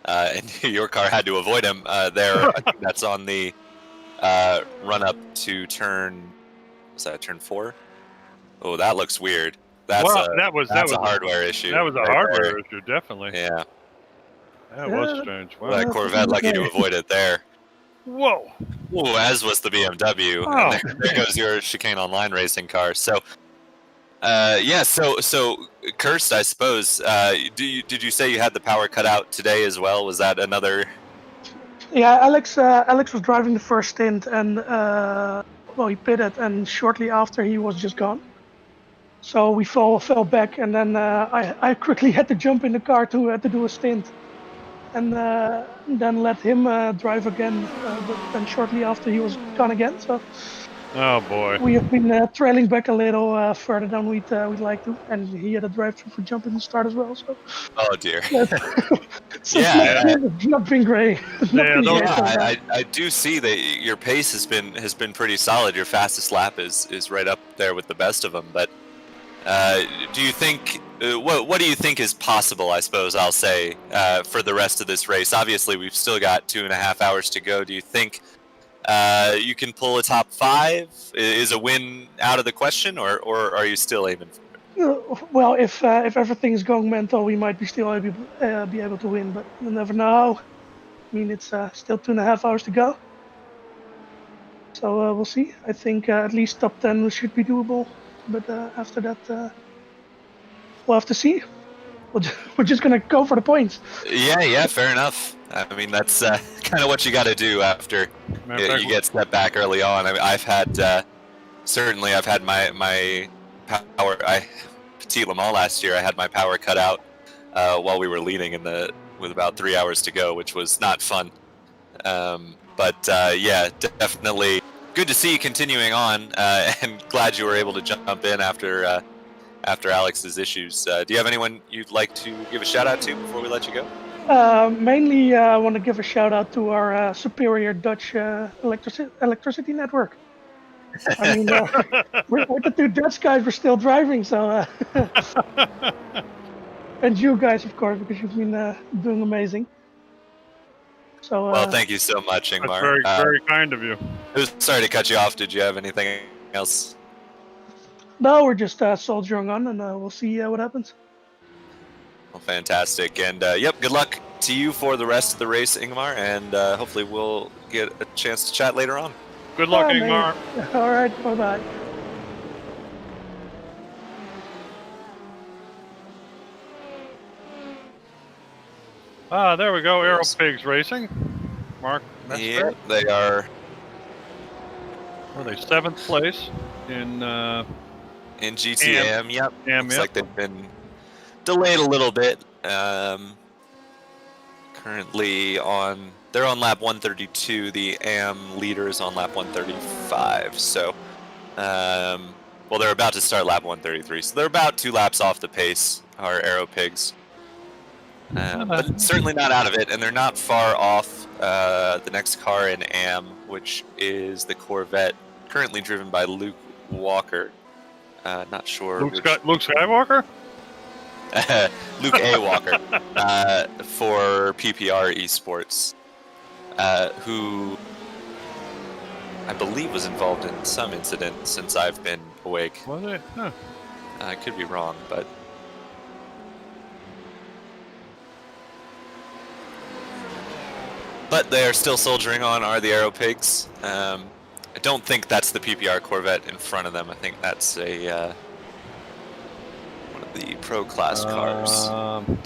and your car had to avoid him there. I think that's on the run up to turn. Was that turn 4? Oh, that looks weird. That was a hardware issue. That was a hardware issue, definitely. Yeah. That was strange. Wow. That Corvette lucky to avoid it there. Whoa. Ooh, as was the BMW. Oh. And there goes your Chicane Online Racing car. So, so cursed, I suppose. Did you say you had the power cut out today as well? Was that another? Yeah, Alex was driving the first stint, and he pitted, and shortly after he was just gone. So we fell back, and then I quickly had to jump in the car to do a stint, and then let him drive again. But then shortly after he was gone again. So oh boy, we have been trailing back a little further than we'd like to, and he had a drive-through for jumping the start as well. So oh dear. So it's not been great. I do see that your pace has been pretty solid. Your fastest lap is right up there with the best of them, but. Do you think what do you think is possible? I suppose I'll say for the rest of this race. Obviously, we've still got 2.5 hours to go. Do you think you can pull a top 5? Is a win out of the question, or are you still aiming for it? Well, if everything's going mental, we might be still be able to win, but you never know. I mean, it's still 2.5 hours to go, so we'll see. I think at least top 10 should be doable. But after that, we'll have to see. We're just gonna go for the points. Yeah, fair enough. I mean, that's kind of what you got to do after you get stepped back early on. I mean, I've had my power. Petit Le Mans last year, I had my power cut out while we were leading with about 3 hours to go, which was not fun. Yeah, definitely. Good to see you continuing on, and glad you were able to jump in after Alex's issues. Do you have anyone you'd like to give a shout out to before we let you go? Mainly, I want to give a shout out to our superior Dutch electricity network. I mean, we're the 2 Dutch guys. We're still driving, so and you guys, of course, because you've been doing amazing. So, well, thank you so much, Ingmar. That's very, very kind of you. Sorry to cut you off. Did you have anything else? No, we're just soldiering on, and we'll see what happens. Well, fantastic. And, yep, good luck to you for the rest of the race, Ingmar, and hopefully we'll get a chance to chat later on. Good luck, Ingmar. All right, bye-bye. There we go. Aero Pigs Racing. Mark. Yeah, they are. Are they 7th place in GTM? Yep. Looks like they've been delayed a little bit. Currently they're on lap 132. The AM leader is on lap 135. So, well, they're about to start lap 133. So they're about 2 laps off the pace, our Aero Pigs. But certainly not out of it, and they're not far off the next car in AM, which is the Corvette, currently driven by Luke Walker. Not sure. Luke Skywalker? Luke A. Walker for PPR Esports, who I believe was involved in some incident since I've been awake. Was it? Huh. I could be wrong, but. But they are still soldiering on, are the Aero Pigs. I don't think that's the PPR Corvette in front of them. I think that's a one of the Pro Class cars.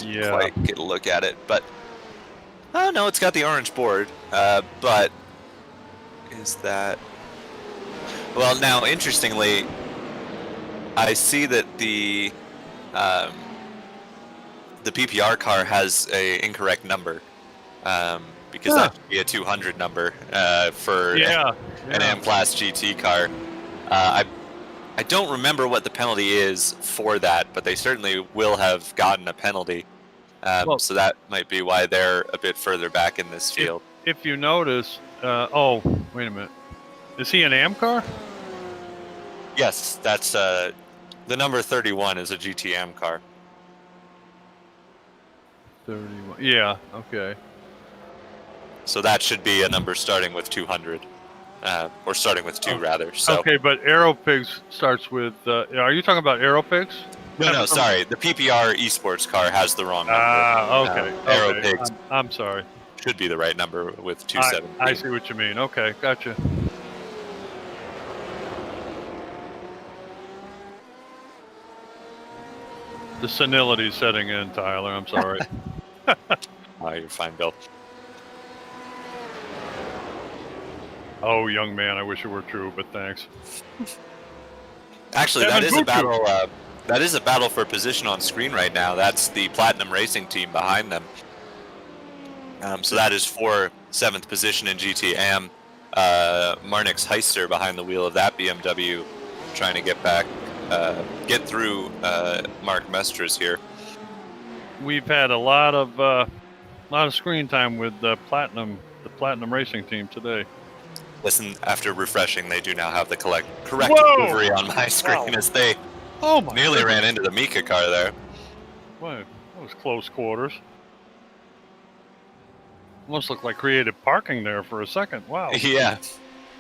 Yeah. Quite get a look at it, but oh no, it's got the orange board. But is that? Well, now interestingly, I see that the PPR car has a incorrect number. Because that should be a 200 number for an M-Class GT car. I don't remember what the penalty is for that, but they certainly will have gotten a penalty. So that might be why they're a bit further back in this field. If you notice, oh, wait a minute. Is he an AM car? Yes, that's the number 31 is a GTM car. 31. Yeah, okay. So that should be a number starting with 200, or starting with 2 rather. So. Okay, but Aero Pigs starts with. Are you talking about Aero Pigs? No, sorry. The PPR Esports car has the wrong number. Okay. Aero Pigs. I'm sorry. Should be the right number with 217. I see what you mean. Okay, gotcha. The senility setting in, Tyler. I'm sorry. Oh, you're fine, Bill. Oh, young man, I wish it were true, but thanks. Actually, that is a battle. That is a battle for position on screen right now. That's the Platinum Racing team behind them. So that is for 7th position in GTM. Marnix Heister behind the wheel of that BMW, trying to get back, get through Mark Mestres here. We've had a lot of screen time with the Platinum Racing team today. Listen, after refreshing, they do now have the correct delivery on my screen as they nearly ran into the Mika car there. Wow, that was close quarters. Almost looked like creative parking there for a second. Wow. Yeah.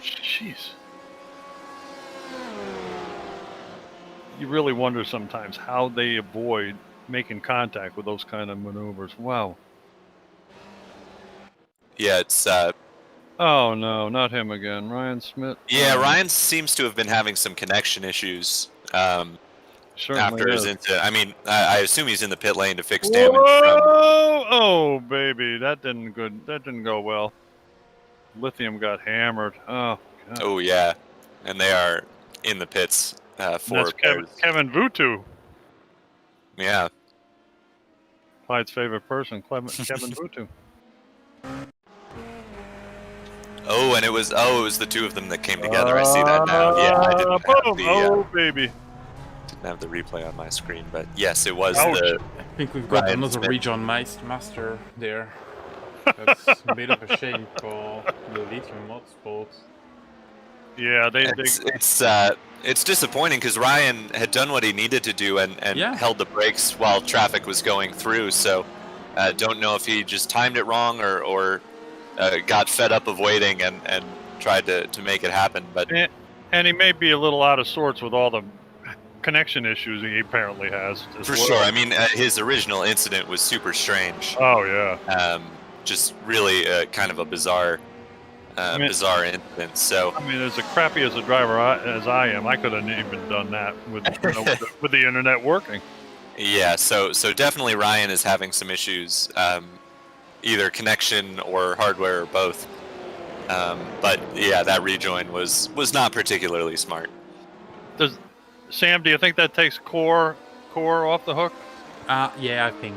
Jeez. You really wonder sometimes how they avoid making contact with those kind of maneuvers. Wow. Yeah, it's oh no, not him again. Ryan Smith. Yeah, Ryan seems to have been having some connection issues. After his incident. I mean, I assume he's in the pit lane to fix damage. Oh baby, that didn't go well. Lithium got hammered. Oh God. Oh yeah, and they are in the pits for that's Kevin Vutu. Yeah. Clyde's favorite person, Kevin Vutu. Oh, and it was the 2 of them that came together. I see that now. Yeah, I didn't have the baby. Didn't have the replay on my screen, but yes, it was I think think we've got another region master there. That's a bit of a shame for the Lithium Motorsports. Yeah, it's disappointing because Ryan had done what he needed to do and held the brakes while traffic was going through. So don't know if he just timed it wrong or got fed up of waiting and tried to make it happen. But and he may be a little out of sorts with all the connection issues he apparently has. For sure. I mean, his original incident was super strange. Oh yeah. Just really kind of a bizarre incident. So I mean, as crappy as a driver as I am, I couldn't even done that with with the internet working. Yeah. So definitely Ryan is having some issues, either connection or hardware or both. But yeah, that rejoin was not particularly smart. Sam, do you think that takes core off the hook? Yeah, I think.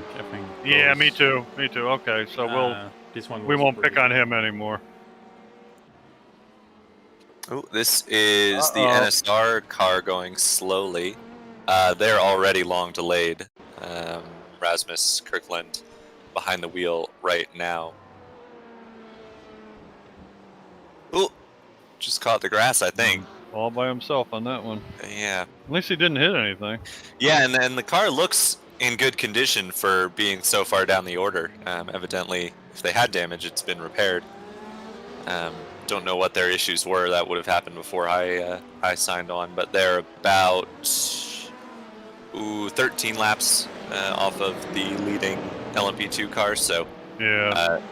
Yeah, me too. Me too. Okay, so we won't pick on him anymore. Oh, this is the NSR car going slowly. They're already long delayed. Rasmus Kirkland behind the wheel right now. Oh, just caught the grass, I think. All by himself on that one. Yeah. At least he didn't hit anything. Yeah, and then the car looks in good condition for being so far down the order. Evidently, if they had damage, it's been repaired. Don't know what their issues were. That would have happened before I signed on, but they're about 13 laps off of the leading LMP2 car, so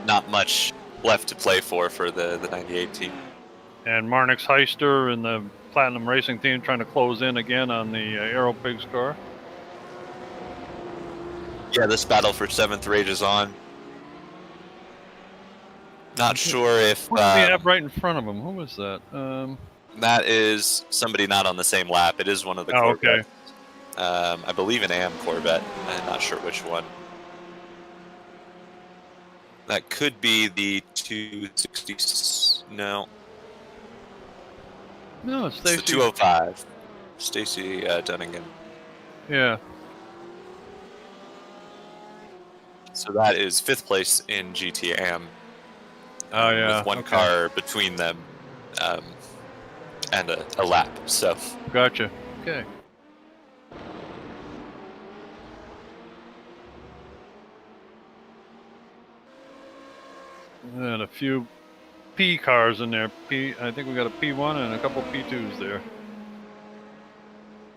not much left to play for the 98 team. And Marnix Heister and the Platinum Racing team trying to close in again on the Aero Pigs car. Yeah, this battle for 7th rages on. Not sure if... What did he have right in front of him? Who was that? That is somebody not on the same lap. It is one of the Corvettes. Okay. I believe an AM Corvette. I'm not sure which one. That could be the 260... No. No, it's Stacy. It's the 205. Stacy Dunnigan. Yeah. So that is 5th place in GTAM. Oh, yeah. With one car between them and a lap. So. Gotcha. Okay. And a few P cars in there. I think we got a P1 and a couple P2s there.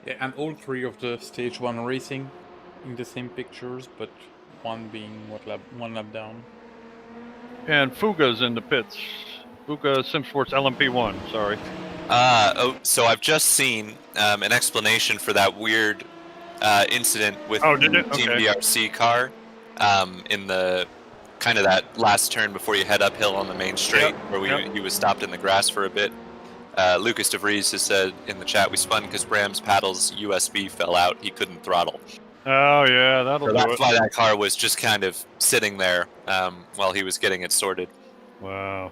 Yeah, and all three of the stage 1 racing in the same pictures, but one being one lap down. And Fuga's in the pits. Fuga Simsports LMP1, sorry. So I've just seen an explanation for that weird incident with the Team BRC car in the kind of that last turn before you head uphill on the main straight where he was stopped in the grass for a bit. Lucas De Vries has said in the chat, we spun because Bram's paddle's USB fell out. He couldn't throttle. Oh, yeah, that'll do it. That's why that car was just kind of sitting there while he was getting it sorted. Wow.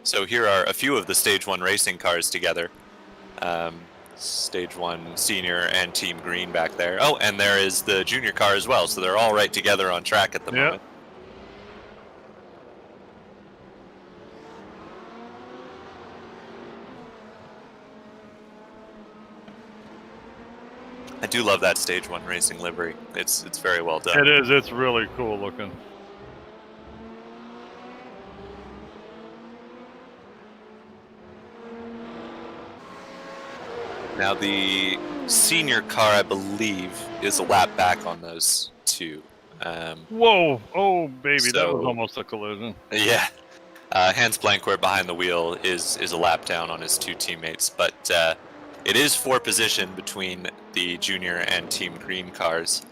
So here are a few of the Stage 1 racing cars together. Stage 1 Senior and Team Green back there. Oh, and there is the Junior car as well, so they're all right together on track at the moment. I do love that Stage 1 racing livery. It's very well done. It is. It's really cool looking. Now the Senior car, I believe, is a lap back on those two. Whoa! Oh, baby, that was almost a collision. Yeah. Hans Blankwer behind the wheel is a lap down on his two teammates, but it is for position between the Junior and Team Green cars.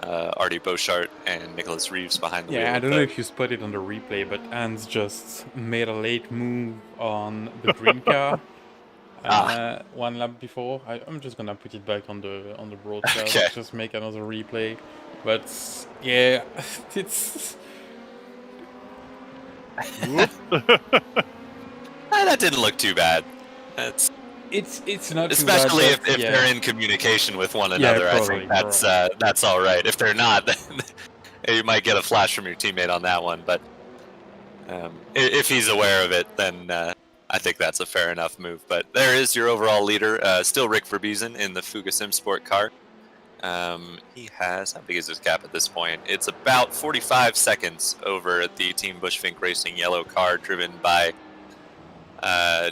Artie Beauchart and Nicholas Reeves behind the wheel. Yeah, I don't know if you spotted on the replay, but Hans just made a late move on the green car. One lap before. I'm just gonna put it back on the broadcast. Just make another replay. But yeah, it's. That didn't look too bad. It's not especially too bad, if they're in communication with one another. Probably, I think that's all right. If they're not, then you might get a flash from your teammate on that one. But if he's aware of it, then I think that's a fair enough move. But there is your overall leader, still Rick Verbiesen in the Fuga Simsport car. He has, how big is his gap at this point? It's about 45 seconds over at the Team Bushfink Racing yellow car driven by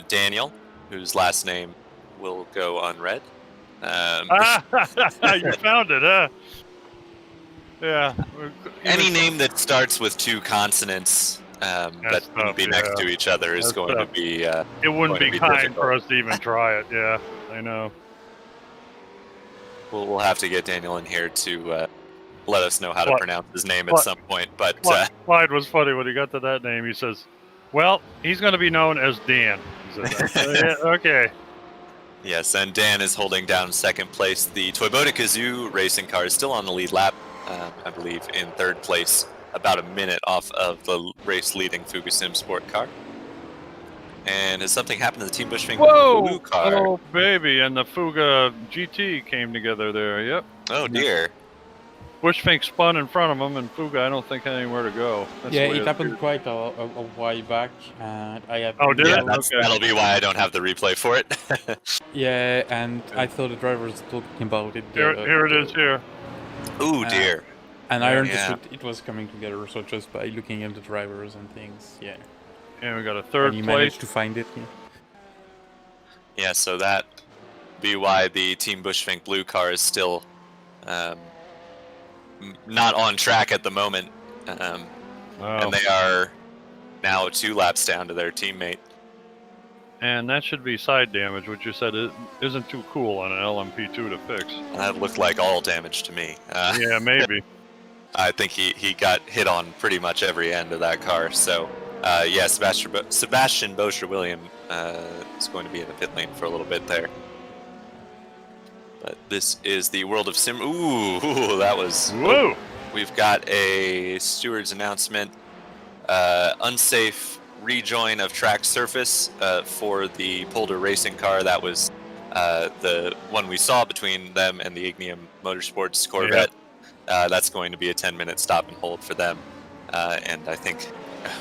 Daniel, whose last name will go unread. You found it, huh? Yeah. Any name that starts with two consonants that wouldn't be next to each other is going to be it wouldn't be kind difficult for us to even try it. Yeah, I know. We'll have to get Daniel in here to let us know how to pronounce his name at some point. But Clyde was funny when he got to that name. He says, "Well, he's going to be known as Dan." He said, "Yeah, okay." Yes, and Dan is holding down second place. The Toyota Gazoo racing car is still on the lead lap, I believe, in third place, about a minute off of the race-leading Fuga Simsport car. And has something happened to the Team Bushwing blue car? Oh, baby, and the Fuga GT came together there, yep. Oh, dear. Bushfink spun in front of him, and Fuga, I don't think had anywhere to go. That's yeah, the way it happened appeared. quite a while back, and I had. Oh, did it? That'll be why I don't have the replay for it. Yeah, and I saw the drivers talking about it. Here it is here. Ooh, dear. And I understood it was coming together, so just by looking at the drivers and things, yeah. And we got a third and you place. managed to find it. Yeah. Yeah, so that be why the Team Bushfink blue car is still not on track at the moment. And they are now 2 laps down to their teammate. And that should be side damage, which you said isn't too cool on an LMP2 to fix. That looked like all damage to me. Yeah, maybe. I think he got hit on pretty much every end of that car. So, yeah, Sebastian Bocher-William is going to be in the pit lane for a little bit there. But this is the World of Sim. Ooh, that was... Whoa! We've got a steward's announcement. Unsafe rejoin of track surface for the Polder racing car. That was the one we saw between them and the Ignium Motorsports Corvette. That's going to be a 10-minute stop and hold for them. And I think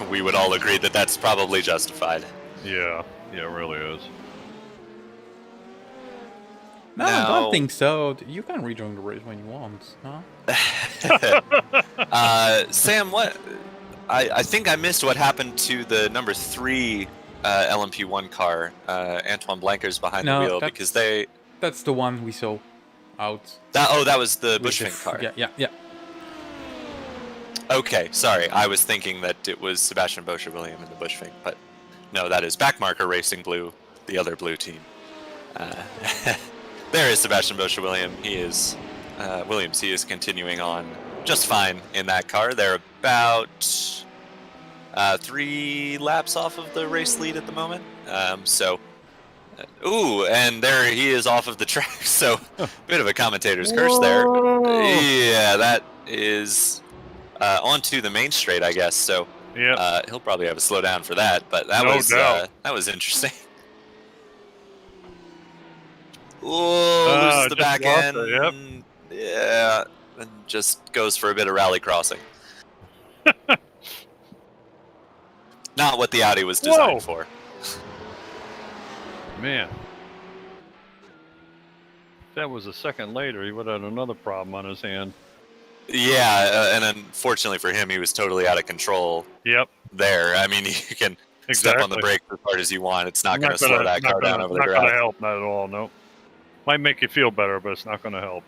we would all agree that that's probably justified. Yeah, it really is. No, I don't think so. You can rejoin the race when you want, no? Sam, what? I think I missed what happened to the number 3 LMP1 car. Antoine Blanker's behind the wheel because they... That's the one we saw out. That was the Bushfink car. Yeah. Okay, sorry. I was thinking that it was Sebastian Bocher-William in the Bushfink, but no, that is Backmarker Racing Blue, the other blue team. There is Sebastian Bocher-William. He is Williams. He is continuing on just fine in that car. They're about 3 laps off of the race lead at the moment. Ooh, and there he is off of the track. So, bit of a commentator's curse there. Yeah, that is onto the main straight, I guess. So, he'll probably have a slow down for that. But that was interesting. Ooh, loses the back end. Yeah, and just goes for a bit of rally crossing. Not what the Audi was designed for. Man. If that was a second later, he would have had another problem on his hand. Yeah, and unfortunately for him, he was totally out of control. Yep. There. I mean, you can step on the brake as hard as you want. It's not going to slow that car down over the grass. Not going to help, not at all, no. Might make you feel better, but it's not going to help.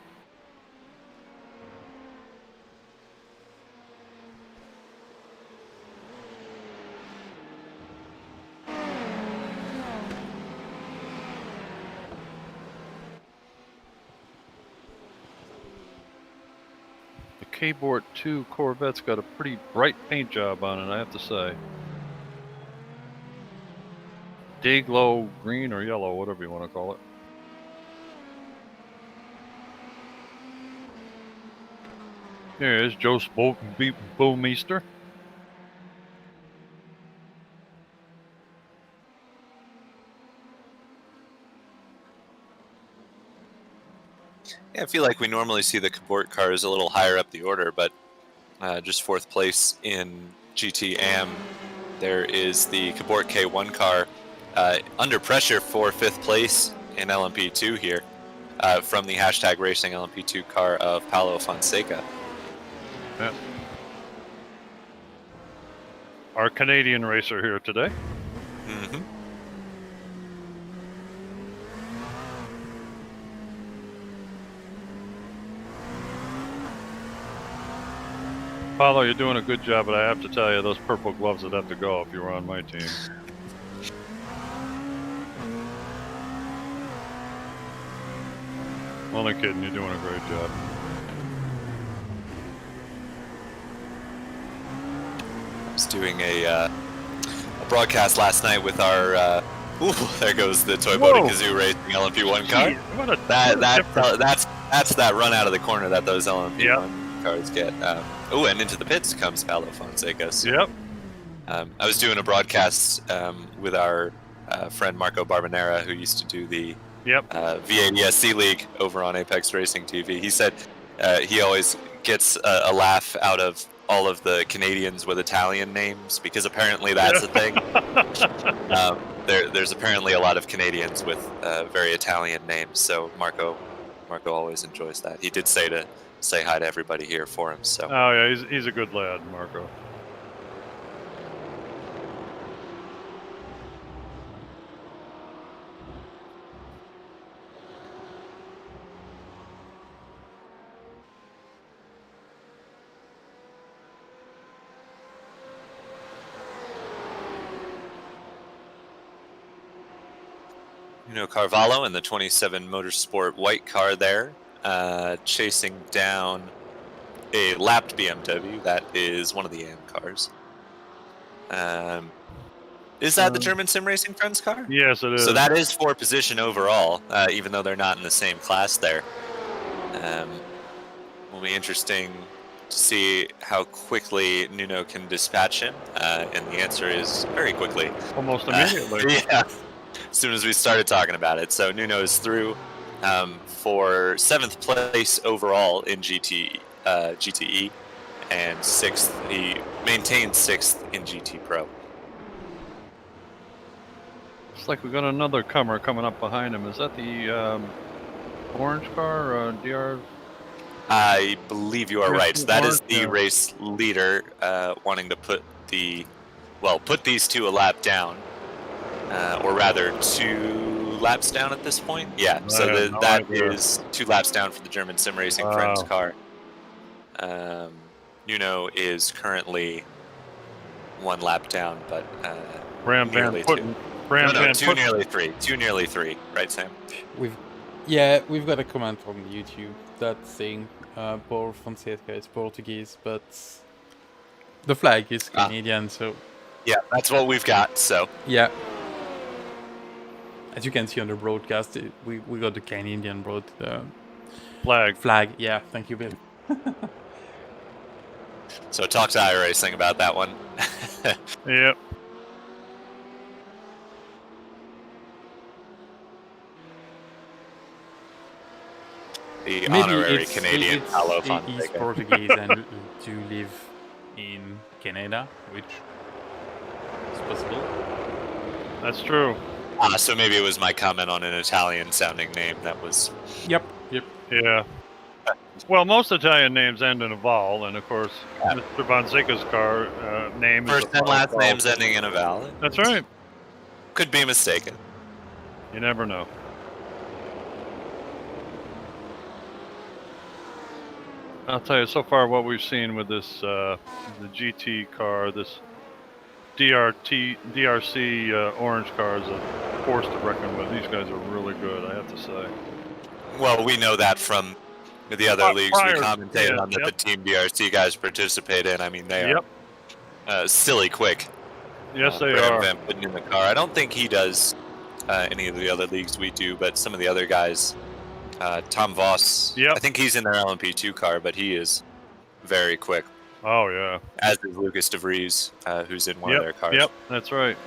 The K-Board 2 Corvette's got a pretty bright paint job on it, I have to say. Day glow green or yellow, whatever you want to call it. There's Joe Bowmeister. Yeah, I feel like we normally see the Cabort cars a little higher up the order, but just 4th place in GT Am. There is the Cabort K1 car under pressure for 5th place in LMP2 here from the hashtag Racing LMP2 car of Paulo Fonseca. Yeah. Our Canadian racer here today. Mm-hmm. Paulo, you're doing a good job, but I have to tell you, those purple gloves would have to go if you were on my team. Only kidding, you're doing a great job. I was doing a broadcast last night with our Ooh, there goes the Toy Boating Kazoo Racing LMP1 car. That's that run out of the corner that those LMP1 cars get. Oh, and into the pits comes Paolo Fonseca. So, Yep. I was doing a broadcast with our friend Marco Barbanera, who used to do the V80SC League over on Apex Racing TV. He said he always gets a laugh out of all of the Canadians with Italian names, because apparently that's a thing. There's apparently a lot of Canadians with very Italian names, so Marco always enjoys that. He did say to say hi to everybody here for him. So. Oh yeah, he's a good lad, Marco. Carvalho in the 27 Motorsport white car there, chasing down a lapped BMW. That is one of the AM cars. Is that the German Sim Racing Friends car? Yes, it is. So that is 4th position overall, even though they're not in the same class there. Will be interesting to see how quickly Nuno can dispatch him, and the answer is very quickly. Almost immediately. Yeah. As soon as we started talking about it. So Nuno is through for 7th place overall in GTE, and 6th. He maintained 6th in GT Pro. Looks like we got another comer coming up behind him. Is that the orange car or DR? I believe you are right. That is the race leader wanting to put these two a lap down. Or rather, 2 laps down at this point. Yeah, so that is 2 laps down for the German Sim Racing Friends car. Nuno is currently 1 lap down, but nearly 2. Nearly 3. 2 nearly 3. Right, Sam? We've got a comment from YouTube that's saying Paul Fonseca is Portuguese, but the flag is Canadian, so... Yeah, that's what we've got, so... Yeah. As you can see on the broadcast, we got the Canadian flag. Yeah, thank you, Bill. So talk to iRacing about that one. Yep. The honorary Canadian Paolo Fonseca. He's Portuguese and to live in Canada, which is possible. That's true. So maybe it was my comment on an Italian-sounding name that was... Yep. Yeah. Well, most Italian names end in a vowel, and of course, Mr. Fonseca's car name First is and last names ending in a vowel. That's right. Could be mistaken. You never know. I'll tell you, so far what we've seen with this the GT car, this DRC orange car is a force to reckon with. These guys are really good, I have to say. Well, we know that from the other leagues we commentate on that the Team DRC guys participate in. I mean, they are silly quick. Yes, they are. Van putting in the car. I don't think he does any of the other leagues we do, but some of the other guys, Tom Voss, I think he's in their LMP2 car, but he is very quick. Oh, yeah. As is Lucas de Vries, who's in one of their cars. Yep, that's right.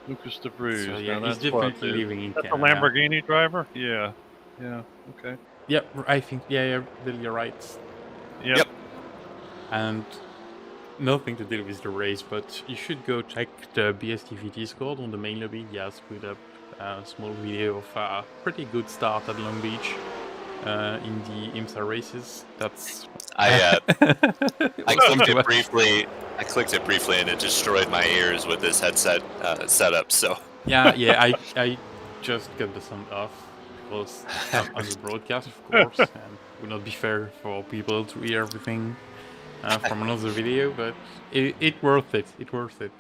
Lucas de Vries. So, yeah, he's definitely living in Canada. That's a Lamborghini driver? Yeah. Yeah, okay. Yep, I think, Bill, you're right. Yep. And nothing to do with the race, but you should go check the BSTV Discord on the main lobby. He has put up a small video of a pretty good start at Long Beach in the IMSA races. That's... I clicked it briefly. I clicked it briefly, and it destroyed my ears with this headset setup. So yeah, I just got the sound off because on the broadcast, of course, and it would not be fair for people to hear everything from another video, but it worth it. It worth it.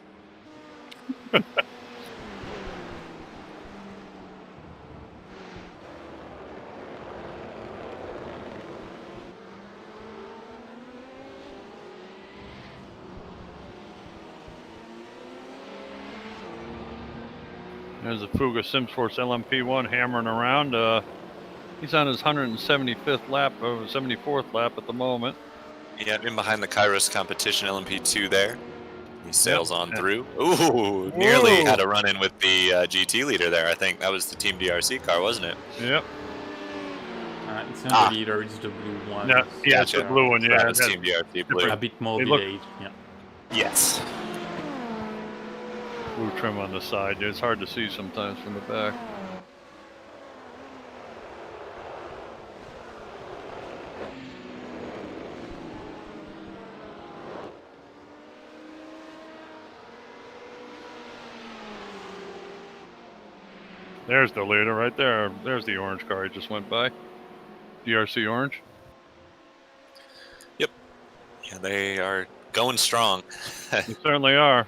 There's the Fuga Simsports LMP1 hammering around. He's on his 175th lap, or 74th lap at the moment. Yeah, in behind the Kairos competition LMP2 there. He sails on through. Ooh, nearly had a run-in with the GT leader there. I think that was the Team DRC car, wasn't it? Yep. It's not the leader, it's the blue one. Yeah, Gotcha. it's the blue one, yeah. That was Team DRC blue. A bit more delayed, yeah. Yes. Blue trim on the side. It's hard to see sometimes from the back. There's the leader right there. There's the orange car he just went by. DRC orange. Yep. Yeah, they are going strong. They certainly are.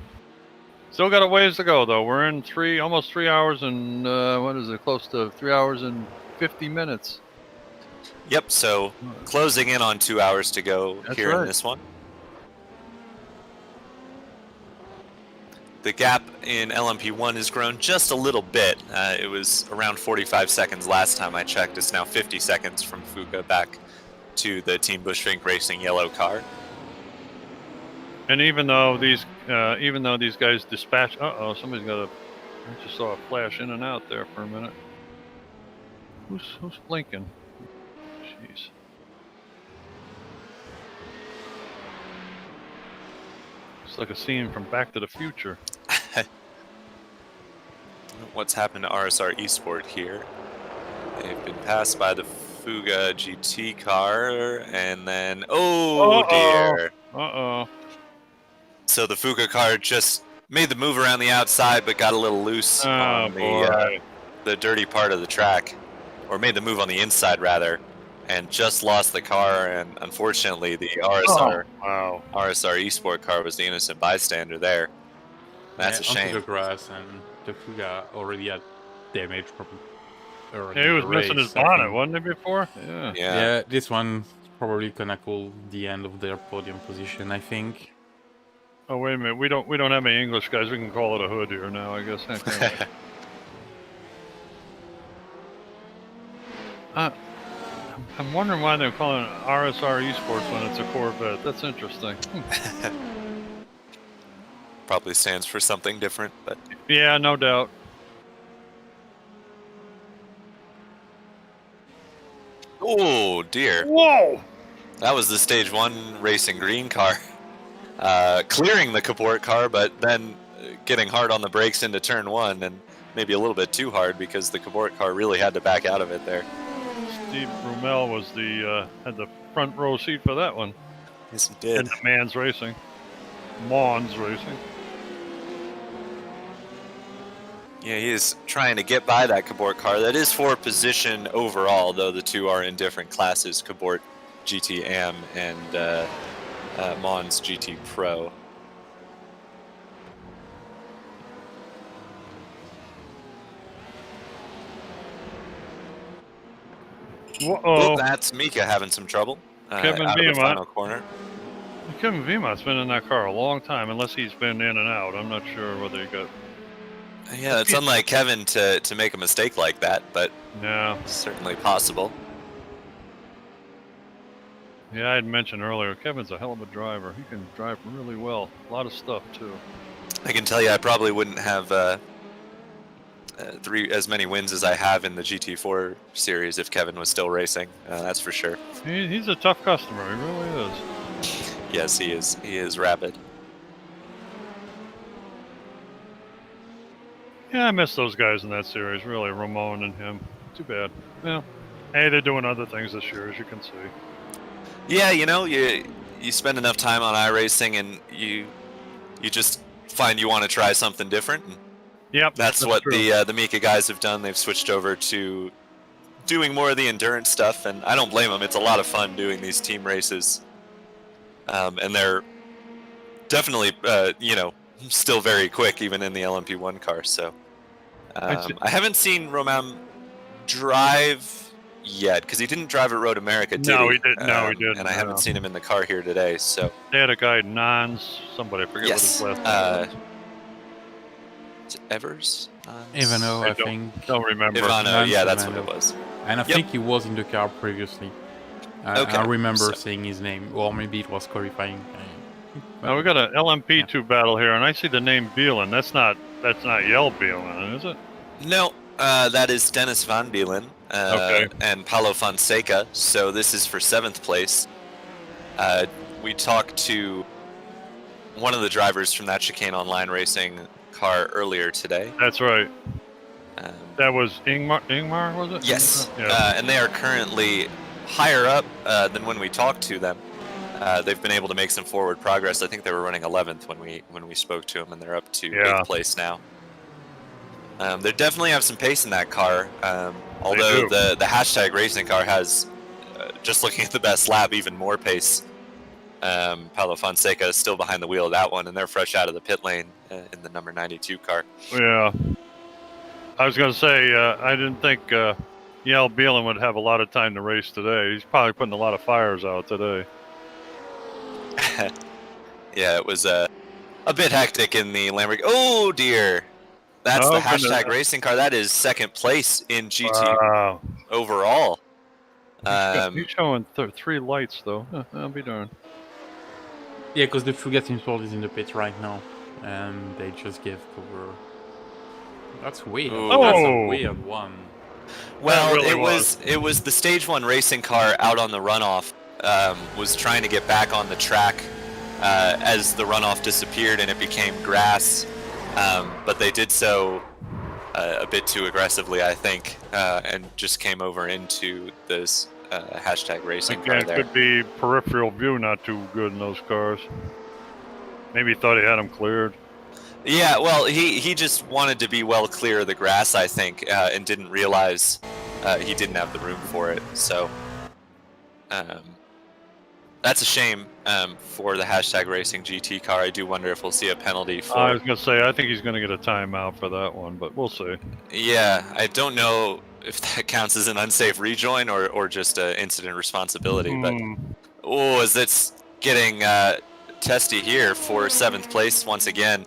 Still got a ways to go, though. We're in almost 3 hours and, what is it, close to 3 hours and 50 minutes. Yep, so closing in on 2 hours to go here in this one. The gap in LMP1 has grown just a little bit. It was around 45 seconds last time I checked. It's now 50 seconds from Fuga back to the Team Bushfink Racing yellow car. And even though these guys dispatch, somebody's got I just saw a flash in and out there for a minute. Who's blinking? Jeez. It's like a scene from Back to the Future. What's happened to RSR Esport here? They've been passed by the Fuga GT car, and then dear. So the Fuga car just made the move around the outside, but got a little loose on the dirty part of the track, or made the move on the inside rather, and just lost the car. And unfortunately, the RSR Esport car was the innocent bystander there. That's a shame. Onto the grass, and the Fuga already had damage from. He was missing his bonnet, wasn't he, before? Yeah. This one probably gonna call the end of their podium position, I think. Oh wait a minute, we don't have any English guys. We can call it a hood here now, I guess. I'm wondering why they're calling it RSR Esports when it's a Corvette. That's interesting. Probably stands for something different, but yeah, no doubt. Oh dear! Whoa! That was the Stage 1 Racing Green car. Clearing the Cabort car, but then getting hard on the brakes into turn 1, and maybe a little bit too hard because the Cabort car really had to back out of it there. Steve Rumel was had the front row seat for that one. Yes, he did. In the Mons Racing. Yeah, he is trying to get by that Cabort car. That is for position overall, though the two are in different classes, Cabort GT Am and Mons GT Pro. Whoa! That's Mika having some trouble. Kevin out of the final corner. Kevin Vimot's been in that car a long time, unless he's been in and out. I'm not sure whether he got. Yeah, it's unlike Kevin to make a mistake like that, but yeah, certainly possible. Yeah, I had mentioned earlier, Kevin's a hell of a driver. He can drive really well. A lot of stuff, too. I can tell you I probably wouldn't have as many wins as I have in the GT4 series if Kevin was still racing. That's for sure. He's a tough customer. He really is. Yes, he is. He is rapid. Yeah, I miss those guys in that series, really, Ramon and him. Too bad. Well, hey, they're doing other things this year, as you can see. Yeah, you know, you spend enough time on iRacing and you just find you want to try something different. And yep, that's what the Mika guys have done. They've switched over to doing more of the endurance stuff, and I don't blame them. It's a lot of fun doing these team races, and they're definitely, still very quick, even in the LMP1 car. So I haven't seen Roman drive yet, because he didn't drive at Road America, did he? He didn't. No, he didn't. And I haven't seen him in the car here today, so... They had a guy, somebody, I forget what his last name was. Evers? Ivano, I think. Don't remember. Ivano, yeah, that's what Ivano. it was. And I think he was in the car previously. Okay, I remember so- seeing his name, or maybe it was qualifying. Now we got an LMP2 battle here, and I see the name Beelen. That's not Jell Beelen, is it? No, that is Dennis Van Beelen and Paulo Fonseca. So this is for 7th place. We talked to one of the drivers from that Chicane Online Racing car earlier today. That's right. That was Ingmar, was it? Yes, Yeah. and they are currently higher up than when we talked to them. They've been able to make some forward progress. I think they were running 11th when we spoke to them, and they're up to 8th place now. They definitely have some pace in that car. Although the hashtag racing car has, just looking at the best lap, even more pace. Paulo Fonseca is still behind the wheel of that one, and they're fresh out of the pit lane in the number 92 car. Yeah. I was going to say, I didn't think Jell Beelen would have a lot of time to race today. He's probably putting a lot of fires out today. Yeah, it was a bit hectic in the Lamborghini. Oh dear, that's the hashtag racing car. That is 2nd place in GT overall. He's showing 3 lights though. I'll be darned. Yeah, because the Fugaz Simsport is in the pit right now, and they just gave cover. That's weird. Ooh. That's a weird one. Well, really it was the Stage 1 racing car out on the runoff. Was trying to get back on the track as the runoff disappeared and it became grass, but they did so a bit too aggressively, I think, and just came over into this hashtag racing car Again, there. could be peripheral view not too good in those cars. Maybe he thought he had them cleared. Yeah, well, he just wanted to be well clear of the grass, I think, and didn't realize he didn't have the room for it. So that's a shame for the hashtag racing GT car. I do wonder if we'll see a penalty for. I was going to say, I think he's going to get a timeout for that one, but we'll see. Yeah, I don't know if that counts as an unsafe rejoin or just an incident responsibility. But as it's getting testy here for 7th place once again.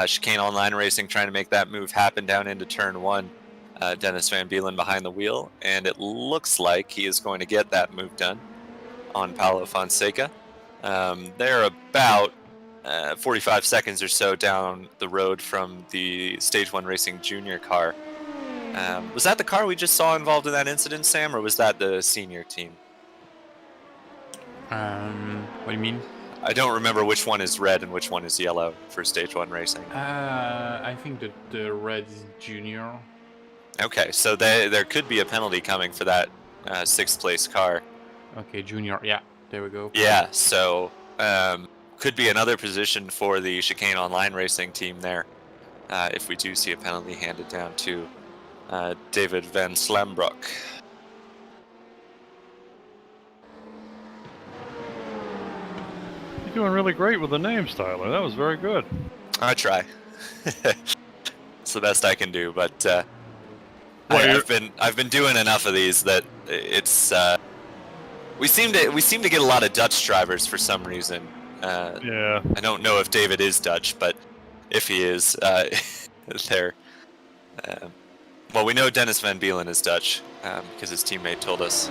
Chicane Online Racing trying to make that move happen down into turn 1. Dennis Van Beelen behind the wheel, and it looks like he is going to get that move done on Paulo Fonseca. They're about 45 seconds or so down the road from the Stage 1 Racing Junior car. Was that the car we just saw involved in that incident, Sam, or was that the senior team? What do you mean? I don't remember which one is red and which one is yellow for Stage 1 Racing. I think that the red is junior. Okay, so there could be a penalty coming for that 6th place car. Okay, junior, yeah, there we go. Yeah, so could be another position for the Chicane Online Racing team there if we do see a penalty handed down to David Van Slambrook. You're doing really great with the names, Tyler. That was very good. I try. It's the best I can do, but I've been doing enough of these that it's we seem to get a lot of Dutch drivers for some reason. Yeah. I don't know if David is Dutch, but if he is, they're well, we know Dennis Van Beelen is Dutch because his teammate told us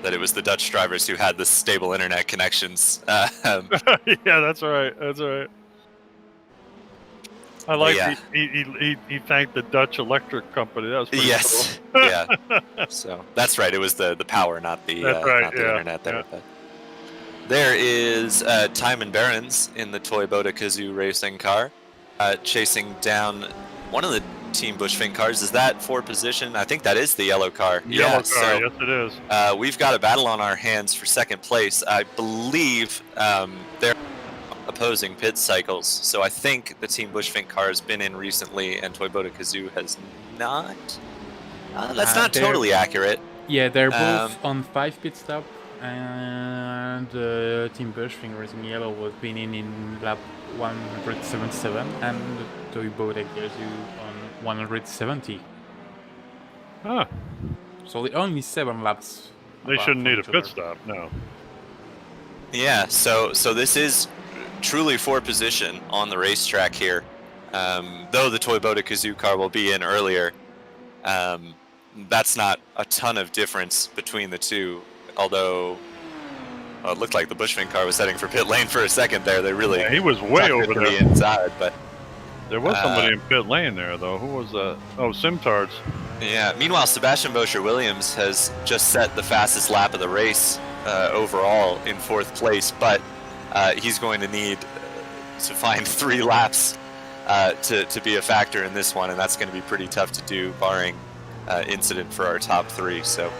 that it was the Dutch drivers who had the stable internet connections. Yeah, that's right. That's right. I like he thanked the Dutch electric company. That was pretty cool. Yeah. So that's right. It was the power, not the internet there. Yeah. But there is Timon Behrens in the Toyota Kazoo racing car, chasing down one of the Team Bushfink cars. Is that for position? I think that is the yellow car. Yellow car, so, yes it is. We've got a battle on our hands for 2nd place. I believe they're opposing pit cycles, so I think the Team Bushfink car has been in recently and Toyota Kazoo has not. That's not totally accurate. Yeah, they're both on 5 pit stop, and Team Bushfink Racing Yellow was been in lap 177, and Toyota Kazoo on 170. Huh. So they only 7 laps. They shouldn't need a pit stop, no. Yeah, so this is truly for position on the racetrack here. Though the Toyota Kazoo car will be in earlier, that's not a ton of difference between the two. Although it looked like the Bushman car was heading for pit lane for a second there. They really he was way over to there the inside, but there was somebody in pit lane there though. Who was that? Oh, Simtards. Yeah. Meanwhile, Sebastian Boscher-Williams has just set the fastest lap of the race overall in 4th place, but he's going to need to find 3 laps to be a factor in this one, and that's going to be pretty tough to do, barring incident for our top 3. So,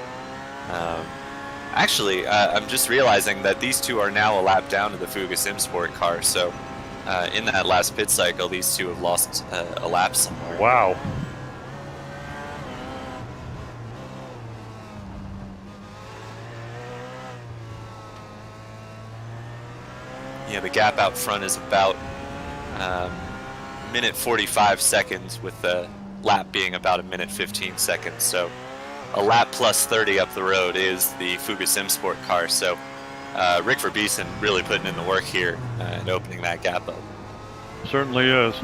actually, I'm just realizing that these two are now a lap down to the Fuga Simsport car. So, in that last pit cycle, these two have lost a lap somewhere. Wow. Yeah, the gap out front is about minute 45 seconds, with the lap being about a minute 15 seconds. So a lap plus 30 up the road is the Fuga Simsport car. So Rick Verbeesen really putting in the work here and opening that gap up. Certainly is.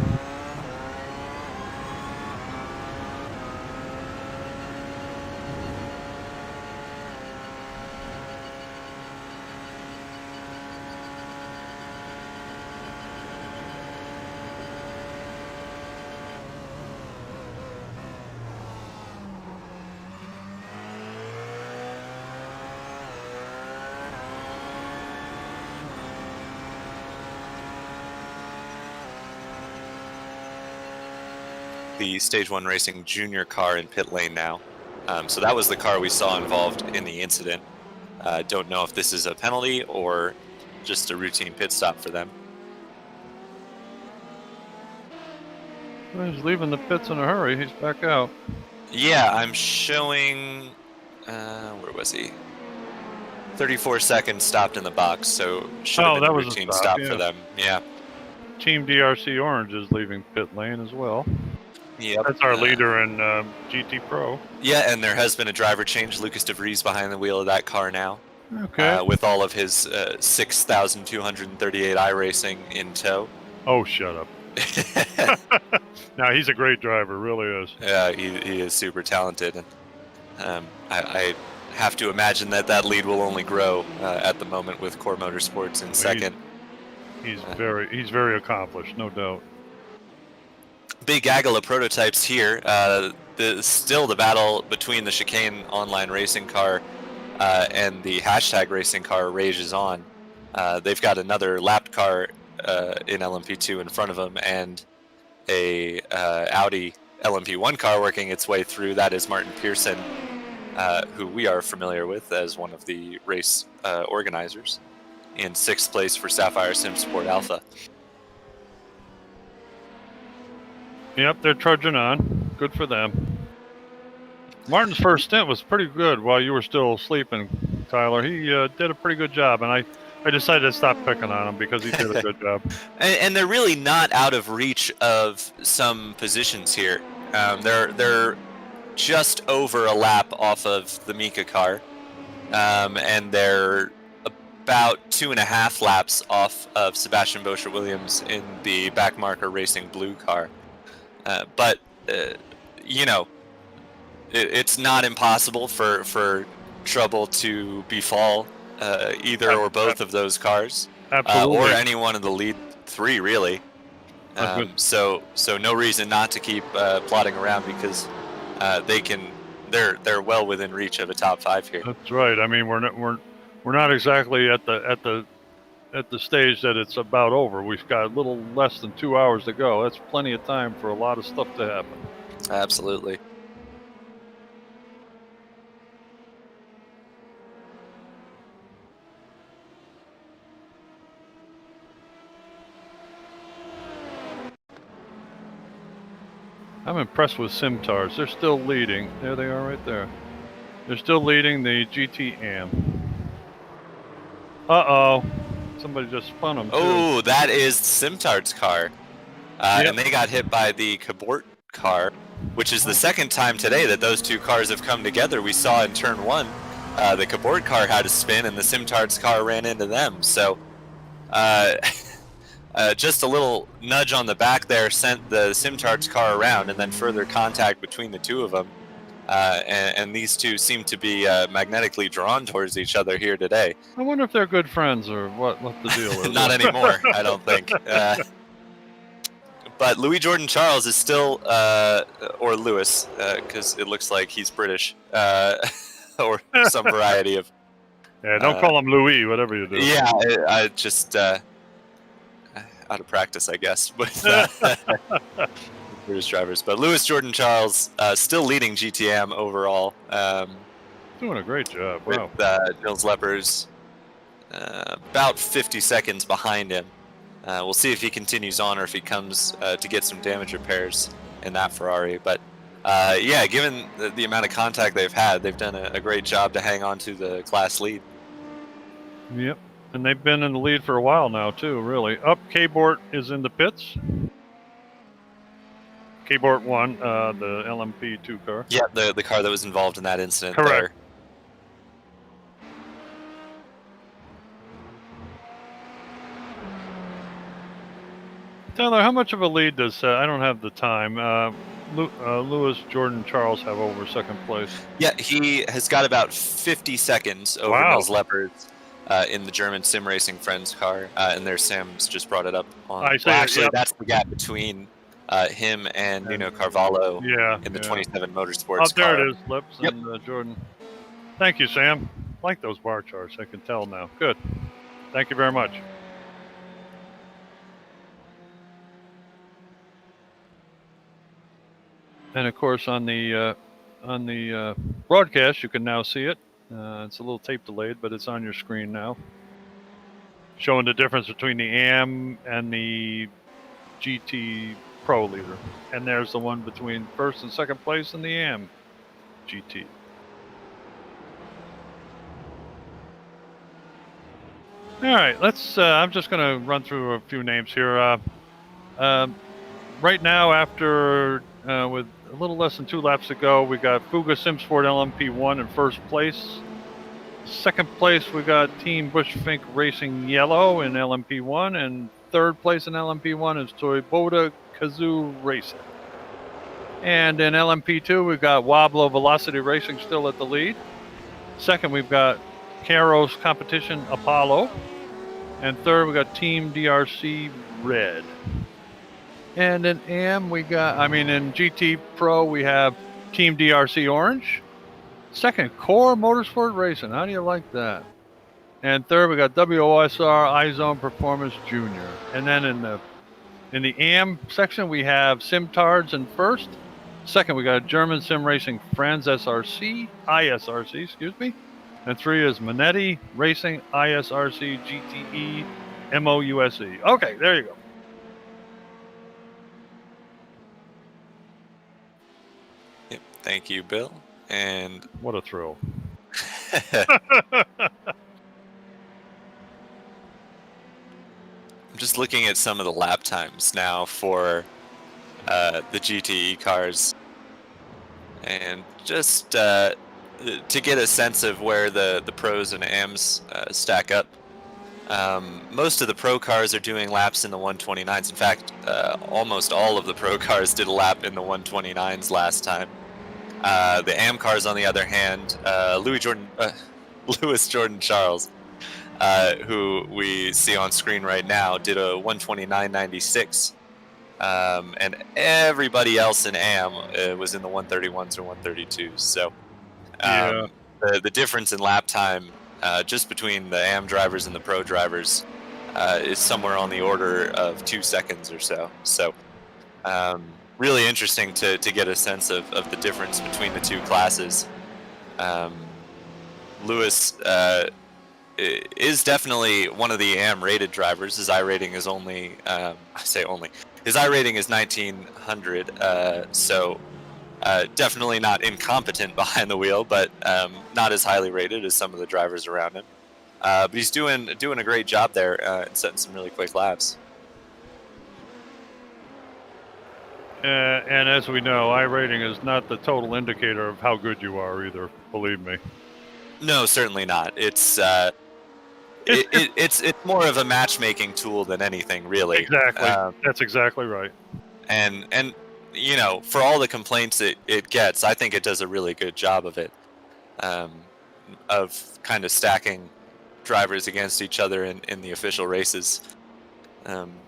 The Stage 1 Racing Junior car in pit lane now. So that was the car we saw involved in the incident. Don't know if this is a penalty or just a routine pit stop for them. Well, he's leaving the pits in a hurry. He's back out. Yeah, I'm showing... where was he? 34 seconds stopped in the box, so should have been a routine stop for them. Yeah. Team DRC Orange is leaving pit lane as well. Yep. That's our leader in GT Pro. Yeah, and there has been a driver change. Lucas De Vries behind the wheel of that car now. Okay. With all of his 6,238 iRacing in tow. Oh, shut up. No, he's a great driver, really is. Yeah, he is super talented. And I have to imagine that lead will only grow at the moment with Core Motorsports in second. He's very accomplished, no doubt. Big gaggle of prototypes here. Still the battle between the Chicane online racing car and the hashtag racing car rages on. They've got another lapped car in LMP2 in front of them, and a Audi LMP1 car working its way through. That is Martin Pearson, who we are familiar with as one of the race organizers, in 6th place for Sapphire Simsport Alpha. Yep, they're trudging on. Good for them. Martin's first stint was pretty good while you were still sleeping, Tyler. He did a pretty good job, and I decided to stop picking on him because he did a good job. And they're really not out of reach of some positions here. They're just over a lap off of the Mika car, and they're about 2.5 laps off of Sebastian Boscher-Williams in the Backmarker Racing Blue car. But you know, it's not impossible for trouble to befall either or both of those cars, or any one of the lead 3, really. So no reason not to keep plodding around, because they're well within reach of a top 5 here. That's right. I mean, we're not exactly at the stage that it's about over. We've got a little less than 2 hours to go. That's plenty of time for a lot of stuff to happen. Absolutely. I'm impressed with Simtars. They're still leading. There they are right there. They're still leading the GT Am. Uh-oh. Somebody just spun them, too. Oh, that is Simtard's car. And they got hit by the Cabort car, which is the second time today that those two cars have come together. We saw in turn 1, the Cabort car had a spin and the Simtard's car ran into them. So, just a little nudge on the back there sent the Simtards car around, and then further contact between the two of them. And these two seem to be magnetically drawn towards each other here today. I wonder if they're good friends or what the deal is. Not anymore, I don't think. But Louis Jordan Charles is still, or Lewis, because it looks like he's British, or some variety of. Yeah, don't call him Louis, whatever you do. Yeah, I just out of practice, I guess, with British drivers. But Louis Jordan Charles still leading GTM overall. Doing a great job. Wow. With Nils Leppers about 50 seconds behind him. We'll see if he continues on or if he comes to get some damage repairs in that Ferrari. But yeah, given the amount of contact they've had, they've done a great job to hang on to the class lead. Yep, and they've been in the lead for a while now too, really. Up, K-Bort is in the pits. K-Bort won the LMP2 car. Yeah, the car that was involved in that incident. Correct. There. Tyler, how much of a lead does, I don't have the time, Louis Jordan Charles have over second place? Yeah, he has got about 50 seconds over Nils Leppers in the German sim racing friends car, and their Sam's just brought it up on. Actually, that's the gap between him and Nuno Carvalho in the 27 Motorsports car. There car. it is, Lips and Jordan. Thank you, Sam. Like those bar charts, I can tell now. Good. Thank you very much. And of course, on the broadcast, you can now see it. It's a little tape delayed, but it's on your screen now, showing the difference between the AM and the GT Pro leader. And there's the one between first and second place in the AM GT. All right, let's. I'm just going to run through a few names here. Right now, after with a little less than 2 laps to go, we got Fuga Simsport LMP1 in first place. Second place, we got Team Bushfink Racing Yellow in LMP1, and third place in LMP1 is Toyota Kazoo Racing. And in LMP2, we've got Wobblo Velocity Racing still at the lead. Second, we've got Caros Competition Apollo. And third, we got Team DRC Red. And in AM, in GT Pro, we have Team DRC Orange. Second, Core Motorsport Racing. How do you like that? And third, we got WOSR iZone Performance Junior. And then in the AM section, we have Simtards in first. Second, we got German Sim Racing Friends ISRC, And 3 is Manetti Racing ISRC GTE MOUSE. Okay, there you go. Yep, thank you, Bill. And what a thrill. I'm just looking at some of the lap times now for the GTE cars, and just to get a sense of where the pros and AMs stack up. Most of the pro cars are doing laps in the 129s. In fact, almost all of the pro cars did a lap in the 129s last time. The AM cars, on the other hand, Louis Jordan Charles, who we see on screen right now, did a 129.96, and everybody else in AM was in the 131s or 132s. So the difference in lap time just between the AM drivers and the pro drivers is somewhere on the order of 2 seconds or so. So really interesting to get a sense of the difference between the two classes. Lewis is definitely one of the AM rated drivers. His I rating is only, his I rating is 1900, so definitely not incompetent behind the wheel, but not as highly rated as some of the drivers around him. But he's doing a great job there and setting some really quick laps. And as we know, I rating is not the total indicator of how good you are either, believe me. No, certainly not. It's it's more of a matchmaking tool than anything, really. Exactly. That's exactly right. And you know, for all the complaints it gets, I think it does a really good job of it, of kind of stacking drivers against each other in the official races.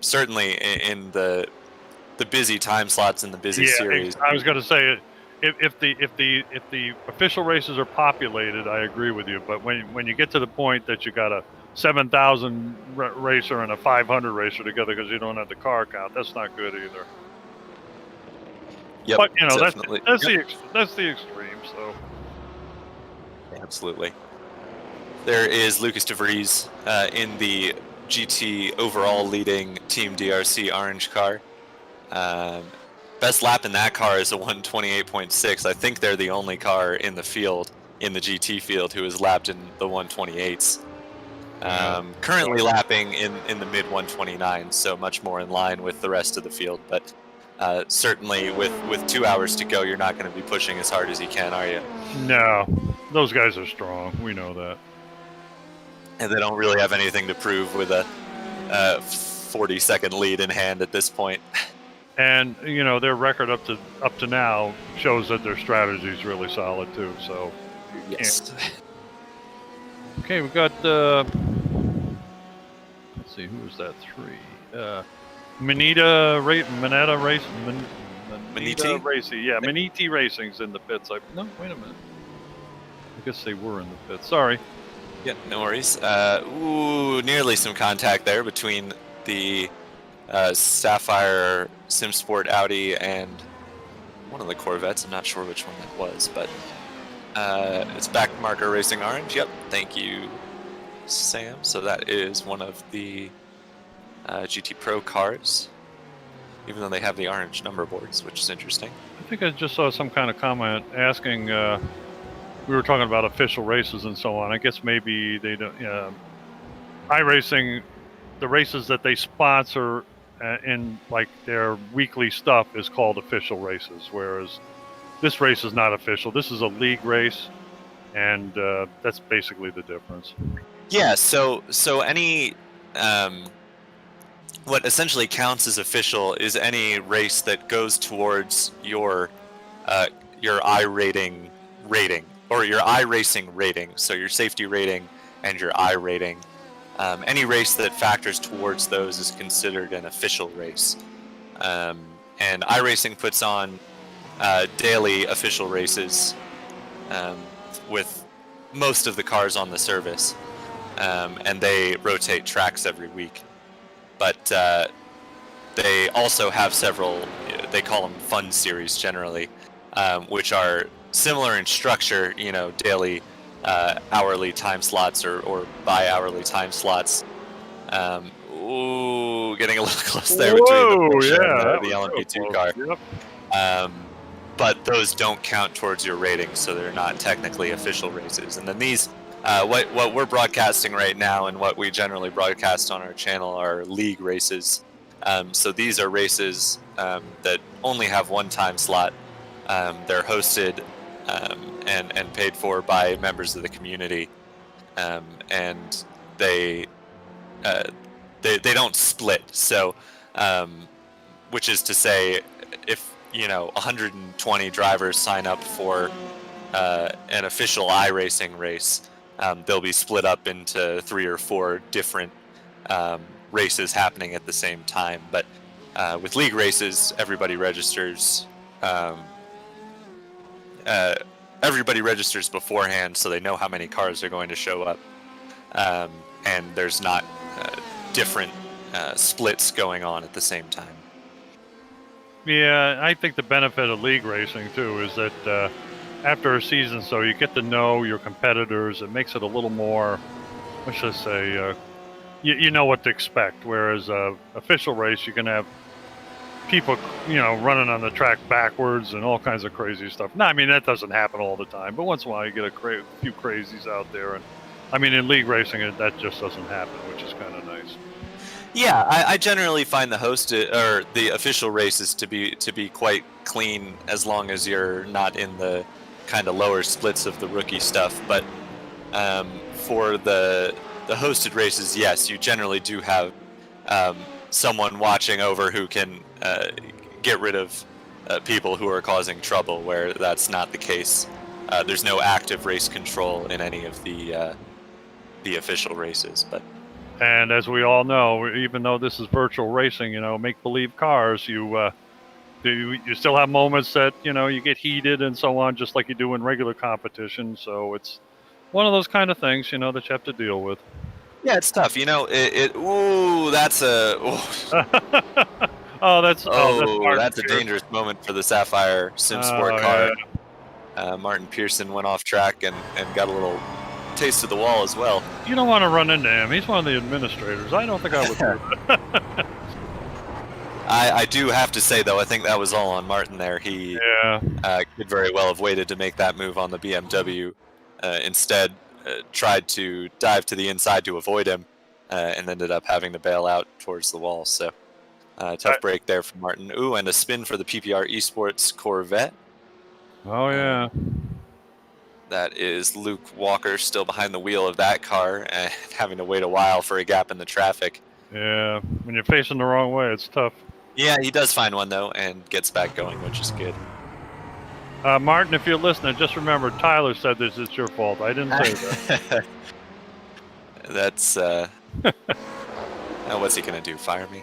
Certainly in the busy time slots in the busy series. I was going to say, if the official races are populated, I agree with you. But when you get to the point that you got a 7,000 racer and a 500 racer together because you don't have the car count, that's not good either. Yep, but you know, definitely. that's the extreme. So absolutely. There is Lucas de Vries in the GT overall leading Team DRC orange car. Best lap in that car is a 128.6. I think they're the only car in the field, in the GT field, who has lapped in the 128s. Currently lapping in the mid 129s, so much more in line with the rest of the field. But certainly with 2 hours to go, you're not going to be pushing as hard as you can, are you? No, those guys are strong. We know that. And they don't really have anything to prove with a 40-second lead in hand at this point. And you know, their record up to now shows that their strategy is really solid too. So yes. Okay, we got let's see, who is that? 3. Manita Racing. Maniti Racing. Yeah, Maniti Racing's in the pits. No, wait a minute. I guess they were in the pits. Sorry. Yeah, no worries. Nearly some contact there between the Sapphire Simsport Audi and one of the Corvettes. I'm not sure which one that was, but it's back marker Racing Orange. Yep, thank you, Sam. So that is one of the GT Pro cars, even though they have the orange number boards, which is interesting. I think I just saw some kind of comment asking. We were talking about official races and so on. I guess maybe they don't. iRacing, the races that they sponsor in like their weekly stuff is called official races, whereas this race is not official. This is a league race, and that's basically the difference. Yeah. So any what essentially counts as official is any race that goes towards your iRacing rating. Or your iRacing rating, so your safety rating and your I rating. Any race that factors towards those is considered an official race. And iRacing puts on daily official races with most of the cars on the service. And they rotate tracks every week. But they also have several, they call them fun series generally, which are similar in structure, you know, daily, hourly time slots or bi-hourly time slots. Getting a little close there between the Porsche and the LMP2 car. Yep. But those don't count towards your rating, so they're not technically official races. And then these, what we're broadcasting right now and what we generally broadcast on our channel are league races. So these are races that only have one time slot. They're hosted and paid for by members of the community, and they don't split. So, which is to say, if you know 120 drivers sign up for an official iRacing race, they'll be split up into 3 or 4 different races happening at the same time. But with league races, everybody registers. Everybody registers beforehand, so they know how many cars are going to show up, and there's not different splits going on at the same time. Yeah, I think the benefit of league racing too is that after a season, so you get to know your competitors. It makes it a little more, let's just say, you know what to expect. Whereas official race, you can have people, you know, running on the track backwards and all kinds of crazy stuff. No, I mean, that doesn't happen all the time, but once in a while you get a few crazies out there. And I mean, in league racing, that just doesn't happen, which is kind of nice. Yeah, I generally find the hosted or the official races to be quite clean as long as you're not in the kind of lower splits of the rookie stuff. But for the hosted races, yes, you generally do have someone watching over who can get rid of people who are causing trouble, where that's not the case. There's no active race control in any of the official races, but. And as we all know, even though this is virtual racing, make-believe cars, you still have moments that, you get heated and so on, just like you do in regular competition. So it's one of those kind of things, that you have to deal with. Yeah, it's tough. Ooh, that's a... that's a dangerous moment for the Sapphire Simsport car. Yeah. Martin Pearson went off track and got a little taste of the wall as well. You don't want to run into him. He's one of the administrators. I don't think I would do that. I do have to say, though, I think that was all on Martin there. He could very well have waited to make that move on the BMW. Instead, tried to dive to the inside to avoid him and ended up having to bail out towards the wall. So tough break there for Martin. Ooh, and a spin for the PPR Esports Corvette. Oh, yeah. That is Luke Walker still behind the wheel of that car and having to wait a while for a gap in the traffic. Yeah, when you're facing the wrong way, it's tough. Yeah, he does find one, though, and gets back going, which is good. Martin, if you're listening, just remember, Tyler said this is your fault. I didn't say that. That's, what's he going to do, fire me?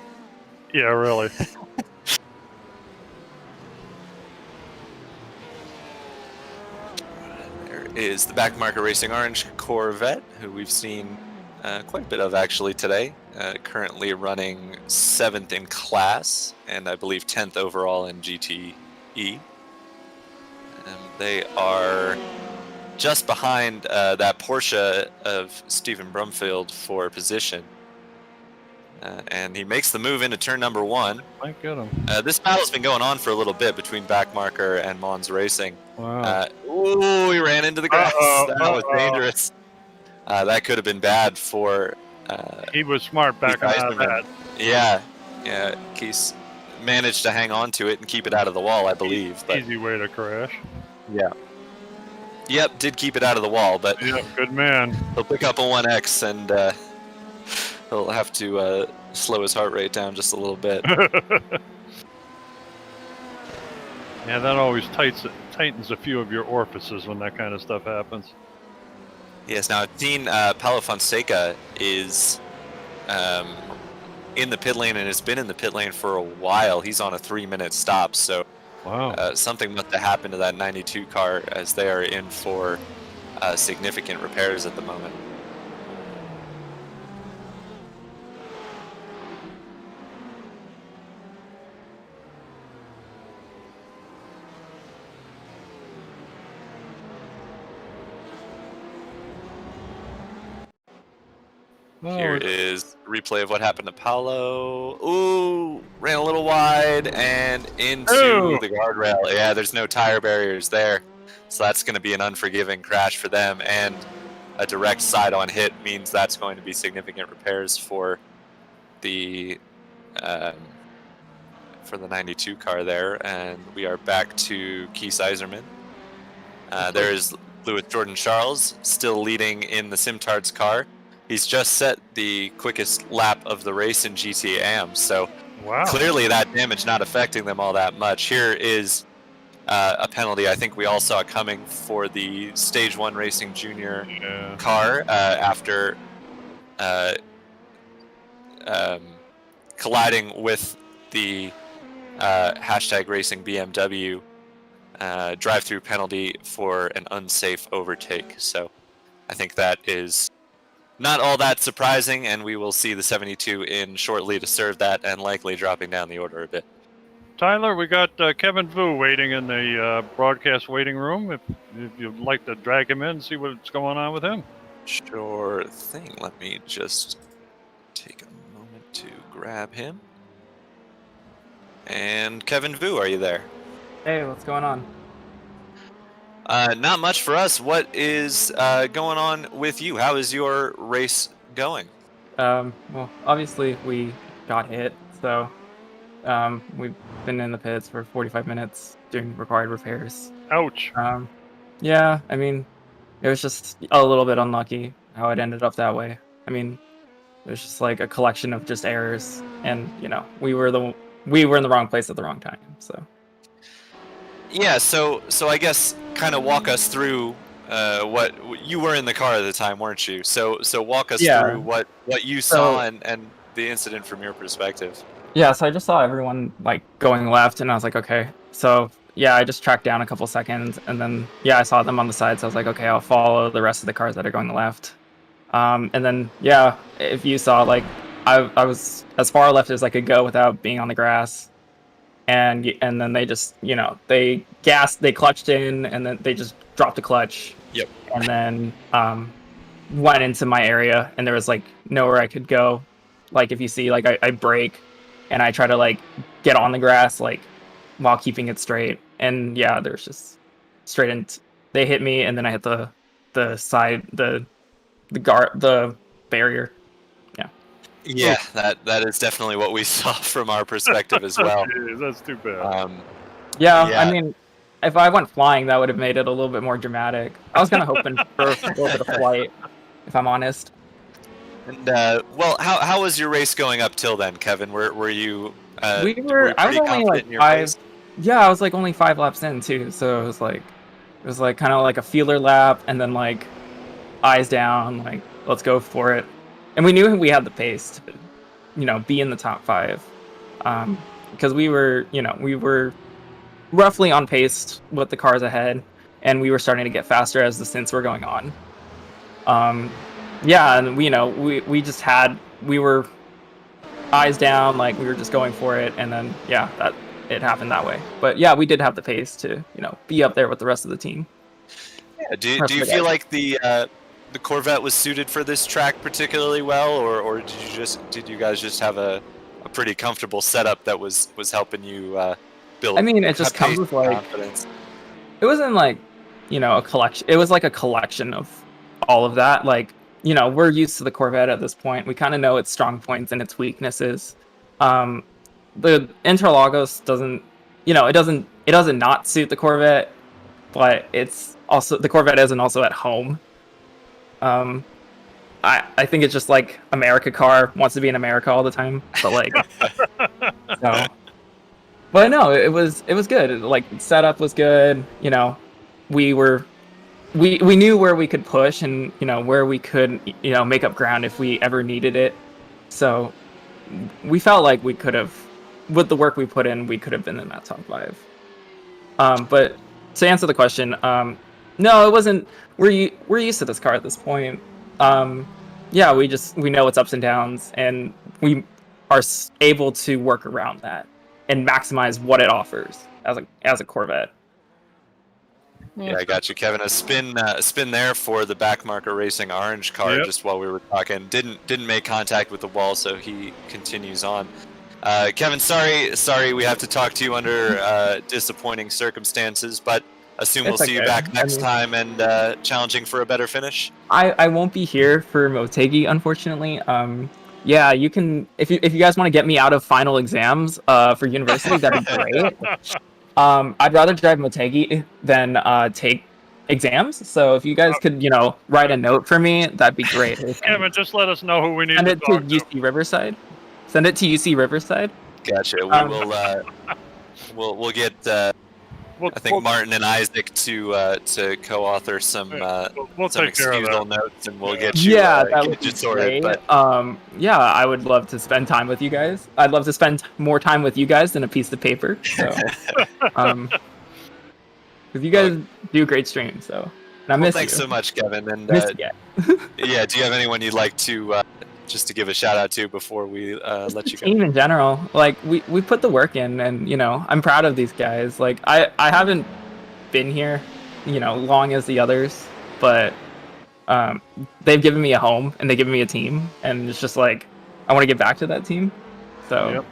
Yeah, really. There is the Backmarker Racing Orange Corvette, who we've seen quite a bit of actually today. Currently running 7th in class, and I believe 10th overall in GTE. They are just behind that Porsche of Stephen Brumfield for position. And he makes the move into turn number 1. Might get him. This battle's been going on for a little bit between Backmarker and Mons Racing. Wow. Ooh, he ran into the grass. That was dangerous. That could have been bad for... he was smart back on that. Yeah. Keith managed to hang on to it and keep it out of the wall, I believe. But... Easy way to crash. Yeah. Yep, did keep it out of the wall, but... Yep, good man. He'll pick up a 1X and he'll have to slow his heart rate down just a little bit. Yeah, that always tightens a few of your orifices when that kind of stuff happens. Yes, now I've seen Paulo Fonseca is in the pit lane and has been in the pit lane for a while. He's on a 3-minute stop, so wow. Something must have happened to that 92 car as they are in for significant repairs at the moment. Here is a replay of what happened to Paulo. Ooh, ran a little wide and into the guardrail. Yeah, there's no tire barriers there. So that's going to be an unforgiving crash for them. And a direct side-on hit means that's going to be significant repairs for the 92 car there. And we are back to Keith Iserman. There is Lewis Jordan Charles still leading in the Simtards car. He's just set the quickest lap of the race in GTAM, so clearly that damage not affecting them all that much. Here is a penalty I think we all saw coming for the Stage 1 Racing Junior car after colliding with the hashtag Racing BMW drive-through penalty for an unsafe overtake. So I think that is not all that surprising, and we will see the 72 in shortly to serve that and likely dropping down the order a bit. Tyler, we got Kevin Vu waiting in the broadcast waiting room. If you'd like to drag him in and see what's going on with him. Sure thing. Let me just take a moment to grab him. And Kevin Vu, are you there? Hey, what's going on? Not much for us. What is going on with you? How is your race going? Well, obviously we got hit, so we've been in the pits for 45 minutes doing required repairs. Ouch. Yeah, I mean, it was just a little bit unlucky how it ended up that way. I mean, it was just like a collection of just errors, and we were in the wrong place at the wrong time. So yeah, so I guess kind of walk us through what you were in the car at the time, weren't you? So walk us through what you saw and the incident from your perspective. Yeah, so I just saw everyone like going left, and I was like, okay. So yeah, I just tracked down a couple seconds, and then I saw them on the side, so I was like, okay, I'll follow the rest of the cars that are going left. And then if you saw, like, I was as far left as I could go without being on the grass, and then they just they clutched in, and then they just dropped the clutch. Yep. And then went into my area, and there was like nowhere I could go. Like if you see, like I brake, and I try to like get on the grass like while keeping it straight, and there's just straight in. They hit me, and then I hit the side the barrier. Yeah, that is definitely what we saw from our perspective as well. Jeez, that's too bad. I mean, if I went flying, that would have made it a little bit more dramatic. I was kind of hoping for a little bit of flight, if I'm honest. And well, how was your race going up till then, Kevin? Were you? I was only like 5. Yeah, I was like only 5 laps in too, so it was like kind of like a feeler lap, and then like eyes down, like let's go for it. And we knew we had the pace to, be in the top 5, because we were roughly on pace with the cars ahead, and we were starting to get faster as the stints were going on. And we were eyes down, like we were just going for it, and then that it happened that way. But we did have the pace to be up there with the rest of the team. Yeah. Do you feel like the Corvette was suited for this track particularly well, or did you guys just have a pretty comfortable setup that was helping you build? I mean, it just comes with like confidence. It wasn't like a collection. It was like a collection of all of that. Like we're used to the Corvette at this point. We kind of know its strong points and its weaknesses. The Interlagos doesn't it doesn't not suit the Corvette, but it's also the Corvette isn't also at home. I think it's just like America car wants to be in America all the time, but like no. But no, it was good. Like setup was good. We knew where we could push, and where we could make up ground if we ever needed it. So we felt like we could have, with the work we put in, we could have been in that top 5. But to answer the question, no, it wasn't. We're used to this car at this point. We know its ups and downs, and we are able to work around that and maximize what it offers as a Corvette. Yeah, I got you, Kevin. A spin there for the backmarker racing orange car. Yep. Just while we were talking, didn't make contact with the wall, so he continues on. Kevin, sorry, we have to talk to you under disappointing circumstances, but assume we'll see you back next time and challenging for a better finish. I won't be here for Motegi, unfortunately. You can if you guys want to get me out of final exams for university, that'd be great. I'd rather drive Motegi than take exams. So if you guys could, write a note for me, that'd be great. Kevin, just let us know who we need Send to it to talk to. UC Riverside. Send it to UC Riverside. Gotcha. We'll get. I think Martin and Isaac to co-author some excusal notes, and we'll get you that would be sorted. Great. But I would love to spend time with you guys. I'd love to spend more time with you guys than a piece of paper. So, because you guys do great streams, so and I miss thanks you. so much, Kevin. And Miss you. yeah, do you have anyone you'd like to just to give a shout out to before we let you go? Team in general, like we put the work in, and I'm proud of these guys. Like I haven't been here long as the others, but they've given me a home, and they've given me a team, and it's just like I want to get back to that team. So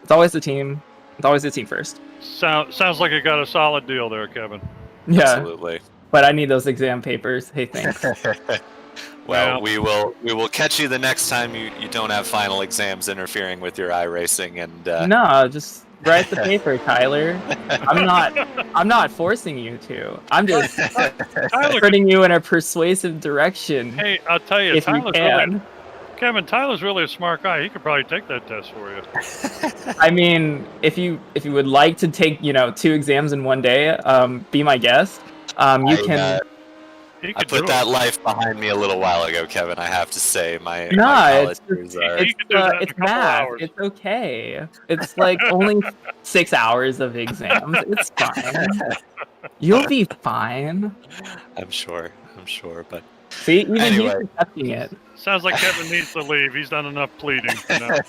it's always the team. It's always the team first. Sounds like you got a solid deal there, Kevin. Yeah, absolutely. But I need those exam papers. Hey, thanks. Well, we will catch you the next time you don't have final exams interfering with your iRacing, and no, just write the paper, Tyler. I'm not forcing you to. I'm just putting you in a persuasive direction. Hey, I'll tell you, if you can. Kevin, Tyler's really a smart guy. He could probably take that test for you. I mean, if you would like to take 2 exams in one day, be my guest. You can. I put that life behind me a little while ago, Kevin. I have to say, my No, college it's years are. it's math. It's okay. It's like only 6 hours of exams. It's fine. You'll be fine. I'm sure, but see, even anyway. he's accepting it. Sounds like Kevin needs to leave. He's done enough pleading for now.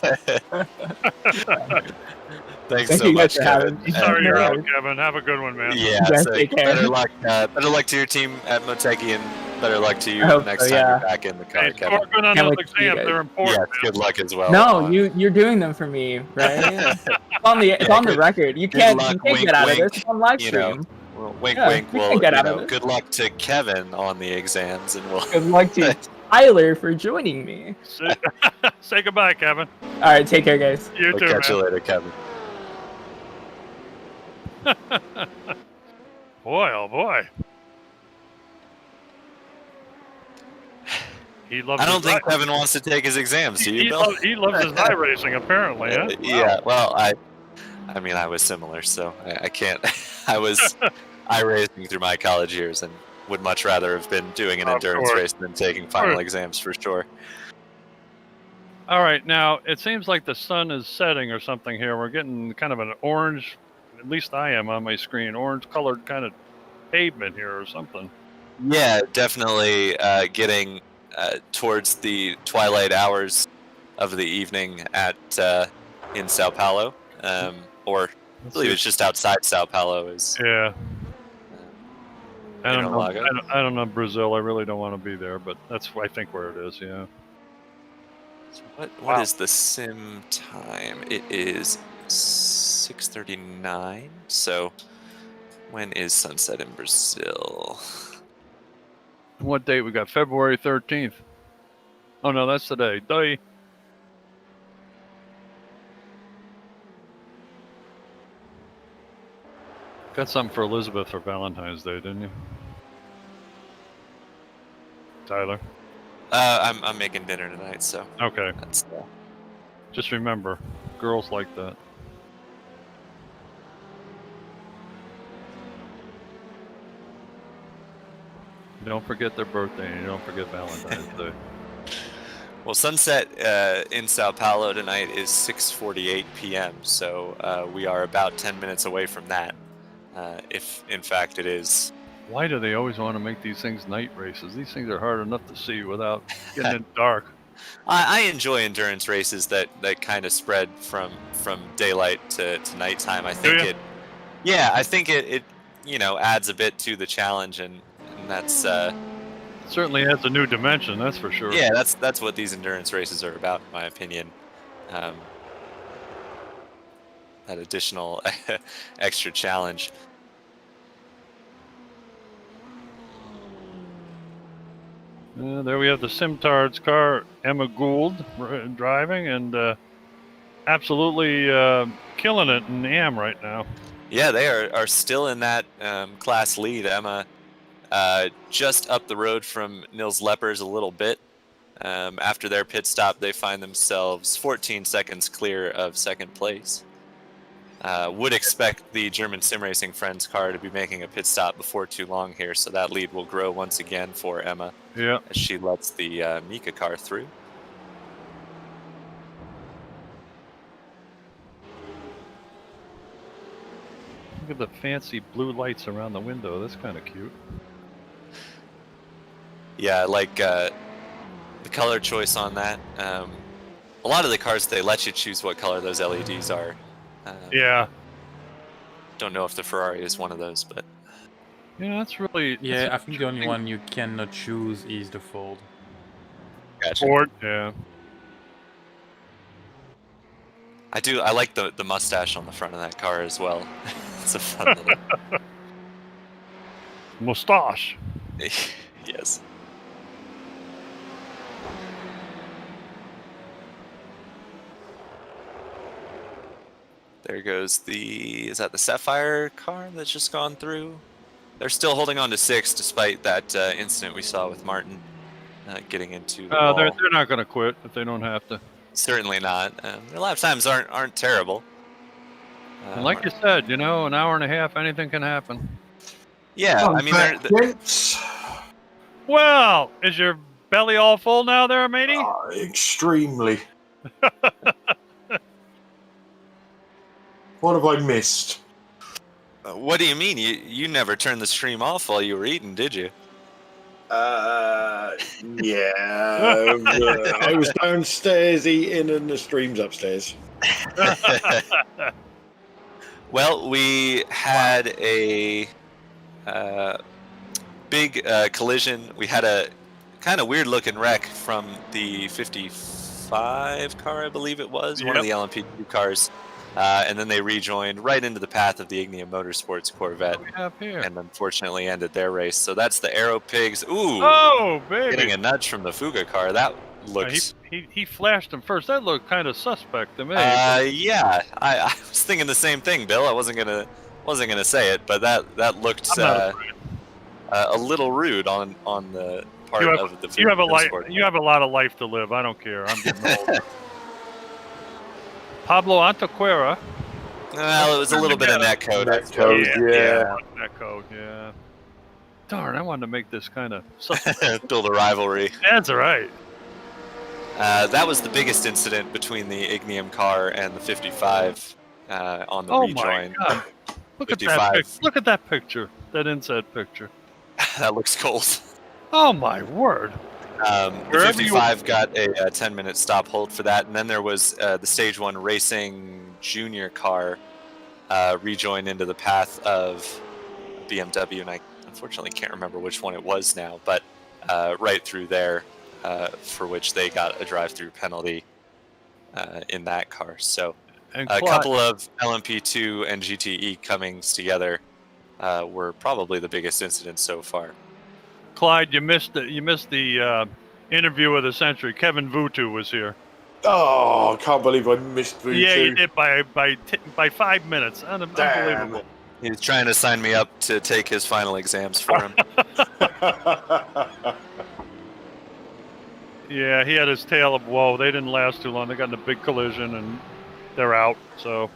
Thanks so much, Kevin. Sorry you're out, Kevin. Have a good one, man. Yeah, so better luck to your team at Motegi, and better luck to you next time you're back in the car, Kevin. Score good on those exams. They're important. Yeah, good luck as well. No, you're doing them for me, right? It's on the record. You can't get out of this. It's on live stream. Wink, wink. Well, good luck to Kevin on the exams, and we'll. Good luck to Tyler for joining me. Say goodbye, Kevin. All right, take care, guys. You too, catch you later, Kevin. Boy, oh boy. I don't think Kevin wants to take his exams. Do you, Bill? He loves his iRacing, apparently. Huh? Yeah. Well, I mean, I was similar, so I can't. I was iRacing through my college years, and would much rather have been doing an endurance race than taking final exams for sure. All right, now it seems like the sun is setting or something here. We're getting kind of an orange, at least I am on my screen, orange-colored kind of pavement here or something. Yeah, definitely getting towards the twilight hours of the evening at in Sao Paulo, or I believe it's just outside Sao Paulo. Yeah. I don't know. Interlagos. I don't know Brazil. I really don't want to be there, but that's I think where it is. Yeah. So what is the sim time? It is 6:39. So when is sunset in Brazil? What date we got? February 13th. Oh no, that's today. Day. Got something for Elizabeth for Valentine's Day, didn't you? Tyler? I'm making dinner tonight, so. Okay. That's, just remember, girls like that. You don't forget their birthday, and you don't forget Valentine's Day. Well, sunset in Sao Paulo tonight is 6:48 p.m., so we are about 10 minutes away from that, if in fact it is. Why do they always want to make these things night races? These things are hard enough to see without getting it dark. I enjoy endurance races that kind of spread from daylight to nighttime. I think I think it adds a bit to the challenge, and that's certainly adds a new dimension, that's for sure. Yeah, that's what these endurance races are about, in my opinion. That additional extra challenge. There we have the Simtard's car, Emma Gould driving, and absolutely killing it in AM right now. Yeah, they are still in that class lead. Emma just up the road from Nils Leppers a little bit. After their pit stop, they find themselves 14 seconds clear of second place. Would expect the German sim racing friends car to be making a pit stop before too long here, so that lead will grow once again for Emma. Yeah. As she lets the Mika car through. Look at the fancy blue lights around the window. That's kind of cute. Yeah, I like the color choice on that. A lot of the cars, they let you choose what color those LEDs are. Yeah. Don't know if the Ferrari is one of those, but. Yeah, that's really. Yeah, I think the only one you cannot choose is the Ford. Gotcha. Ford, yeah. I like the mustache on the front of that car as well. It's a fun little. Mustache. Yes. There goes is that the Sapphire car that's just gone through? They're still holding on to 6 despite that incident we saw with Martin getting into the wall. They're not going to quit if they don't have to. Certainly not. Their lap times aren't terrible. And like you said, an hour and a half, anything can happen. Yeah, I mean, well, is your belly all full now there, matey? Extremely. What have I missed? What do you mean? You never turned the stream off while you were eating, did you? Yeah. I was downstairs eating and the stream's upstairs. Well, we had a big collision. We had a kind of weird looking wreck from the 55 car, I believe it was, one of the LMP2 cars. And then they rejoined right into the path of the Ignium Motorsports Corvette. What do we have here? And unfortunately ended their race. So that's the Aero Pigs. Ooh! Oh, baby! Getting a nudge from the Fuga car. That looks... He flashed him first. That looked kind of suspect to me. Yeah. I was thinking the same thing, Bill. I wasn't gonna say it, but that looked a little rude on the part of the Fuga. You have a lot of life to live. I don't care. I'm getting old. Pablo Antequera. Well, it was a little bit of netcode. Netcode, yeah. Darn, I wanted to make this kind of build a rivalry. That's all right. That was the biggest incident between the Ignium car and the 55 on the rejoin. My God. Look at that picture. That inside picture. That looks cold. Oh my word. The 55 got a 10-minute stop hold for that, and then there was the Stage 1 Racing Junior car rejoin into the path of BMW, and I unfortunately can't remember which one it was now, but right through there, for which they got a drive-through penalty in that car. So a couple of LMP2 and GTE Cummings together were probably the biggest incidents so far. Clyde, you missed the interview of the century. Kevin Vutu was here. Oh, I can't believe I missed Vutu. Yeah, you did by 5 minutes. Unbelievable. He's trying to sign me up to take his final exams for him. Yeah, he had his tale of woe. They didn't last too long. They got in a big collision and they're out. So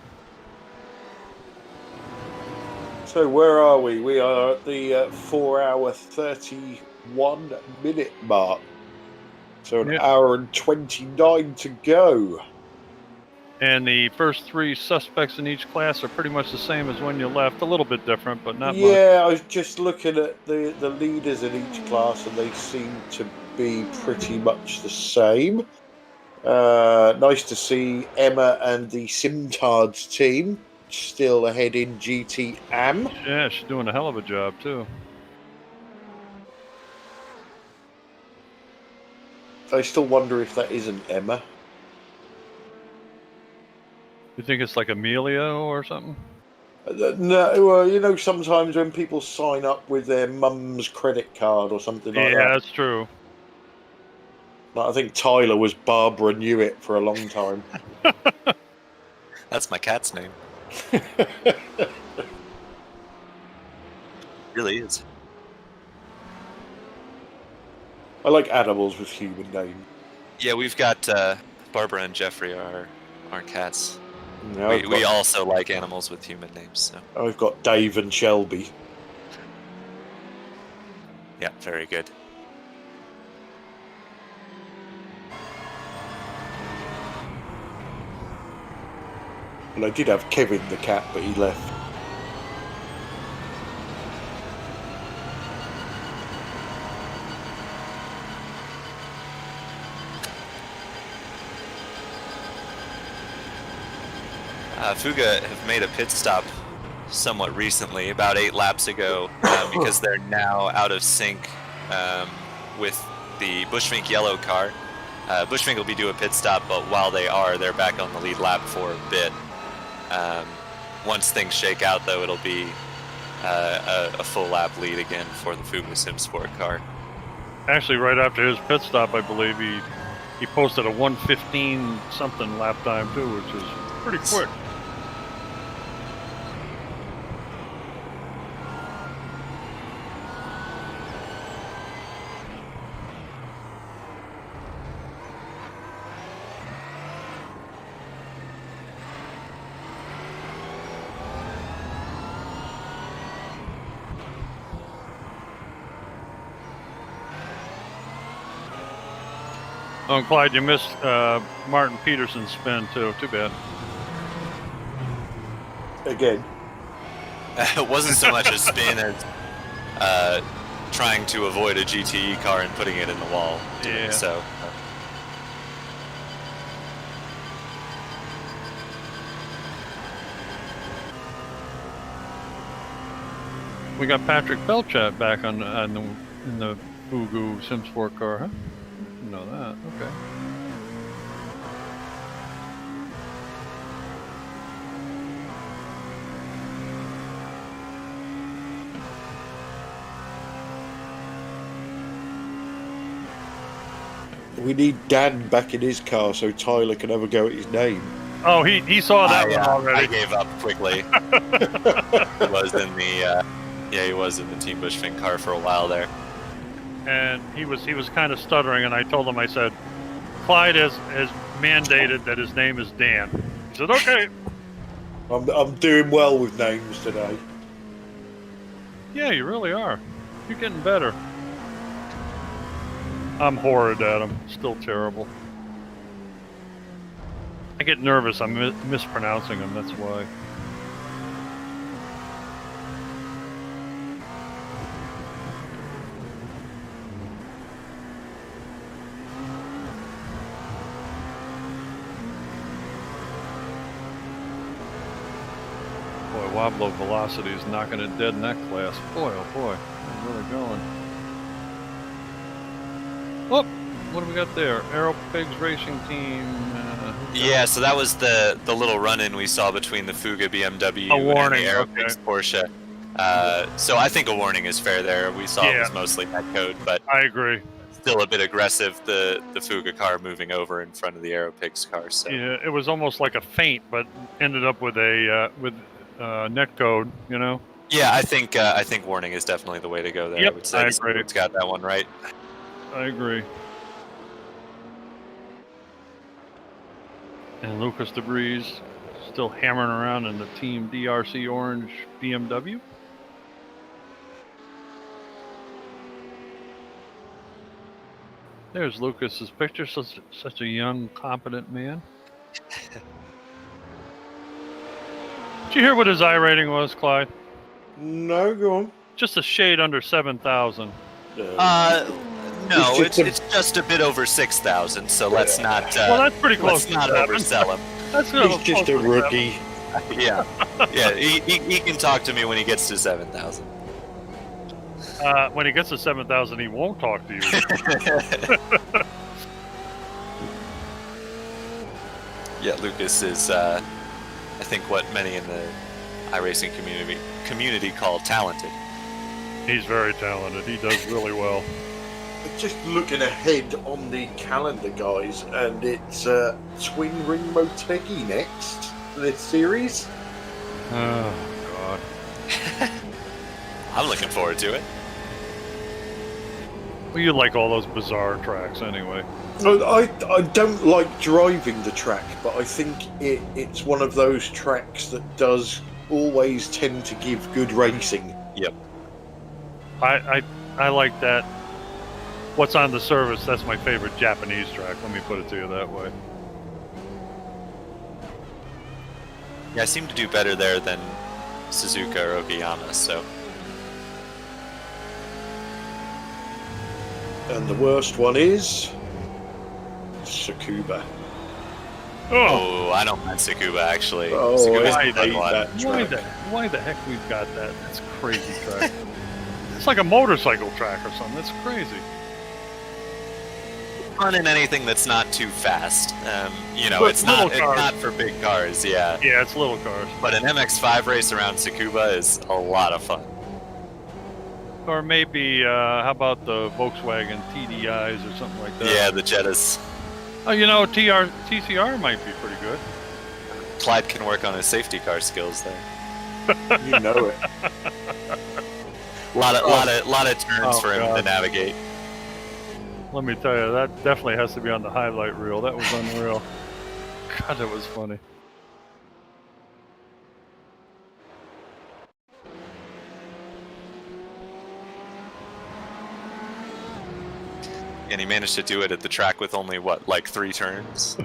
where are we? We are at the 4 hour 31 minute mark. So an hour and 29 to go. And the first 3 suspects in each class are pretty much the same as when you left. A little bit different, but not much. Yeah, I was just looking at the leaders in each class, and they seem to be pretty much the same. Nice to see Emma and the Simtards team still ahead in GT-AM. Yeah, she's doing a hell of a job, too. I still wonder if that isn't Emma. You think it's like Amelia or something? No, well, sometimes when people sign up with their mum's credit card or something like that. Yeah, that's true. Like, I think Tyler was Barbara Newitt for a long time. That's my cat's name. Really is. I like animals with human names. Yeah, we've got Barbara and Jeffrey are our cats. No, we also like animals with human names. So. I've got Dave and Shelby. Yeah, very good. Well, I did have Kevin the cat, but he left. Fuga have made a pit stop somewhat recently, about 8 laps ago, because they're now out of sync with the Bushmink yellow car. Bushmink will be doing a pit stop, but while they're back on the lead lap for a bit. Once things shake out, though, it'll be a full lap lead again for the Fuga Simsport car. Actually, right after his pit stop, I believe he posted a 1:15 something lap time too, which is pretty quick. Oh, and Clyde, you missed Martin Peterson's spin too. Too bad. Again. It wasn't so much a spin as trying to avoid a GTE car and putting it in the wall. Yeah. So. We got Patrick Belchat back in the Fugu Simsport car, huh? Didn't know that. Okay. We need Dan back in his car so Tyler can have a go at his name. Oh, he saw that one already. I gave up quickly. He was in the he was in the Team Bushfink car for a while there. And he was kind of stuttering, and I told him, I said, Clyde has mandated that his name is Dan. He said, okay. I'm doing well with names today. Yeah, you really are. You're getting better. I'm horrid at them. Still terrible. I get nervous. I'm mispronouncing them. That's why. Boy, Wobblo velocity is knocking it dead in that class. Boy, oh boy. They're really going. Oh, what do we got there? Aero Pigs Racing Team. Yeah, so that was the little run-in we saw between the Fuga BMW and the Aero Pigs Porsche. So I think a warning is fair there. We saw it was mostly net code, but I agree. Still a bit aggressive, the Fuga car moving over in front of the Aero Pigs car. So. Yeah, it was almost like a feint, but ended up with a net code, you know? Yeah, I think warning is definitely the way to go there. Yep, I would say it's got that one right. I agree. And Lucas DeBreeze still hammering around in the Team DRC Orange BMW. There's Lucas's picture, such a young, competent man. Did you hear what his I rating was, Clyde? No, go on. Just a shade under 7,000. No, it's just a bit over 6,000. So let's not. Well, that's pretty close. Let's not oversell him. That's He's just a rookie. Yeah. He can talk to me when he gets to 7,000. When he gets to 7,000, he won't talk to you. Yeah, Lucas is, I think, what many in the iRacing community call talented. He's very talented. He does really well. Just looking ahead on the calendar, guys, and it's Twin Ring Motegi next for this series. Oh, God. I'm looking forward to it. Well, you like all those bizarre tracks anyway. I don't like driving the track, but I think it's one of those tracks that does always tend to give good racing. Yep. I like that. What's on the service, that's my favorite Japanese track. Let me put it to you that way. Yeah, I seem to do better there than Suzuka or Okayama, so. And the worst one is Tsukuba. Oh, I don't mind Tsukuba actually. Oh, why the heck we've got that? That's crazy track. It's like a motorcycle track or something. That's crazy. Fun in anything that's not too fast. But it's not for big cars. Yeah. Yeah, it's little cars. But an MX-5 race around Tsukuba is a lot of fun. Or maybe, how about the Volkswagen TDIs or something like that? Yeah, the Jettas. Oh, TCR might be pretty good. Clyde can work on his safety car skills there. You know it. lot of turns for him to navigate. Let me tell you, that definitely has to be on the highlight reel. That was unreal. God, that was funny. And he managed to do it at the track with only, what, like 3 turns?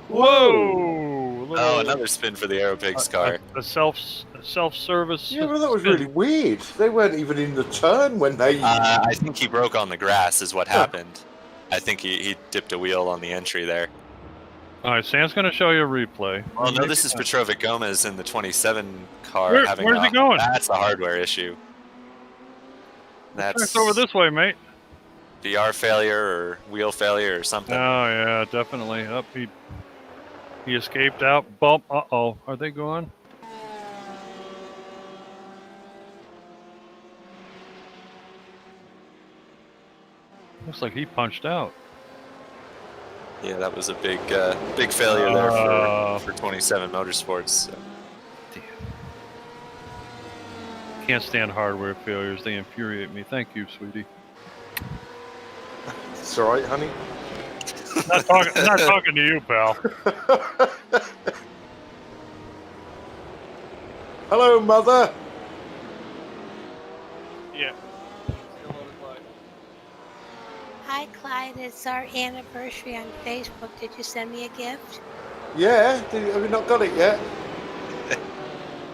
Whoa! Oh, another spin for the Aeropigs car. A self-service. Yeah, but that was really weird. They weren't even in the turn when they... I think he broke on the grass is what happened. I think he dipped a wheel on the entry there. All right, Sam's going to show you a replay. Well, no, this is Petrovic Gomez in the 27 car. Where's he going? That's a hardware issue. That's over this way, mate. VR failure or wheel failure or something. Oh, yeah, definitely. Up, he escaped out. Bump. Uh-oh. Are they gone? Looks like he punched out. Yeah, that was a big failure there for 27 Motorsports. So. Can't stand hardware failures. They infuriate me. Thank you, sweetie. It's all right, honey. I'm not talking to you, pal. Hello, mother. Yeah. Hi, Clyde. It's our anniversary on Facebook. Did you send me a gift? Yeah, have you not got it yet?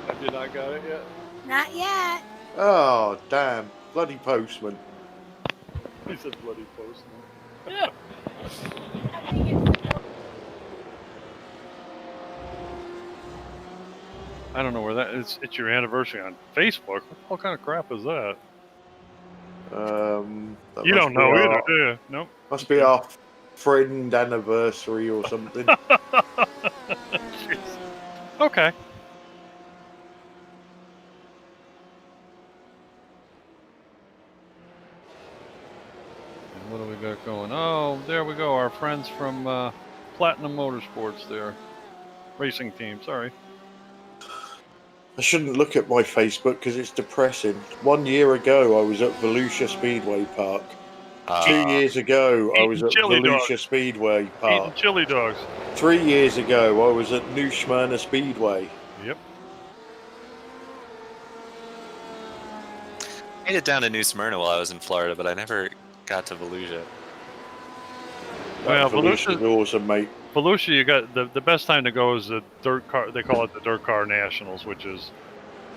Have you not got it yet? Not yet. Oh, damn. Bloody postman. He said bloody postman. I don't know where that is. It's your anniversary on Facebook. What kind of crap is that? That You don't know either, do you? Nope. Must be our friend anniversary or something. Okay. And what do we got going? Oh, there we go. Our friends from Platinum Motorsports there. Racing team, sorry. I shouldn't look at my Facebook because it's depressing. 1 year ago, I was at Volusia Speedway Park. 2 years ago, I was at Volusia Speedway Park. Eating chili dogs. 3 years ago, I was at New Smyrna Speedway. Yep. I made it down to New Smyrna while I was in Florida, but I never got to Volusia. Well, Volusia's awesome, mate. Volusia, you got the best time to go is the dirt car. They call it the Dirt Car Nationals, which is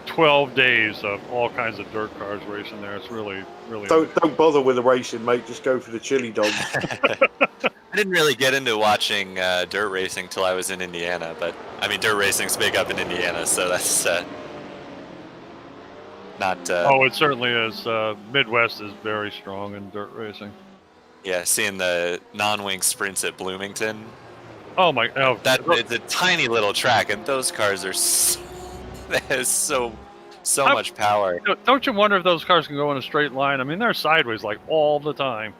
12 days of all kinds of dirt cars racing there. It's really. Don't bother with the racing, mate. Just go for the chili dogs. I didn't really get into watching dirt racing till I was in Indiana, but I mean, dirt racing's big up in Indiana, so that's not. Oh, it certainly is. Midwest is very strong in dirt racing. Yeah, seeing the non-wing sprints at Bloomington. Oh my! Oh, it's a tiny little track, and those cars are there's so much power. Don't you wonder if those cars can go in a straight line? I mean, they're sideways like all the time.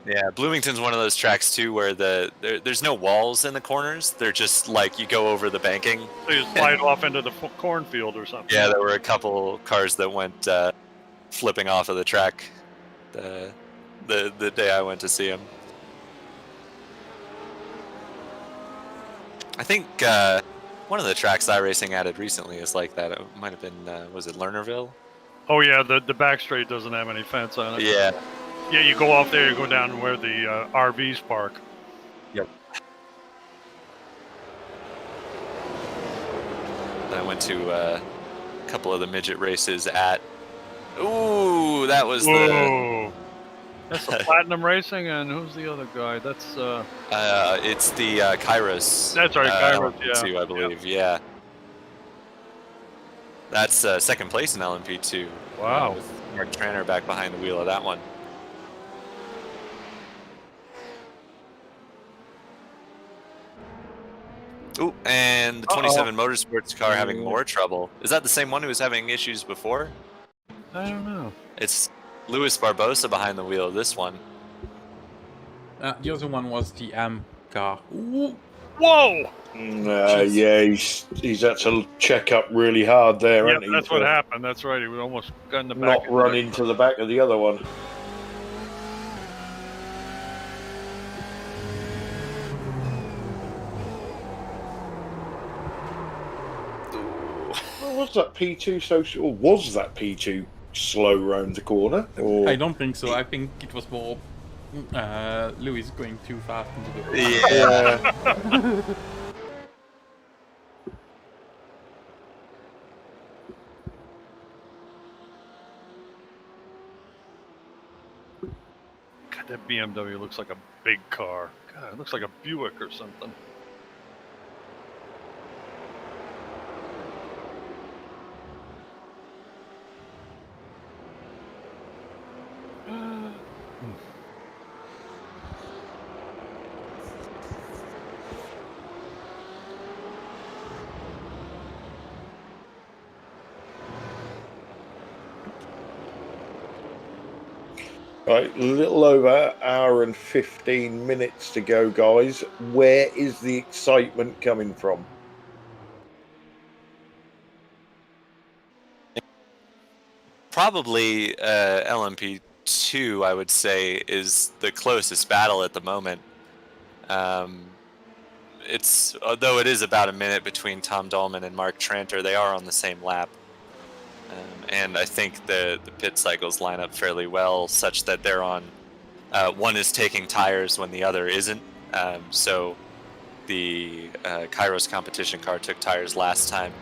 Yeah, Bloomington's one of those tracks too where there's no walls in the corners. They're just like you go over the banking. So you slide off into the cornfield or something. Yeah, there were a couple cars that went flipping off of the track the day I went to see them. I think one of the tracks iRacing added recently is like that. It might have been, was it Lernerville? Oh yeah, the back straight doesn't have any fence on it. Yeah. Yeah, you go off there, you go down where the RVs park. Yep. I went to a couple of the midget races at. Ooh, that was That's the Platinum Racing, and who's the other guy? That's it's the Kairos. That's right, Kairos. Yeah, I believe. Yeah. That's second place in LMP2. Wow. With Mark Tranter back behind the wheel of that one. Ooh, and the 27 Motorsports car having more trouble. Is that the same one who was having issues before? I don't know. It's Luis Barbosa behind the wheel of this one. The other one was the M car. Ooh. Whoa! Yeah, he's had to check up really hard there, Yeah, hasn't he? that's what happened. That's right. He was almost got in the back. Not run into the back of the other one. Was that P2 so, or was that P2 slow round the corner? Or I don't think so. I think it was more Louis is going too fast into the Yeah. God, that BMW looks like a big car. God, it looks like a Buick or something. Right, a little over hour and 15 minutes to go, guys. Where is the excitement coming from? Probably LMP2, I would say, is the closest battle at the moment. It's although it is about a minute between Tom Dahlman and Mark Tranter, they are on the same lap. And I think the pit cycles line up fairly well, such that they're on. One is taking tires when the other isn't. So the Kairos competition car took tires last time,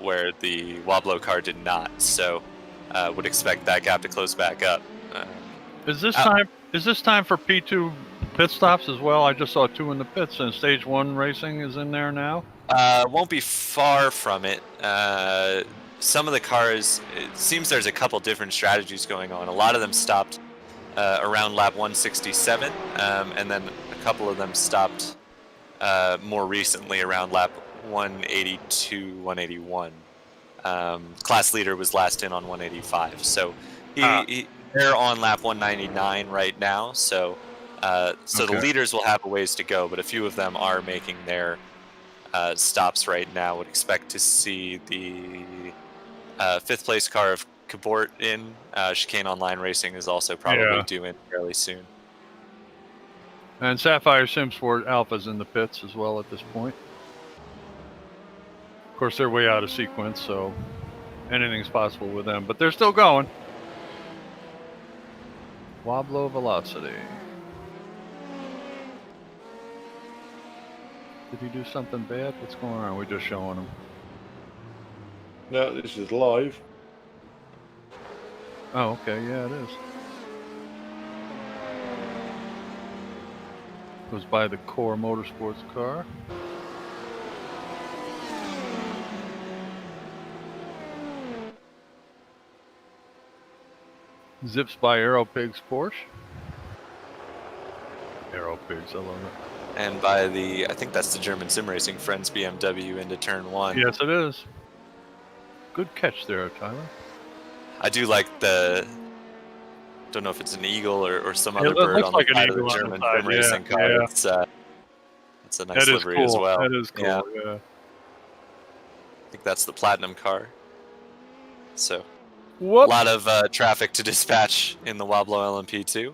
where the Wablo car did not. So would expect that gap to close back up. Is this time? Is this time for P2 pit stops as well? I just saw 2 in the pits, and Stage 1 racing is in there now. Won't be far from it. Some of the cars, it seems there's a couple different strategies going on. A lot of them stopped around lap 167, and then a couple of them stopped more recently around lap 182, 181. Class leader was last in on 185, so they're on lap 199 right now. So the leaders will have a ways to go, but a few of them are making their stops right now. Would expect to see the 5th place car of Cabort in. Chicane Online Racing is also probably due in fairly soon. And Sapphire Simsport Alpha's in the pits as well at this point. Of course, they're way out of sequence, so anything's possible with them, but they're still going. Wablo Velocity. Did he do something bad? What's going on? We're just showing him. No, this is live. Oh, okay. Yeah, it is. Goes by the Core Motorsports car. Zips by Aeropigs Porsche. Aeropigs, I love it. And by the, I think that's the German Sim Racing Friends BMW into turn 1. Yes, it is. Good catch there, Tyler. I do like the, don't know if it's an eagle or some other bird on the side of the German Sim Racing car. Yeah. It's a nice livery as well. That is cool, yeah. I think that's the Platinum car. So, a Whoop. lot of traffic to dispatch in the Wablo LMP2.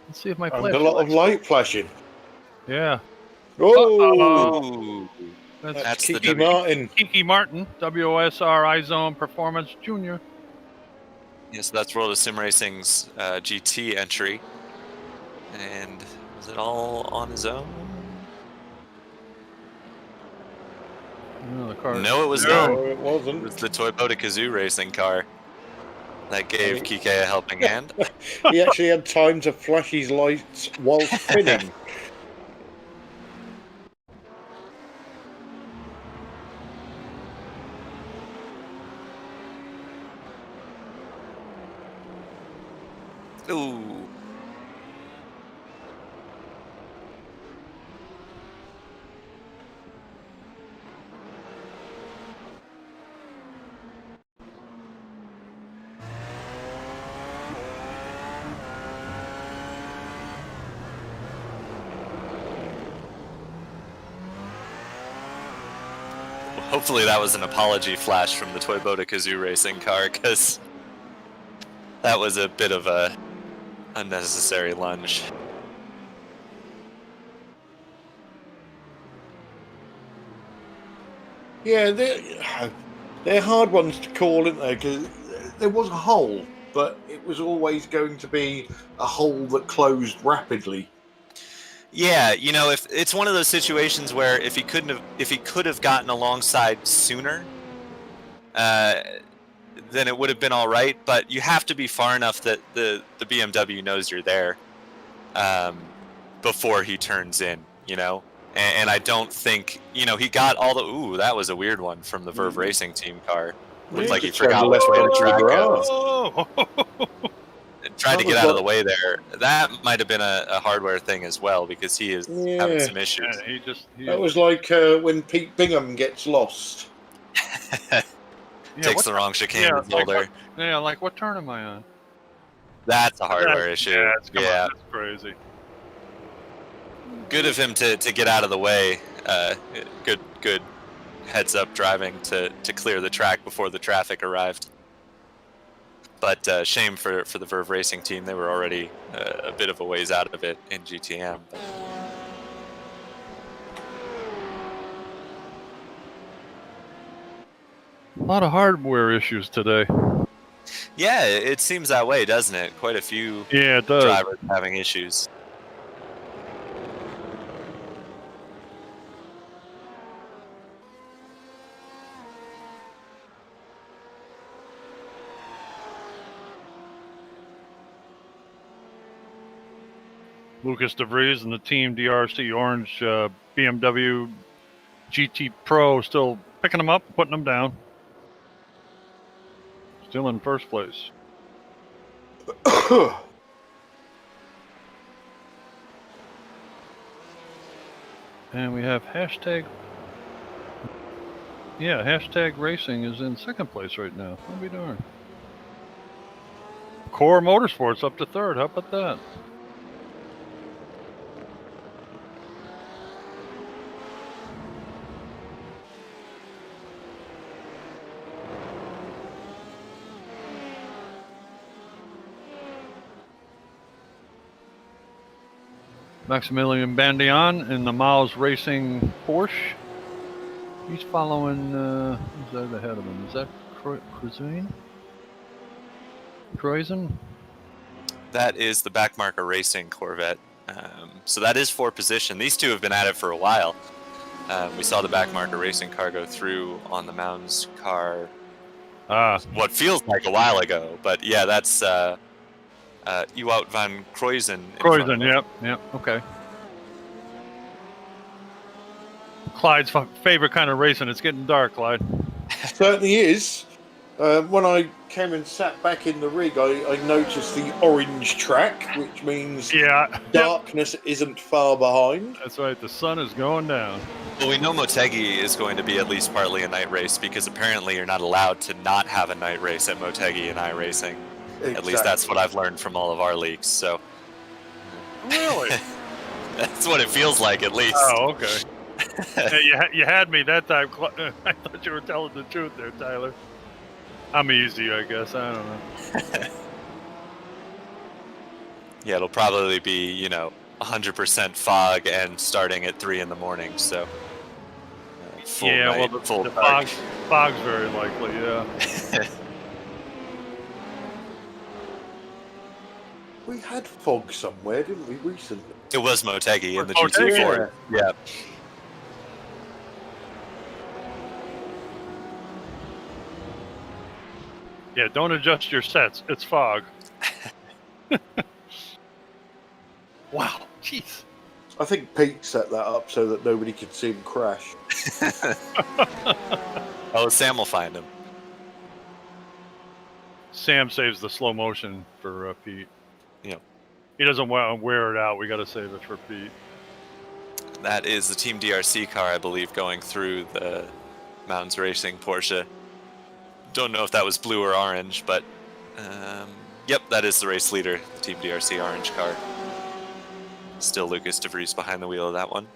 Let's see if my And a lot of light flashing. Yeah. Oh, that's Kiki Martin. Kiki Martin, WOSR iZone Performance Junior. Yes, that's World of Sim Racing's GT entry. And was it all on his own? No, the car. No, it was not. No, it wasn't. It was the Toyota Kazoo racing car that gave Kike a helping hand. He actually had time to flash his lights while spinning. Ooh. Hopefully that was an apology flash from the Toyota Kazoo racing car, because that was a bit of a unnecessary lunge. Yeah, they're hard ones to call, aren't they? Because there was a hole but it was always going to be a hole that closed rapidly. Yeah, you know, if it's one of those situations where if he could have gotten alongside sooner, then it would have been all right. But you have to be far enough that the BMW knows you're there before he turns in. You know, and I don't think, you know, he got all the. Ooh, that was a weird one from the Verve Racing team car. Looked like he forgot which way the track goes. Tried to get out of the way there. That might have been a hardware thing as well, because he is having some issues. That was like when Pete Bingham gets lost. Takes the wrong chicane with Boulder. Like what turn am I on? That's a hardware issue. That's crazy. Good of him to get out of the way. Good heads up driving to clear the track before the traffic arrived. But shame for the Verve Racing team. They were already a bit of a ways out of it in GTM. A lot of hardware issues today. Yeah, it seems that way, doesn't it? Quite a few it does. drivers having issues. Lucas DeVries and the Team DRC Orange BMW GT Pro still picking them up, putting them down. Still in first place. And we have hashtag. Yeah, hashtag racing is in second place right now. I'll be darned. Core Motorsports up to third. How about that? Maximilian Bandian in the Miles Racing Porsche. He's following, who's that ahead of him? Is that Croizen? That is the Backmarker Racing Corvette. So that is for position. These two have been at it for a while. We saw the Backmarker Racing car go through on the Mounds car what feels like a while ago. But yeah, that's Ewout van Croizen. Croizen, yep, okay. Clyde's favorite kind of racing. It's getting dark, Clyde. Certainly is. When I came and sat back in the rig, I noticed the orange track, which means darkness isn't far behind. That's right, the sun is going down. Well, we know Motegi is going to be at least partly a night race, because apparently you're not allowed to not have a night race at Motegi and iRacing. Exactly. At least that's what I've learned from all of our leaks. So really, that's what it feels like, at least. Oh, okay. You had me that time. I thought you were telling the truth there, Tyler. I'm easy, I guess. I don't know. Yeah, it'll probably be, 100% fog and starting at 3 in the morning. So full night, well, the fog's very likely. Yeah. We had fog somewhere, didn't we, recently? It was Motegi in the GT4. Yeah. Yeah, don't adjust your sets. It's fog. Wow, jeez. I think Pete set that up so that nobody could see him crash. Oh, Sam will find him. Sam saves the slow motion for Pete. Yeah. He doesn't want to wear it out. We got to save it for Pete. That is the Team DRC car, I believe, going through the Mountains Racing Porsche. Don't know if that was blue or orange, but yep, that is the race leader, the Team DRC orange car. Still Lucas DeVries behind the wheel of that one.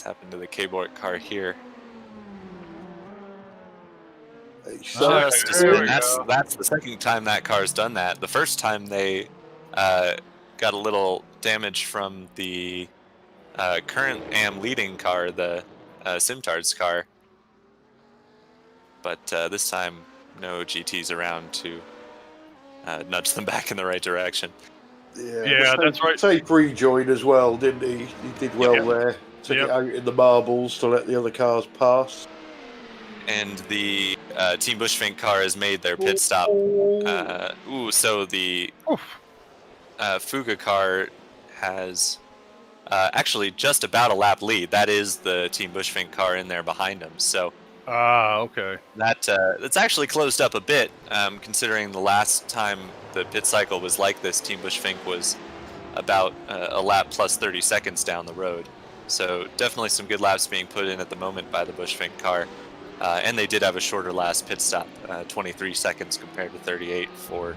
what's happened to the K-Bort car here. That's the second time that car's done that. The first time they got a little damage from the current AM leading car, the Simtard's car. But this time, no GTs around to nudge them back in the right direction. Yeah, that's right. Tape rejoined as well, didn't he? He did well there. Took it out in the marbles to let the other cars pass. And the Team Bushfink car has made their pit stop. So the Fuga car has actually just about a lap lead. That is the Team Bushfink car in there behind him. So okay. That's actually closed up a bit, considering the last time the pit cycle was like this, Team Bushfink was about a lap plus 30 seconds down the road. So definitely some good laps being put in at the moment by the Bushfink car. And they did have a shorter last pit stop, 23 seconds compared to 38 for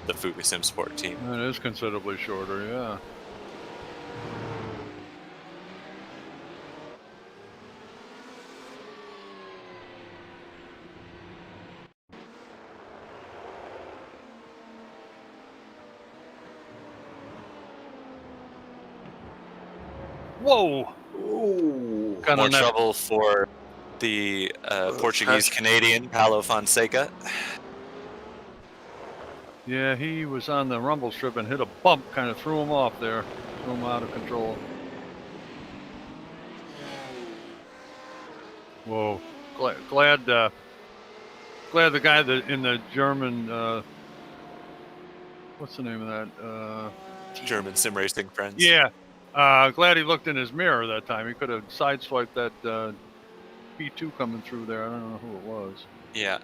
the Fuga Simsport team. That is considerably shorter, yeah. Whoa! Ooh. More trouble for the Portuguese-Canadian Paulo Fonseca. Yeah, he was on the rumble strip and hit a bump, kind of threw him off there, threw him out of control. Whoa! Glad the guy in the German. What's the name of that? German sim racing friends. Yeah. Glad he looked in his mirror that time. He could have sideswiped that P2 coming through there. I don't know who it was. Yeah.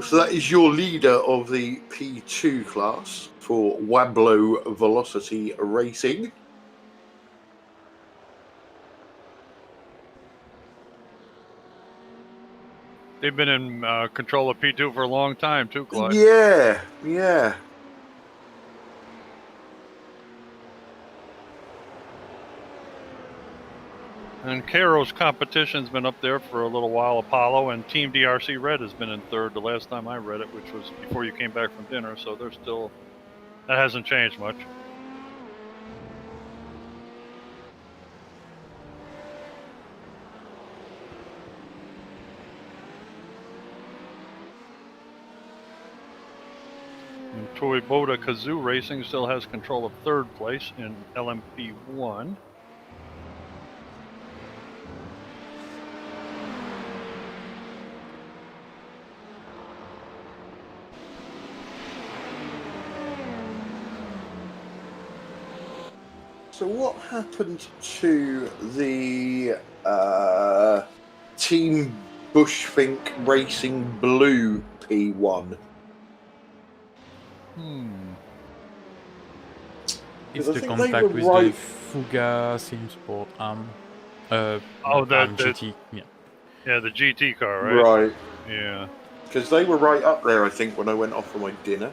So that is your leader of the P2 class for Wablo Velocity Racing. They've been in control of P2 for a long time too, Clyde. Yeah, yeah. And Cairo's competition's been up there for a little while, Apollo, and Team DRC Red has been in third the last time I read it, which was before you came back from dinner, so they're still... That hasn't changed much. And Toyota Kazoo Racing still has control of third place in LMP1. So what happened to the Team Bushfink Racing Blue P1? It's the contact with the Fuga Simsport GT. Yeah. Yeah, the GT car, right? Right. Yeah. Because they were right up there, I think, when I went off for my dinner.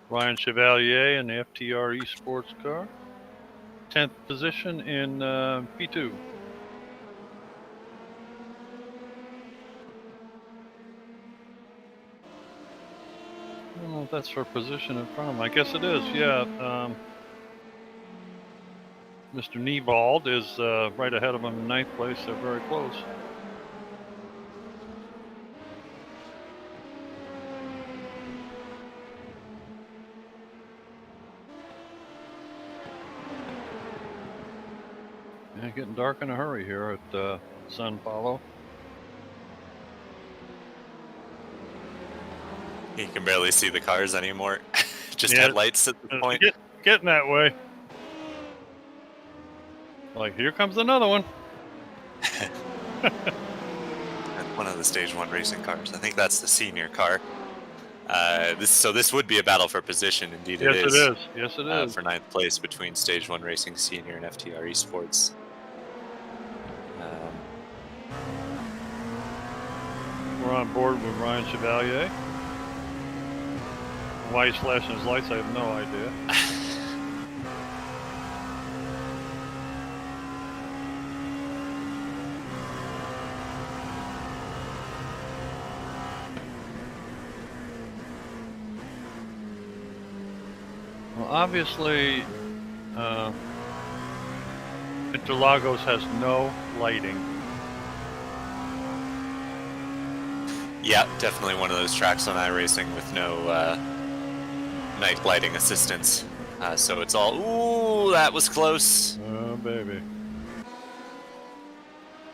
Ryan Chevalier in the FTR Esports car. 10th position in P2. Oh, that's for position in front of him. I guess it is. Yeah. Mr. Niebald is right ahead of him in 9th place. They're very close. Yeah, getting dark in a hurry here at San Paulo. You can barely see the cars anymore. Just headlights at this point. Getting that way. Like, here comes another one. That's one of the Stage 1 racing cars. I think that's the senior car. This would be a battle for position. Indeed, yes, it is. It is. Yes, it is. For 9th place between Stage 1 Racing Senior and FTR Esports. We're on board with Ryan Chevalier. Why he's flashing his lights, I have no idea. Well, obviously, Interlagos has no lighting. Yeah, definitely one of those tracks on iRacing with no night lighting assistance. So it's all, ooh, that was close. Oh, baby.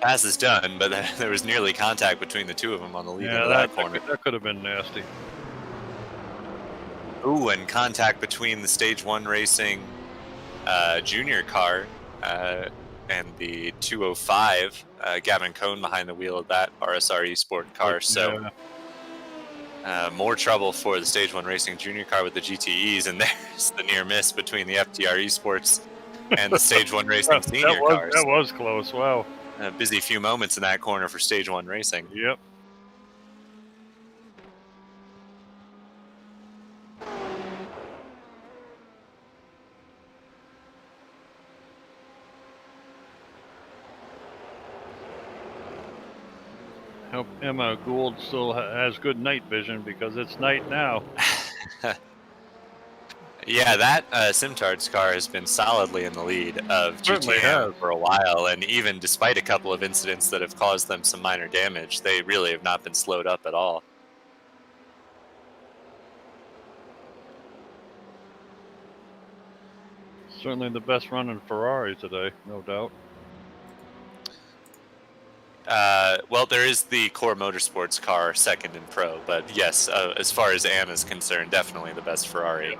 Pass is done, but there was nearly contact between the two of them on the lead into that corner. That could have been nasty. Ooh, and contact between the Stage 1 Racing junior car and the 205, Gavin Cohn behind the wheel of that RSR Esport car. So more trouble for the Stage 1 Racing junior car with the GTEs, and there's the near miss between the FTR Esports and the Stage 1 Racing senior cars. That was close, wow. A busy few moments in that corner for Stage 1 Racing. Yep. Hope Emma Gould still has good night vision because it's night now. Yeah, that Simtard's car has been solidly in the lead of GTM for a while, and even despite a couple of incidents that have caused them some minor damage, they really have not been slowed up at all. Certainly the best running Ferrari today, no doubt. Well, there is the Core Motorsports car second in Pro, but yes, as far as AM is concerned, definitely the best Ferrari. Yeah.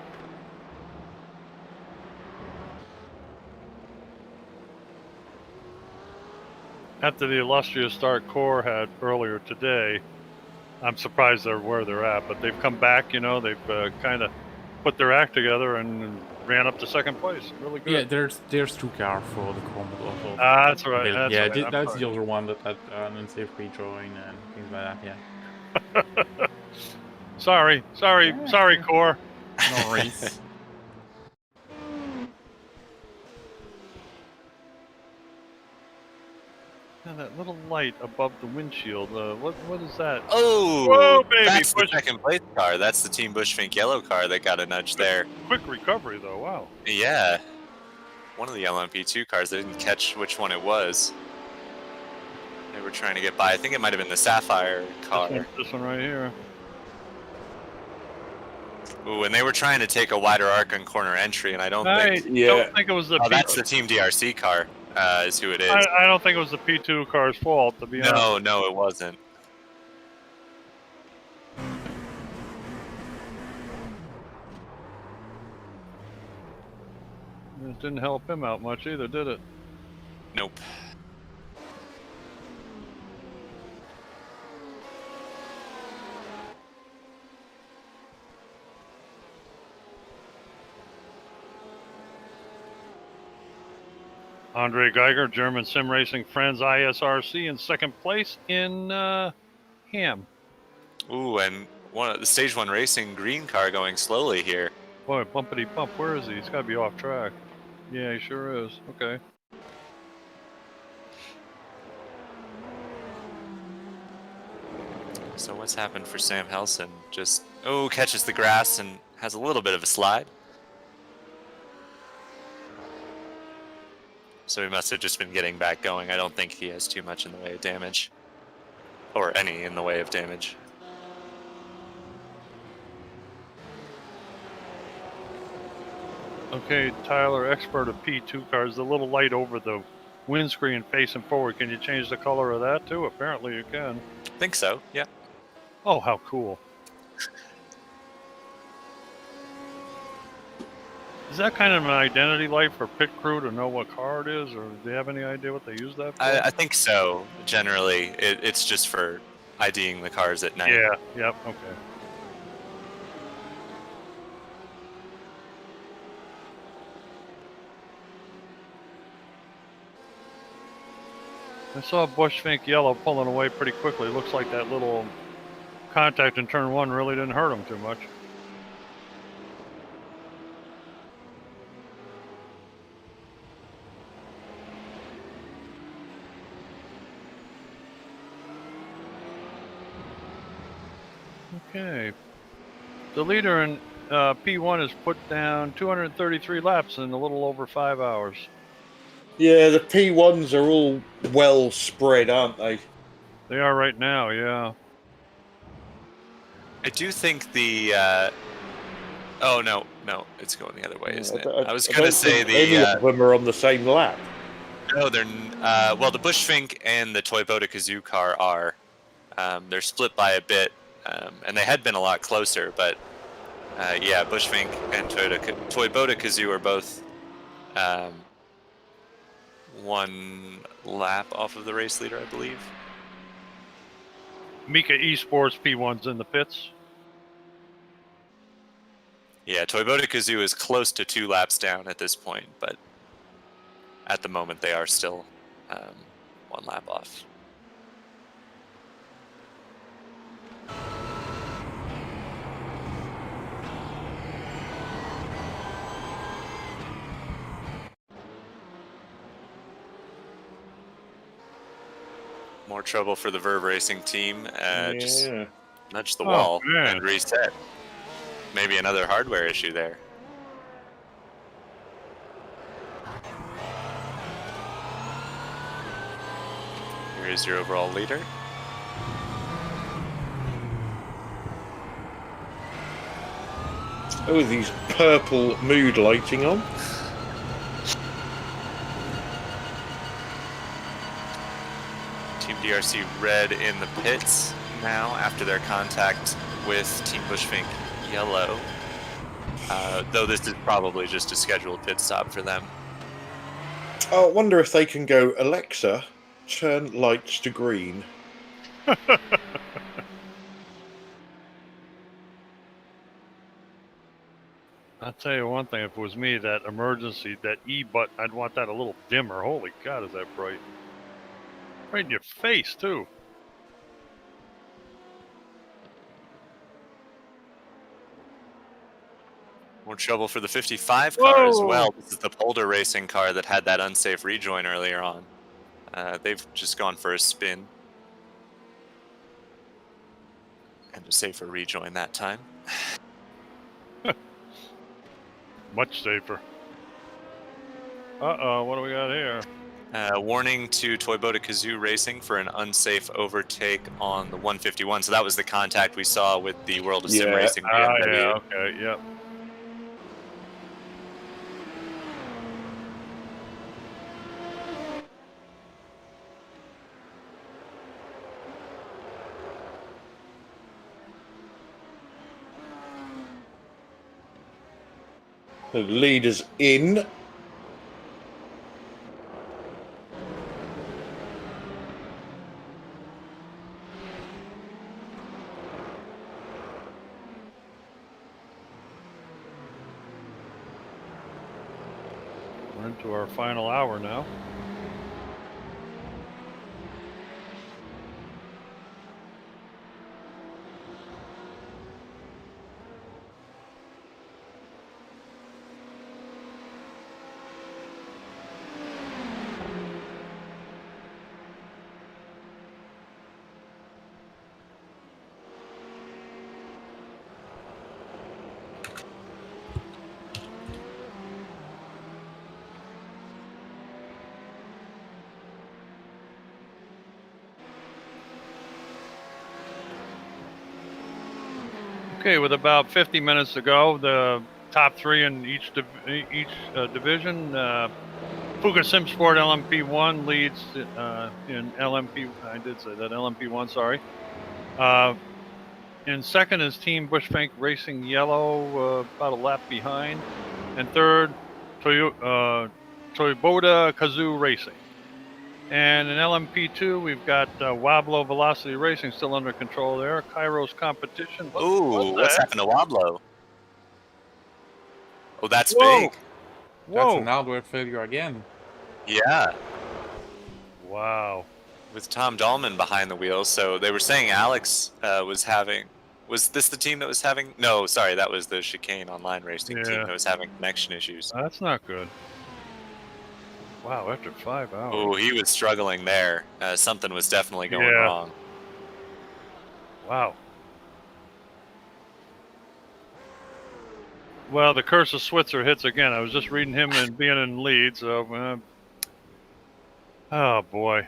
After the illustrious start Core had earlier today, I'm surprised they're where they're at, but they've come back, you know, they've kind of put their act together and ran up to second place. Really good. Yeah, there's two cars for the Core model. That's right. That's yeah, right. That's the other one that had an unsafe rejoin and things like that, yeah. Sorry, Core. No worries. That little light above the windshield, what is that? Oh, whoa, baby! That's the second place car. That's the Team Bushfink yellow car that got a nudge there. Quick recovery, though, wow. Yeah. One of the LMP2 cars, they didn't catch which one it was. They were trying to get by. I think it might have been the Sapphire car. This one right here. Ooh, and they were trying to take a wider arc on corner entry, and I don't don't think it was the that's the Team DRC car. Is who it is. I don't think it was the P2 car's fault, to be honest. No, it wasn't. It didn't help him out much either, did it? Nope. Andre Geiger, German Sim Racing Friends ISRC in second place in Ham. Ooh, and the Stage 1 Racing green car going slowly here. Boy, bumpity bump, where is he? He's got to be off track. Yeah, he sure is. Okay. So what's happened for Sam Helson? Just Oh, catches the grass and has a little bit of a slide. So he must have just been getting back going. I don't think he has too much in the way of damage. Or any in the way of damage. Okay, Tyler, expert of P2 cars, the little light over the windscreen facing forward. Can you change the color of that too? Apparently you can. I think so, yeah. Oh, how cool. Is that kind of an identity light for pit crew to know what car it is, or do they have any idea what they use that for? I think so, generally. It's just for IDing the cars at night. Yeah, yep, okay. I saw Bushfink Yellow pulling away pretty quickly. Looks like that little contact in turn 1 really didn't hurt him too much. Okay. The leader in P1 has put down 233 laps in a little over 5 hours. Yeah, the P1s are all well spread, aren't they? They are right now, yeah. I do think the... oh, no, it's going the other way, isn't it? I was going to say any of them are on the same lap. No, they're... well, the Bushfink and the Toyota Kazoo car are. They're split by a bit, and they had been a lot closer, but... yeah, Bushfink and Toyota Kazoo are both... 1 lap off of the race leader, I believe. Mika Esports P1's in the pits. Yeah, Toyota Kazoo is close to 2 laps down at this point, but at the moment they are still 1 lap off. More trouble for the Verve Racing team. Just nudge the wall and reset. Maybe another hardware issue there. Here is your overall leader. Oh, these purple mood lighting on. Team DRC red in the pits now after their contact with Team Bushfink yellow. Though this is probably just a scheduled pit stop for them. Oh, I wonder if they can go, Alexa, turn lights to green. I'll tell you one thing, if it was me, that emergency, that E button, I'd want that a little dimmer. Holy God, is that bright. Right in your face, too. More trouble for the 55 car as well. This is the Polder Racing car that had that unsafe rejoin earlier on. They've just gone for a spin. And a safer rejoin that time. Much safer. Uh-oh, what do we got here? Warning to Toyota Kazoo Racing for an unsafe overtake on the 151. So that was the contact we saw with the World of Sim Racing. Yeah, okay, yep. The leader's in. We're into our final hour now. Okay, with about 50 minutes to go, the top three in each division. Fuga Simsport LMP1 leads in LMP. I did say that LMP1. Sorry. In second is Team Bushbank Racing Yellow, about a lap behind, and third, Toyota Kazoo Racing. And in LMP2, we've got Wablo Velocity Racing still under control there. Kairos Competition. What's happened to Wablo? Oh, that's Whoa. big. That's an hardware failure again. Yeah. Wow. With Tom Dahlman behind the wheel. So they were saying Alex was having... Was this the team that was having... No, sorry, that was the Chicane online racing team that was having connection issues. That's not good. Wow, after 5 hours. Oh, he was struggling there. Something was definitely going wrong. Wow. Well, the curse of Switzer hits again. I was just reading him and being in lead, so... oh, boy.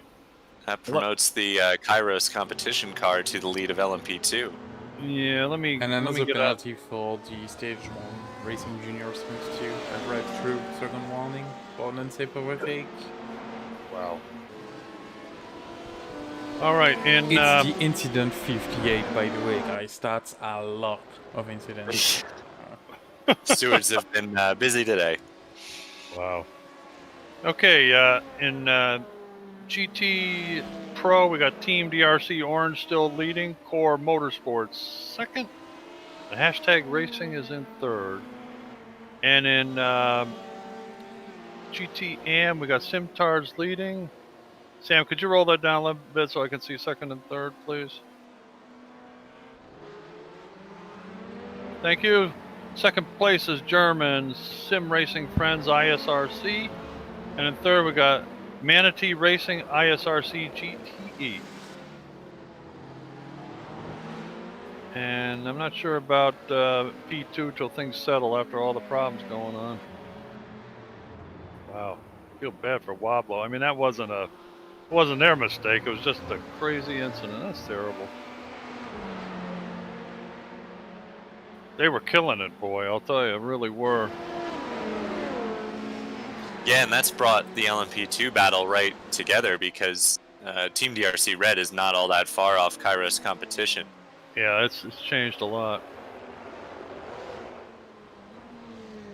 That promotes the Kairos competition car to the lead of LMP2. Yeah, let me... And another penalty for the Stage 1 Racing Junior Sprint 2. A drive-through second warning for an unsafe overtake. Wow. All right, it's the incident 58, by the way, guys. That's a lot of incidents. Stewards have been busy today. Wow. Okay, in GT Pro, we got Team DRC Orange still leading. Core Motorsports second. The hashtag Racing is in third. And in GTM, we got Simtards leading. Sam, could you roll that down a little bit so I can see second and third, please? Thank you. Second place is German Sim Racing Friends ISRC. And in third, we got Manatee Racing ISRC GTE. And I'm not sure about P2 till things settle after all the problems going on. Wow. Feel bad for Wablo. I mean, that wasn't their mistake. It was just a crazy incident. That's terrible. They were killing it, boy. I'll tell you, really were. Yeah, and that's brought the LMP2 battle right together because Team DRC Red is not all that far off Kairos competition. Yeah, it's changed a lot.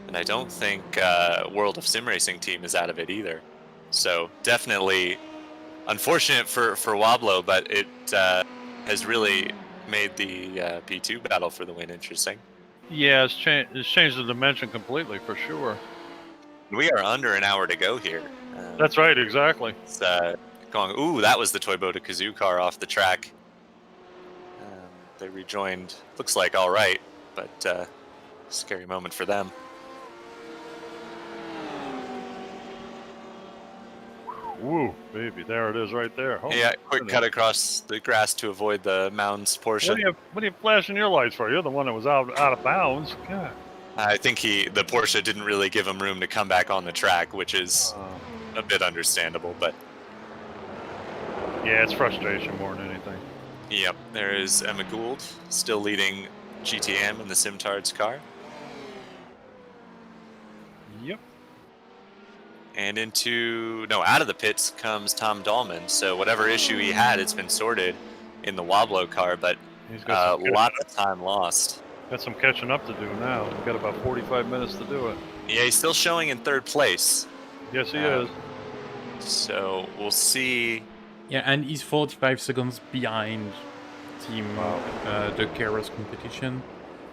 And I don't think World of Sim Racing team is out of it either. So definitely unfortunate for Wablo, but it has really made the P2 battle for the win interesting. Yeah, it's changed the dimension completely, for sure. We are under an hour to go here. That's right, exactly. It's going, ooh, that was the Toyota Kazoo car off the track. They rejoined, looks like all right, but scary moment for them. Woo, baby, there it is right there. Oh, yeah, quick cut across the grass to avoid the mounds portion. What are you flashing your lights for? You're the one that was out of bounds. God. I think the Porsche didn't really give him room to come back on the track, which is a bit understandable, but... Yeah, it's frustration more than anything. Yep, there is Emma Gould, still leading GTM in the Simtards car. Yep. And out of the pits comes Tom Dahlman, so whatever issue he had, it's been sorted in the Wablo car, but a lot of time lost. Got some catching up to do now. We've got about 45 minutes to do it. Yeah, he's still showing in third place. Yes, he is. So we'll see. Yeah, and he's 45 seconds behind Team the Kairos competition.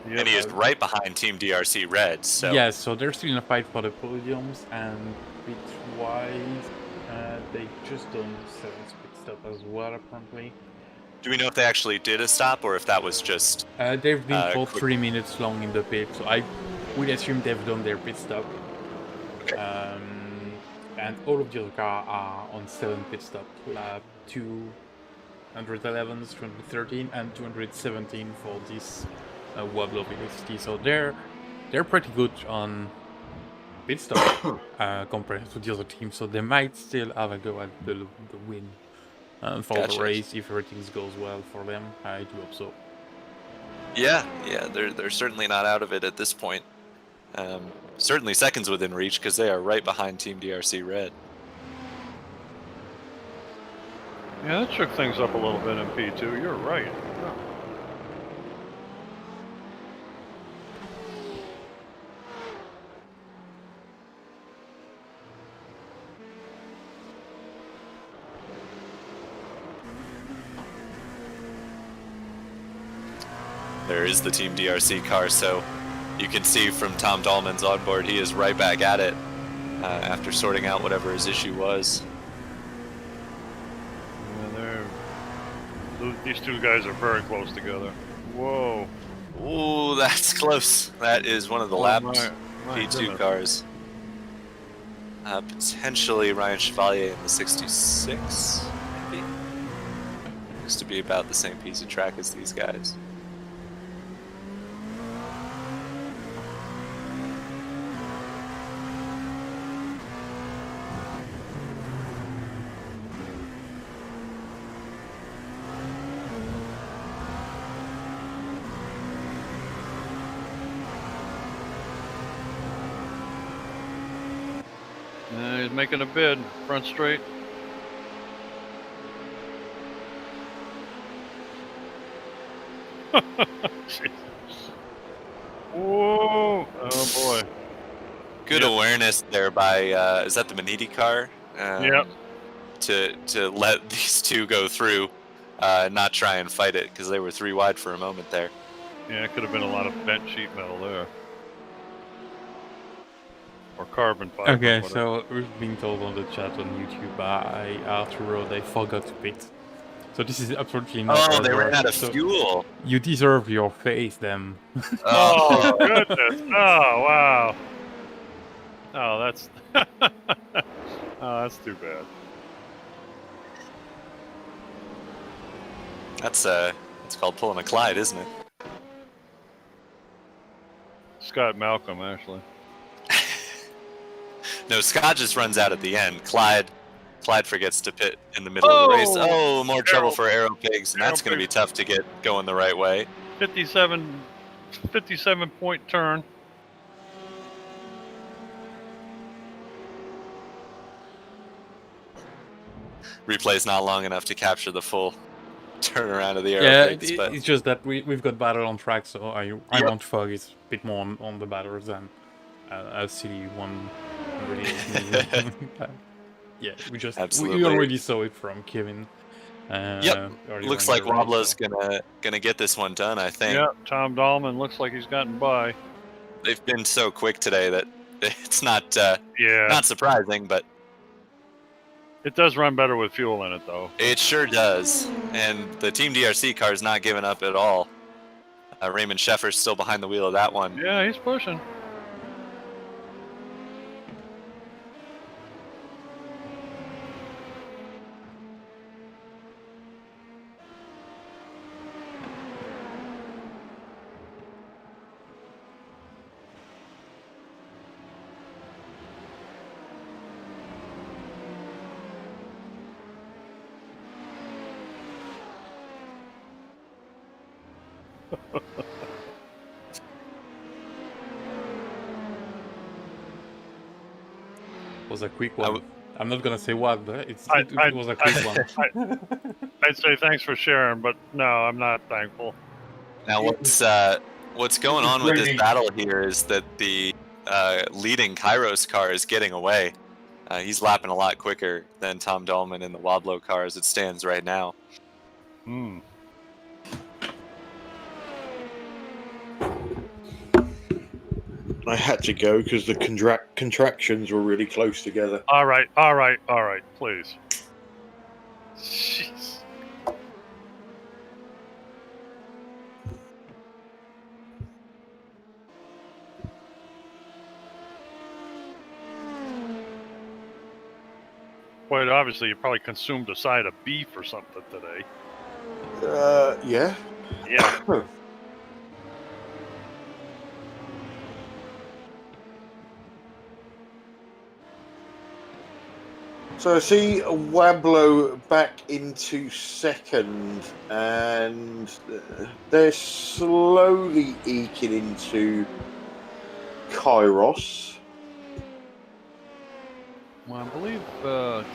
Yep. And he is right behind Team DRC Red. So yeah, so they're still in a fight for the podiums, and bit-wise, they just done 7th pit stop as well, apparently. Do we know if they actually did a stop or if that was just... they've been for 3 minutes long in the pit, so I would assume they've done their pit stop. Okay. And all of the other cars are on 7 pit stop. Lap 211, 213, and 217 for this Wablo velocity. So they're pretty good on pit stop compared to the other teams. So they might still have a go at the win. For the race, if everything goes well for them, I do hope so. Yeah, they're certainly not out of it at this point. Certainly seconds within reach because they are right behind Team DRC Red. Yeah, that shook things up a little bit in P2. You're right. Yeah. There is the Team DRC car, so you can see from Tom Dahlman's onboard, he is right back at it after sorting out whatever his issue was. Yeah, these two guys are very close together. Whoa. Ooh, that's close. That is one of the lap P2 cars. Potentially Ryan Chevalier in the 66, maybe? Looks to be about the same piece of track as these guys. He's making a bid. Front straight. Whoa! Oh boy. Good awareness there by, is that the Maniti car? Yep. To let these two go through, not try and fight it, because they were 3 wide for a moment there. Yeah, it could have been a lot of bent sheet metal there. Or carbon fiber. Okay, so we've been told on the chat on YouTube by Arturo they forgot to pit. So this is absolutely not. Oh, they ran out of so fuel. You deserve your face, them. Oh goodness! Oh wow! Oh, that's that's too bad. That's it's called pulling a Clyde, isn't it? Scott Malcolm, actually. No, Scott just runs out at the end. Clyde forgets to pit in the middle of the race. Oh, more trouble for Aero Pigs, and that's going to be tough to get going the right way. 57 point turn. Replay's not long enough to capture the full turnaround of the Aero Yeah, Pigs, but it's just that we've got battle on track, so I want to focus a bit more on the battles than a silly 188 yeah, we already saw it from Kevin. Yep, looks like Wobbler's gonna get this one done, I think. Yeah, Tom Dahlman looks like he's gotten by. They've been so quick today that it's not yeah, not surprising, but it does run better with fuel in it, though. It sure does, and the Team DRC car is not giving up at all. Raymond Sheffer's still behind the wheel of that one. Yeah, he's pushing. Was a quick one. I'm not gonna say what, but it was a quick one. I'd say thanks for sharing, but no, I'm not thankful. Now, what's going on with this battle here is that the leading Kairos car is getting away. He's lapping a lot quicker than Tom Dahlman in the Woblo car as it stands right now. Hmm. I had to go because the contractions were really close together. All right, please. Jeez. Quite obviously, you probably consumed a side of beef or something today. Yeah. Yeah. So I see Wablo back into second, and they're slowly eking into Kairos. Well, I believe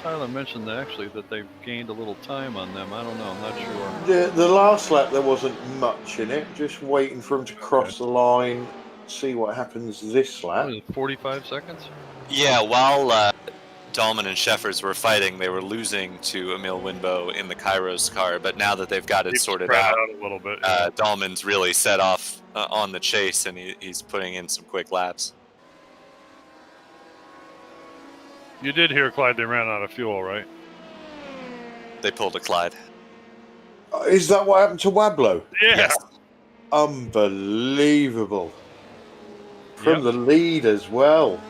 Tyler mentioned that they've gained a little time on them. I don't know. I'm not sure. The last lap there wasn't much in it. Just waiting for him to cross the line. See what happens this lap. What is it, 45 seconds? Yeah, while Dahlman and Sheffers were fighting, they were losing to Emil Winbo in the Kairos car, but now that they've got it sorted out, a little bit. Yeah. Dahlman's really set off on the chase, and he's putting in some quick laps. You did hear, Clyde, they ran out of fuel, right? They pulled a Clyde. Is that what happened to Wablo? Yeah. Yes. Unbelievable. From the lead as well.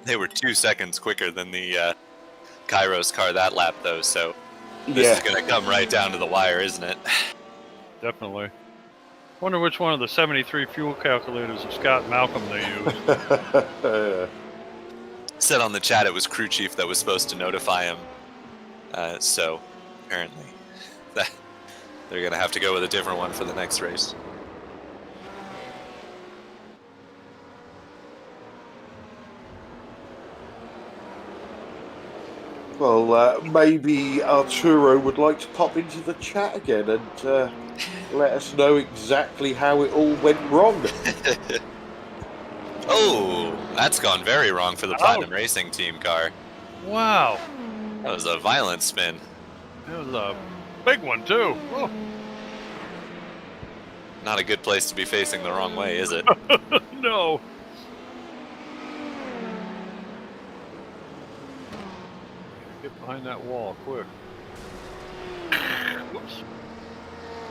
They were 2 seconds quicker than the Kairos car that lap, though, so this is going to come right down to the wire, isn't it? Definitely. Wonder which one of the 73 fuel calculators of Scott and Malcolm they used. Said on the chat it was crew chief that was supposed to notify him. So apparently they're going to have to go with a different one for the next race. Well, maybe Arturo would like to pop into the chat again and let us know exactly how it all went wrong. Oh, that's gone very wrong for the Platinum Racing team car. Wow. That was a violent spin. It was a big one, too. Oh. Not a good place to be facing the wrong way, is it? No. Get behind that wall, quick. Whoops.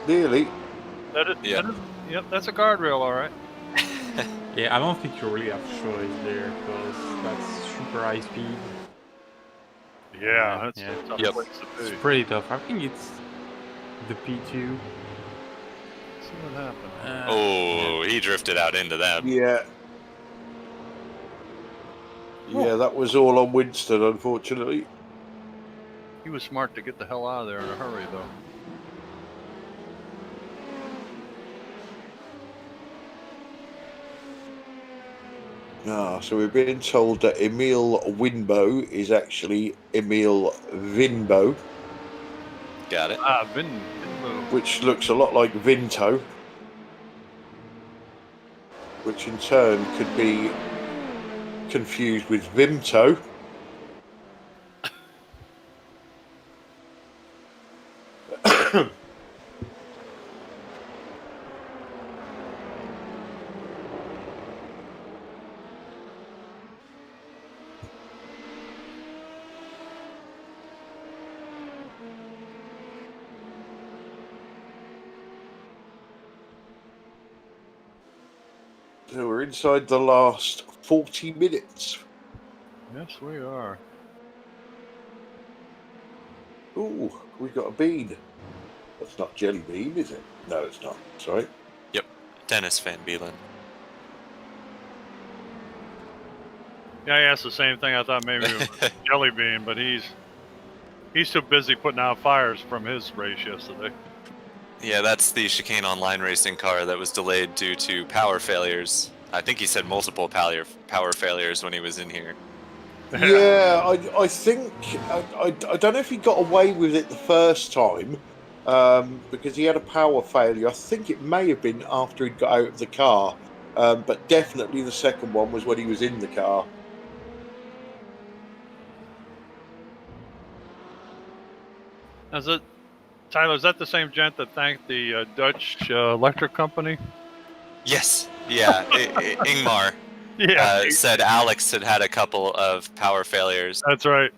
Nearly. Yep, that's a guardrail, all right. Yeah, I don't think you really have choice there because that's super high speed. Yeah, that's a tough place to be. It's pretty tough. I think it's the P2. See what happened. Oh, he drifted out into them. Yeah. Yeah, that was all on Winston, unfortunately. He was smart to get the hell out of there in a hurry, though. So we've been told that Emil Winbo is actually Emil Vinbo. Got it. Vinbo. Which looks a lot like Vinto. Which in turn could be confused with Vimto. So we're inside the last 40 minutes. Yes, we are. Ooh, we got a bean. That's not Jelly Bean, is it? No, it's not. Sorry. Yep, Dennis Van Beelen. Yeah, I asked the same thing. I thought maybe it was Jelly Bean, but he's too busy putting out fires from his race yesterday. Yeah, that's the Chicane Online racing car that was delayed due to power failures. I think he said multiple power failures when he was in here. Yeah, I think I don't know if he got away with it the first time because he had a power failure. I think it may have been after he'd got out of the car, but definitely the second one was when he was in the car. Tyler, is that the same gent that thanked the Dutch electric company? Yes, yeah. Ingmar said Alex had a couple of power failures. That's right.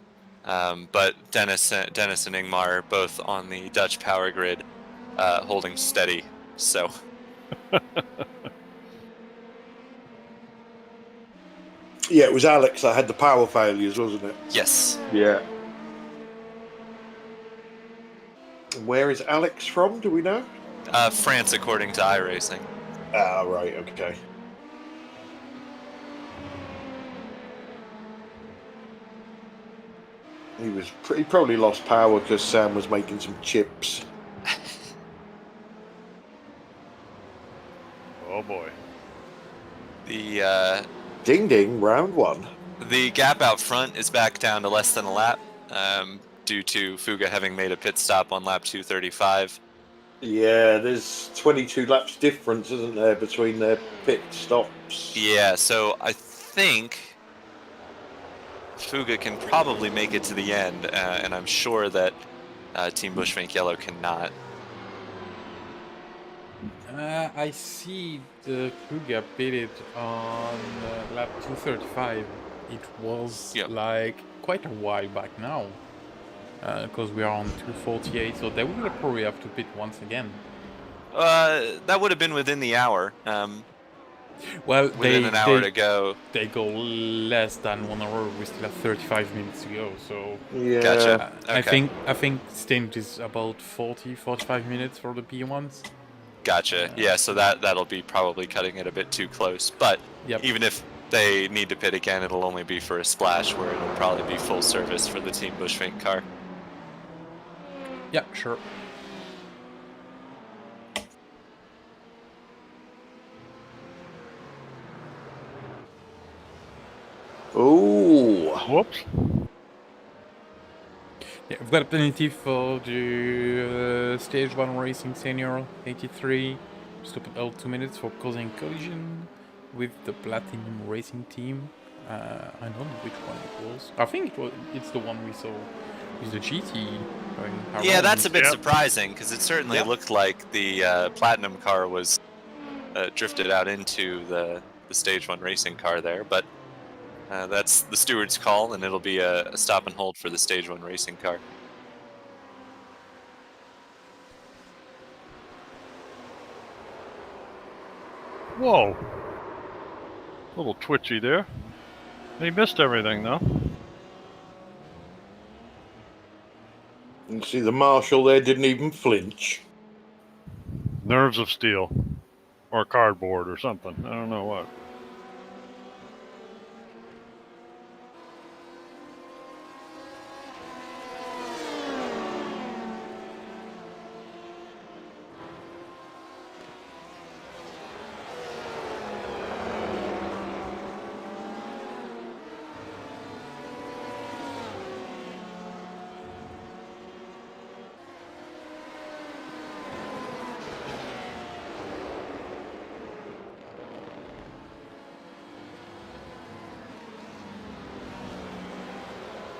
But Dennis and Ingmar are both on the Dutch power grid, holding steady. So. Yeah, it was Alex that had the power failures, wasn't it? Yes. Yeah. Where is Alex from? Do we know? France, according to iRacing. Ah, right. Okay. He probably lost power because Sam was making some chips. Oh boy. The Ding ding, round one. The gap out front is back down to less than a lap, due to Fuga having made a pit stop on lap 235. Yeah, there's 22 laps difference, isn't there, between their pit stops? Yeah, so I think Fuga can probably make it to the end, and I'm sure that Team Bushwink Yellow cannot. I see the Kuga pitted on lap 235. It was like quite a while back now, because we are on 248, so they will probably have to pit once again. That would have been within the hour. Well, within an hour to go. They go less than 1 hour. We still have 35 minutes to go. So yeah, gotcha. Okay. I think stint is about 45 minutes for the P1s. Gotcha. Yeah, so that'll be probably cutting it a bit too close. But even if they need to pit again, it'll only be for a splash, where it'll probably be full service for the Team Bushwink car. Yeah, sure. Ooh. Whoops. Yeah, we've got a penalty for the Stage 1 Racing Senior 83. Stop at all 2 minutes for causing collision with the Platinum Racing team. I don't know which one it was. I think it's the one we saw with the GT going around. Yeah, that's a bit surprising, because it certainly looked like the Platinum car was drifted out into the Stage 1 Racing car there, but that's the steward's call, and it'll be a stop and hold for the Stage 1 Racing car. Whoa. A little twitchy there. He missed everything, though. You can see the marshal there didn't even flinch. Nerves of steel. Or cardboard or something. I don't know what.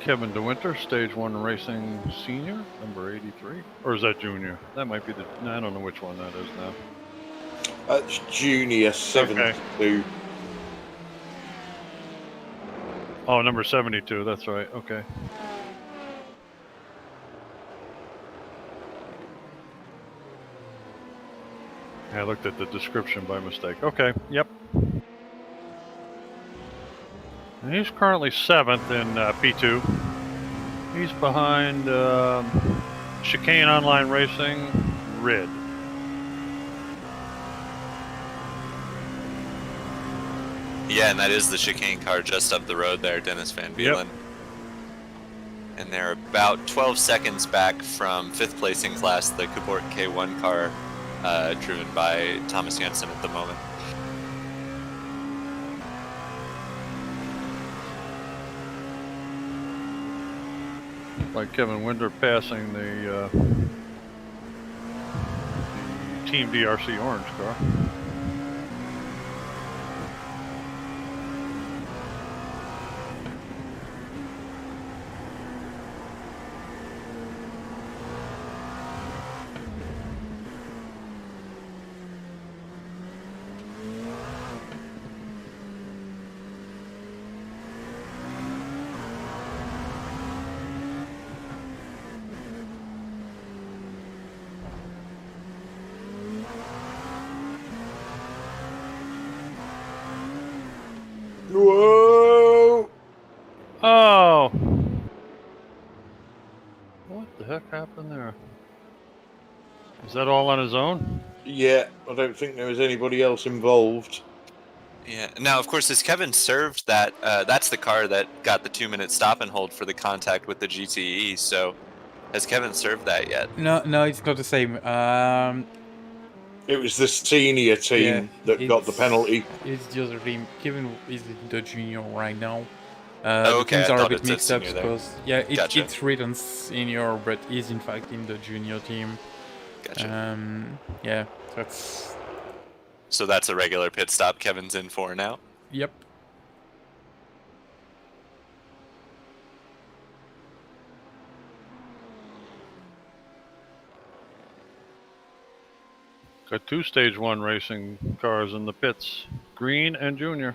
Kevin DeWinter, Stage 1 Racing Senior, number 83. Or is that Junior? That might be the... I don't know which one that is now. That's Junior 72. Okay. Oh, number 72, that's right. Okay. I looked at the description by mistake. Okay, yep. And he's currently 7th in P2. He's behind Chicane Online Racing, Rid. Yeah, and that is the Chicane car just up the road there, Dennis Van Vielen. Yep. And they're about 12 seconds back from 5th place in class, the Kubort K1 car, driven by Thomas Jensen at the moment. Like Kevin Winder passing the Team DRC orange car. Whoa! Oh! What the heck happened there? Is that all on his own? Yeah, I don't think there was anybody else involved. Yeah. Now, of course, as Kevin served that, that's the car that got the 2-minute stop and hold for the contact with the GTE. So, has Kevin served that yet? No, it's not the same. It was the senior team that got the penalty. It's the other team. Kevin is in the junior right now. Oh, the okay, teams I are a thought bit it said mixed up senior there. because Gotcha. it's written senior, but he's in fact in the junior team. Gotcha. Yeah, that's. So that's a regular pit stop Kevin's in for now? Yep. Got 2 Stage 1 racing cars in the pits, Green and Junior.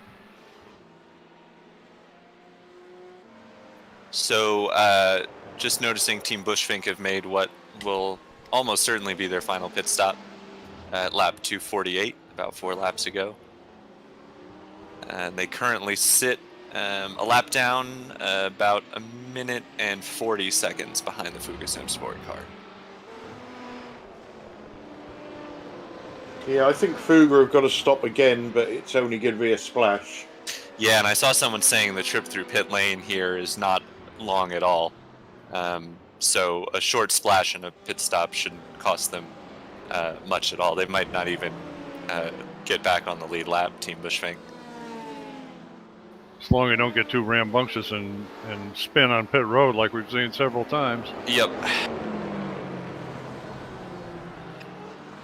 So, just noticing Team Bushfink have made what will almost certainly be their final pit stop at lap 248, about 4 laps ago. And they currently sit a lap down, about 1 minute and 40 seconds behind the Fuga Simsport car. Yeah, I think Fuga have got to stop again, but it's only going to be a splash. Yeah, and I saw someone saying the trip through pit lane here is not long at all. So a short splash and a pit stop shouldn't cost them much at all. They might not even get back on the lead lap, Team Bushfink. As long as you don't get too rambunctious and spin on pit road like we've seen several times. Yep.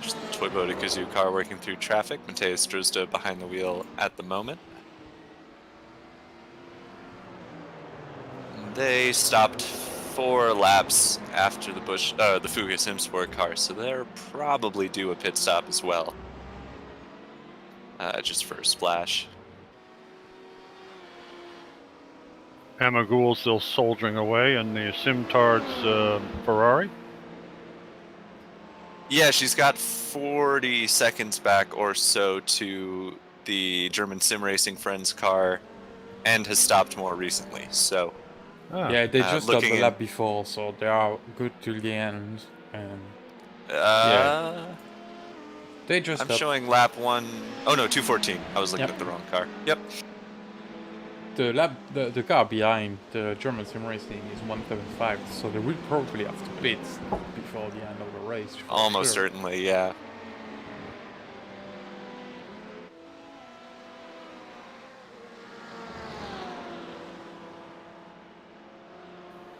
Just the Toyota Gazoo car working through traffic. Mateus Druzda behind the wheel at the moment. They stopped 4 laps after the Fuga Simsport car, so they're probably due a pit stop as well. Just for a splash. Amagul still soldiering away in the Simtard's Ferrari. Yeah, she's got 40 seconds back or so to the German sim racing friend's car, and has stopped more recently. So, yeah, they just stopped the lap before, so they are good till the end. And yeah, they just. I'm showing lap 1. Oh no, 214. I was looking at the wrong car. Yep. The car behind the German sim racing is 175, so they will probably have to pit before the end of the race. Almost certainly, yeah.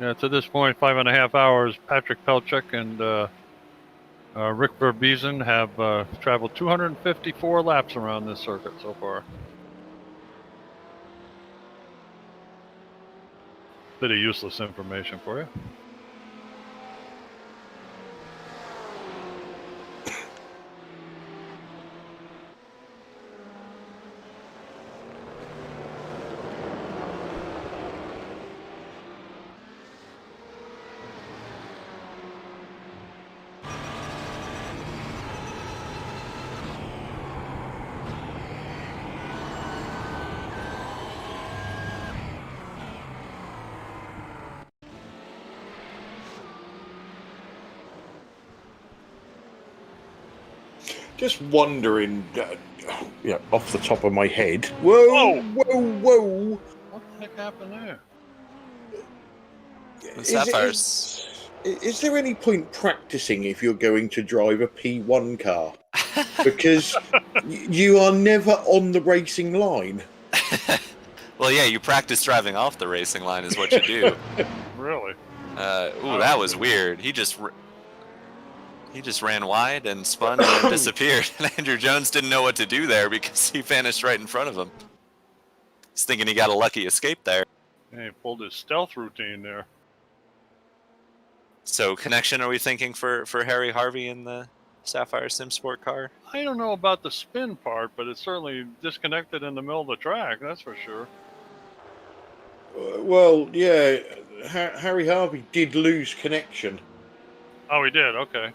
Yeah, to this point, 5.5 hours, Patrick Pelchek and Rick Verbiesen have traveled 254 laps around this circuit so far. Bit of useless information for you. Just wondering, off the top of my head. Whoa! What the heck happened there? Is there any point practicing if you're going to drive a P1 car? Because you are never on the racing line. Well, yeah, you practice driving off the racing line is what you do. Really? Ooh, that was weird. He just ran wide and spun and then disappeared. And Andrew Jones didn't know what to do there because he vanished right in front of him. He's thinking he got a lucky escape there. Yeah, he pulled his stealth routine there. So connection, are we thinking for Harry Harvey in the Sapphire Simsport car? I don't know about the spin part, but it's certainly disconnected in the middle of the track, that's for sure. Well, yeah, Harry Harvey did lose connection. Oh, he did? Okay.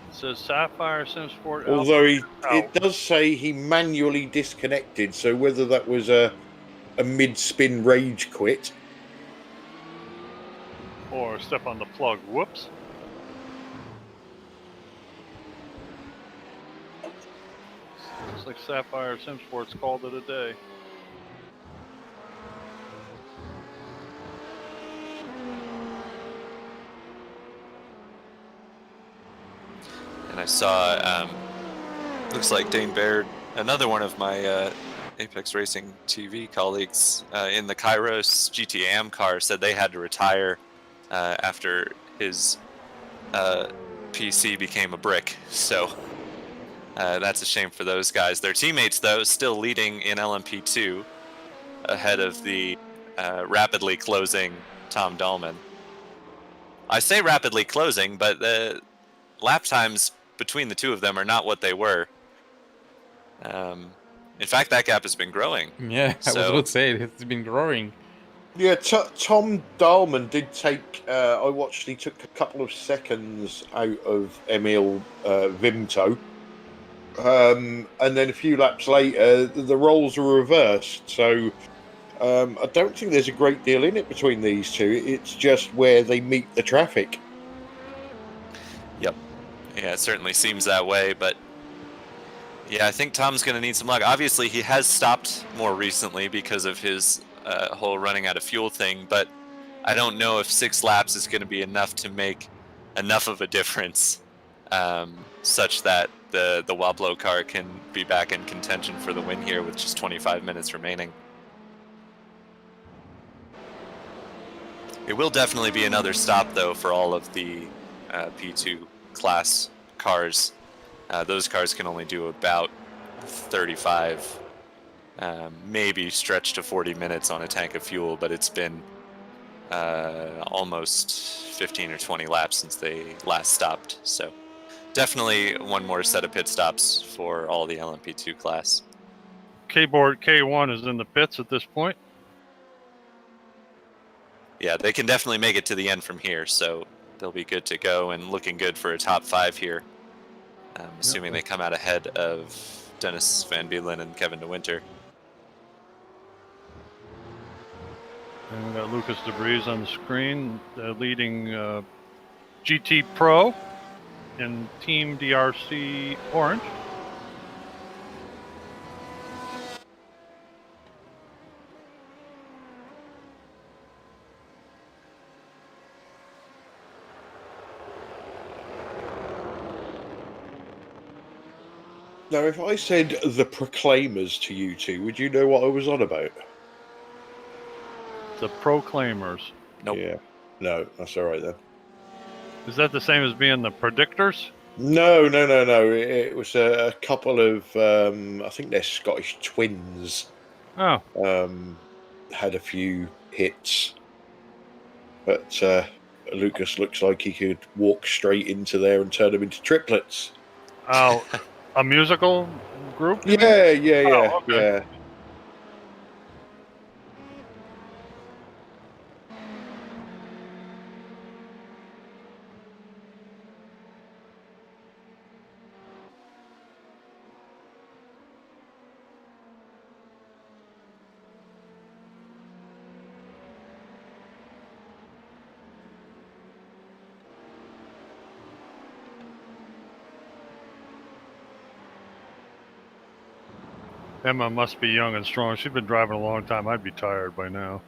It says Sapphire Simsport. Although it does say he manually disconnected, so whether that was a mid-spin rage quit. Or step on the plug. Whoops. Looks like Sapphire Simsports called it a day. And I saw, looks like Dane Baird, another one of my Apex Racing TV colleagues in the Kairos GTAM car, said they had to retire after his PC became a brick. So that's a shame for those guys. Their teammates, though, still leading in LMP2 ahead of the rapidly closing Tom Dahlman. I say rapidly closing, but the lap times between the two of them are not what they were. In fact, that gap has been growing. Yeah, I was about to say it's been growing. Yeah, Tom Dahlman did take. I watched. He took a couple of seconds out of Emil Vimto, and then a few laps later, the roles were reversed. So I don't think there's a great deal in it between these two. It's just where they meet the traffic. Yep. Yeah, it certainly seems that way, but yeah, I think Tom's going to need some luck. Obviously, he has stopped more recently because of his whole running out of fuel thing, but I don't know if 6 laps is going to be enough to make enough of a difference such that the Waplo car can be back in contention for the win here with just 25 minutes remaining. It will definitely be another stop, though, for all of the P2 class cars. Those cars can only do about 35, maybe stretch to 40 minutes on a tank of fuel, but it's been almost 15 or 20 laps since they last stopped. So definitely one more set of pit stops for all the LMP2 class. K-Board K1 is in the pits at this point. Yeah, they can definitely make it to the end from here, so they'll be good to go and looking good for a top 5 here. Assuming they come out ahead of Dennis Van Beelen and Kevin De Winter. And we got Lucas DeBreeze on the screen, leading GT Pro in Team DRC Orange. Now, if I said the Proclaimers to you two, would you know what I was on about? The Proclaimers. Nope. Yeah. No, that's all right then. Is that the same as being the Predictors? No. It was a couple of, I think they're Scottish twins. Oh. Had a few hits. But Lucas looks like he could walk straight into there and turn them into triplets. Oh, a musical group? Yeah. Okay. Yeah. Emma must be young and strong. She's been driving a long time. I'd be tired by now.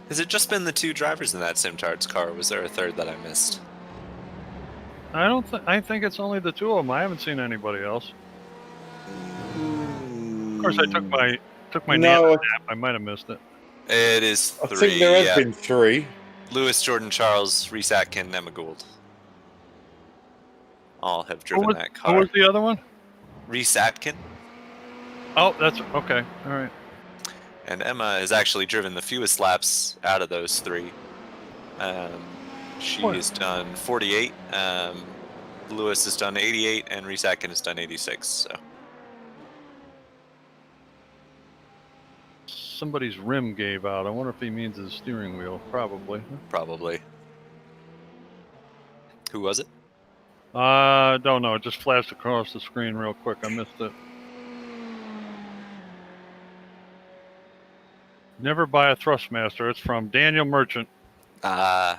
Has it just been the 2 drivers in that Simtards car, or was there a third that I missed? I think it's only the 2 of them. I haven't seen anybody else. Of course, I took my nap. I might have missed it. It is 3. I think there has been 3. Lewis, Jordan Charles, Reese Atkin, Emma Gould. All have driven that car. Who was the other one? Reese Atkin. Oh, that's okay. All right. And Emma has actually driven the fewest laps out of those 3. She has done 48. Lewis has done 88, and Reese Atkin has done 86. So Somebody's rim gave out. I wonder if he means his steering wheel. Probably. Probably. Who was it? Don't know. It just flashed across the screen real quick. I missed it. Never buy a Thrustmaster. It's from Daniel Merchant. What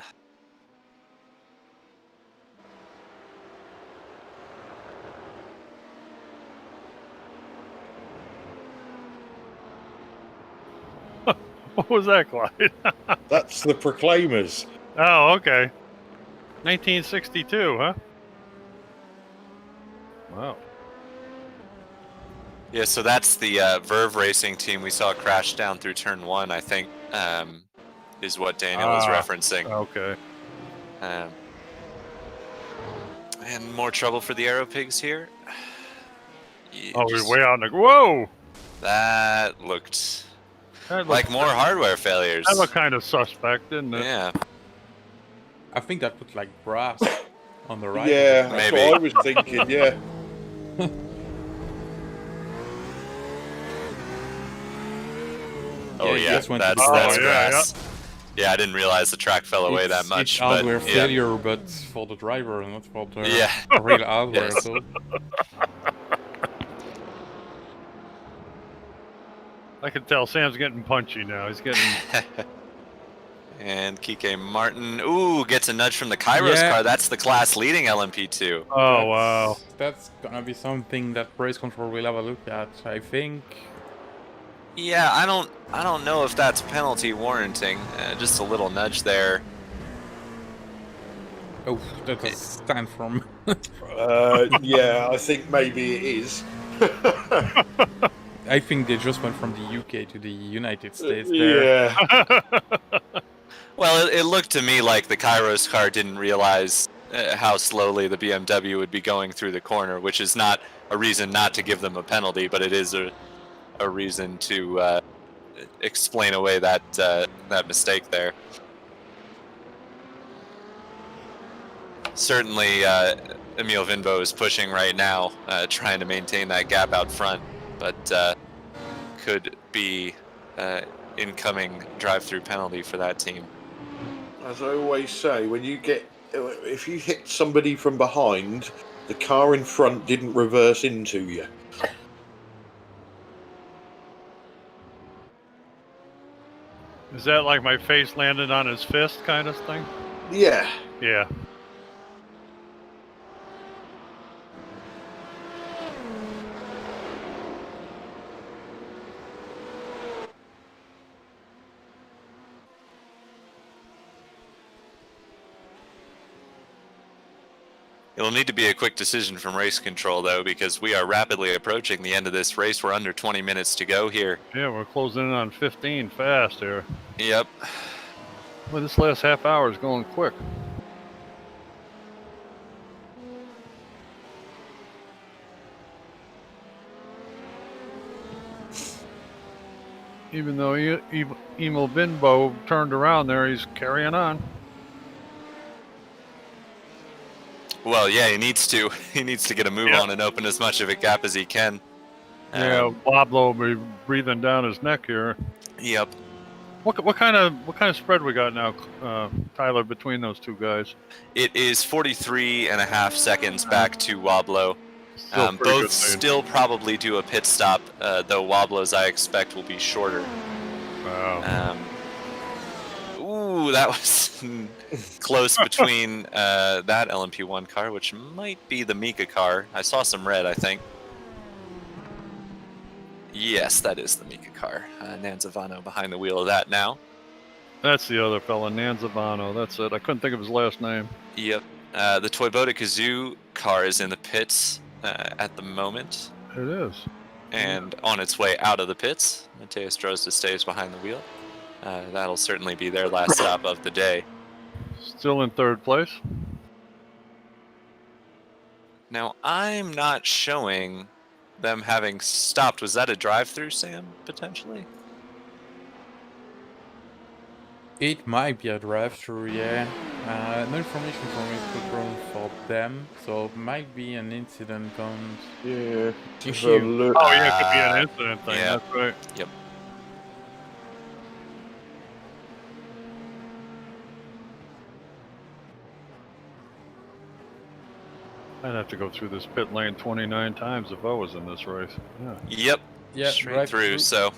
was that, Clyde? That's the Proclaimers. Oh, okay. 1962, huh? Wow. Yeah, so that's the Verve Racing team we saw crash down through turn 1, I think, is what Daniel is referencing. Okay. And more trouble for the Aero Pigs here. Oh, we're way out in the... Whoa! That looked like more hardware failures. That looked kind of suspect, didn't it? Yeah. I think that looked like brass on the right. Yeah, that's what I was thinking, yeah. Oh yeah, that's grass. Yeah, I didn't realize the track fell away that much. It's hardware failure, but for the driver, and not for the real hardware. Yes. So. I can tell Sam's getting punchy now. He's getting... And Chicane Martin, gets a nudge from the Kairos car. That's the class leading LMP2. Oh, wow. That's gonna be something that race control will have a look at, I think. Yeah, I don't know if that's penalty warranting. Just a little nudge there. Oh, that was stand from. Yeah, I think maybe it is. I think they just went from the UK to the United States there. Yeah. Well, it looked to me like the Kairos car didn't realize how slowly the BMW would be going through the corner, which is not a reason not to give them a penalty, but it is a reason to explain away that mistake there. Certainly, Emil Vinbo is pushing right now, trying to maintain that gap out front, but could be incoming drive-through penalty for that team. As I always say, if you hit somebody from behind, the car in front didn't reverse into you. Is that like my face landed on his fist kind of thing? Yeah. Yeah. It'll need to be a quick decision from race control, though, because we are rapidly approaching the end of this race. We're under 20 minutes to go here. Yeah, we're closing in on 15 fast here. Yep. Well, this last half hour is going quick. Even though Emil Binbo turned around there, he's carrying on. Well, yeah, he needs to. He needs to get a move on and open as much of a gap as he can. Yeah, Pablo will be breathing down his neck here. Yep. What kind of spread we got now, Tyler, between those two guys? It is 43.5 seconds back to Woblo. Both still probably do a pit stop, though Woblo's I expect will be shorter. Wow. That was close between that LMP1 car, which might be the Mika car. I saw some red, I think. Yes, that is the Mika car. Nanzavano behind the wheel of that now. That's the other fella, Nanzavano. That's it. I couldn't think of his last name. Yep. The Toyota Kazoo car is in the pits at the moment. It is. And on its way out of the pits. Mateus Drozda stays behind the wheel. That'll certainly be their last stop of the day. Still in third place. Now, I'm not showing them having stopped. Was that a drive-through, Sam, potentially? It might be a drive-through, yeah. No information from Intercontinental for them, so it might be an incident on... Yeah. issue. Oh, yeah, it could be an incident thing. Yeah. That's right. Yep. I'd have to go through this pit lane 29 times if I was in this race. Yeah. Yep. Yeah, straight right through. So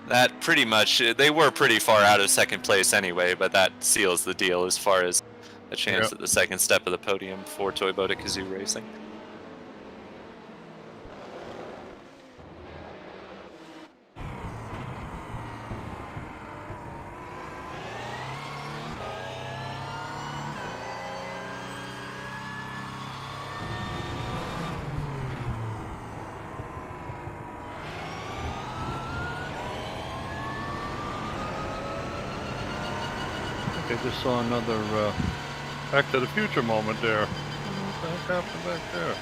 that pretty much, they were pretty far out of second place anyway, but that seals the deal as far as a chance at the second step of the podium for Toyota Gazoo Racing. I just saw another Back to the Future moment there. What the heck happened back there?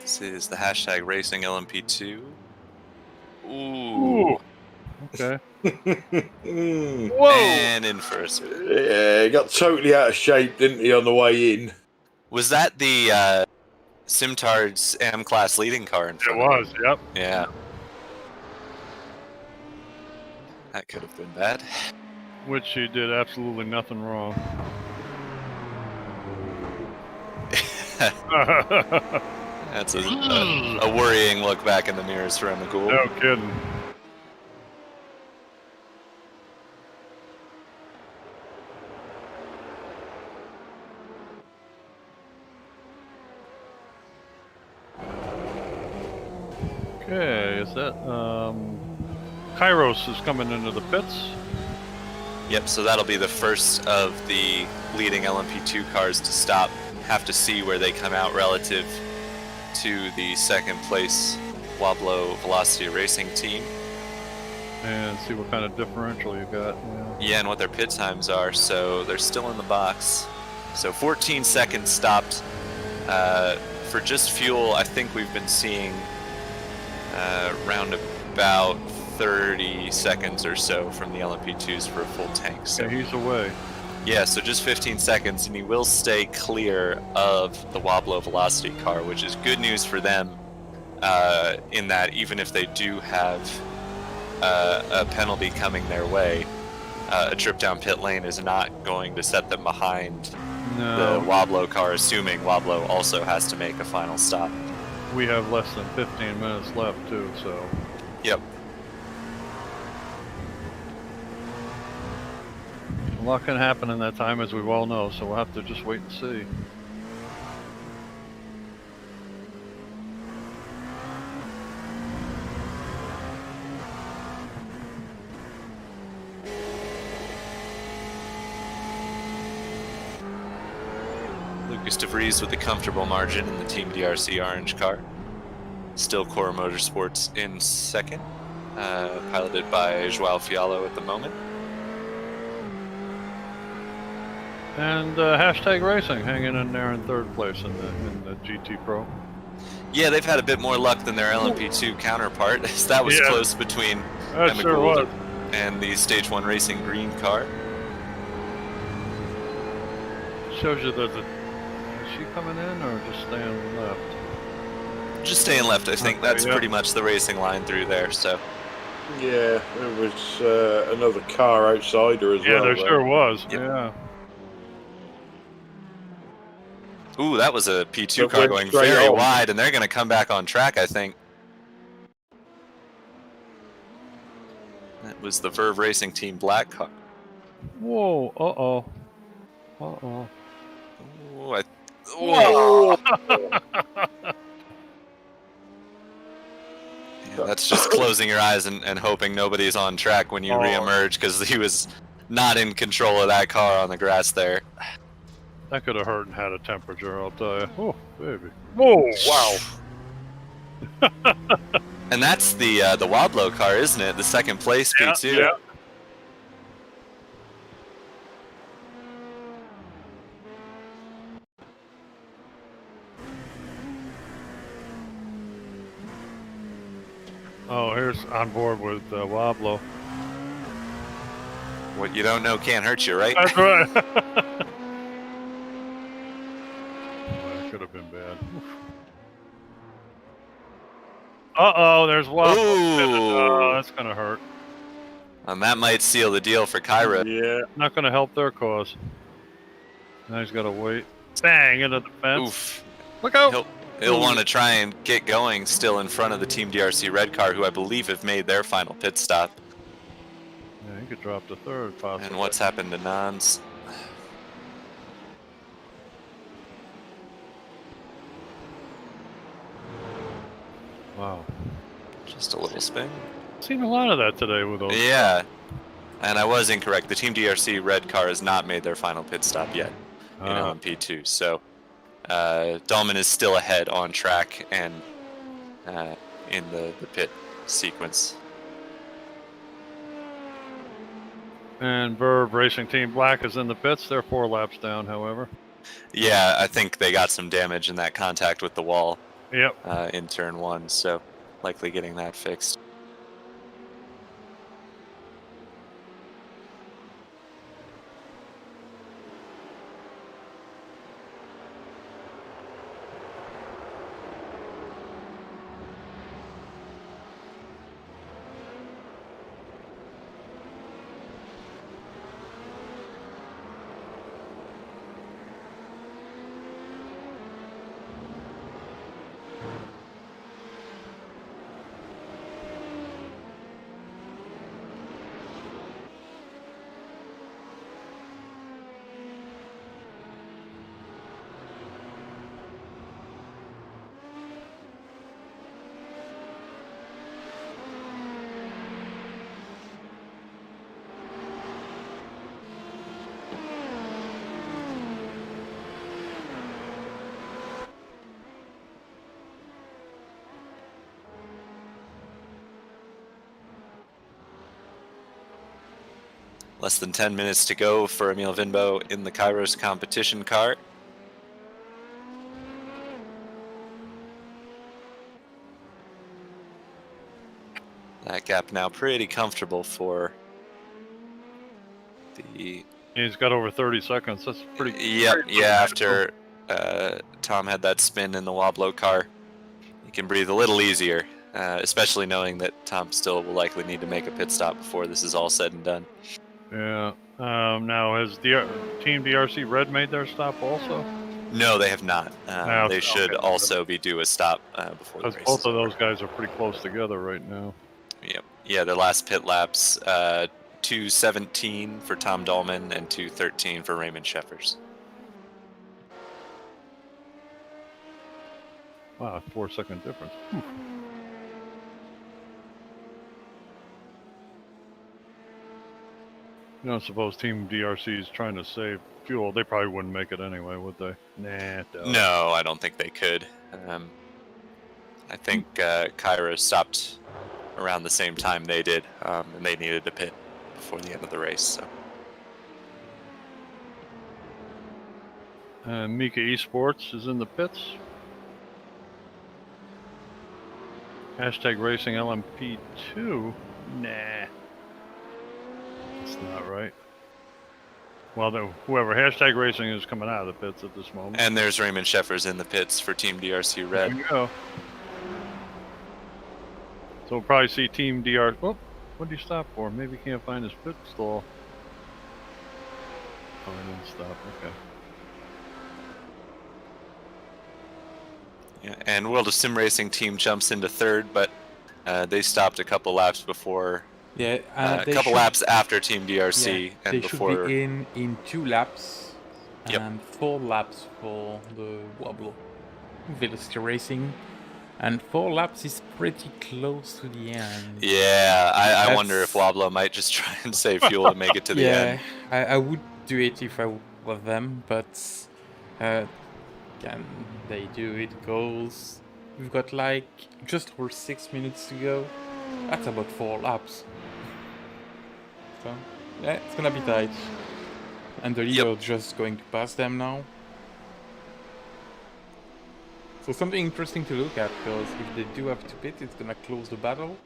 This is the hashtag Racing LMP2. Ooh. Okay. Whoa! And in first. Yeah, he got totally out of shape, didn't he, on the way in? Was that the Simtard's M-Class leading car in front It of him? was, yep. Yeah. That could have been bad. Which he did absolutely nothing wrong. That's a worrying look back in the mirrors for Emma Gould. No kidding. Okay, is that Kairos is coming into the pits? Yep, so that'll be the first of the leading LMP2 cars to stop. Have to see where they come out relative to the second place Wablo Velocity Racing team. And see what kind of differential you got. Yeah, and what their pit times are. So they're still in the box. So 14 seconds stopped. For just fuel, I think we've been seeing around about 30 seconds or so from the LMP2s for a full tank. So yeah, he's away. Yeah, so just 15 seconds, and he will stay clear of the Wablo Velocity car, which is good news for them in that even if they do have a penalty coming their way, a trip down pit lane is not going to set them behind the Wablo car, assuming Wablo also has to make a final stop. We have less than 15 minutes left, too, so... Yep. A lot can happen in that time, as we well know, so we'll have to just wait and see. Lucas DeVries with a comfortable margin in the Team DRC orange car. Still Core Motorsports in second, piloted by Joao Fiallo at the moment. And hashtag Racing hanging in there in third place in the GT Pro. Yeah, they've had a bit more luck than their LMP2 counterpart. That was close between Emma Gould and the Stage 1 Racing green car. Shows you that is she coming in or just staying left? Just staying left, I think. That's pretty much the racing line through there, so. Yeah, there was another car outside her as well. Yeah, there sure was. Yep. Yeah. Ooh, that was a P2 car going very wide, and they're going to come back on track, I think. That was the Verve Racing Team black car. Whoa, uh-oh. Uh-oh. Whoa! Yeah, that's just closing your eyes and hoping nobody's on track when you re-emerge, because he was not in control of that car on the grass there. That could have hurt and had a temperature, I'll tell you. Oh, baby. Whoa, wow. And that's the Wablo car, isn't it? The second place P2. Yeah. Oh, here's on board with Wablo. What you don't know can't hurt you, right? That's right. Could have been bad. Uh-oh, there's Wablo. Oh, that's gonna hurt. And that might seal the deal for Kyra. Yeah, not going to help their cause. Now he's got to wait. Bang into the fence. Oof. Look out! He'll want to try and get going still in front of the Team DRC red car, who I believe have made their final pit stop. Yeah, he could drop to third, possibly. And what's happened to Nans? Wow. Just a little spin. Seen a lot of that today with those. Yeah. And I was incorrect. The Team DRC red car has not made their final pit stop yet in LMP2. So Dahlman is still ahead on track and in the pit sequence. And Verve Racing Team Black is in the pits. They're 4 laps down, however. Yeah, I think they got some damage in that contact with the wall. Yep. In turn 1, so likely getting that fixed. Less than 10 minutes to go for Emil Vinbo in the Kairos competition car. That gap now pretty comfortable for the... He's got over 30 seconds. That's pretty... Yep, yeah, after Tom had that spin in the Wobblo car, you can breathe a little easier, especially knowing that Tom still will likely need to make a pit stop before this is all said and done. Yeah. Now, has Team DRC Red made their stop also? No, they have not. They should also be due a stop before the race. Both of those guys are pretty close together right now. Yep. Yeah, their last pit laps, 2:17 for Tom Dahlman and 2:13 for Raymond Sheffers. Wow, 4-second difference. Whew. You don't suppose Team DRC is trying to save fuel? They probably wouldn't make it anyway, would they? Nah. No, I don't think they could. I think Kyra stopped around the same time they did, and they needed to pit before the end of the race. So. Mika Esports is in the pits. Hashtag Racing LMP2. Nah. That's not right. Well, whoever hashtag Racing is coming out of the pits at this moment. And there's Raymond Sheffers in the pits for Team DRC Red. There you go. So we'll probably see Team DRC. Oh, what did he stop for? Maybe he can't find his pit stall. Oh, he didn't stop. Okay. Yeah, and World of Sim Racing team jumps into third, but they stopped a couple laps before. Yeah, a couple laps after Team DRC, yeah, and they before. should be in 2 laps, Yep. and 4 laps for the Wobblo Velocity Racing, and 4 laps is pretty close to the end. Yeah, I wonder if Wobblo might just try and save fuel to make it to the end. Yeah, I would do it if I were them, but can they do it? Goals. We've got like just over 6 minutes to go. That's about 4 laps. So, yeah, it's gonna be tight. And the leader just going to pass them now. So something interesting to look at, because if they do have to pit, it's gonna close the battle.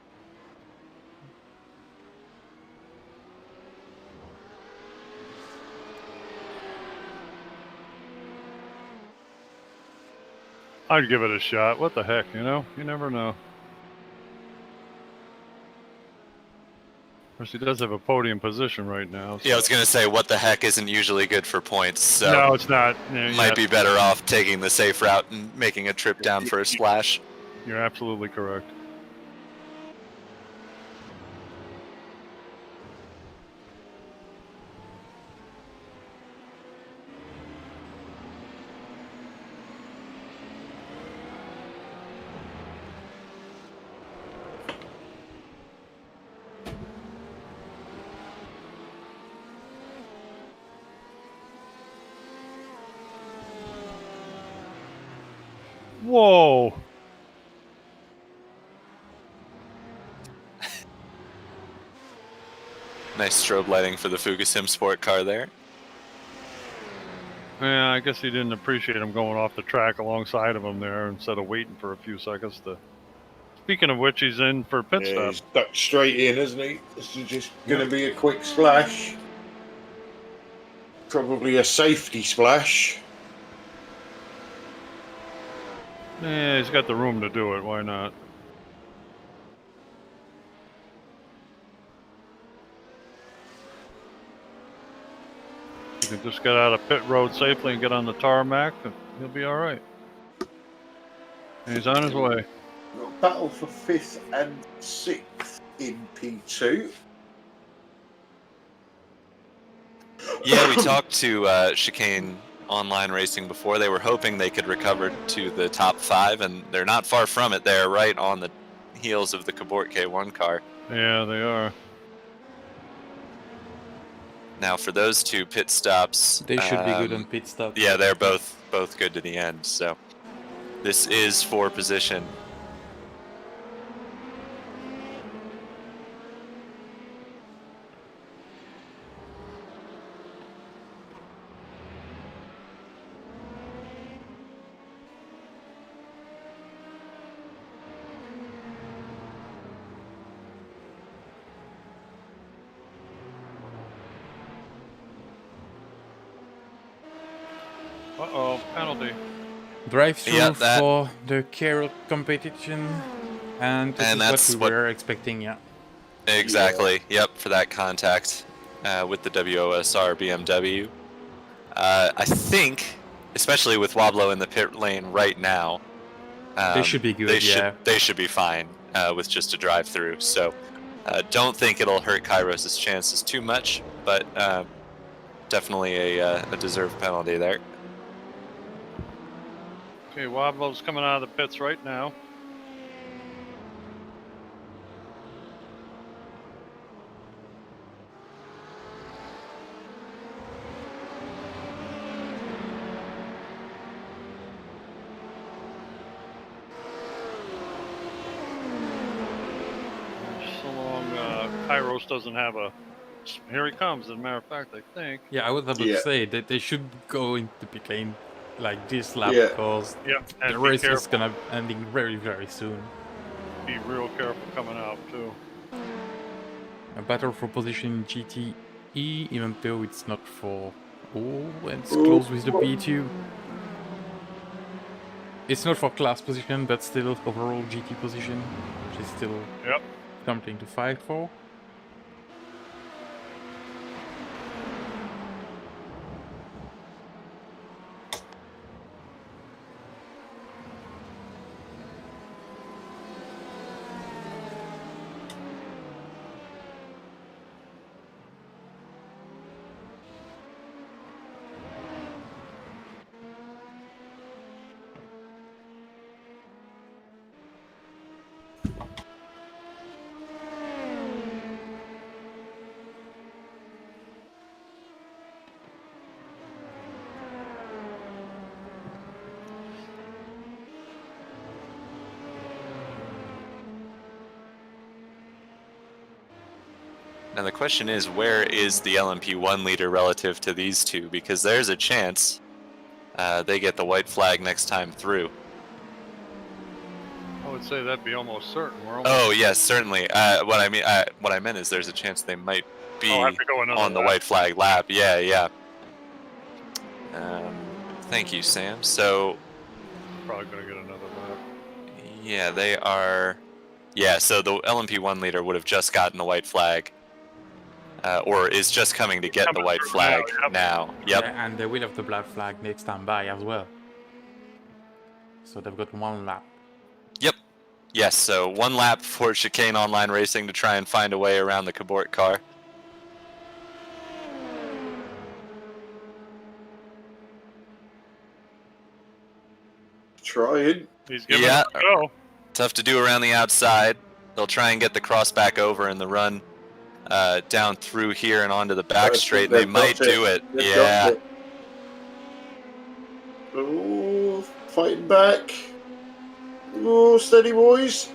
I'd give it a shot. What the heck, you know? You never know. course, he does have a podium position right now. So. Yeah, I was gonna say, what the heck isn't usually good for points, so no, it's not. Might be better off taking the safe route and making a trip down for a splash. You're absolutely correct. Whoa! Nice strobe lighting for the Fuga Simsport car there. Yeah, I guess he didn't appreciate him going off the track alongside of him there instead of waiting for a few seconds to. Speaking of which, he's in for a pit stop. He's ducked straight in, isn't he? This is just going to be a quick splash. Probably a safety splash. Yeah, he's got the room to do it. Why not? You can just get out of pit road safely and get on the tarmac, and he'll be all right. And he's on his way. Battle for 5th and 6th in P2. Yeah, we talked to Chicane Online Racing before. They were hoping they could recover to the top 5, and they're not far from it. They're right on the heels of the Cabort K1 car. Yeah, they are. Now, for those two pit stops, They should be good on pit stop. Yeah, they're both good to the end. So this is for position. Uh-oh, penalty. Drive-through for the Carol competition, and this is that's what we were expecting, yeah. Exactly. Yep, for that contact with the WOSR BMW. I think, especially with Woblo in the pit lane right now, they should be good. They should be fine with just a drive-through. So, don't think it'll hurt Kairos' chances too much, but definitely a deserved penalty there. Okay, Woblo's coming out of the pits right now. So long, Kairos doesn't have a. Here he comes, as a matter of fact, I think. Yeah, I was about to say that they should go into pit lane like this lap because and the be race is careful. gonna ending very, very soon. Be real careful coming out, too. A battle for position in GTE, even though it's not for... Oh, it's close with the P2. It's not for class position, but still overall GT position, which is still something to fight for. Now the question is, where is the LMP1 leader relative to these two? Because there's a chance they get the white flag next time through. I would say that'd be almost certain. Oh yes, certainly. What I meant is there's a chance they might be on the white flag lap. Yeah. Thank you, Sam. So probably gonna get another lap. Yeah, they are. Yeah, so the LMP1 leader would have just gotten the white flag or is just coming to get the white flag now. Yep. Yeah, and they will have the black flag next time by as well. So they've got 1 lap. Yep. Yes, so 1 lap for Chicane Online Racing to try and find a way around the Cabort car. Trying. He's giving it a go. Tough to do around the outside. They'll try and get the cross back over in the run down through here and onto the back straight. They might do it. Yeah. Oh, fighting back. Oh, steady, boys.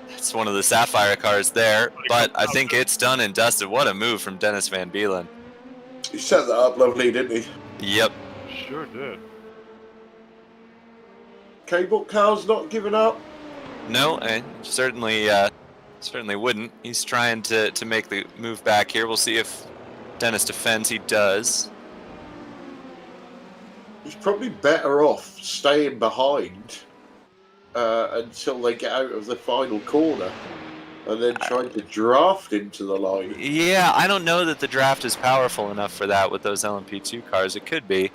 It's one of the Sapphire cars there, but I think it's done and dusted. What a move from Dennis Van Beelen. He set that up lovely, didn't he? Yep. Sure did. Cable car's not giving up. No, I certainly wouldn't. He's trying to make the move back here. We'll see if Dennis defends. He does. He's probably better off staying behind until they get out of the final corner and then trying to draft into the line. Yeah, I don't know that the draft is powerful enough for that with those LMP2 cars. It could be.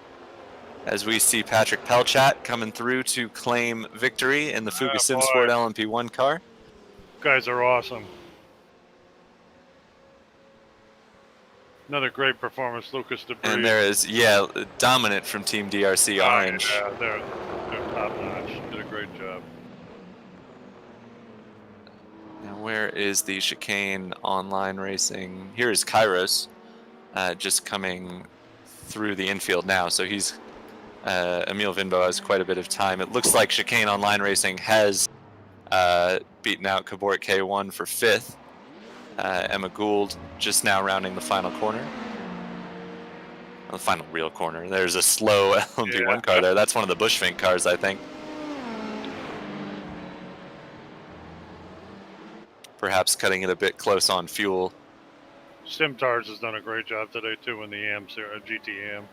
As we see Patrick Pelchat coming through to claim victory in the Fuga Simsport LMP1 car. Guys are awesome. Another great performance, Lucas Debris. And there is, dominant from Team DRC Orange. Yeah, they're top notch. Did a great job. Now, where is the Chicane Online Racing? Here is Kairos, just coming through the infield now. So he's Emil Vinbo has quite a bit of time. It looks like Chicane Online Racing has beaten out Cabort K1 for 5th. Emma Gould just now rounding the final corner. The final real corner. There's a slow LMP1 car there. That's one of the Bushfink cars, I think. Perhaps cutting it a bit close on fuel. Simtards has done a great job today too in the GTM.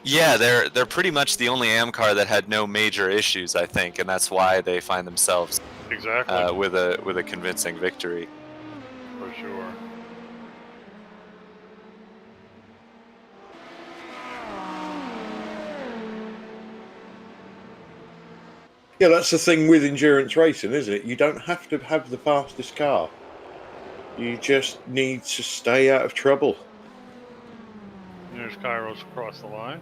Yeah, they're pretty much the only AM car that had no major issues, I think, and that's why they find themselves exactly with a convincing victory. For sure. Yeah, that's the thing with endurance racing, isn't it? You don't have to have the fastest car. You just need to stay out of trouble. There's Kairos across the line.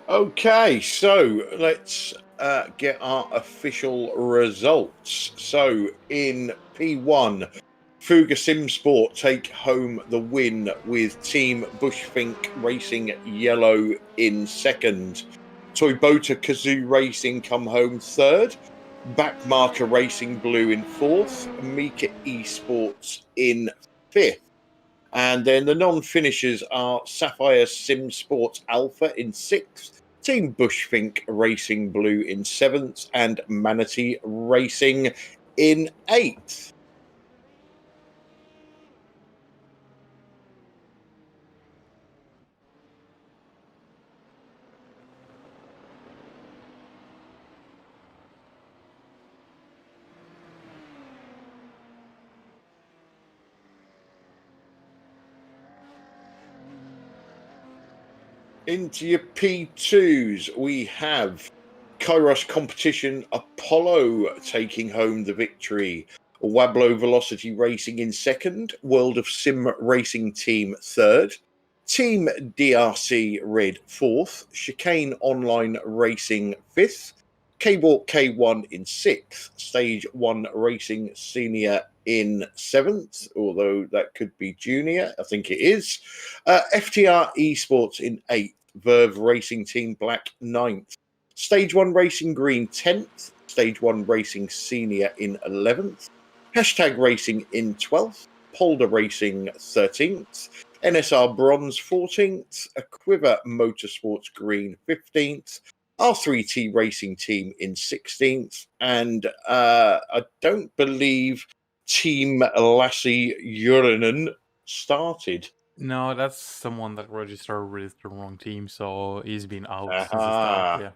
Okay, so let's get our official results. So in P1, Fuga Simsport take home the win with Team Bushfink Racing Yellow in 2nd. Toyota Kazoo Racing come home 3rd. Backmarker Racing Blue in 4th. Mika Esports in 5th. And then the non-finishers are Sapphire Simsport Alpha in 6th, Team Bushfink Racing Blue in 7th, and Manatee Racing in 8th. Into your P2s, we have Kairos Competition Apollo taking home the victory. Wablo Velocity Racing in 2nd, World of Sim Racing Team 3rd, Team DRC Red 4th, Chicane Online Racing 5th, K-Walk K1 in 6th, Stage 1 Racing Senior in 7th, although that could be junior, I think it is. FTR Esports in 8th, Verve Racing Team Black 9th, Stage 1 Racing Green 10th, Stage 1 Racing Senior in 11th, Hashtag Racing in 12th, Polder Racing 13th, NSR Bronze 14th, Quiver Motorsports Green 15th, R3T Racing Team in 16th, and I don't believe Team Lassie Urinen started. No, that's someone that registered with the wrong team, so he's been out since the Aha. start. Yeah.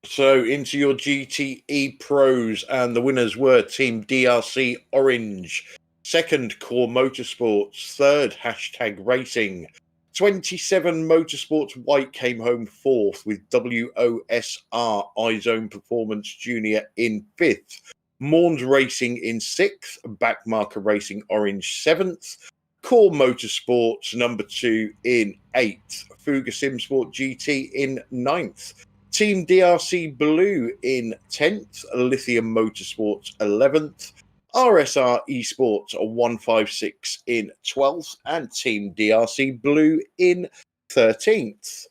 So into your GTE Pros, and the winners were Team DRC Orange, second Core Motorsports, third Hashtag Racing. 27 Motorsports White came home fourth, with WOSR iZone Performance Junior in fifth. Morns Racing in sixth, Backmarker Racing Orange seventh. Core Motorsports number 2 in eighth. Fuga Simsport GT in ninth. Team DRC Blue in 10th, Lithium Motorsports 11th, RSR Esports 156 in 12th, and Team DRC Blue in 13th.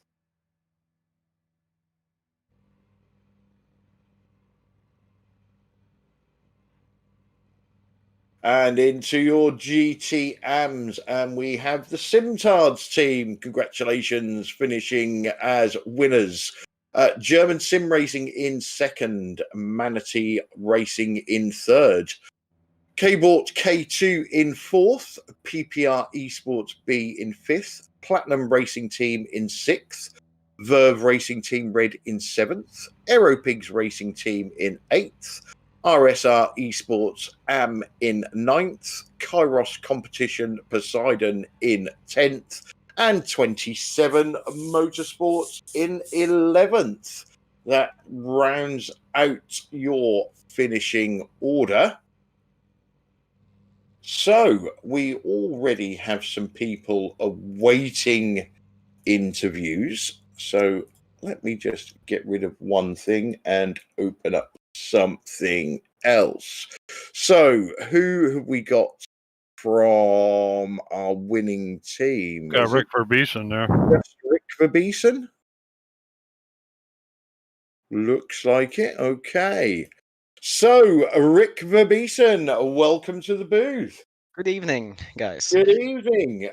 And into your GTAMs, and we have the Simtards team. Congratulations, finishing as winners. German Sim Racing in second, Manatee Racing in third, K-Bort K2 in fourth, PPR Esports B in fifth, Platinum Racing Team in sixth, Verve Racing Team Red in seventh, Aeropigs Racing Team in eighth, RSR Esports AM in ninth, Kairos Competition Poseidon in 10th, and 27 Motorsports in 11th. That rounds out your finishing order. So we already have some people awaiting interviews. So let me just get rid of one thing and open up something else. So who have we got from our winning team? Got Rick Verbeesen there. That's Rick Verbeesen? Looks like it. Okay. So, Rick Verbeesen, welcome to the booth. Good evening, guys. Good evening.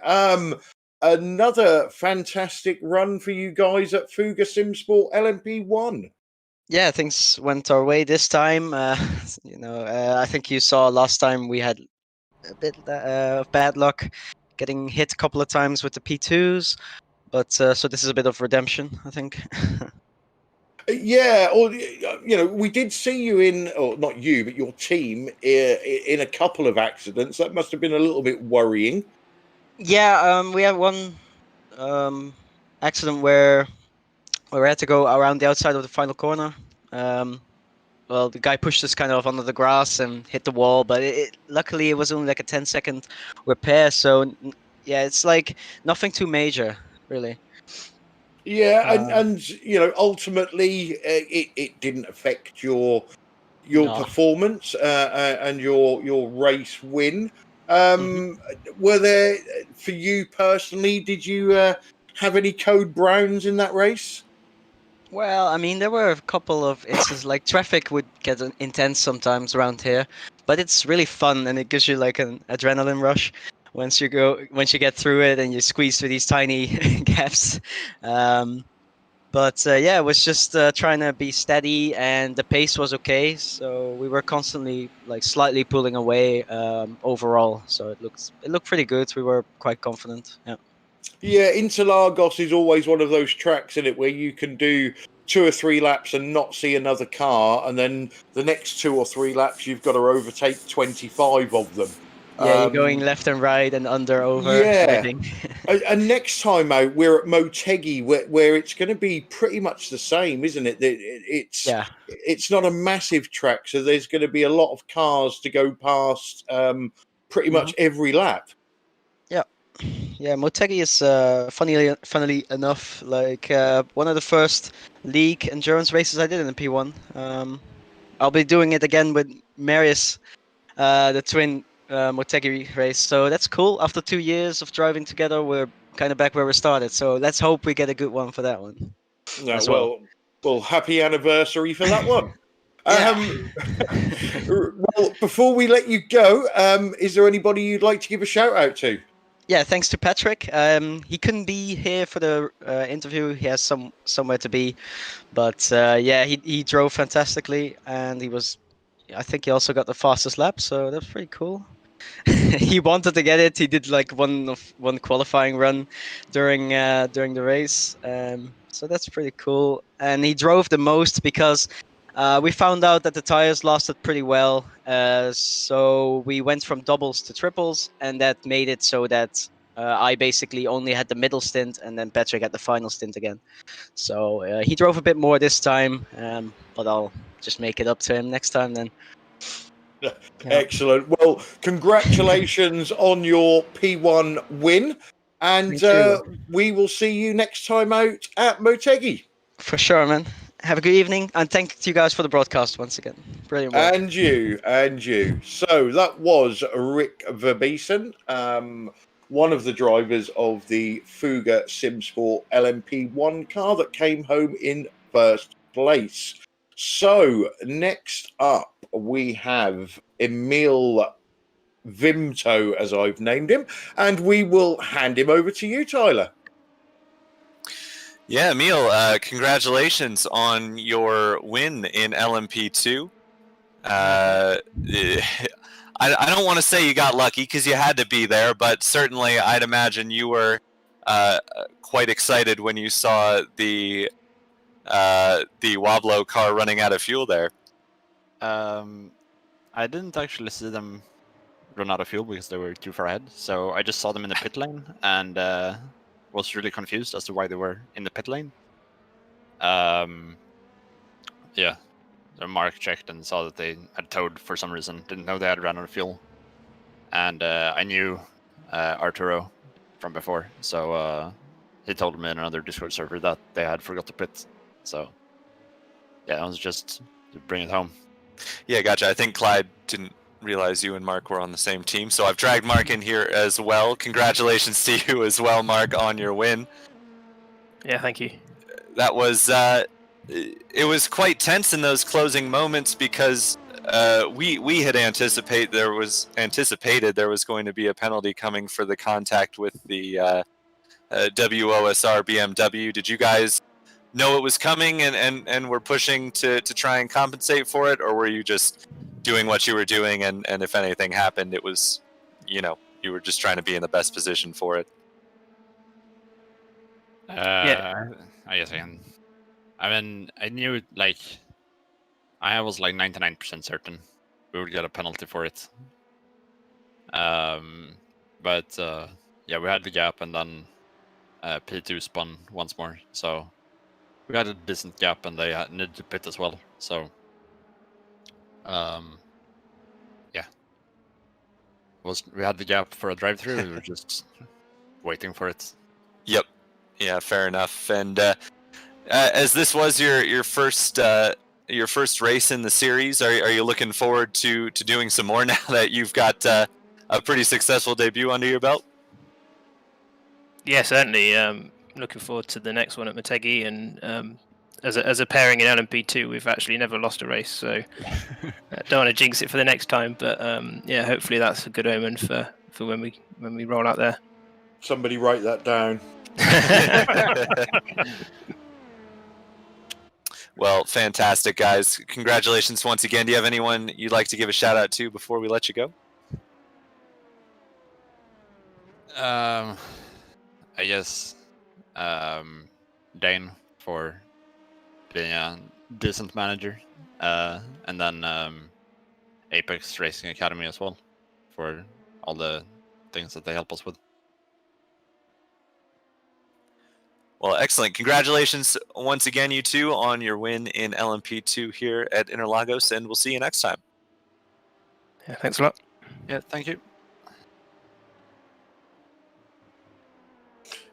Another fantastic run for you guys at Fuga Simsport LMP1. Yeah, things went our way this time. I think you saw last time we had a bit of bad luck getting hit a couple of times with the P2s, but so this is a bit of redemption, I think. Yeah, or we did see you in, or not you, but your team in a couple of accidents. That must have been a little bit worrying. Yeah, we had one accident where we had to go around the outside of the final corner. Well, the guy pushed us kind of under the grass and hit the wall, but luckily it was only like a 10-second repair. So yeah, it's like nothing too major, really. Yeah, and ultimately it didn't affect your No. performance and your race win. Were there, for you personally, did you have any code browns in that race? Well, I mean, there were a couple of instances, like traffic would get intense sometimes around here, but it's really fun and it gives you like an adrenaline rush once you get through it and you squeeze through these tiny gaps. But yeah, it was just trying to be steady, and the pace was okay, so we were constantly like slightly pulling away overall. So it looked pretty good. We were quite confident. Yeah. Yeah, Interlagos is always one of those tracks in it where you can do 2 or 3 laps and not see another car, and then the next 2 or 3 laps you've got to overtake 25 of them. Yeah, you're going left and right and under, over, everything. And next time out, we're at Motegi, where it's going to be pretty much the same, isn't it? It's not a massive track, so there's going to be a lot of cars to go past pretty much every lap. Yeah, Motegi is funnily enough like one of the first league endurance races I did in the P1. I'll be doing it again with Marius, the twin Motegi race. So that's cool. After 2 years of driving together, we're kind of back where we started. So let's hope we get a good one for that one. Well, happy anniversary for that one. Well, before we let you go, is there anybody you'd like to give a shout out to? Yeah, thanks to Patrick. He couldn't be here for the interview. He has somewhere to be, but yeah, he drove fantastically, and I think he also got the fastest lap, so that's pretty cool. He wanted to get it. He did like one qualifying run during the race, so that's pretty cool. And he drove the most because we found out that the tires lasted pretty well. So we went from doubles to triples, and that made it so that I basically only had the middle stint, and then Patrick had the final stint again. So he drove a bit more this time, but I'll just make it up to him next time then. Excellent. Well, congratulations on your P1 win, and we will see you next time out at Motegi. For sure, man. Have a good evening, and thank you guys for the broadcast once again. Brilliant work. And you. So that was Rick Verbeesen, one of the drivers of the Fugger Simsport LMP1 car that came home in first place. So next up, we have Emil Vimto, as I've named him, and we will hand him over to you, Tyler. Yeah, Emil, congratulations on your win in LMP2. I don't want to say you got lucky because you had to be there, but certainly I'd imagine you were quite excited when you saw the Wablo car running out of fuel there. I didn't actually see them run out of fuel because they were too far ahead. So I just saw them in the pit lane and was really confused as to why they were in the pit lane. Yeah, so Mark checked and saw that they had towed for some reason. Didn't know they had run out of fuel. And I knew Arturo from before, so he told me in another Discord server that they had forgot to pit. So yeah, I was just to bring it home. Yeah, gotcha. I think Clyde didn't realize you and Mark were on the same team, so I've dragged Mark in here as well. Congratulations to you as well, Mark, on your win. Yeah, thank you. That was it was quite tense in those closing moments because we had anticipated there was going to be a penalty coming for the contact with the WOSR BMW. Did you guys know it was coming and were pushing to try and compensate for it, or were you just doing what you were doing and if anything happened, it was, you were just trying to be in the best position for it? I guess I can. I mean, I knew, I was 99% certain we would get a penalty for it. But yeah, we had the gap, and then P2 spun once more, so we had a decent gap, and they needed to pit as well. So, yeah, we had the gap for a drive-through. We were just waiting for it. Yep. Yeah, fair enough. And as this was your first race in the series, are you looking forward to doing some more now that you've got a pretty successful debut under your belt? Yeah, certainly. Looking forward to the next one at Motegi, and as a pairing in LMP2, we've actually never lost a race, so don't want to jinx it for the next time. But yeah, hopefully that's a good omen for when we roll out there. Somebody write that down. Well, fantastic, guys. Congratulations once again. Do you have anyone you'd like to give a shout out to before we let you go? I guess Dane for being a decent manager, and then Apex Racing Academy as well for all the things that they help us with. Well, excellent. Congratulations once again, you two, on your win in LMP2 here at Interlagos, and we'll see you next time. Yeah, thanks a lot. Yeah, thank you.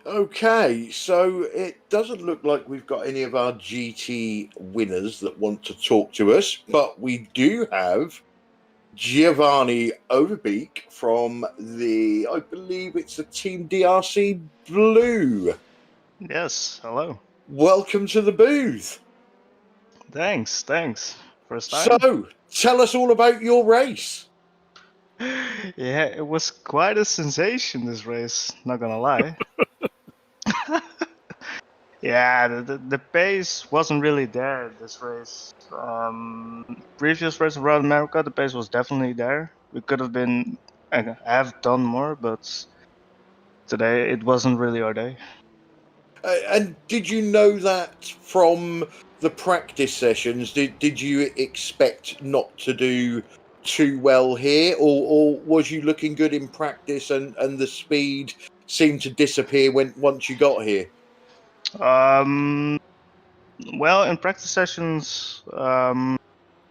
Okay, so it doesn't look like we've got any of our GT winners that want to talk to us, but we do have Giovanni Overbeek from I believe it's the Team DRC Blue. Yes, hello. Welcome to the booth. Thanks. First time. So, tell us all about your race. Yeah, it was quite a sensation, this race, not gonna lie. Yeah, the pace wasn't really there this race. Previous race around America, the pace was definitely there. We could have been, have done more, but today it wasn't really our day. And did you know that from the practice sessions? Did you expect not to do too well here, or was you looking good in practice and the speed seemed to disappear once you got here? Well, in practice sessions, the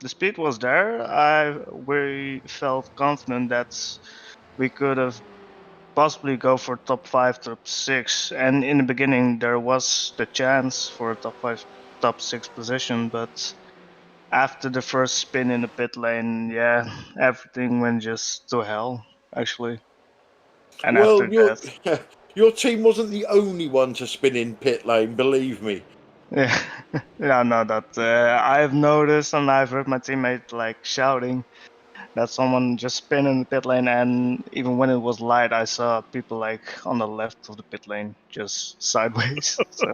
speed was there. We felt confident that we could have possibly go for top 5, top 6, and in the beginning there was the chance for a top 5, top 6 position, but after the first spin in the pit lane, yeah, everything went just to hell, actually. And Well, after that, your team wasn't the only one to spin in pit lane, believe me. yeah, yeah, no, that I've noticed and I've heard my teammate like shouting that someone just spin in the pit lane, and even when it was light, I saw people like on the left of the pit lane just sideways. So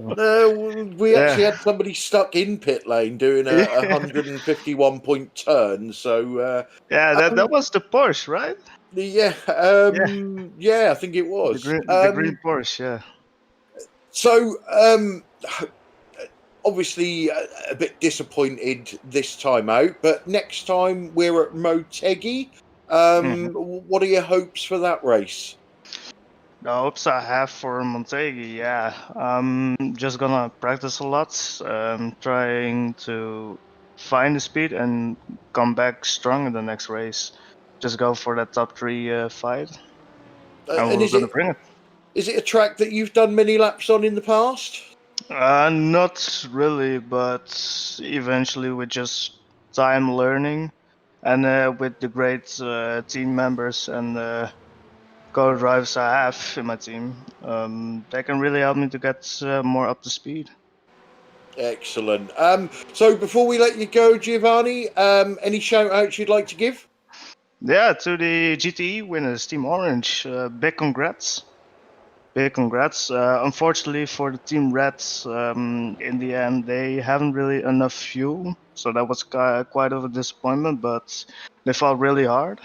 We actually yeah, had somebody stuck in pit lane doing a 151 point turn. So yeah, that was the Porsche, right? yeah, yeah, I think it was. The green Porsche, yeah. So obviously a bit disappointed this time out, but next time we're at Motegi. What are your hopes for that race? The hopes I have for Montegi, yeah. Just gonna practice a lot, trying to find the speed and come back strong in the next race. Just go for that top 3 fight, and And we're gonna bring it. is it a track that you've done many laps on in the past? Not really, but eventually with just time learning, and with the great team members and co-drivers I have in my team, they can really help me to get more up to speed. Excellent. So before we let you go, Giovanni, any shout outs you'd like to give? Yeah, to the GTE winners, Team Orange, big congrats. Big congrats. Unfortunately for the Team Reds, in the end, they haven't really enough fuel, so that was quite of a disappointment, but they fought really hard.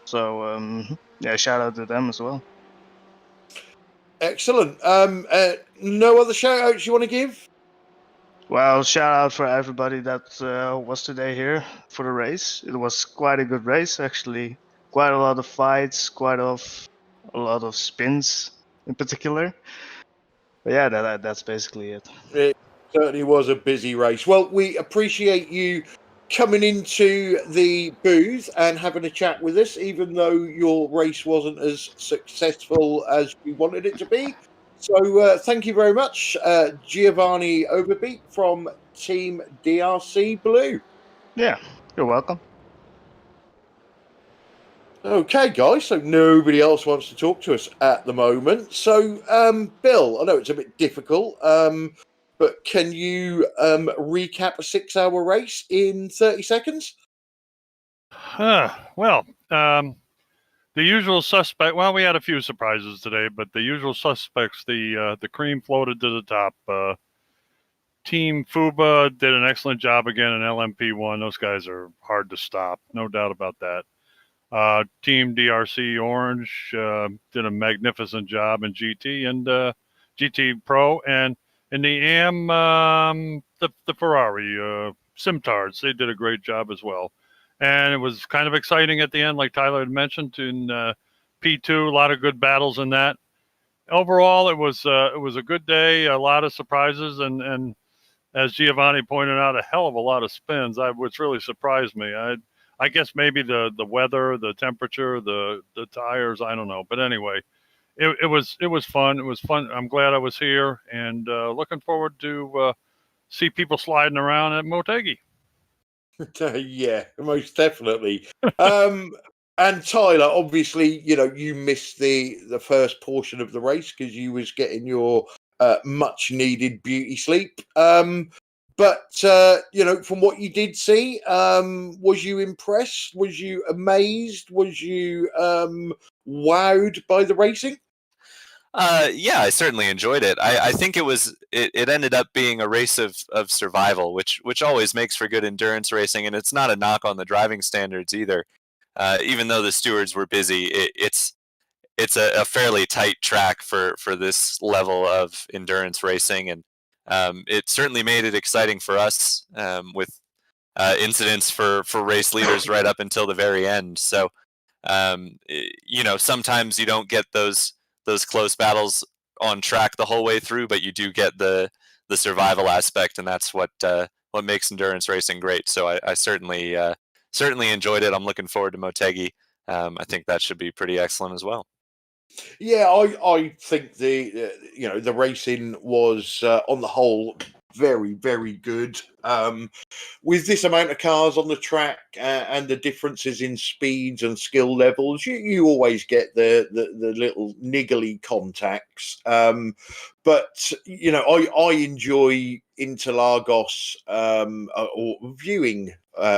So, yeah, shout out to them as well. Excellent. No other shout outs you want to give? Well, shout out for everybody that was today here for the race. It was quite a good race, actually. Quite a lot of fights, a lot of spins in particular. But yeah, that's basically it. It certainly was a busy race. Well, we appreciate you coming into the booth and having a chat with us, even though your race wasn't as successful as we wanted it to be. So thank you very much, Giovanni Overbeat from Team DRC Blue. Yeah, you're welcome. Okay, guys, so nobody else wants to talk to us at the moment. So, Bill, I know it's a bit difficult, but can you recap a 6-hour race in 30 seconds? Well, the usual suspect. Well, we had a few surprises today, but the usual suspects. The cream floated to the top. Team Fuba did an excellent job again in LMP1. Those guys are hard to stop, no doubt about that. Team DRC Orange did a magnificent job in GT and GT Pro, and in the AM, the Ferrari Simtards, they did a great job as well. And it was kind of exciting at the end, like Tyler had mentioned, in P2, a lot of good battles in that. Overall, it was a good day, a lot of surprises, and as Giovanni pointed out, a hell of a lot of spins. Which really surprised me. I guess maybe the weather, the temperature, the tires, I don't know. But anyway, it was fun. It was fun. I'm glad I was here, and looking forward to see people sliding around at Motegi. Yeah, most definitely. And Tyler, obviously, you missed the first portion of the race because you was getting your much needed beauty sleep. But from what you did see, was you impressed? Was you amazed? Was you wowed by the racing? Yeah, I certainly enjoyed it. I think it ended up being a race of survival, which always makes for good endurance racing, and it's not a knock on the driving standards either. Even though the stewards were busy, it's a fairly tight track for this level of endurance racing, and it certainly made it exciting for us with incidents for race leaders right up until the very end. So sometimes you don't get those close battles on track the whole way through, but you do get the survival aspect, and that's what makes endurance racing great. So I certainly enjoyed it. I'm looking forward to Motegi. I think that should be pretty excellent as well. Yeah, I think the racing was on the whole very, very good. With this amount of cars on the track and the differences in speeds and skill levels, you always get the little niggly contacts. But I enjoy Interlagos or viewing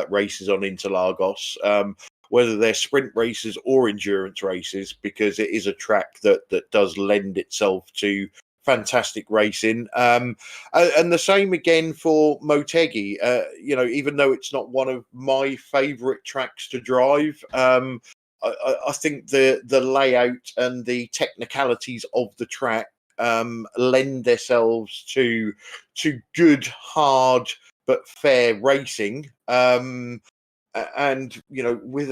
races on Interlagos. Whether they're sprint races or endurance races, because it is a track that does lend itself to fantastic racing. And the same again for Motegi. Even though it's not one of my favourite tracks to drive, I think the layout and the technicalities of the track lend themselves to good, hard but fair racing. And with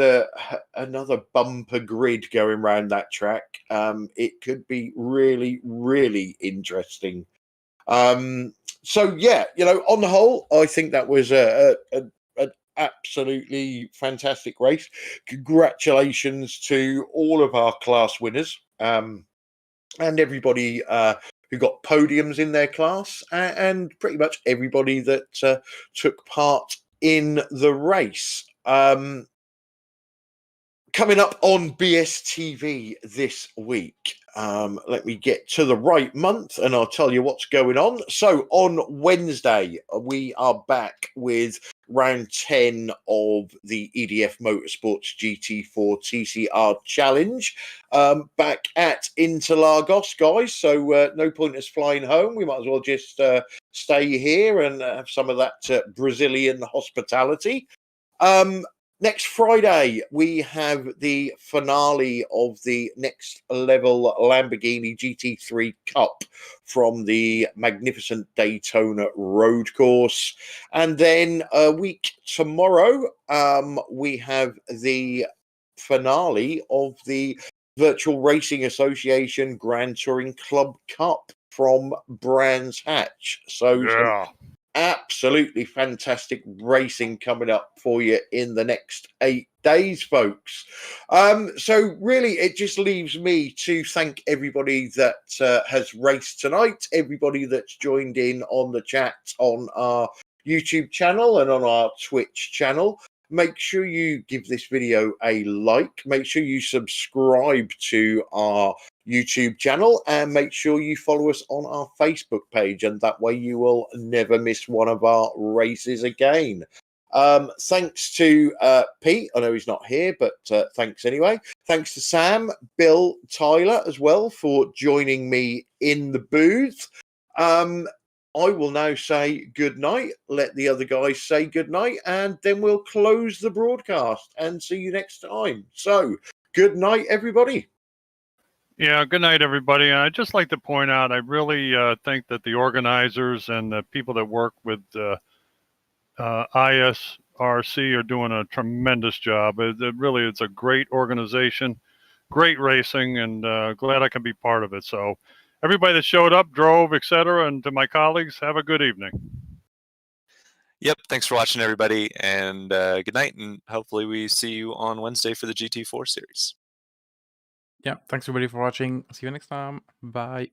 another bumper grid going around that track, it could be really, really interesting. So yeah, on the whole, I think that was an absolutely fantastic race. Congratulations to all of our class winners, and everybody who got podiums in their class, and pretty much everybody that took part in the race. Coming up on BSTV this week, let me get to the right month and I'll tell you what's going on. So on Wednesday, we are back with round 10 of the EDF Motorsports GT4 TCR Challenge, back at Interlagos, guys. So no point us flying home. We might as well just stay here and have some of that Brazilian hospitality. Next Friday, we have the finale of the Next Level Lamborghini GT3 Cup from the magnificent Daytona Road Course. And then a week tomorrow, we have the finale of the Virtual Racing Association Grand Touring Club Cup from Brands Hatch. So yeah. Absolutely fantastic racing coming up for you in the next 8 days, folks. So really, it just leaves me to thank everybody that has raced tonight, everybody that's joined in on the chat on our YouTube channel and on our Twitch channel. Make sure you give this video a like. Make sure you subscribe to our YouTube channel and make sure you follow us on our Facebook page, and that way you will never miss one of our races again. Thanks to Pete. I know he's not here, but thanks anyway. Thanks to Sam, Bill, Tyler as well for joining me in the booth. I will now say good night, let the other guys say good night, and then we'll close the broadcast and see you next time. So, good night, everybody. Yeah, good night, everybody. And I'd just like to point out, I really think that the organizers and the people that work with ISRC are doing a tremendous job. It's a great organization, great racing, and glad I can be part of it. So everybody that showed up, drove, etc., and to my colleagues, have a good evening. Yep, thanks for watching, everybody, and good night, and hopefully we see you on Wednesday for the GT4 series. Yeah, thanks everybody for watching. See you next time. Bye.